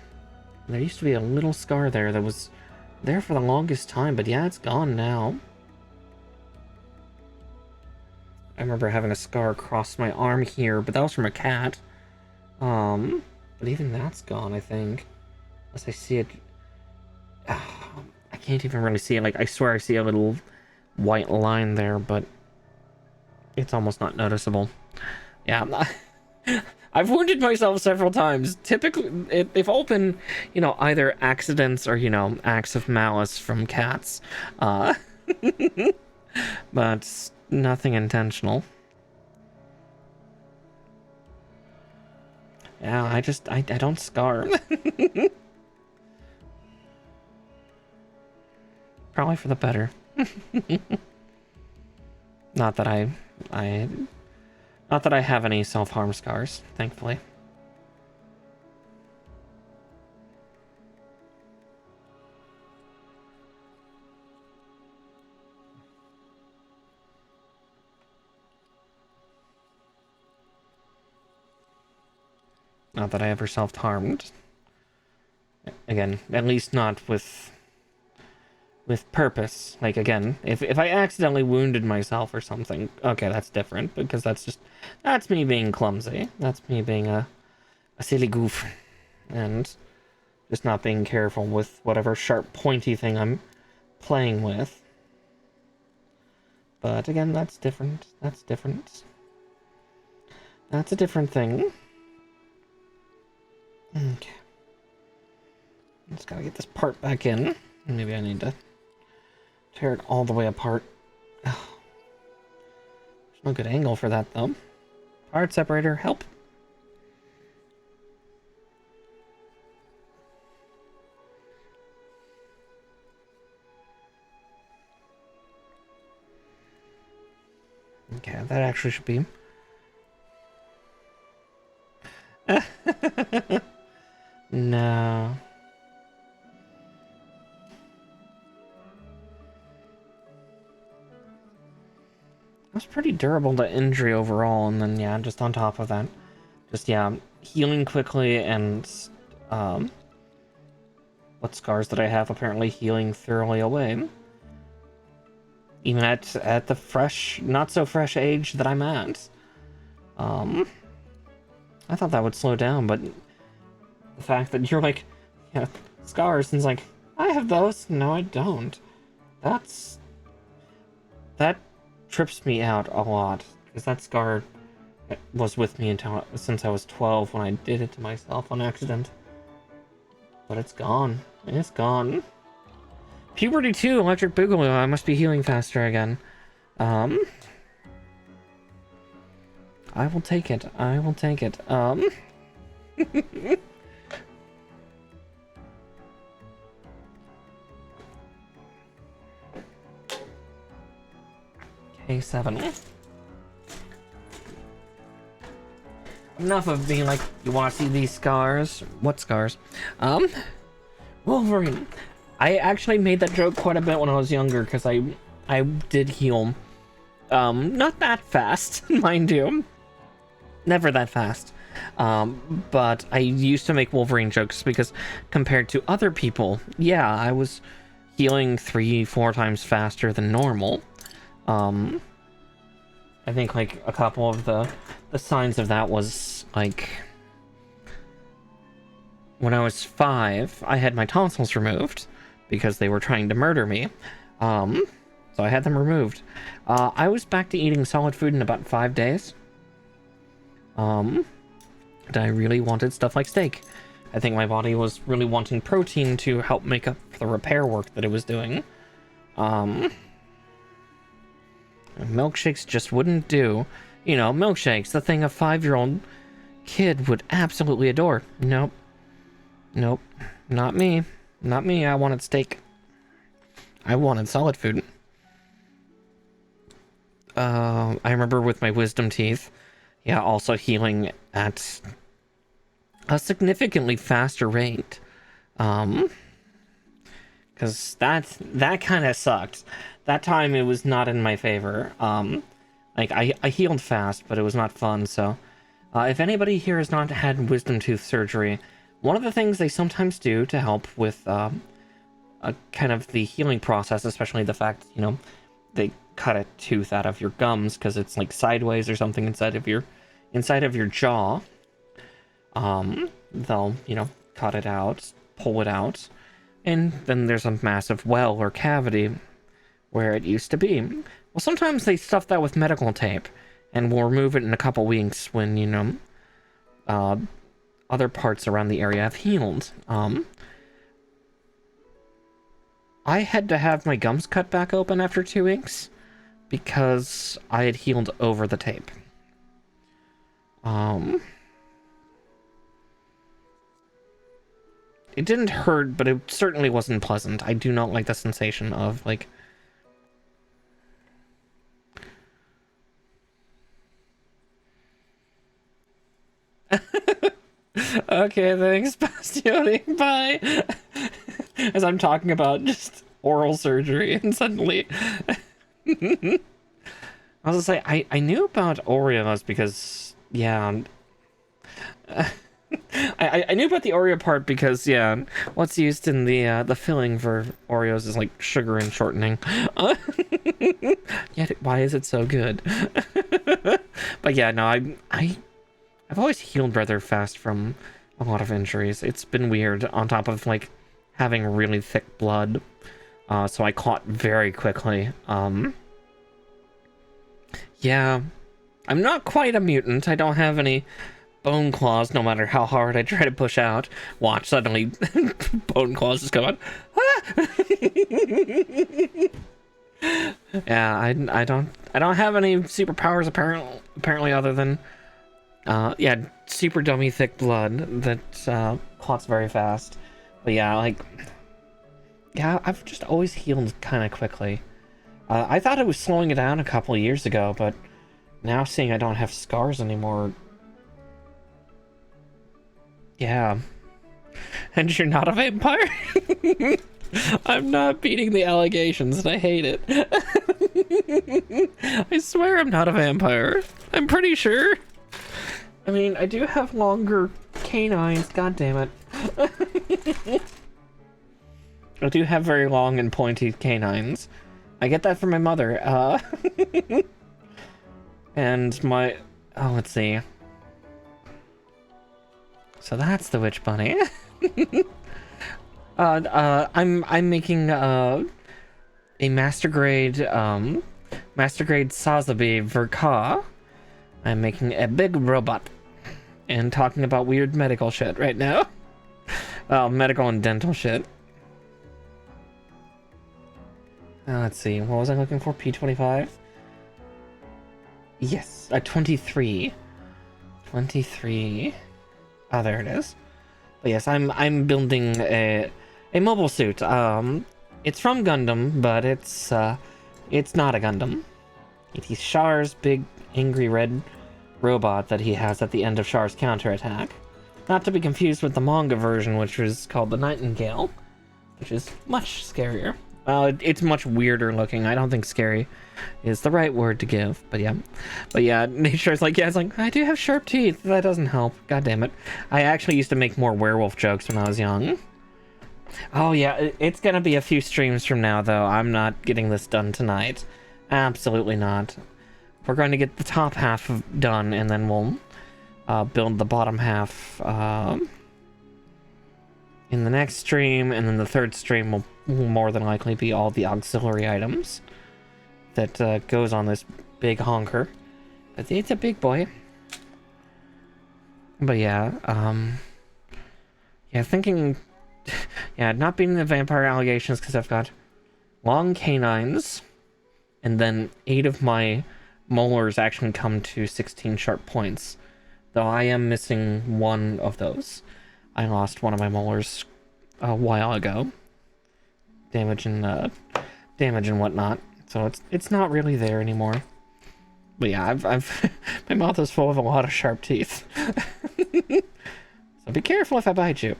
used to be a little scar there that was there for the longest time, but yeah, it's gone now. I remember having a scar across my arm here, but that was from a cat. But even that's gone, I think. Unless I see it... I can't even really see it. Like, I swear I see a little white line there, but it's almost not noticeable. Yeah, I've wounded myself several times. Typically, they've all been, you know, either accidents or, you know, acts of malice from cats. But nothing intentional. Yeah, I don't scar. Probably for the better. Not that I have any self-harm scars, thankfully. Not that I ever self-harmed. Again, at least not with purpose. Like, again, if I accidentally wounded myself or something, okay, that's different, because that's me being clumsy. That's me being a silly goof, and just not being careful with whatever sharp, pointy thing I'm playing with. But again, that's different. That's different. That's a different thing. Okay. Just gotta get this part back in. Maybe I need to tear it all the way apart. There's no good angle for that, though. Part separator, help. Okay, that actually should be... No. It was pretty durable to injury overall, and then, yeah, just on top of that, just, yeah, healing quickly, and, what scars that I have apparently healing thoroughly away. Even at the fresh, not so fresh age that I'm at. I thought that would slow down, but the fact that you're like, yeah, scars, and it's like, I have those. No, I don't. That trips me out a lot, because that scar was with me since I was 12 when I did it to myself on accident. But it's gone. It's gone. Puberty 2, Electric Boogaloo. I must be healing faster again. I will take it. I will take it. K7. Enough of being like, you want to see these scars? What scars? Wolverine. I actually made that joke quite a bit when I was younger, because I did heal. Not that fast, mind you. Never that fast. But I used to make Wolverine jokes, because compared to other people, yeah, I was healing 3-4 times faster than normal. I think, like, a couple of the signs of that was, like, when I was 5, I had my tonsils removed, because they were trying to murder me. So I had them removed. I was back to eating solid food in about 5 days. And I really wanted stuff like steak. I think my body was really wanting protein to help make up for the repair work that it was doing. Milkshakes just wouldn't do. You know, milkshakes, the thing a 5-year-old kid would absolutely adore. Nope. Nope. Not me. Not me. I wanted steak. I wanted solid food. I remember with my wisdom teeth, yeah, also healing at a significantly faster rate. Because that kind of sucked. That time it was not in my favor. Like, I healed fast, but it was not fun, so... if anybody here has not had wisdom tooth surgery, one of the things they sometimes do to help with, kind of the healing process, especially the fact, you know, they cut a tooth out of your gums because it's, like, sideways or something inside of your jaw. They'll, you know, cut it out, pull it out, and then there's a massive well or cavity where it used to be. Well, sometimes they stuff that with medical tape, and will remove it in a couple weeks when, you know, other parts around the area have healed. I had to have my gums cut back open after 2 weeks because I had healed over the tape. It didn't hurt, but it certainly wasn't pleasant. I do not like the sensation of, like... Okay, thanks, Bastioni. Bye. As I'm talking about just oral surgery, and suddenly... I was gonna say, I knew about Oreos because, yeah... I knew about the Oreo part because, yeah, what's used in the filling for Oreos is like sugar and shortening. Yet, why is it so good? But yeah, no, I've always healed rather fast from a lot of injuries. It's been weird, on top of, like, having really thick blood. So I caught very quickly. Yeah, I'm not quite a mutant. I don't have any bone claws, no matter how hard I try to push out. Watch, suddenly bone claws just come out. Ah! Yeah, I don't have any superpowers apparently other than yeah, super dummy thick blood that clots very fast. But yeah, like, yeah, I've just always healed kind of quickly. I thought it was slowing it down a couple of years ago, but now seeing I don't have scars anymore. Yeah. And you're not a vampire? I'm not beating the allegations, and I hate it. I swear I'm not a vampire. I'm pretty sure. I mean, I do have longer canines, god damn it. I do have very long and pointy canines. I get that from my mother. And my... Oh, let's see. So that's the witch bunny. I'm making a master grade Sazabi Verka. I'm making a big robot and talking about weird medical shit right now. Well, medical and dental shit. Let's see, what was I looking for? P25? Yes, 23. 23. Oh, there it is. But yes, I'm building a mobile suit. It's from Gundam, but it's not a Gundam. It is Char's big angry red robot that he has at the end of Char's counterattack. Not to be confused with the manga version, which was called the Nightingale, which is much scarier. Well, it's much weirder looking. I don't think scary is the right word to give, but yeah. But yeah, Nature's like, yeah, it's like, I do have sharp teeth. That doesn't help. God damn it. I actually used to make more werewolf jokes when I was young. Oh yeah, it's gonna be a few streams from now, though. I'm not getting this done tonight. Absolutely not. We're going to get the top half done, and then we'll build the bottom half in the next stream, and then the third stream will more than likely be all the auxiliary items that goes on this big honker. But it's a big boy. But yeah, yeah, thinking, yeah, not beating the vampire allegations because I've got long canines, and then 8 of my molars actually come to 16 sharp points, though I am missing one of those. I lost one of my molars a while ago, damage and whatnot, so it's not really there anymore. But yeah, I've my mouth is full of a lot of sharp teeth. So be careful if I bite you.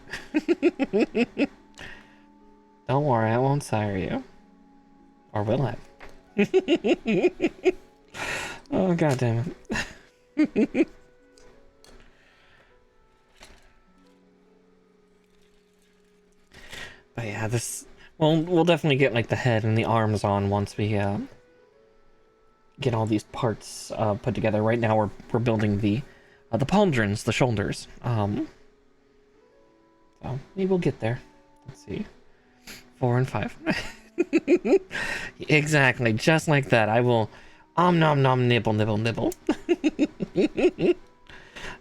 Don't worry, I won't sire you. Or will I? Oh, god damn it. But yeah, we'll definitely get like the head and the arms on once we get all these parts put together. Right now we're building the pauldrons, the shoulders. So maybe we'll get there. Let's see. 4 and 5. Exactly, just like that. I will nom nom nibble nibble nibble.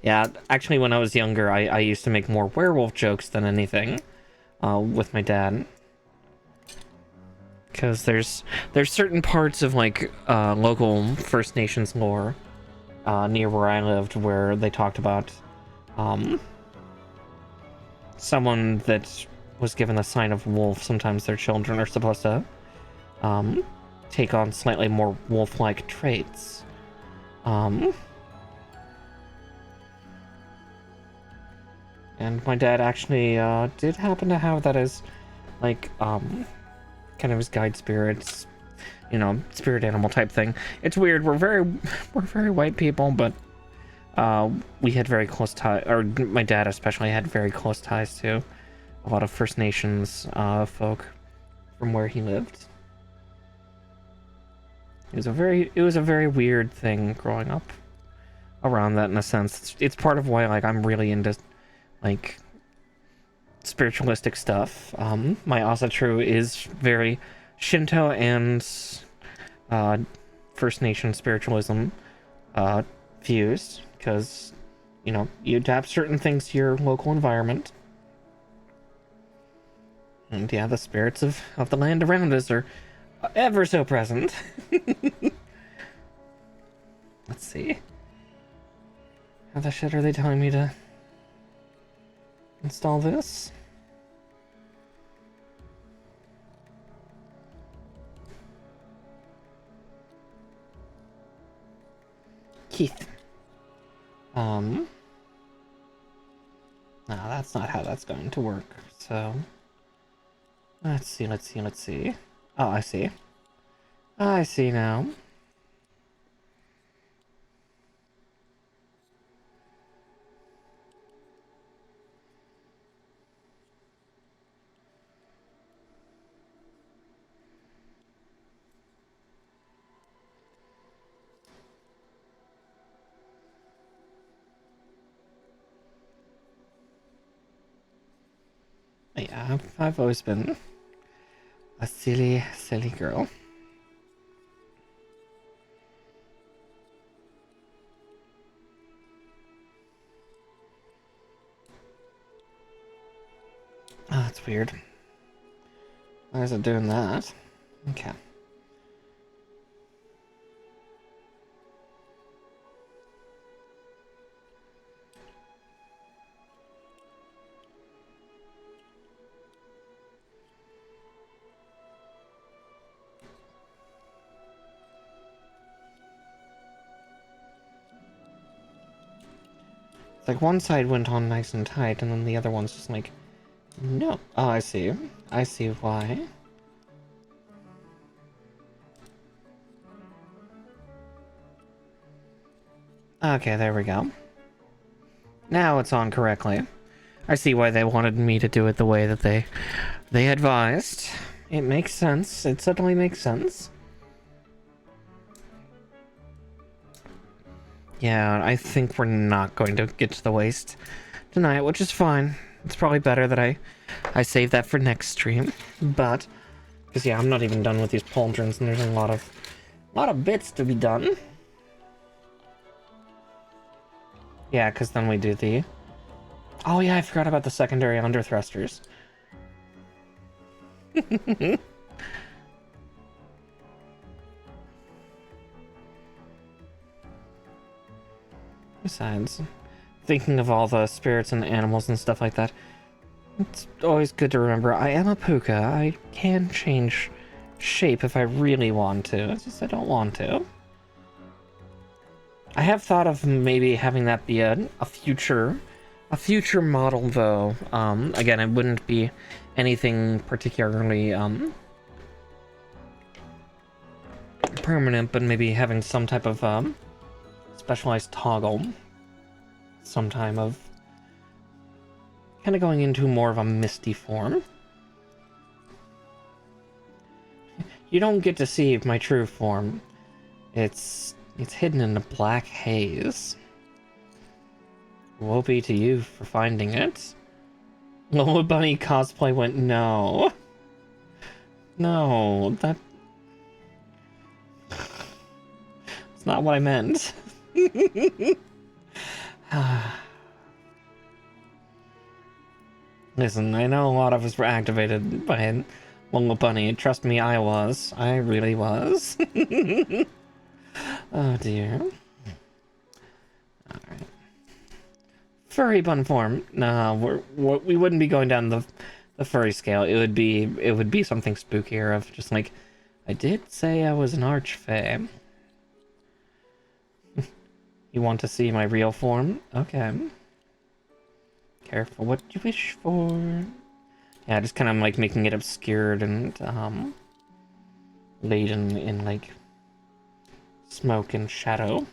Yeah, actually when I was younger I used to make more werewolf jokes than anything with my dad. Because there's certain parts of like local First Nations lore near where I lived where they talked about someone that was given a sign of wolf. Sometimes their children are supposed to take on slightly more wolf-like traits. And my dad actually did happen to have that as like kind of his guide spirits, you know, spirit animal type thing. It's weird. We're very white people, but we had very close ties, or my dad especially had very close ties to a lot of First Nations folk from where he lived. It was a very weird thing growing up around that in a sense. It's part of why like I'm really into like spiritualistic stuff. My Asatru is very Shinto and First Nation spiritualism fused, because you know, you adapt certain things to your local environment. And yeah, the spirits of the land around us are ever so present. Let's see. How the shit are they telling me to install this? Keith. No, that's not how that's going to work. So, let's see. Oh, I see. I see now. Yeah, I've always been a silly girl. Oh, that's weird. Why is it doing that? Okay. It's like one side went on nice and tight, and then the other one's just like, no. Oh, I see. I see why. Okay, there we go. Now it's on correctly. I see why they wanted me to do it the way that they advised. It makes sense. It certainly makes sense. Yeah, I think we're not going to get to the waste tonight, which is fine. It's probably better that I save that for next stream. But, because yeah, I'm not even done with these pauldrons, and there's a lot of bits to be done. Yeah, because then we do the... Oh yeah, I forgot about the secondary underthrusters. Besides, thinking of all the spirits and animals and stuff like that, it's always good to remember I am a puka. I can change shape if I really want to. It's just I don't want to. I have thought of maybe having that be a future model, though. Again, it wouldn't be anything particularly permanent, but maybe having some type of specialized toggle, sometime of kind of going into more of a misty form. You don't get to see my true form. It's hidden in a black haze. Woe be to you for finding it. Lola Bunny cosplay went no. No, that's not what I meant. Listen, I know a lot of us were activated by Lola Bunny. Trust me, I was. I really was. Oh dear. Alright. Furry bun form. No, we wouldn't be going down the furry scale. It would be something spookier of just like, I did say I was an archfey. You want to see my real form? Okay. Careful what you wish for. Yeah, just kind of like making it obscured and laden in like smoke and shadow.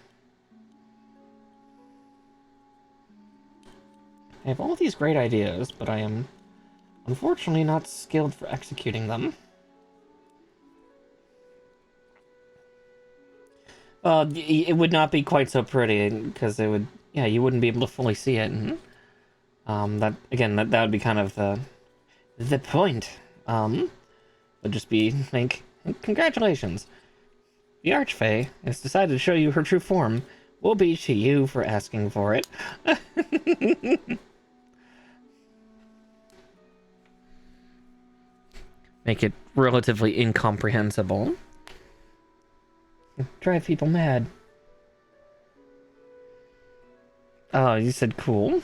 I have all these great ideas, but I am unfortunately not skilled for executing them. It would not be quite so pretty, because it would, yeah, you wouldn't be able to fully see it, and that would be kind of the point. Would just be like, congratulations, the Archfey has decided to show you her true form. Woe be to you for asking for it. Make it relatively incomprehensible. Drive people mad. Oh, you said cool?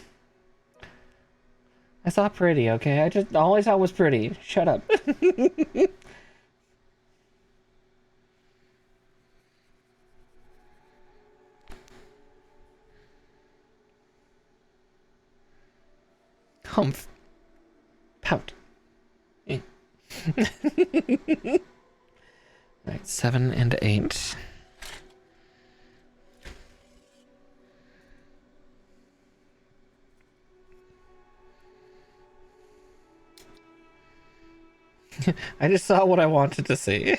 I saw pretty, okay? All I saw was pretty. Shut up. Humph. Pout. Right, 7 and 8. I just saw what I wanted to see.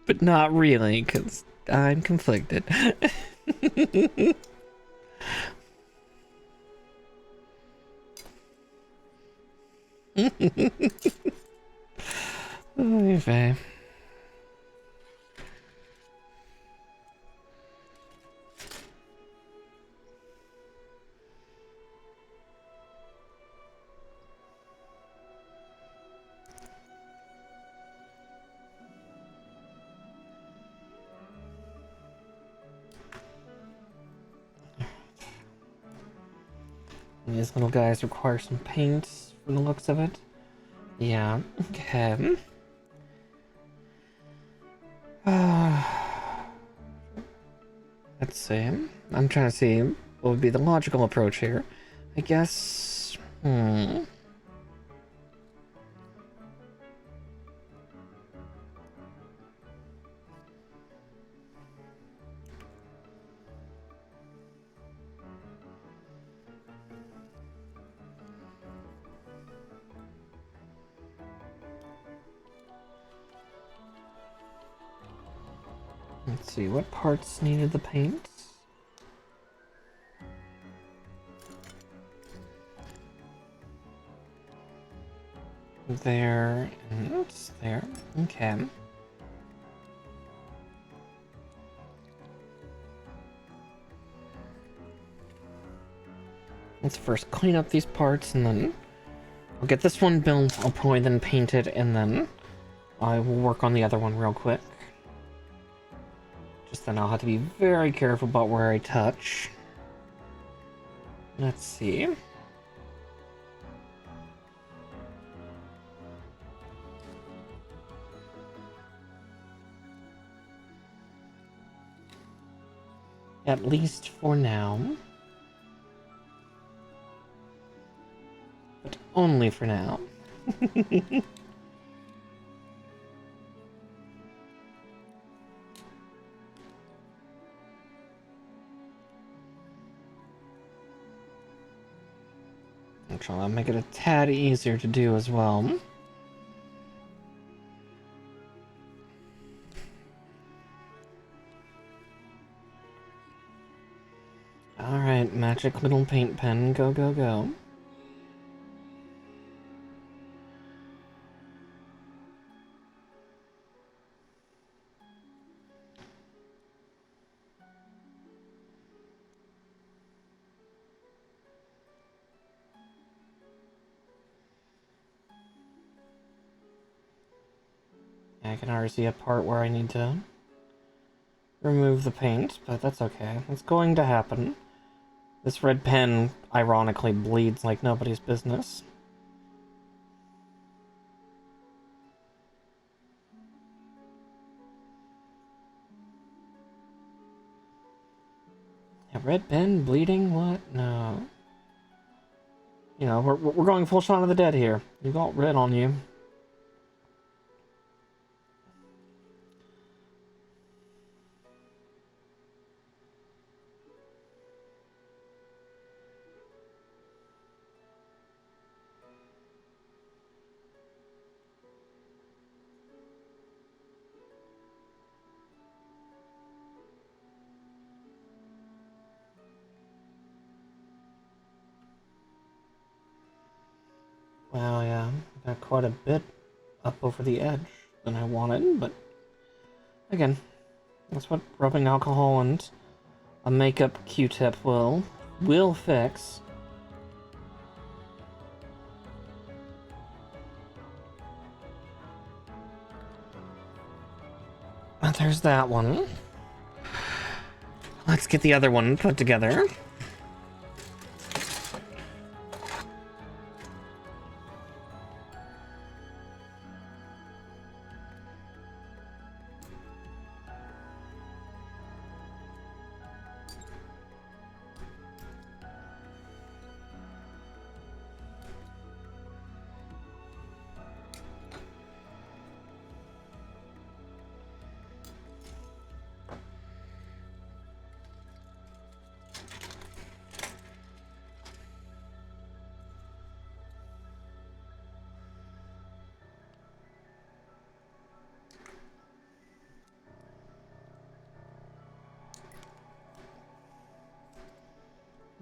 But not really, because I'm conflicted. Okay. These little guys require some paint from the looks of it. Yeah, okay. Let's see. I'm trying to see what would be the logical approach here. I guess... Let's see, what parts needed the paint? There, and there. Okay. Let's first clean up these parts, and then I'll get this one built. I'll probably then paint it, and then I will work on the other one real quick. Just then I'll have to be very careful about where I touch. Let's see. At least for now. But only for now. I'm trying to make it a tad easier to do as well. Alright, magic little paint pen, go, go, go. I can already see a part where I need to remove the paint, but that's okay. It's going to happen. This red pen, ironically, bleeds like nobody's business. Yeah, red pen bleeding? What? No. You know, we're going full Shaun of the Dead here. You got red on you. Wow, yeah, got quite a bit up over the edge than I wanted, but again, that's what rubbing alcohol and a makeup Q-tip will fix. But there's that one. Let's get the other one put together.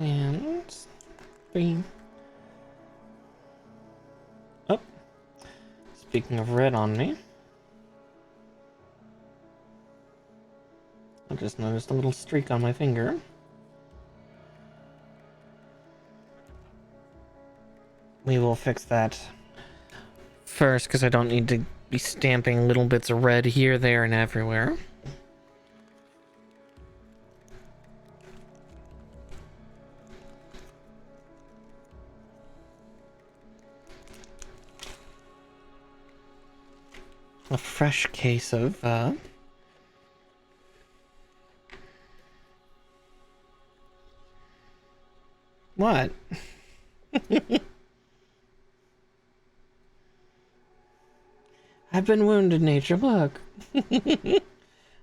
And 3. Oh, speaking of red on me, I just noticed a little streak on my finger. We will fix that first, because I don't need to be stamping little bits of red here, there, and everywhere. A fresh case of, What? I've been wounded, nature, look.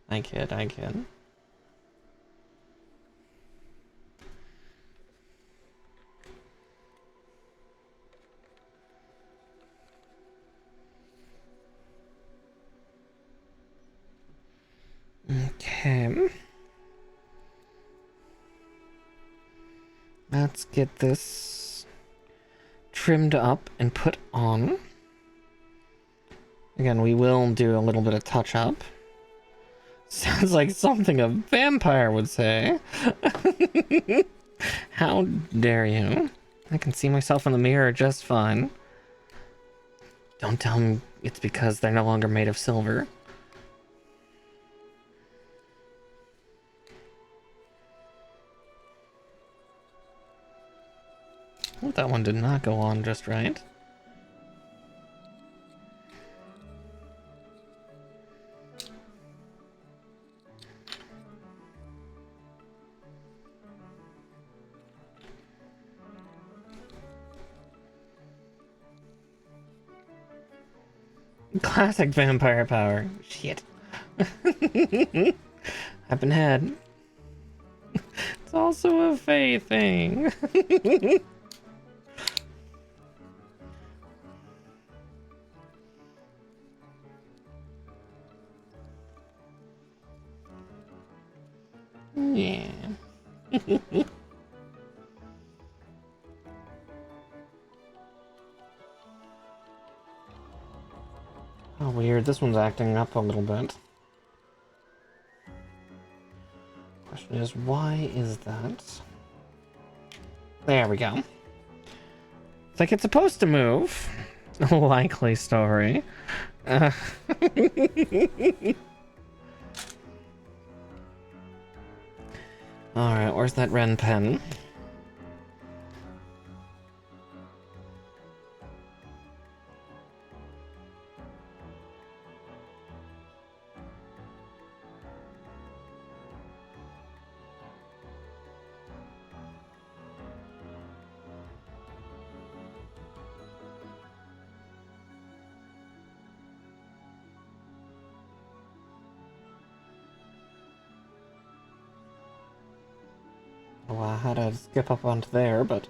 I kid, I kid. Okay. Let's get this trimmed up and put on. Again, we will do a little bit of touch-up. Sounds like something a vampire would say. How dare you? I can see myself in the mirror just fine. Don't tell me it's because they're no longer made of silver. That one did not go on just right. Classic vampire power. Shit. I've been had. It's also a Fae thing. Yeah. Oh, weird. This one's acting up a little bit. Question is, why is that? There we go. It's like it's supposed to move. Likely story. Alright, where's that Ren pen? Oh, I had to skip up onto there, but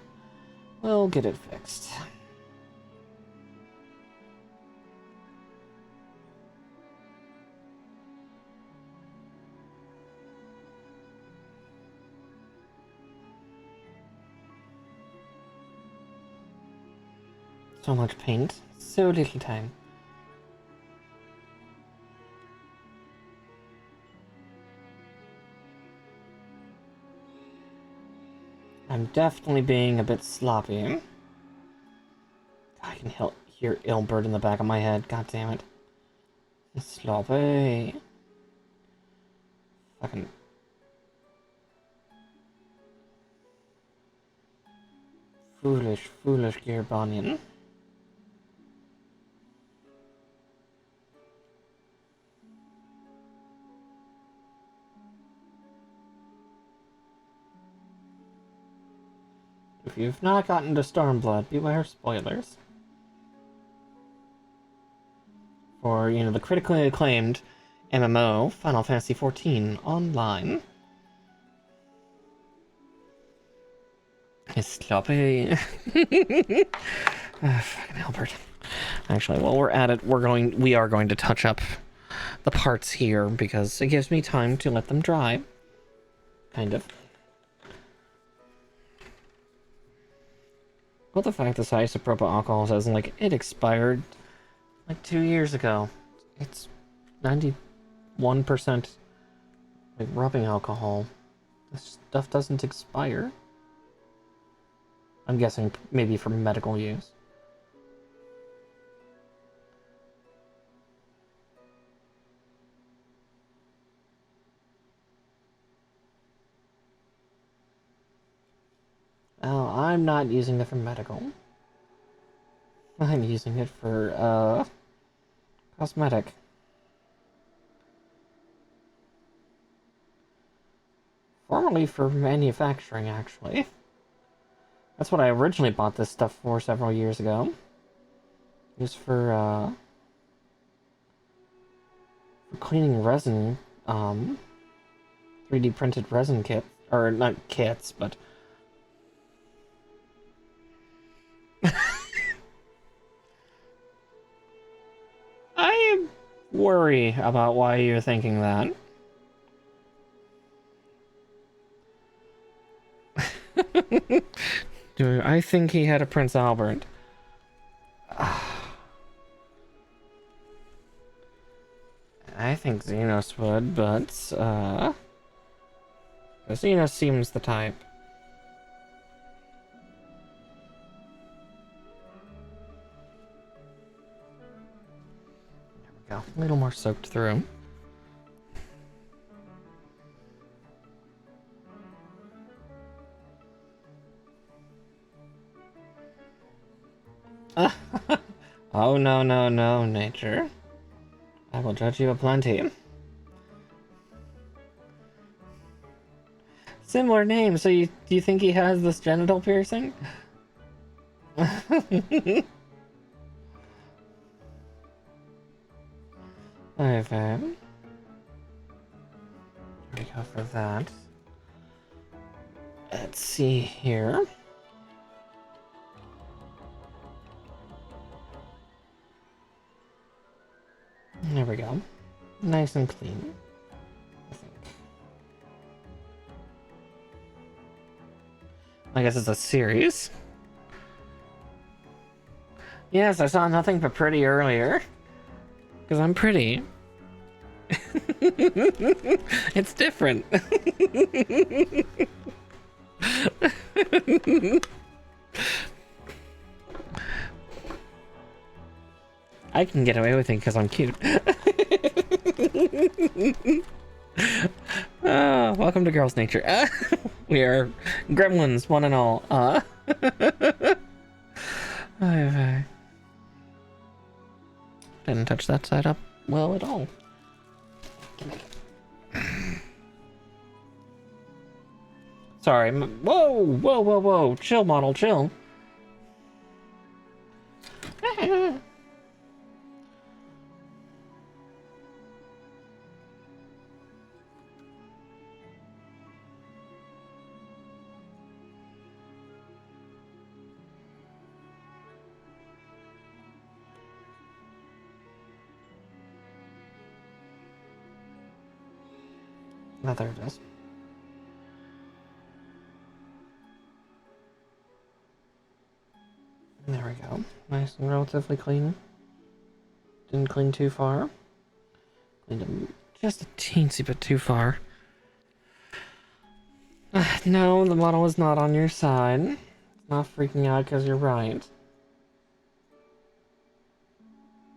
we'll get it fixed. So much paint, so little time. I'm definitely being a bit sloppy. I can hear Ilbert in the back of my head. God damn it. Sloppy. Fucking... Foolish, foolish Gear Bunyan. If you've not gotten to Stormblood, beware spoilers. For, you know, the critically acclaimed MMO, Final Fantasy XIV Online. It's sloppy. Fucking Albert. Actually, while we're at it, we are going to touch up the parts here because it gives me time to let them dry. Kind of. Well, the fact this isopropyl alcohol says, like, it expired like 2 years ago. It's 91% like rubbing alcohol. This stuff doesn't expire. I'm guessing maybe for medical use. Oh, I'm not using it for medical. I'm using it for, cosmetic. Formerly for manufacturing, actually. That's what I originally bought this stuff for several years ago. It was for cleaning resin, 3D printed resin kit, or not kits, but... I worry about why you're thinking that. Dude, I think he had a Prince Albert. I think Xenos would, but, Xenos seems the type. There we go. A little more soaked through. Oh, no, no, no, nature. I will judge you aplenty. Similar name, so do you think he has this genital piercing? Okay. There we go for that. Let's see here. There we go. Nice and clean, I think. I guess it's a series. Yes, I saw nothing but pretty earlier. Because I'm pretty. It's different. I can get away with it because I'm cute. Welcome to Girls Nature. We are gremlins, one and all. Didn't touch that side up well at all. Sorry. Whoa, whoa, whoa, whoa. Chill, model, chill. Oh, there it is. There we go. Nice and relatively clean. Didn't clean too far. Cleaned just a teensy bit too far. No, the model is not on your side. It's not freaking out because you're right.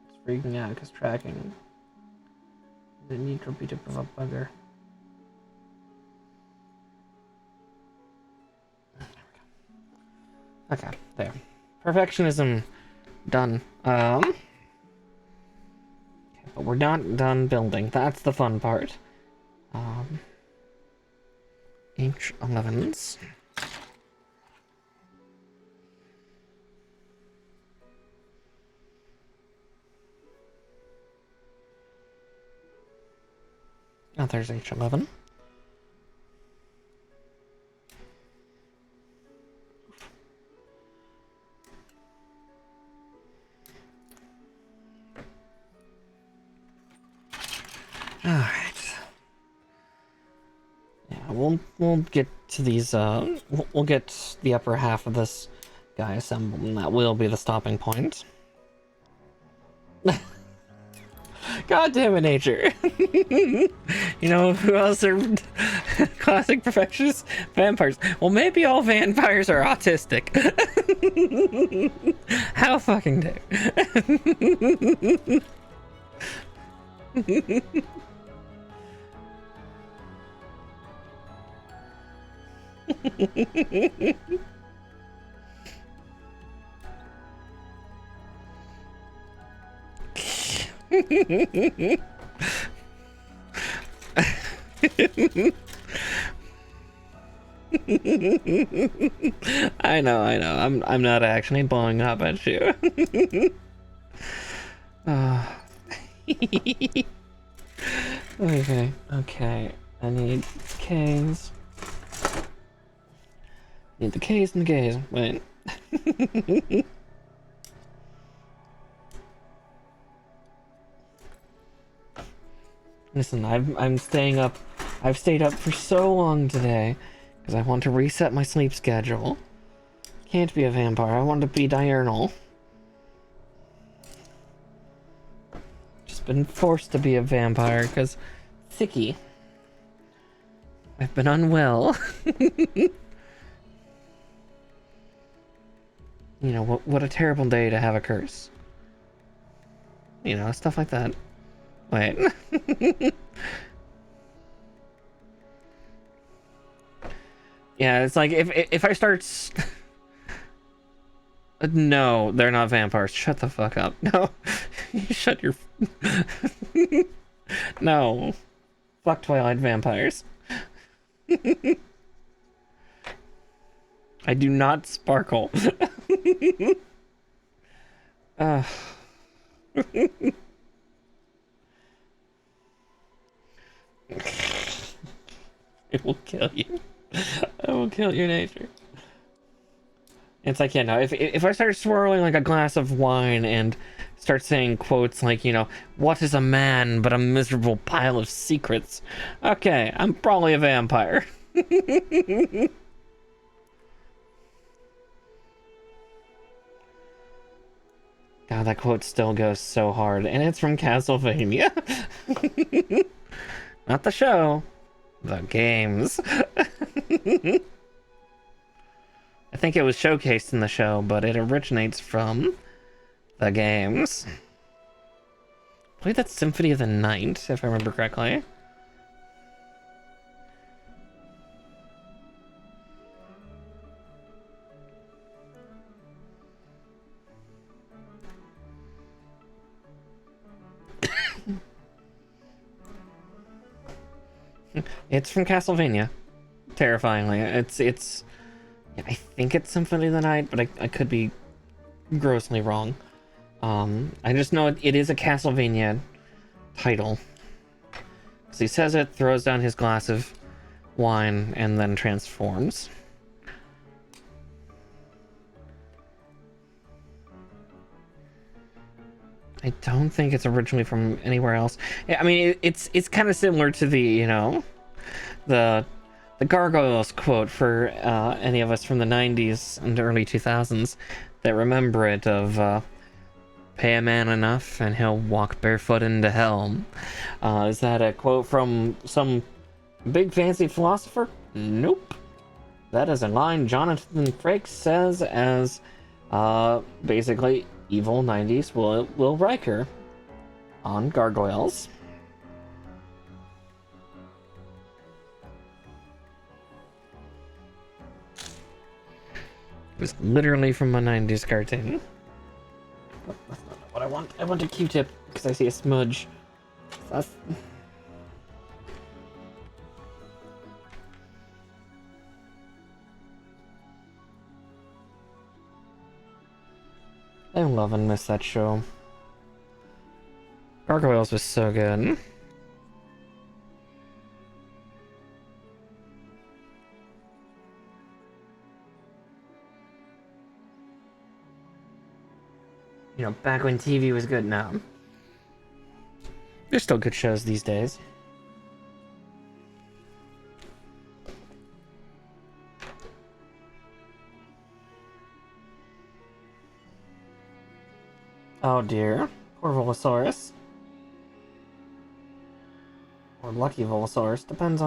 It's freaking out because tracking. The need to be a bugger. Okay, there. Perfectionism done. Okay, but we're not done building. That's the fun part. H11s. Oh, there's H11. Alright. Yeah, we'll get to these, we'll get the upper half of this guy assembled, and that will be the stopping point. God damn it, nature. You know who else are classic perfectionists? Vampires. Well, maybe all vampires are autistic. How fucking dare. I know. I'm not actually blowing up at you. Okay. I need K's. Need the K's and the K's. Wait. Listen, I'm staying up. I've stayed up for so long today because I want to reset my sleep schedule. Can't be a vampire. I want to be diurnal. Just been forced to be a vampire because sicky. I've been unwell. You know, what a terrible day to have a curse. You know, stuff like that. Wait. Yeah, it's like if I start No, they're not vampires. Shut the fuck up. No. You shut your... No. Fuck Twilight vampires. I do not sparkle. It will kill you. I will kill your nature. It's like, yeah, no, if I start swirling like a glass of wine and start saying quotes like, you know, what is a man but a miserable pile of secrets? Okay, I'm probably a vampire. God, that quote still goes so hard, and it's from Castlevania. Not the show, the games. I think it was showcased in the show, but it originates from the games. I believe that's Symphony of the Night, if I remember correctly. It's from Castlevania. Terrifyingly. It's yeah, I think it's Symphony of the Night, but I could be grossly wrong. I just know it is a Castlevania title. So he says it, throws down his glass of wine, and then transforms. I don't think it's originally from anywhere else. I mean, it's kind of similar to the, you know, the Gargoyles quote for any of us from the 90s and early 2000s that remember it of pay a man enough and he'll walk barefoot into hell. Is that a quote from some big fancy philosopher? Nope. That is a line Jonathan Frakes says as basically evil 90s Will Riker on Gargoyles. It was literally from a 90s cartoon. Oh, that's not what I want. I want a Q-tip because I see a smudge. That's... I love and miss that show. Gargoyles was so good. You know, back when TV was good now. There's still good shows these days. Oh dear. Poor Volosaurus. Or lucky Volosaurus. Depends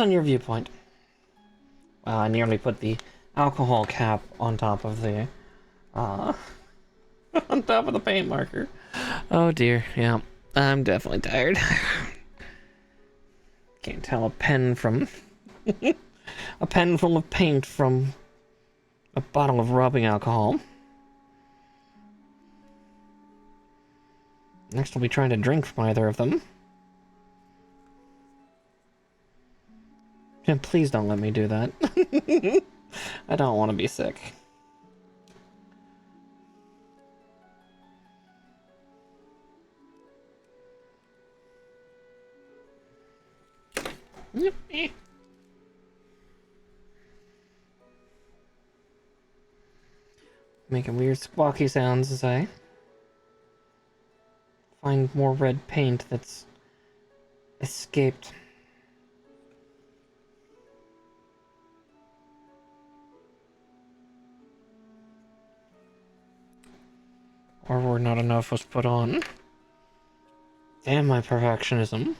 on your viewpoint. Wow, I nearly put the alcohol cap on top of the on top of the paint marker. Oh dear, yeah. I'm definitely tired. Can't tell a pen from a pen full of paint from a bottle of rubbing alcohol. Next we'll be trying to drink from either of them. And please don't let me do that. I don't want to be sick. Making weird squawky sounds as I find more red paint that's escaped. Or where not enough was put on. Damn my perfectionism.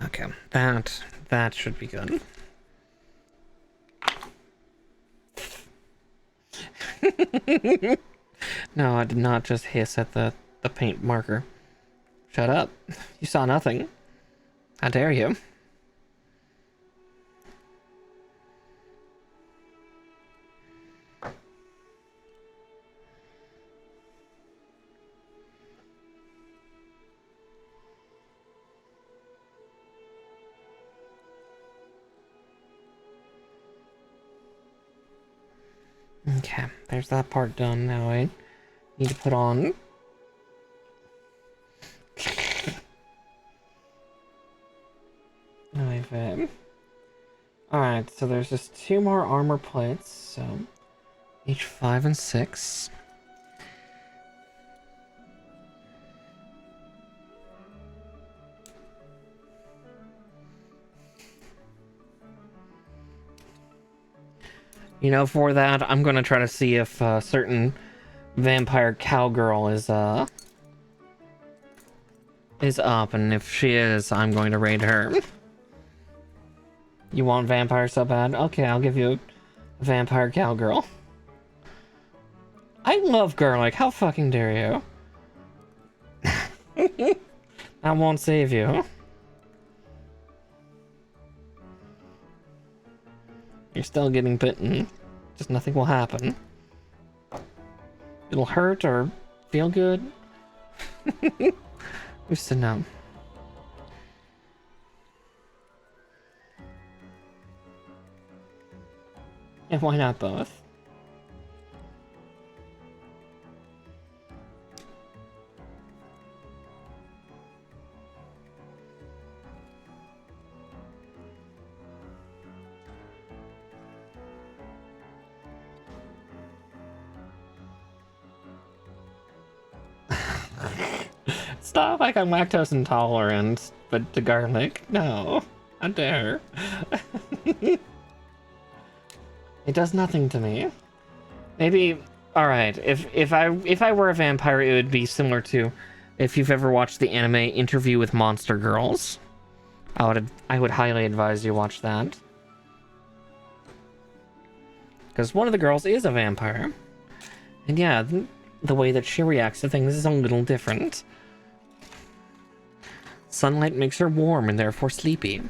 Okay, that should be good. No, I did not just hiss at the paint marker. Shut up. You saw nothing. How dare you? Okay, there's that part done. Now I need to put on... Alright, so there's just 2 more armor plates, so... each 5 and 6. You know, for that, I'm gonna try to see if a certain vampire cowgirl is up, and if she is, I'm going to raid her. You want vampire so bad? Okay, I'll give you a vampire cowgirl. I love garlic, how fucking dare you? That won't save you. You're still getting bitten. Just nothing will happen. It'll hurt or feel good. Who's to know? And why not both? Stop, like I'm lactose intolerant, but to garlic, no. How dare. It does nothing to me. Maybe, alright, if I were a vampire, it would be similar to if you've ever watched the anime Interview with Monster Girls. I would highly advise you watch that. Because one of the girls is a vampire. And yeah, the way that she reacts to things is a little different. Sunlight makes her warm and therefore sleepy.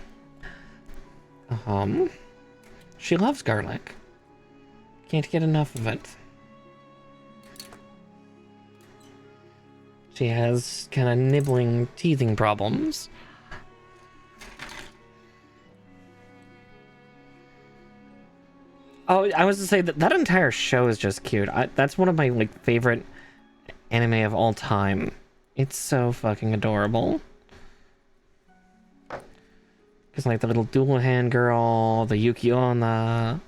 She loves garlic. Can't get enough of it. She has kind of nibbling, teething problems. Oh, I was to say that entire show is just cute. That's one of my favorite anime of all time. It's so fucking adorable. Because the little dual hand girl, the Yukio and the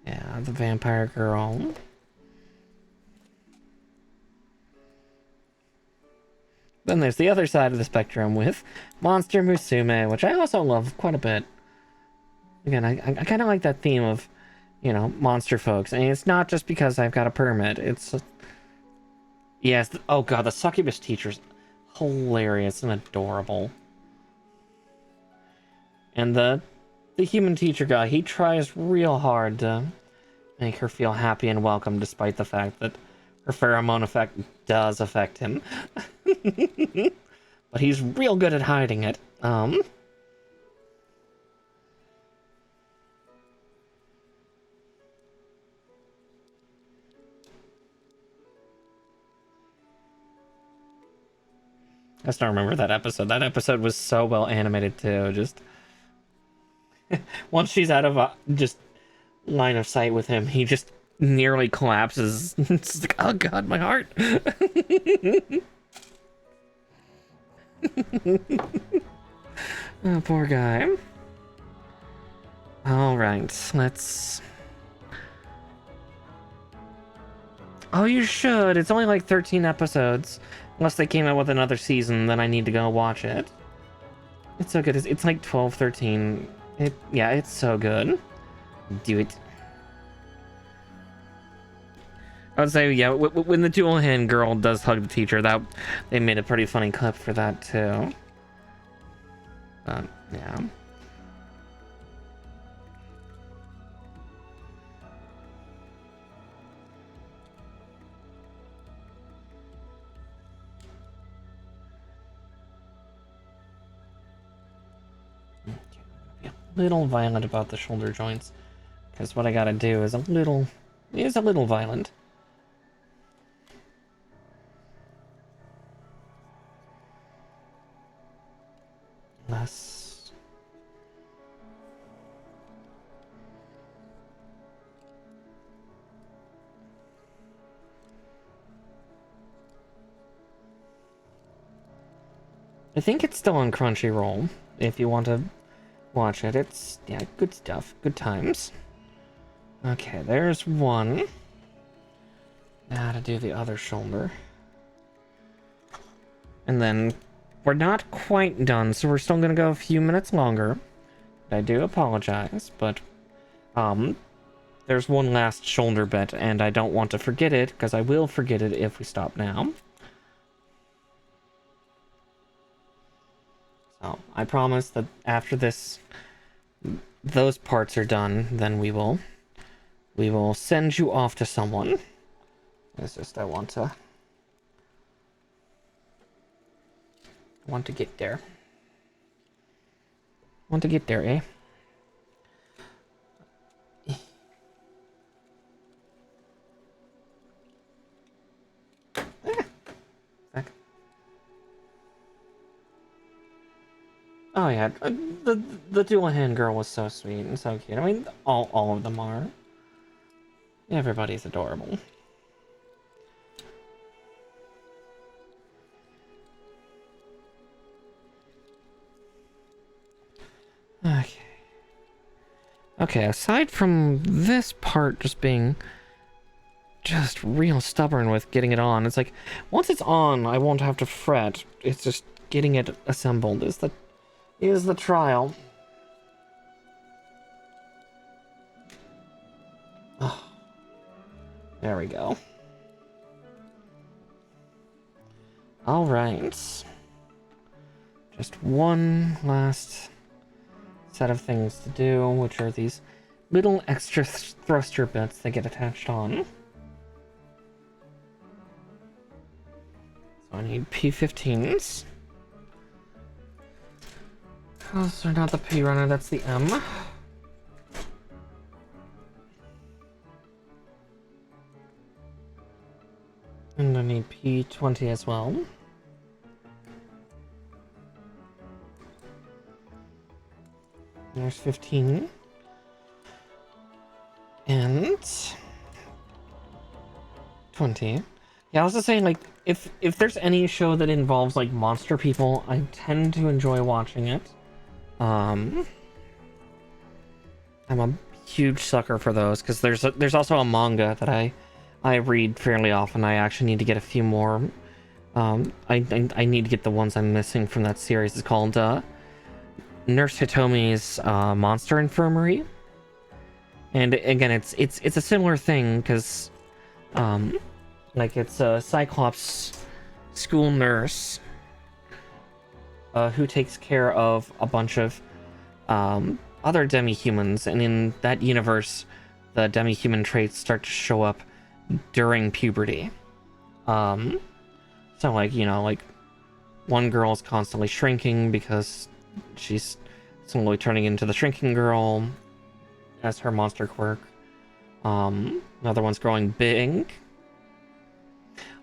yeah, the vampire girl. Then there's the other side of the spectrum with Monster Musume, which I also love quite a bit. Again, I kind of like that theme of, you know, monster folks. And it's not just because I've got a permit. It's... yes, oh god, the succubus teacher's hilarious and adorable. And the human teacher guy, he tries real hard to make her feel happy and welcome, despite the fact that her pheromone effect does affect him. But he's real good at hiding it. I still remember that episode. That episode was so well animated too. Just once she's out of just line of sight with him, he just nearly collapses. It's like, oh god, my heart. Oh, poor guy. All right, let's. Oh, you should. It's only 13 episodes. Unless they came out with another season, then I need to go watch it. It's so good. It's 12, 13. Yeah, it's so good. Do it. I would say, yeah, when the dual hand girl does hug the teacher, they made a pretty funny clip for that too. Yeah. little violent about the shoulder joints, because what I gotta do is a little violent. Less. I think it's still on Crunchyroll, if you want to watch it. It's, yeah, good stuff. Good times. Okay, there's one. Now to do the other shoulder. And then we're not quite done, so we're still gonna go a few minutes longer. I do apologize, but there's one last shoulder bit, and I don't want to forget it, because I will forget it if we stop now. So, I promise that after this, those parts are done, then we will send you off to someone. It's just I want to get there. Want to get there, eh? Oh yeah, the dual hand girl was so sweet and so cute. I mean, all of them are. Everybody's adorable. Okay. Okay, aside from this part just being just real stubborn with getting it on, it's like, once it's on, I won't have to fret. It's just getting it assembled is the trial. Oh, there we go. All right. Just one last set of things to do, which are these little extra thruster bits that get attached on. So I need P15s. Those are not the P runner, that's the M. And I need P20 as well. There's 15. And 20. Yeah, I was just saying, like, if there's any show that involves, like, monster people, I tend to enjoy watching it. I'm a huge sucker for those, because there's also a manga that I read fairly often. I actually need to get a few more. I need to get the ones I'm missing from that series. It's called Nurse Hitomi's Monster Infirmary. And again, it's a similar thing, because like, it's a Cyclops school nurse who takes care of a bunch of other demi-humans, and in that universe, the demi-human traits start to show up during puberty. So, like, you know, like, one girl is constantly shrinking because she's slowly turning into the shrinking girl as her monster quirk. Another one's growing big.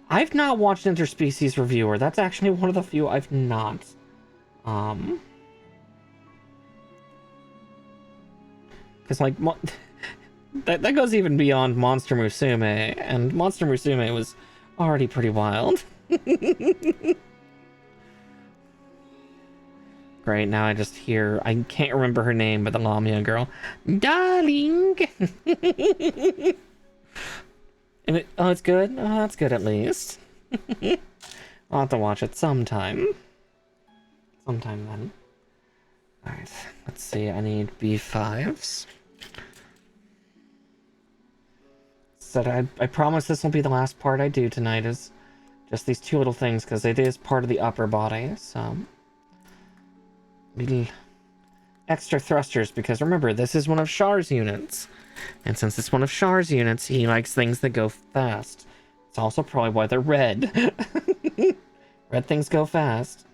I've not watched Interspecies Reviewer. That's actually one of the few I've not. Because, like, that goes even beyond Monster Musume, and Monster Musume was already pretty wild. Great, now I just hear, I can't remember her name, but the Lamia girl. Darling! And oh, it's good? Oh, that's good at least. I'll have to watch it sometime. Sometime then. Alright, let's see, I need B5s. So I promise this will be the last part I do tonight, is just these two little things, because it is part of the upper body, so... little extra thrusters, because remember, this is one of Char's units. And since it's one of Char's units, he likes things that go fast. It's also probably why they're red. Red things go fast.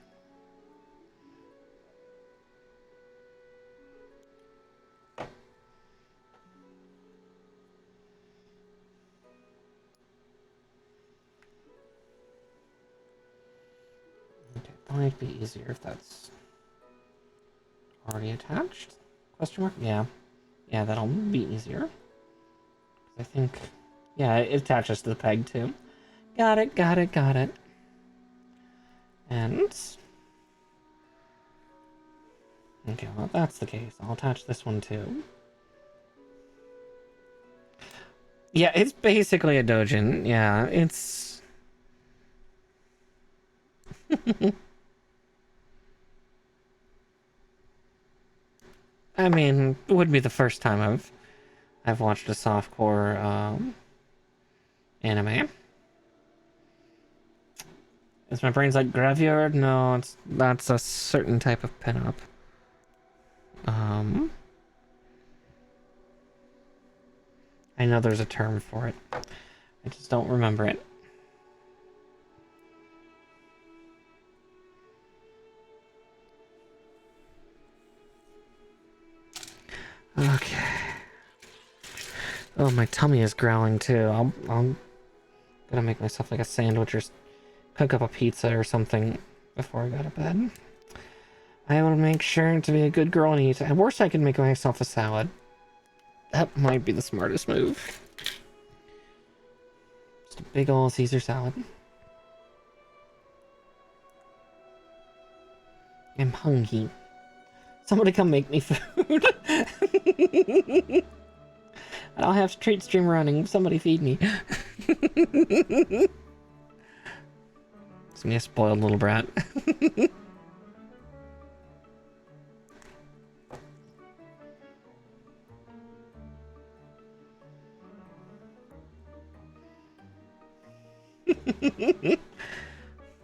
Might be easier if that's already attached. Question mark? Yeah. Yeah, that'll be easier. I think... Yeah, it attaches to the peg, too. Got it, got it, got it. And... Okay, well, if that's the case, I'll attach this one, too. Yeah, it's basically a dojin. Yeah, it's... I mean, it would be the first time I've watched a softcore anime. Is my brain's like graveyard? No, that's a certain type of pinup. I know there's a term for it. I just don't remember it. Okay. Oh, my tummy is growling too. I'm gonna make myself like a sandwich or cook up a pizza or something before I go to bed. I will make sure to be a good girl and eat. At worst, I can make myself a salad. That might be the smartest move. Just a big ol' Caesar salad. I'm hungry. Somebody come make me food. I don't have treat stream running. Somebody feed me. It's me a spoiled little brat.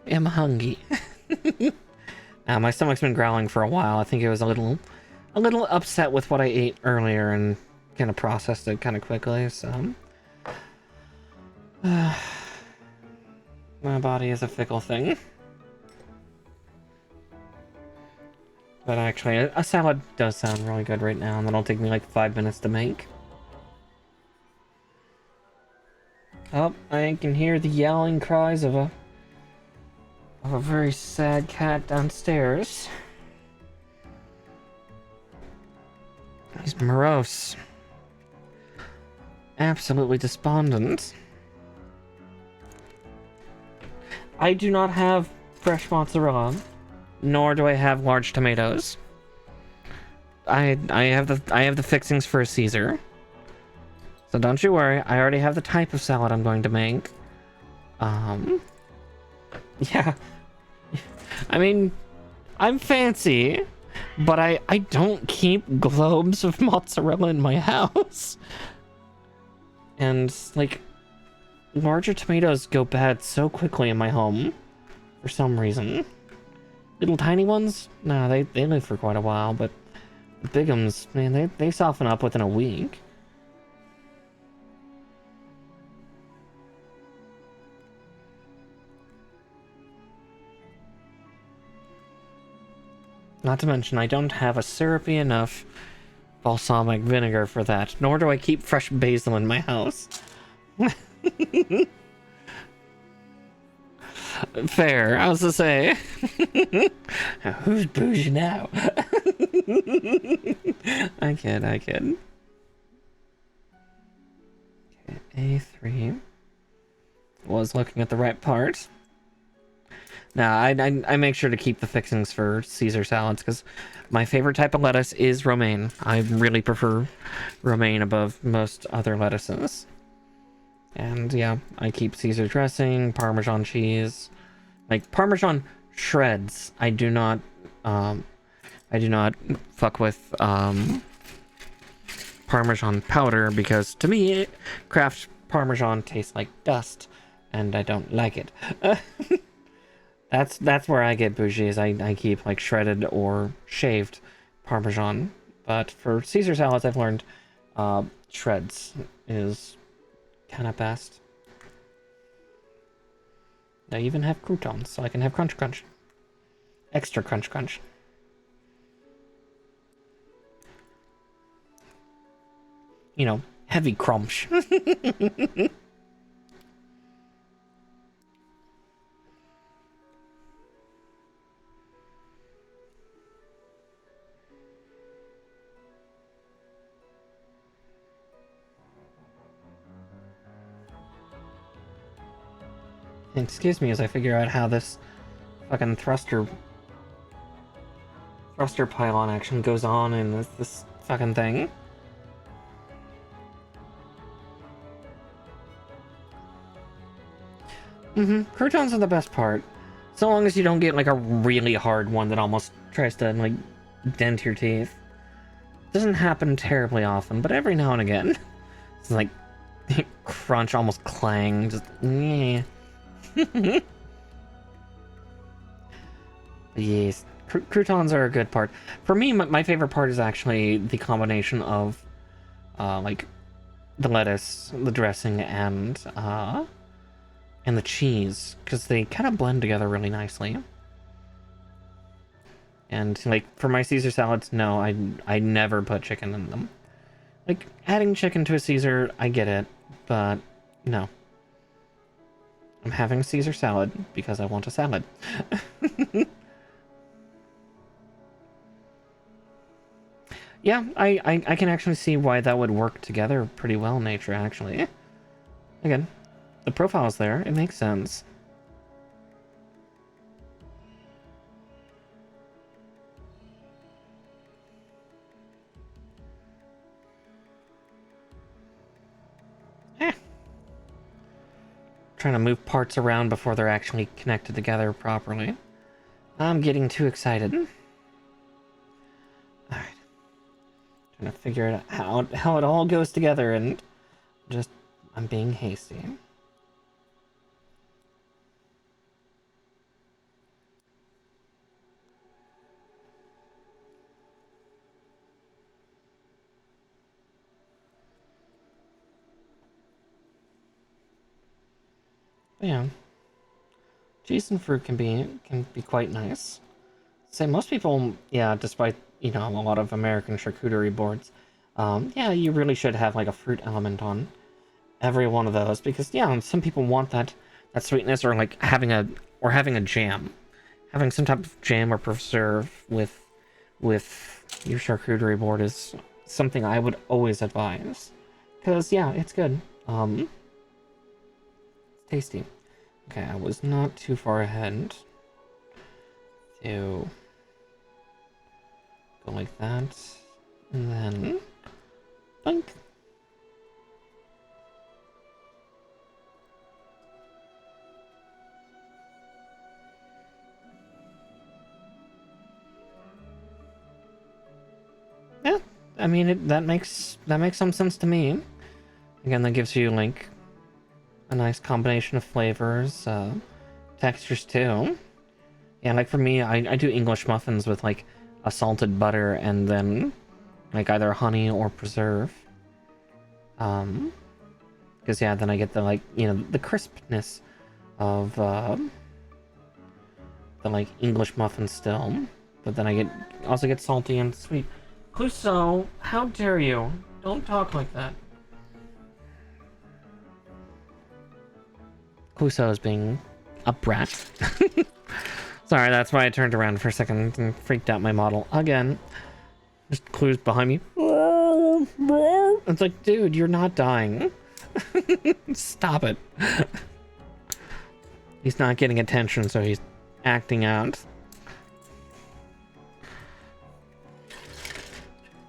I'm hungry. My stomach's been growling for a while. I think it was a little upset with what I ate earlier and kind of processed it kind of quickly, so... my body is a fickle thing. But actually, a salad does sound really good right now, and that'll take me like 5 minutes to make. Oh, I can hear the yelling cries of a very sad cat downstairs. He's morose. Absolutely despondent. I do not have fresh mozzarella, nor do I have large tomatoes. I have the fixings for a Caesar. So don't you worry, I already have the type of salad I'm going to make. Yeah. I mean, I'm fancy, but I don't keep globes of mozzarella in my house. And, like, larger tomatoes go bad so quickly in my home, for some reason. Little tiny ones? No, they live for quite a while, but the big ones, man, they soften up within a week. Not to mention, I don't have a syrupy enough balsamic vinegar for that, nor do I keep fresh basil in my house. Fair, I was to say. Who's bougie now? I kid. Okay, A3. Was looking at the right part. Now, I make sure to keep the fixings for Caesar salads, because my favorite type of lettuce is romaine. I really prefer romaine above most other lettuces. And yeah, I keep Caesar dressing, Parmesan cheese, like Parmesan shreds. I do not fuck with Parmesan powder, because to me, Kraft Parmesan tastes like dust, and I don't like it. That's where I get bougie, is I keep like shredded or shaved Parmesan. But for Caesar salads, I've learned shreds is kind of best. I even have croutons, so I can have crunch crunch. Extra crunch crunch. You know, heavy crunch. Excuse me as I figure out how this fucking thruster pylon action goes on in this fucking thing. Croutons are the best part. So long as you don't get like a really hard one that almost tries to like dent your teeth. Doesn't happen terribly often, but every now and again. It's like crunch, almost clang, just yeah. Yes, croutons are a good part. For me, my favorite part is actually the combination of like the lettuce, the dressing, and the cheese, because they kind of blend together really nicely. And like for my Caesar salads, no, I never put chicken in them. Like adding chicken to a Caesar, I get it, but no. I'm having a Caesar salad because I want a salad. Yeah, I can actually see why that would work together pretty well in nature, actually. Again, the profile's there, it makes sense. Trying to move parts around before they're actually connected together properly. I'm getting too excited. Alright. Trying to figure it out how it all goes together, and just I'm being hasty. Yeah. Cheese and fruit can be quite nice. Say most people, yeah, despite, you know, a lot of American charcuterie boards, yeah, you really should have like a fruit element on every one of those, because yeah, some people want that sweetness, or like having a jam. Having some type of jam or preserve with your charcuterie board is something I would always advise. Because yeah, it's good. It's tasty. Okay, I was not too far ahead. So go like that, and then blink. Yeah, I mean that makes some sense to me. Again, that gives you like a nice combination of flavors, textures too. Yeah, like for me, I do English muffins with like a salted butter and then like either honey or preserve. Because yeah, then I get the like, you know, the crispness of the like English muffin still, but then I also get salty and sweet. Clouseau, how dare you? Don't talk like that. Clouseau is being a brat. Sorry, that's why I turned around for a second and freaked out my model again. Just Clue's behind me. It's like, dude, you're not dying. Stop it. He's not getting attention, so he's acting out.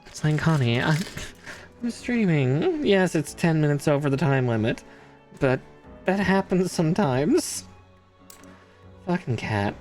It's like, honey, I'm streaming. Yes, it's 10 minutes over the time limit, but that happens sometimes. Fucking cat.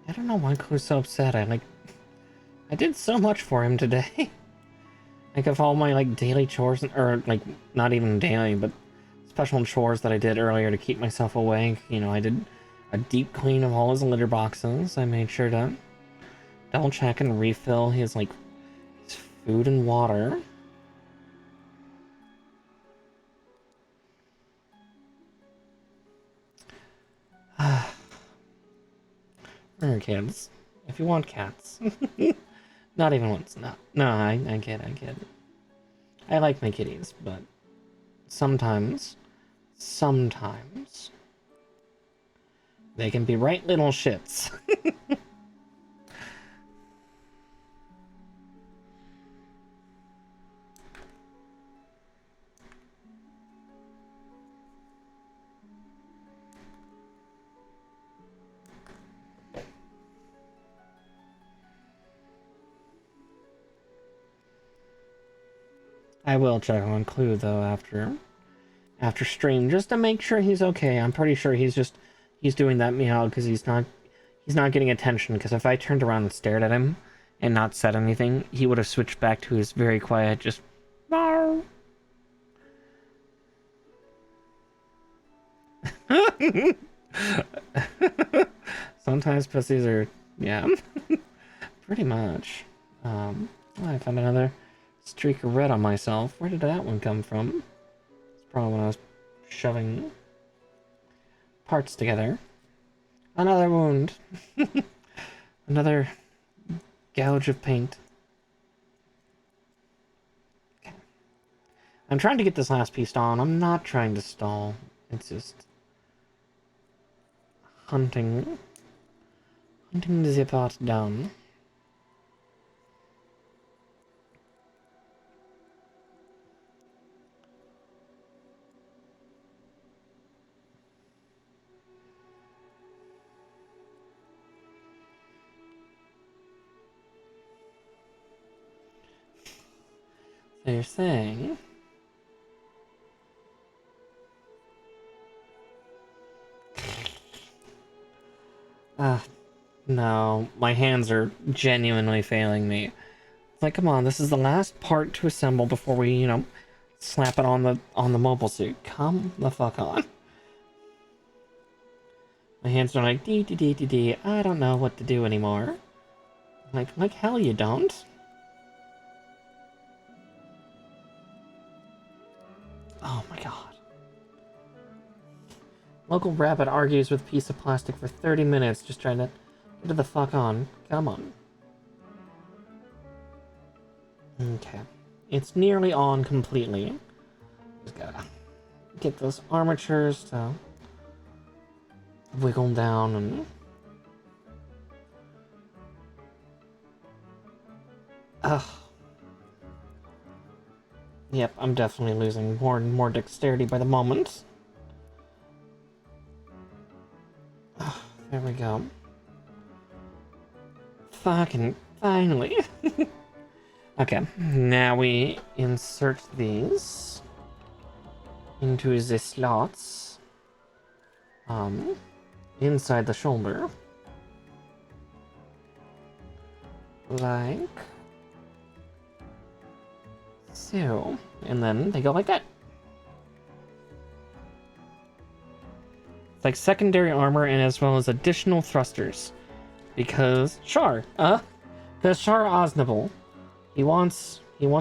I don't know why Clue's so upset. I did so much for him today. Like of all my like daily chores, or like not even daily, but special chores that I did earlier to keep myself awake. You know, I did a deep clean of all his litter boxes. I made sure to double check and refill his like his food and water. Or kids. If you want cats. Not even once. No, I get it. I like my kitties, but sometimes they can be right little shits. I will check on Clue though after stream just to make sure he's okay. I'm pretty sure he's doing that meow because he's not getting attention. Because if I turned around and stared at him and not said anything, he would have switched back to his very quiet just. Sometimes pussies are, yeah, pretty much. I found another streak of red on myself. Where did that one come from? It's probably when I was shoving parts together. Another wound. Another gouge of paint. Okay. I'm trying to get this last piece on. I'm not trying to stall. It's just hunting the part down. So you're saying no, my hands are genuinely failing me. It's like, come on, this is the last part to assemble before we, you know, slap it on the mobile suit. Come the fuck on. My hands are like dee dee dee dee dee. I don't know what to do anymore. Like hell you don't. Oh my god. Local rabbit argues with piece of plastic for 30 minutes just trying to get the fuck on. Come on. Okay. It's nearly on completely. Just gotta get those armatures to wiggle down and... Ugh. Yep, I'm definitely losing more and more dexterity by the moment. There we go. Fucking finally. Okay, now we insert these into the slots inside the shoulder. Like so. And then they go like that. It's like secondary armor and as well as additional thrusters. Because Char, because Char Osnable. He wants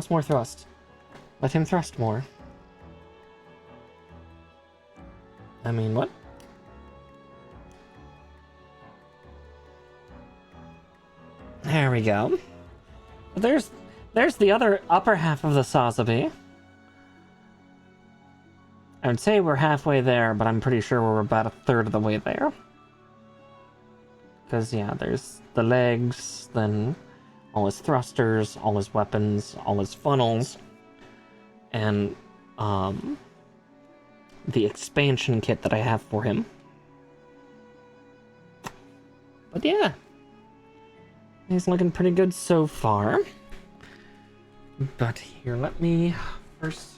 more thrust. Let him thrust more. I mean, what? There we go. There's the other upper half of the Sazabi. I would say we're halfway there, but I'm pretty sure we're about a third of the way there. Because, yeah, there's the legs, then all his thrusters, all his weapons, all his funnels, and the expansion kit that I have for him. But yeah, he's looking pretty good so far. But here, let me first...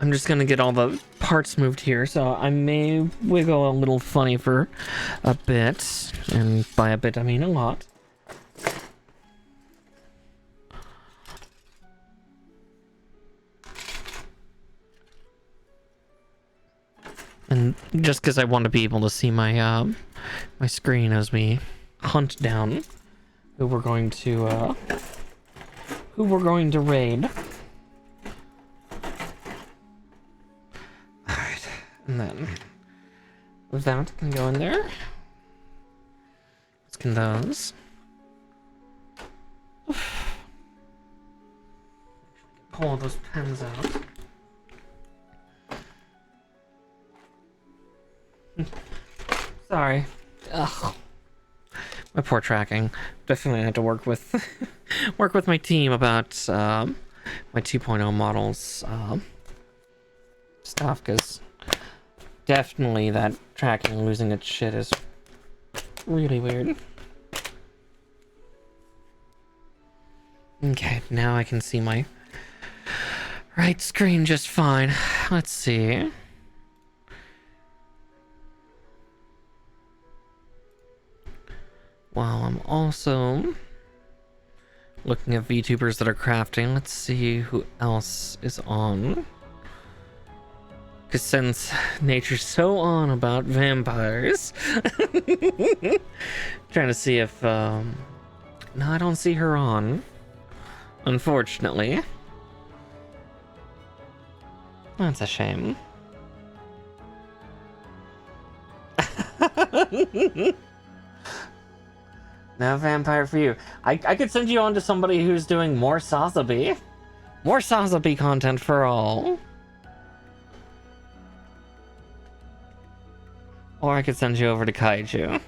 I'm just gonna get all the parts moved here, so I may wiggle a little funny for a bit, and by a bit I mean a lot. And just because I want to be able to see my my screen as we hunt down who we're going to raid. And then that can go in there. As can those. Pull those pens out. Sorry. Ugh. My poor tracking. Definitely had to work with work with my team about my 2.0 models stuff, because definitely that tracking losing its shit is really weird. Okay, now I can see my right screen just fine. Let's see. While I'm also looking at VTubers that are crafting, let's see who else is on. Because since nature's so on about vampires, trying to see if, no, I don't see her on, unfortunately. That's a shame. No vampire for you. I could send you on to somebody who's doing more Sazabi. More Sazabi content for all. Or I could send you over to Kaiju.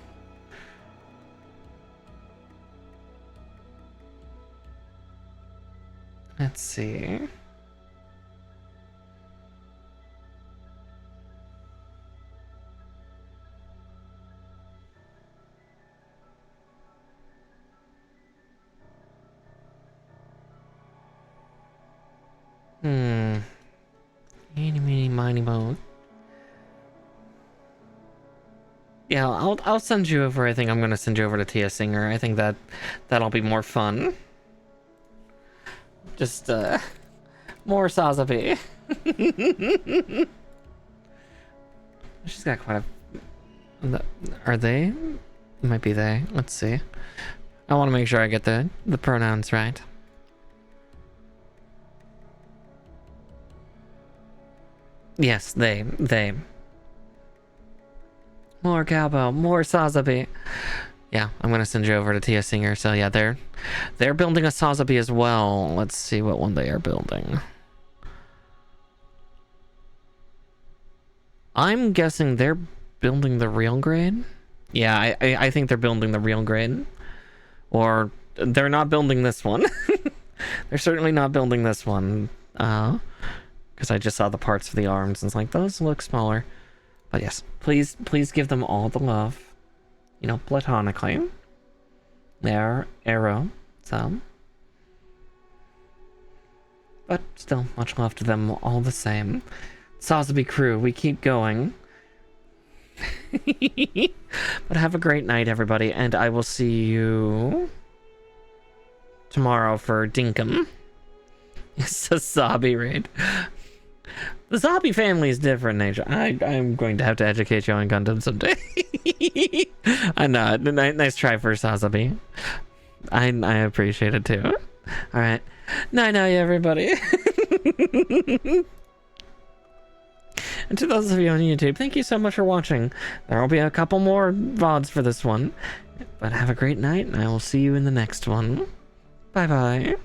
Let's see. Eeny, meeny, miny, moe. Yeah, I'll send you over. I think I'm gonna send you over to Tia Singer. I think that'll be more fun. Just more Sazabi. She's got quite a. Are they? It might be they. Let's see. I want to make sure I get the pronouns right. Yes, they. More cowbell, more Sazabi. Yeah, I'm gonna send you over to Tia Singer. So yeah, they're building a Sazabi as well. Let's see what one they are building. I'm guessing they're building the real grade. Yeah, I think they're building the real grade. Or they're not building this one. They're certainly not building this one. Because I just saw the parts for the arms and it's like, those look smaller. But yes, please give them all the love. You know, platonically. Their arrow, so. But still, much love to them all the same. Sazabi crew, we keep going. But have a great night, everybody, and I will see you tomorrow for Dinkum. Sazabi raid. The Sazabi family is different nature. I'm going to have to educate you on Gundam someday. I know. Nice try for Sazabi. I appreciate it too. All right. Night, everybody. And to those of you on YouTube, thank you so much for watching. There will be a couple more VODs for this one. But have a great night, and I will see you in the next one. Bye-bye.